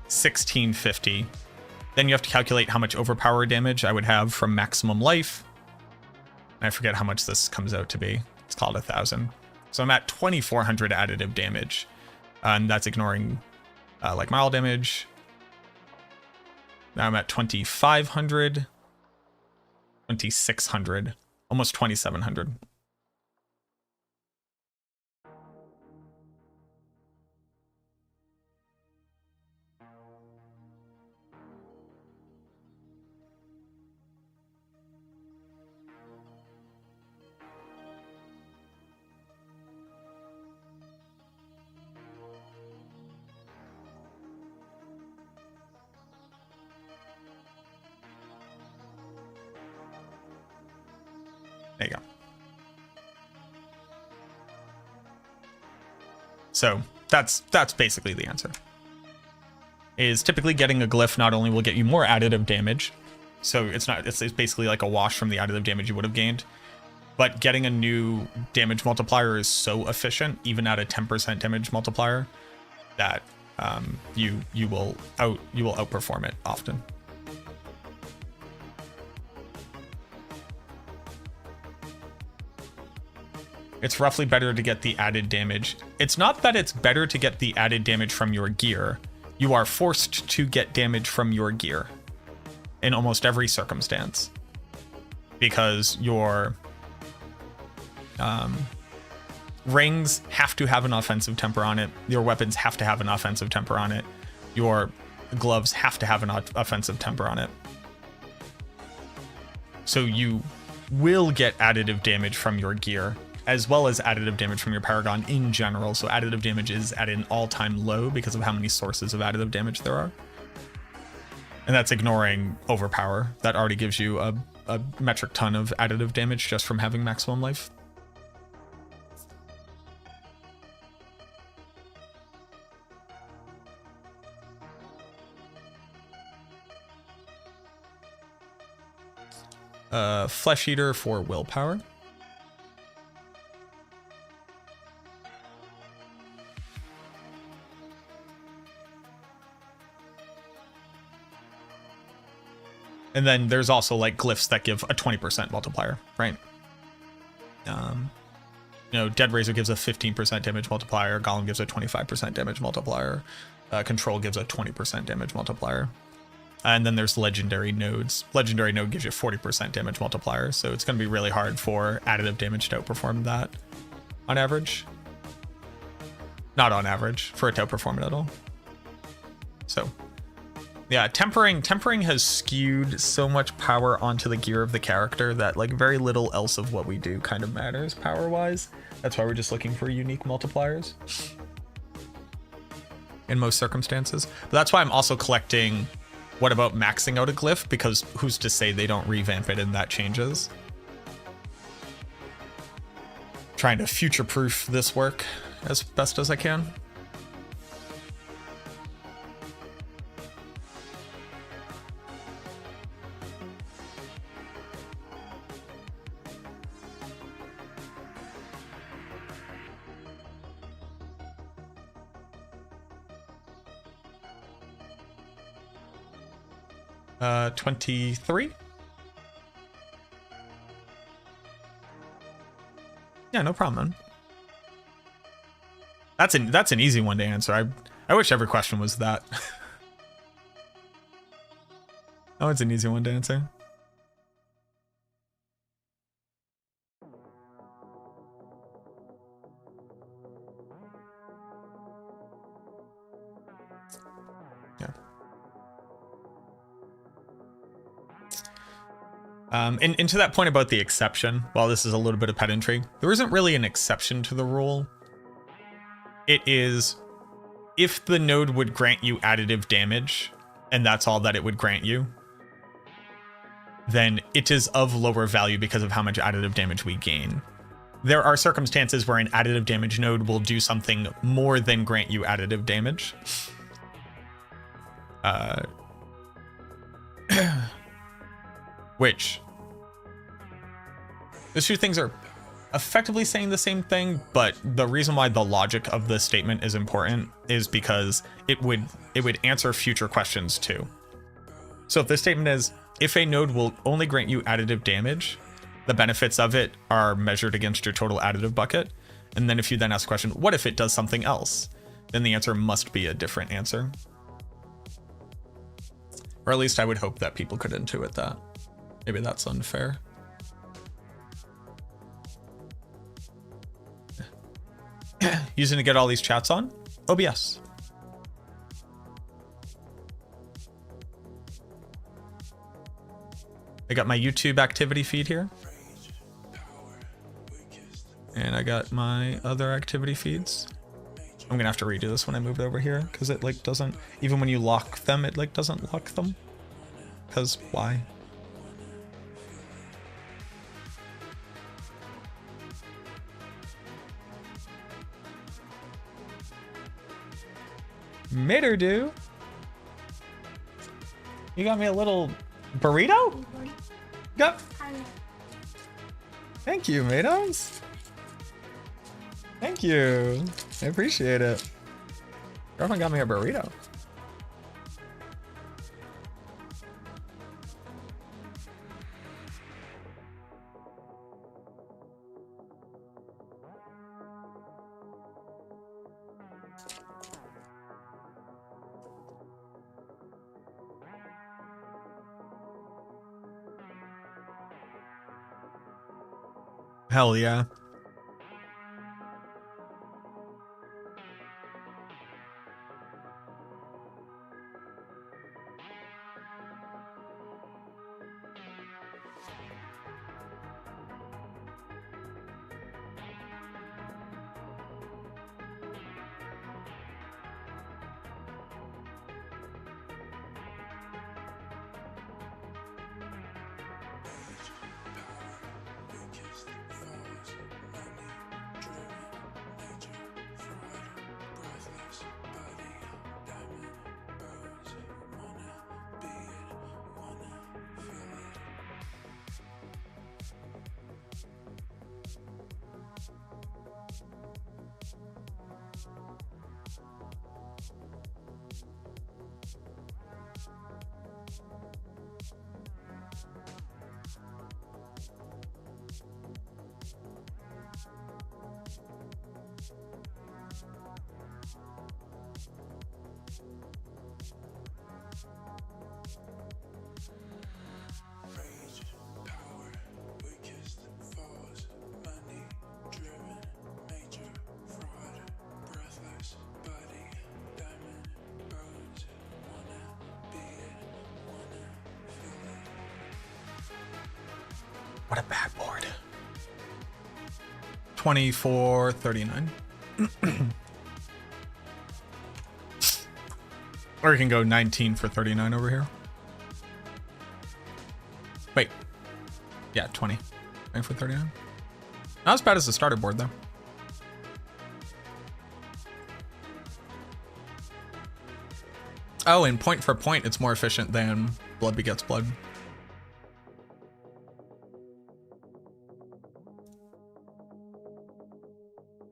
1650. Then you have to calculate how much overpower damage I would have from maximum life. I forget how much this comes out to be. It's called 1,000. So I'm at 2,400 additive damage, and that's ignoring like mild damage. Now I'm at 2,500. 2,600, almost 2,700. There you go. So that's basically the answer. Is typically getting a glyph not only will get you more additive damage, so it's basically like a wash from the additive damage you would have gained, but getting a new damage multiplier is so efficient, even at a 10% damage multiplier, that you will outperform it often. It's roughly better to get the added damage. It's not that it's better to get the added damage from your gear. You are forced to get damage from your gear in almost every circumstance, because your rings have to have an offensive temper on it. Your weapons have to have an offensive temper on it. Your gloves have to have an offensive temper on it. So you will get additive damage from your gear, as well as additive damage from your Paragon in general. So additive damage is at an all-time low because of how many sources of additive damage there are. And that's ignoring overpower. That already gives you a metric ton of additive damage just from having maximum life. Flesh Eater for willpower. And then there's also like glyphs that give a 20% multiplier, right? Dead Razor gives a 15% damage multiplier. Golem gives a 25% damage multiplier. Control gives a 20% damage multiplier. And then there's legendary nodes. Legendary node gives you a 40% damage multiplier. So it's going to be really hard for additive damage to outperform that on average. Not on average, for it to outperform it at all. So yeah, tempering has skewed so much power onto the gear of the character that like very little else of what we do kind of matters power-wise. That's why we're just looking for unique multipliers in most circumstances. But that's why I'm also collecting what about maxing out a glyph, because who's to say they don't revamp it and that changes. Trying to future-proof this work as best as I can. Uh, 23. Yeah, no problem, man. That's an easy one to answer. I wish every question was that. Oh, it's an easy one to answer. Yeah. And to that point about the exception, while this is a little bit of pedantry, there isn't really an exception to the rule. It is, if the node would grant you additive damage, and that's all that it would grant you, then it is of lower value because of how much additive damage we gain. There are circumstances where an additive damage node will do something more than grant you additive damage. Which, those two things are effectively saying the same thing, but the reason why the logic of this statement is important is because it would answer future questions too. So if the statement is, if a node will only grant you additive damage, the benefits of it are measured against your total additive bucket. And then if you then ask the question, what if it does something else? Then the answer must be a different answer. Or at least I would hope that people could intuit that. Maybe that's unfair. Using to get all these chats on? OBS. I got my YouTube activity feed here. And I got my other activity feeds. I'm gonna have to redo this when I move it over here, because it like doesn't, even when you lock them, it like doesn't lock them. Because why? Mater do. You got me a little burrito? Got. Thank you, Matos. Thank you. I appreciate it. Girlfriend got me a burrito. Hell yeah. What a bad board. 24.39. Or you can go 19 for 39 over here. Wait. Yeah, 20. 20 for 39. Not as bad as the starter board, though. Oh, and point for point, it's more efficient than blood begets blood.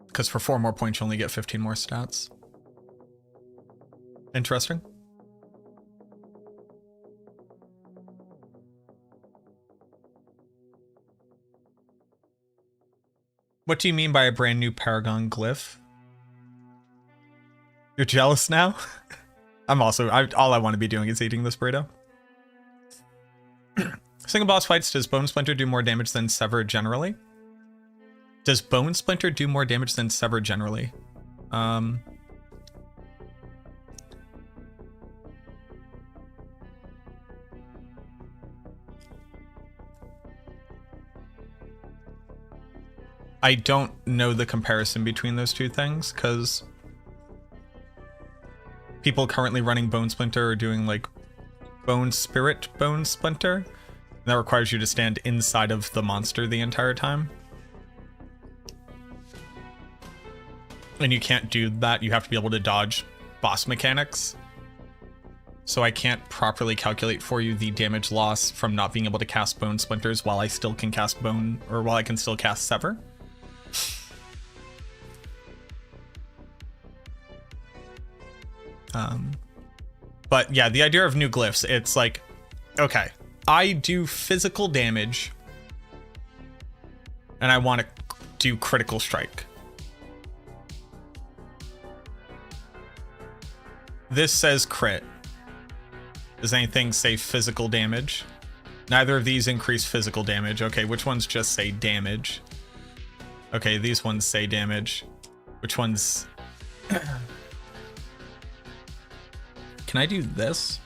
Because for 4 more points, you only get 15 more stats. Interesting. What do you mean by a brand new Paragon glyph? You're jealous now? I'm also, all I want to be doing is eating this burrito. Single boss fights, does Bone Splinter do more damage than Sever generally? Does Bone Splinter do more damage than Sever generally? I don't know the comparison between those two things, because people currently running Bone Splinter are doing like Bone Spirit Bone Splinter. That requires you to stand inside of the monster the entire time. And you can't do that. You have to be able to dodge boss mechanics. So I can't properly calculate for you the damage loss from not being able to cast Bone Splinters while I still can cast Bone, or while I can still cast Sever. But yeah, the idea of new glyphs, it's like, okay, I do physical damage and I want to do critical strike. This says crit. Does anything say physical damage? Neither of these increase physical damage. Okay, which ones just say damage? Okay, these ones say damage. Which ones? Can I do this?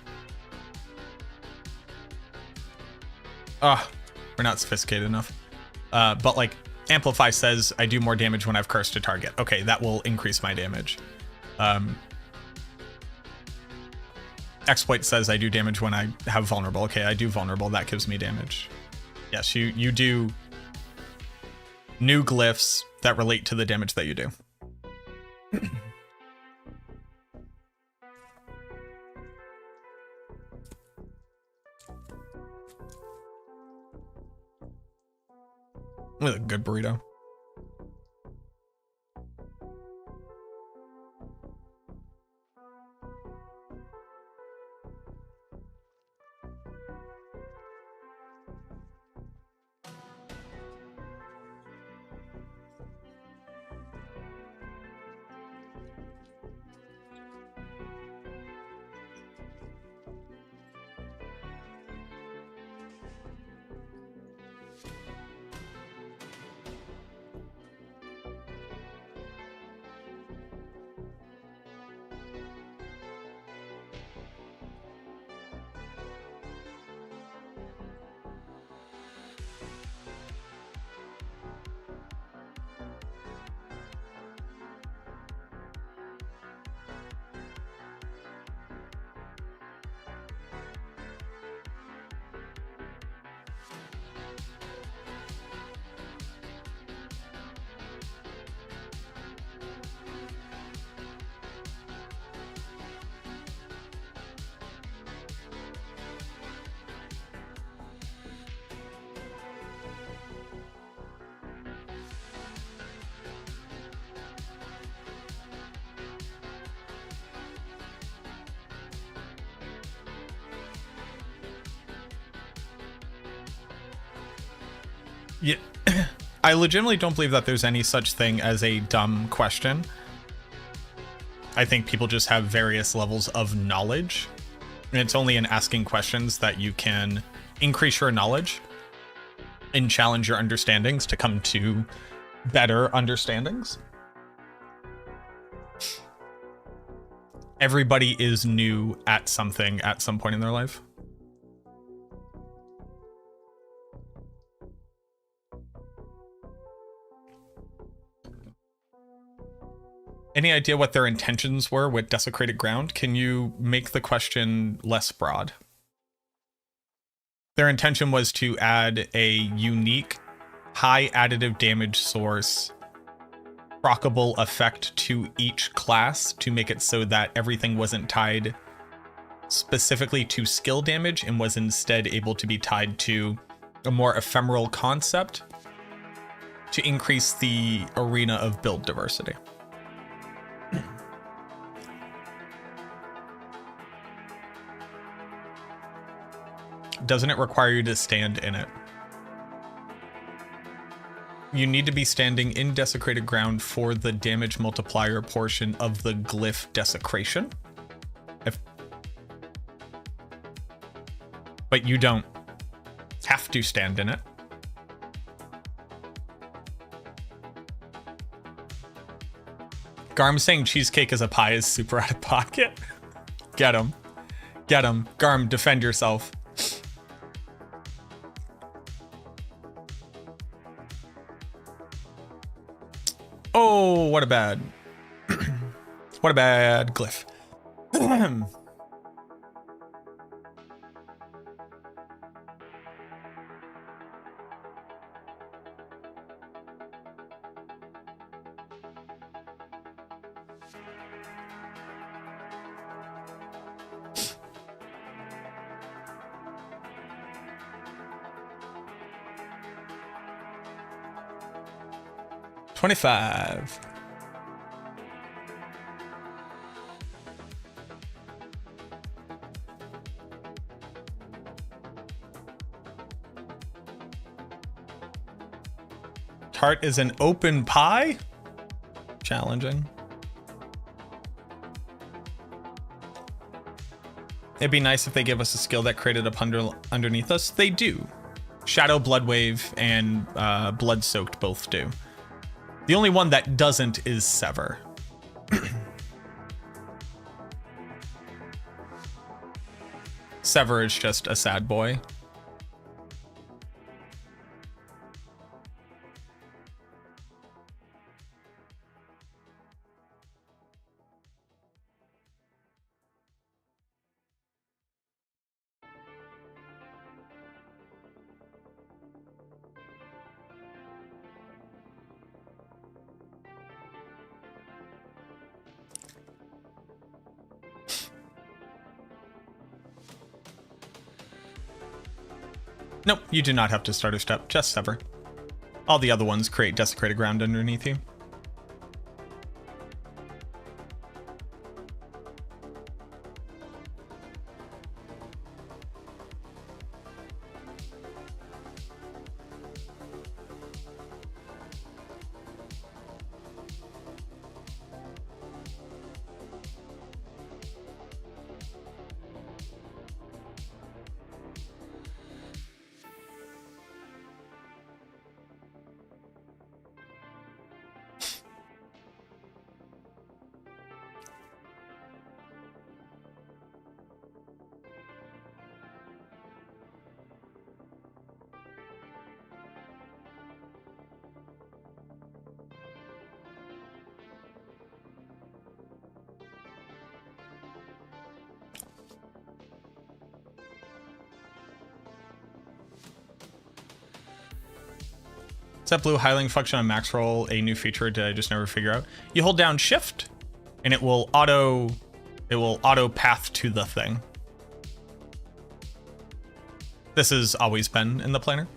We're not sophisticated enough. But like, Amplify says I do more damage when I've cursed a target. Okay, that will increase my damage. Exploit says I do damage when I have vulnerable. Okay, I do vulnerable. That gives me damage. Yes, you do new glyphs that relate to the damage that you do. With a good burrito. Yeah, I legitimately don't believe that there's any such thing as a dumb question. I think people just have various levels of knowledge, and it's only in asking questions that you can increase your knowledge and challenge your understandings to come to better understandings. Everybody is new at something at some point in their life. Any idea what their intentions were with Desecrated Ground? Can you make the question less broad? Their intention was to add a unique, high additive damage source, proccable effect to each class to make it so that everything wasn't tied specifically to skill damage and was instead able to be tied to a more ephemeral concept to increase the arena of build diversity. Doesn't it require you to stand in it? You need to be standing in Desecrated Ground for the damage multiplier portion of the glyph desecration. But you don't have to stand in it. Garm saying cheesecake as a pie is super out of pocket. Get him. Get him. Garm, defend yourself. Oh, what a bad, what a bad glyph. 25. Tart is an open pie? Challenging. It'd be nice if they give us a skill that created up underneath us. They do. Shadow, Bloodwave, and Blood Soaked both do. The only one that doesn't is Sever. Sever is just a sad boy. Nope, you do not have to start a step, just Sever. All the other ones create desecrated ground underneath you. Is that blue highlighting function on max roll a new feature did I just never figure out? You hold down shift and it will auto path to the thing. This has always been in the planner.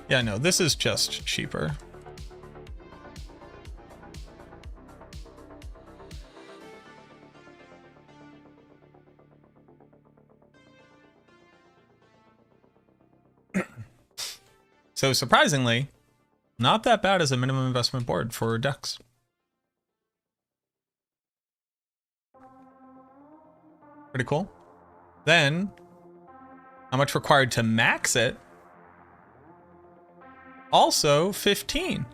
Yeah, no, this is just cheaper. So surprisingly, not that bad as a minimum investment board for decks. Pretty cool. Then, how much required to max it? Also 15.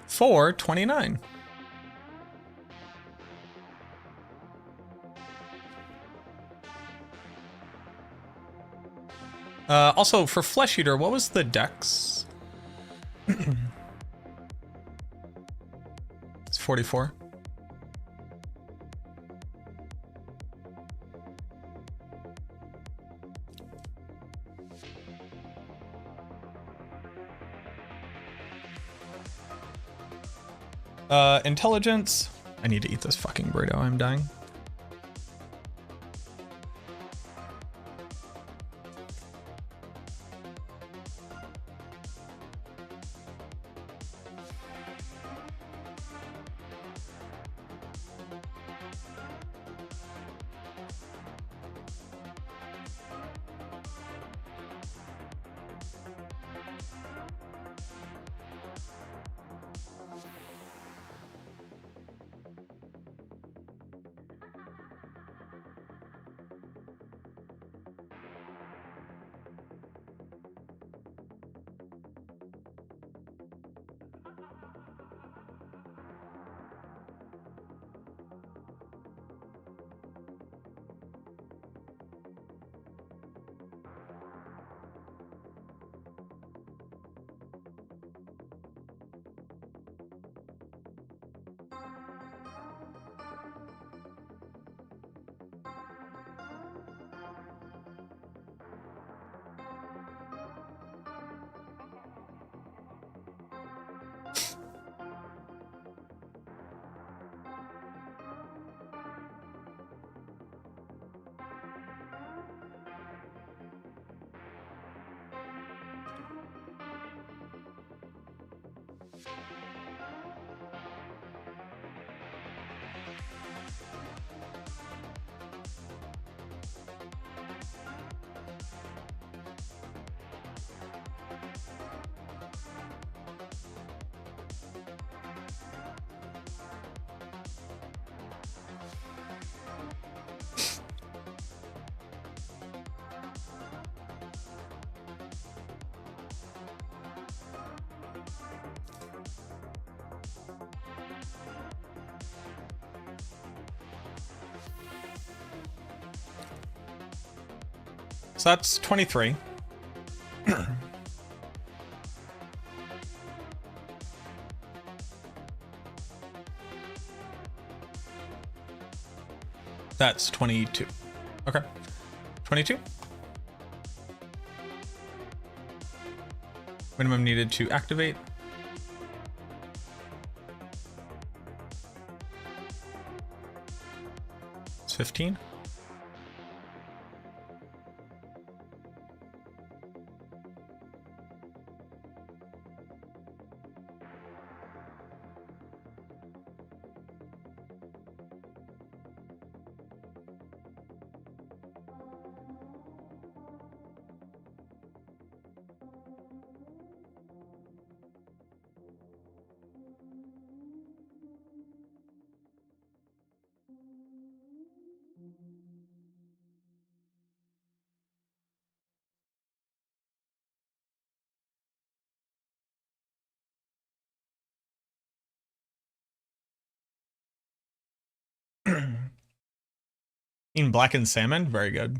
For 29. Also for Flesh Eater, what was the dex? It's 44. Intelligence. I need to eat this fucking burrito. I'm dying. So that's 23. That's 22. Okay. 22. Minimum needed to activate. It's 15. In blackened salmon, very good.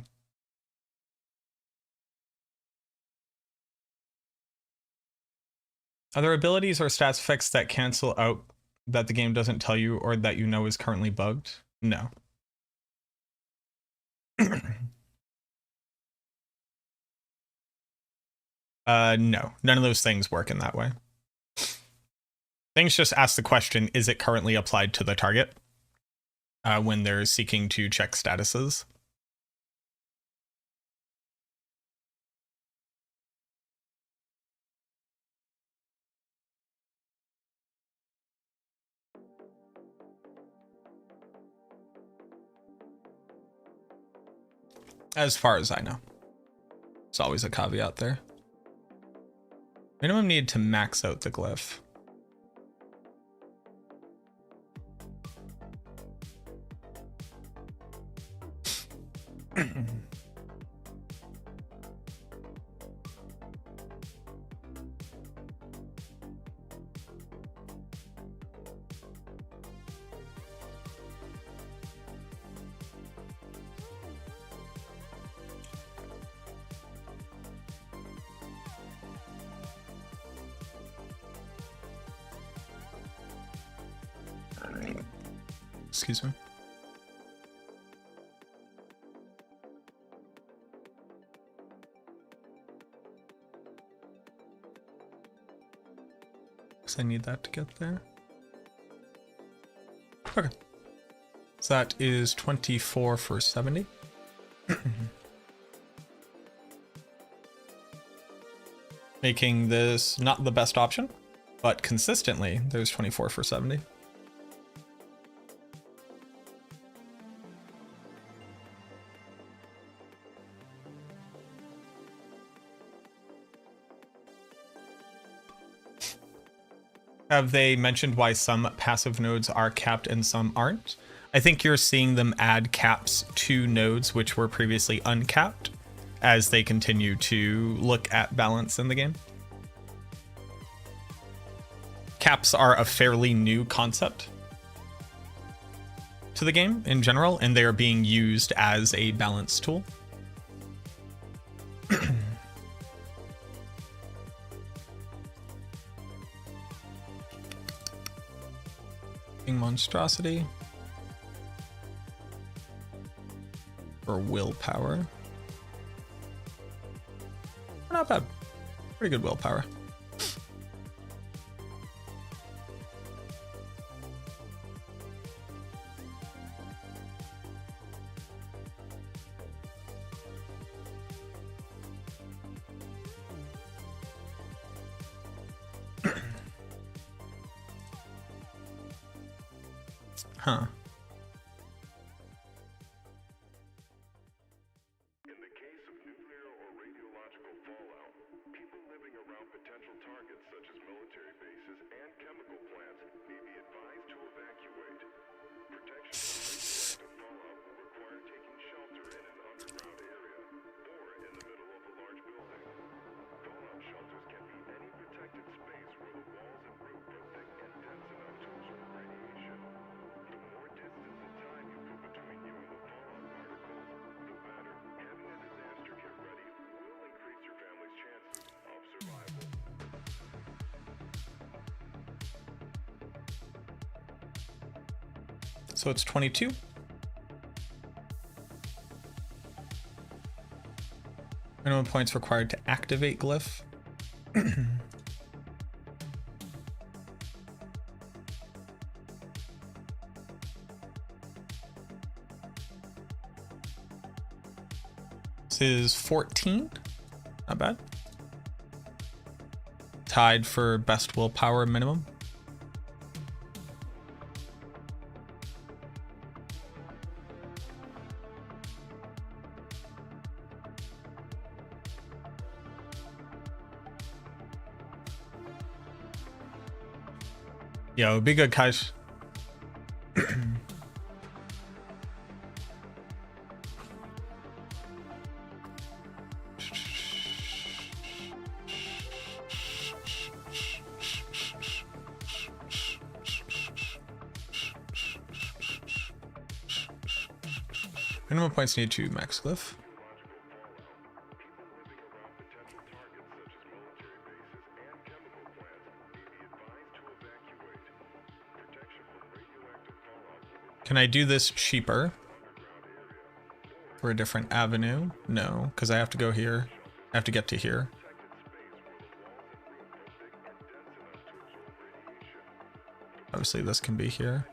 Are there abilities or stats effects that cancel out that the game doesn't tell you or that you know is currently bugged? No. No, none of those things work in that way. Things just ask the question, is it currently applied to the target? When they're seeking to check statuses. As far as I know. There's always a caveat there. Minimum need to max out the glyph. Excuse me. Because I need that to get there. Okay. So that is 24 for 70. Making this not the best option, but consistently there's 24 for 70. Have they mentioned why some passive nodes are capped and some aren't? I think you're seeing them add caps to nodes which were previously uncapped as they continue to look at balance in the game. Caps are a fairly new concept to the game in general, and they are being used as a balance tool. Monstrosity or willpower. Not bad. Pretty good willpower. Huh. In the case of nuclear or radiological fallout, people living around potential targets such as military bases and chemical plants may be advised to evacuate. Protection from radioactive fallout will require taking shelter in an underground area or in the middle of a large building. Fallout shelters can be any protected space where the walls and roof are thick and dense enough to absorb radiation. The more So it's 22. Minimum points required to activate glyph. This is 14. Not bad. Tied for best willpower minimum. Yo, be good, guys. Minimum points needed to max glyph. Can I do this cheaper for a different avenue? No, because I have to go here. I have to get to here. Obviously, this can be here.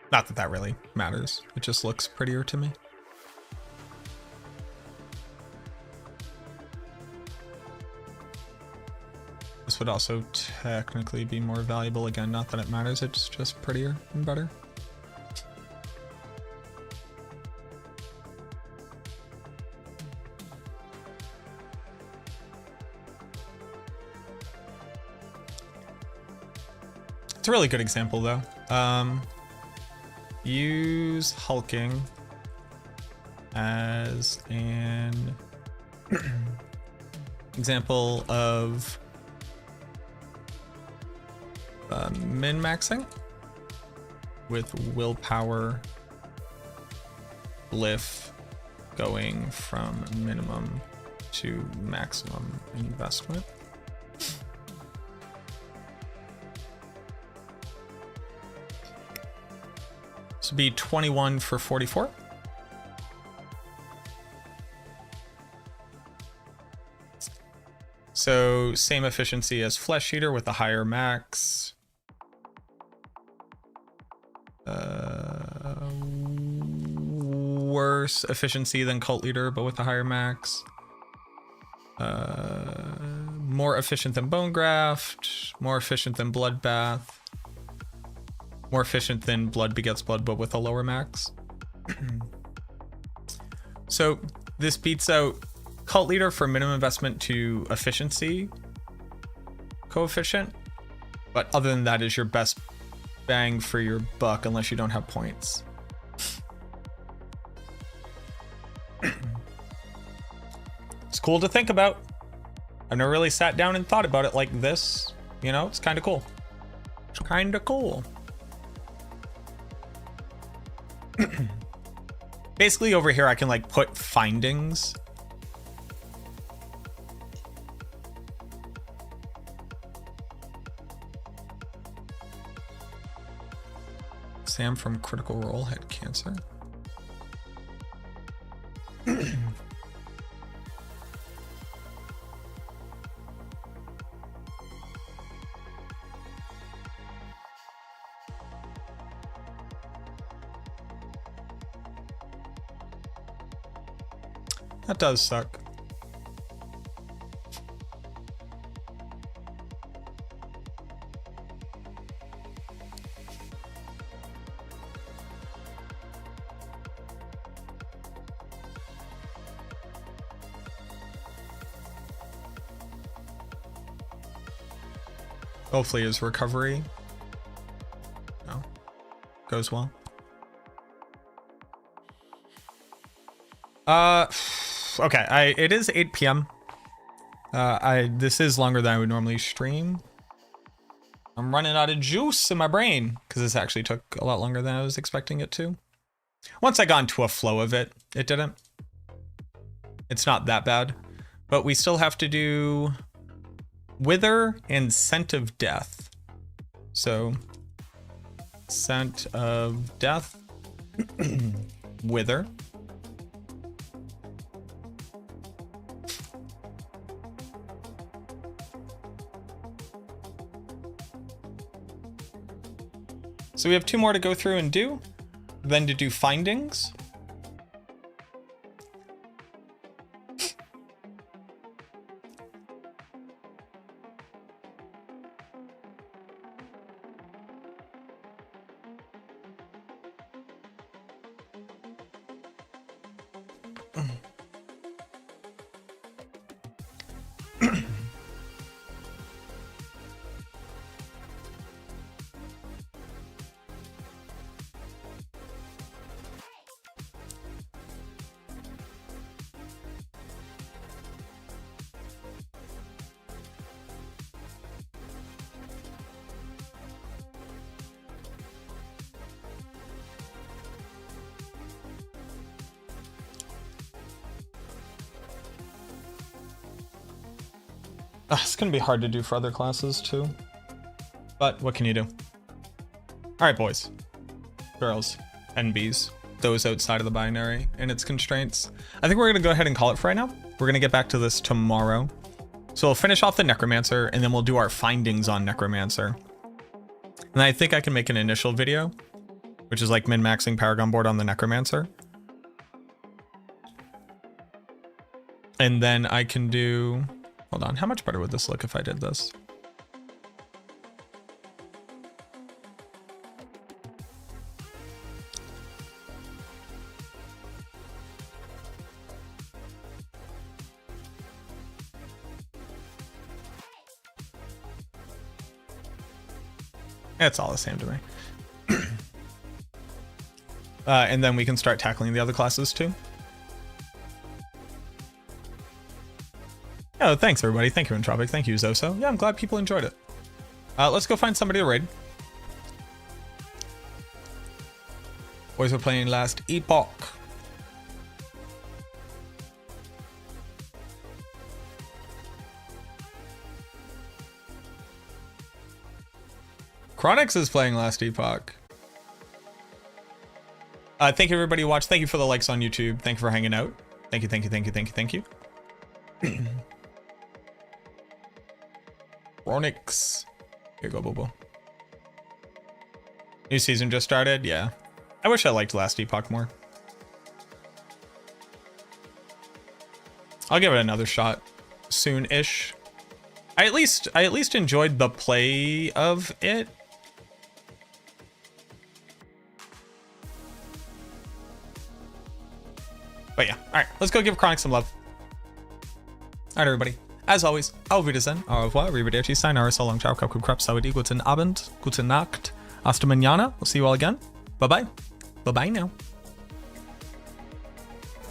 Not that that really matters. It just looks prettier to me. This would also technically be more valuable. Again, not that it matters, it's just prettier and better. It's a really good example though. Use hulking as an example of min-maxing with willpower glyph going from minimum to maximum investment. This would be 21 for 44. So same efficiency as Flesh Eater with a higher max. Worse efficiency than Cult Leader, but with a higher max. More efficient than Bone Graft. More efficient than Bloodbath. More efficient than Blood Begets Blood, but with a lower max. So this beats out Cult Leader for minimum investment to efficiency coefficient. But other than that is your best bang for your buck unless you don't have points. It's cool to think about. I've never really sat down and thought about it like this. You know, it's kind of cool. It's kind of cool. Basically over here I can like put findings. Sam from Critical Role had cancer. That does suck. Hopefully his recovery goes well. Okay, it is 8 p.m. This is longer than I would normally stream. I'm running out of juice in my brain because this actually took a lot longer than I was expecting it to. Once I got into a flow of it, it didn't. It's not that bad, but we still have to do Wither and Scent of Death. So, Scent of Death, Wither. So we have 2 more to go through and do, then to do findings. It's gonna be hard to do for other classes too, but what can you do? All right, boys, girls, and bees, those outside of the binary and its constraints. I think we're gonna go ahead and call it for right now. We're gonna get back to this tomorrow. So we'll finish off the Necromancer and then we'll do our findings on Necromancer. And I think I can make an initial video, which is like min-maxing Paragon board on the Necromancer. And then I can do, hold on, how much better would this look if I did this? It's all the same to me. And then we can start tackling the other classes too. Oh, thanks everybody. Thank you, Entropic. Thank you, Zoso. Yeah, I'm glad people enjoyed it. Let's go find somebody to raid. Boys were playing last Epoch. Chronix is playing last Epoch. Thank you everybody who watched. Thank you for the likes on YouTube. Thank you for hanging out. Thank you, thank you, thank you, thank you, thank you. Chronix. Here you go, Bobo. New season just started? Yeah. I wish I liked last Epoch more. I'll give it another shot soon-ish. I at least enjoyed the play of it. But yeah, all right, let's go give Chronic some love. All right, everybody. As always, auf Wiedersehen, au revoir, arrivederci, sayonara, so long, ciao, kaku, krab, sawadee, guten Abend, gute Nacht, hasta mañana. We'll see you all again. Bye-bye. Bye-bye now.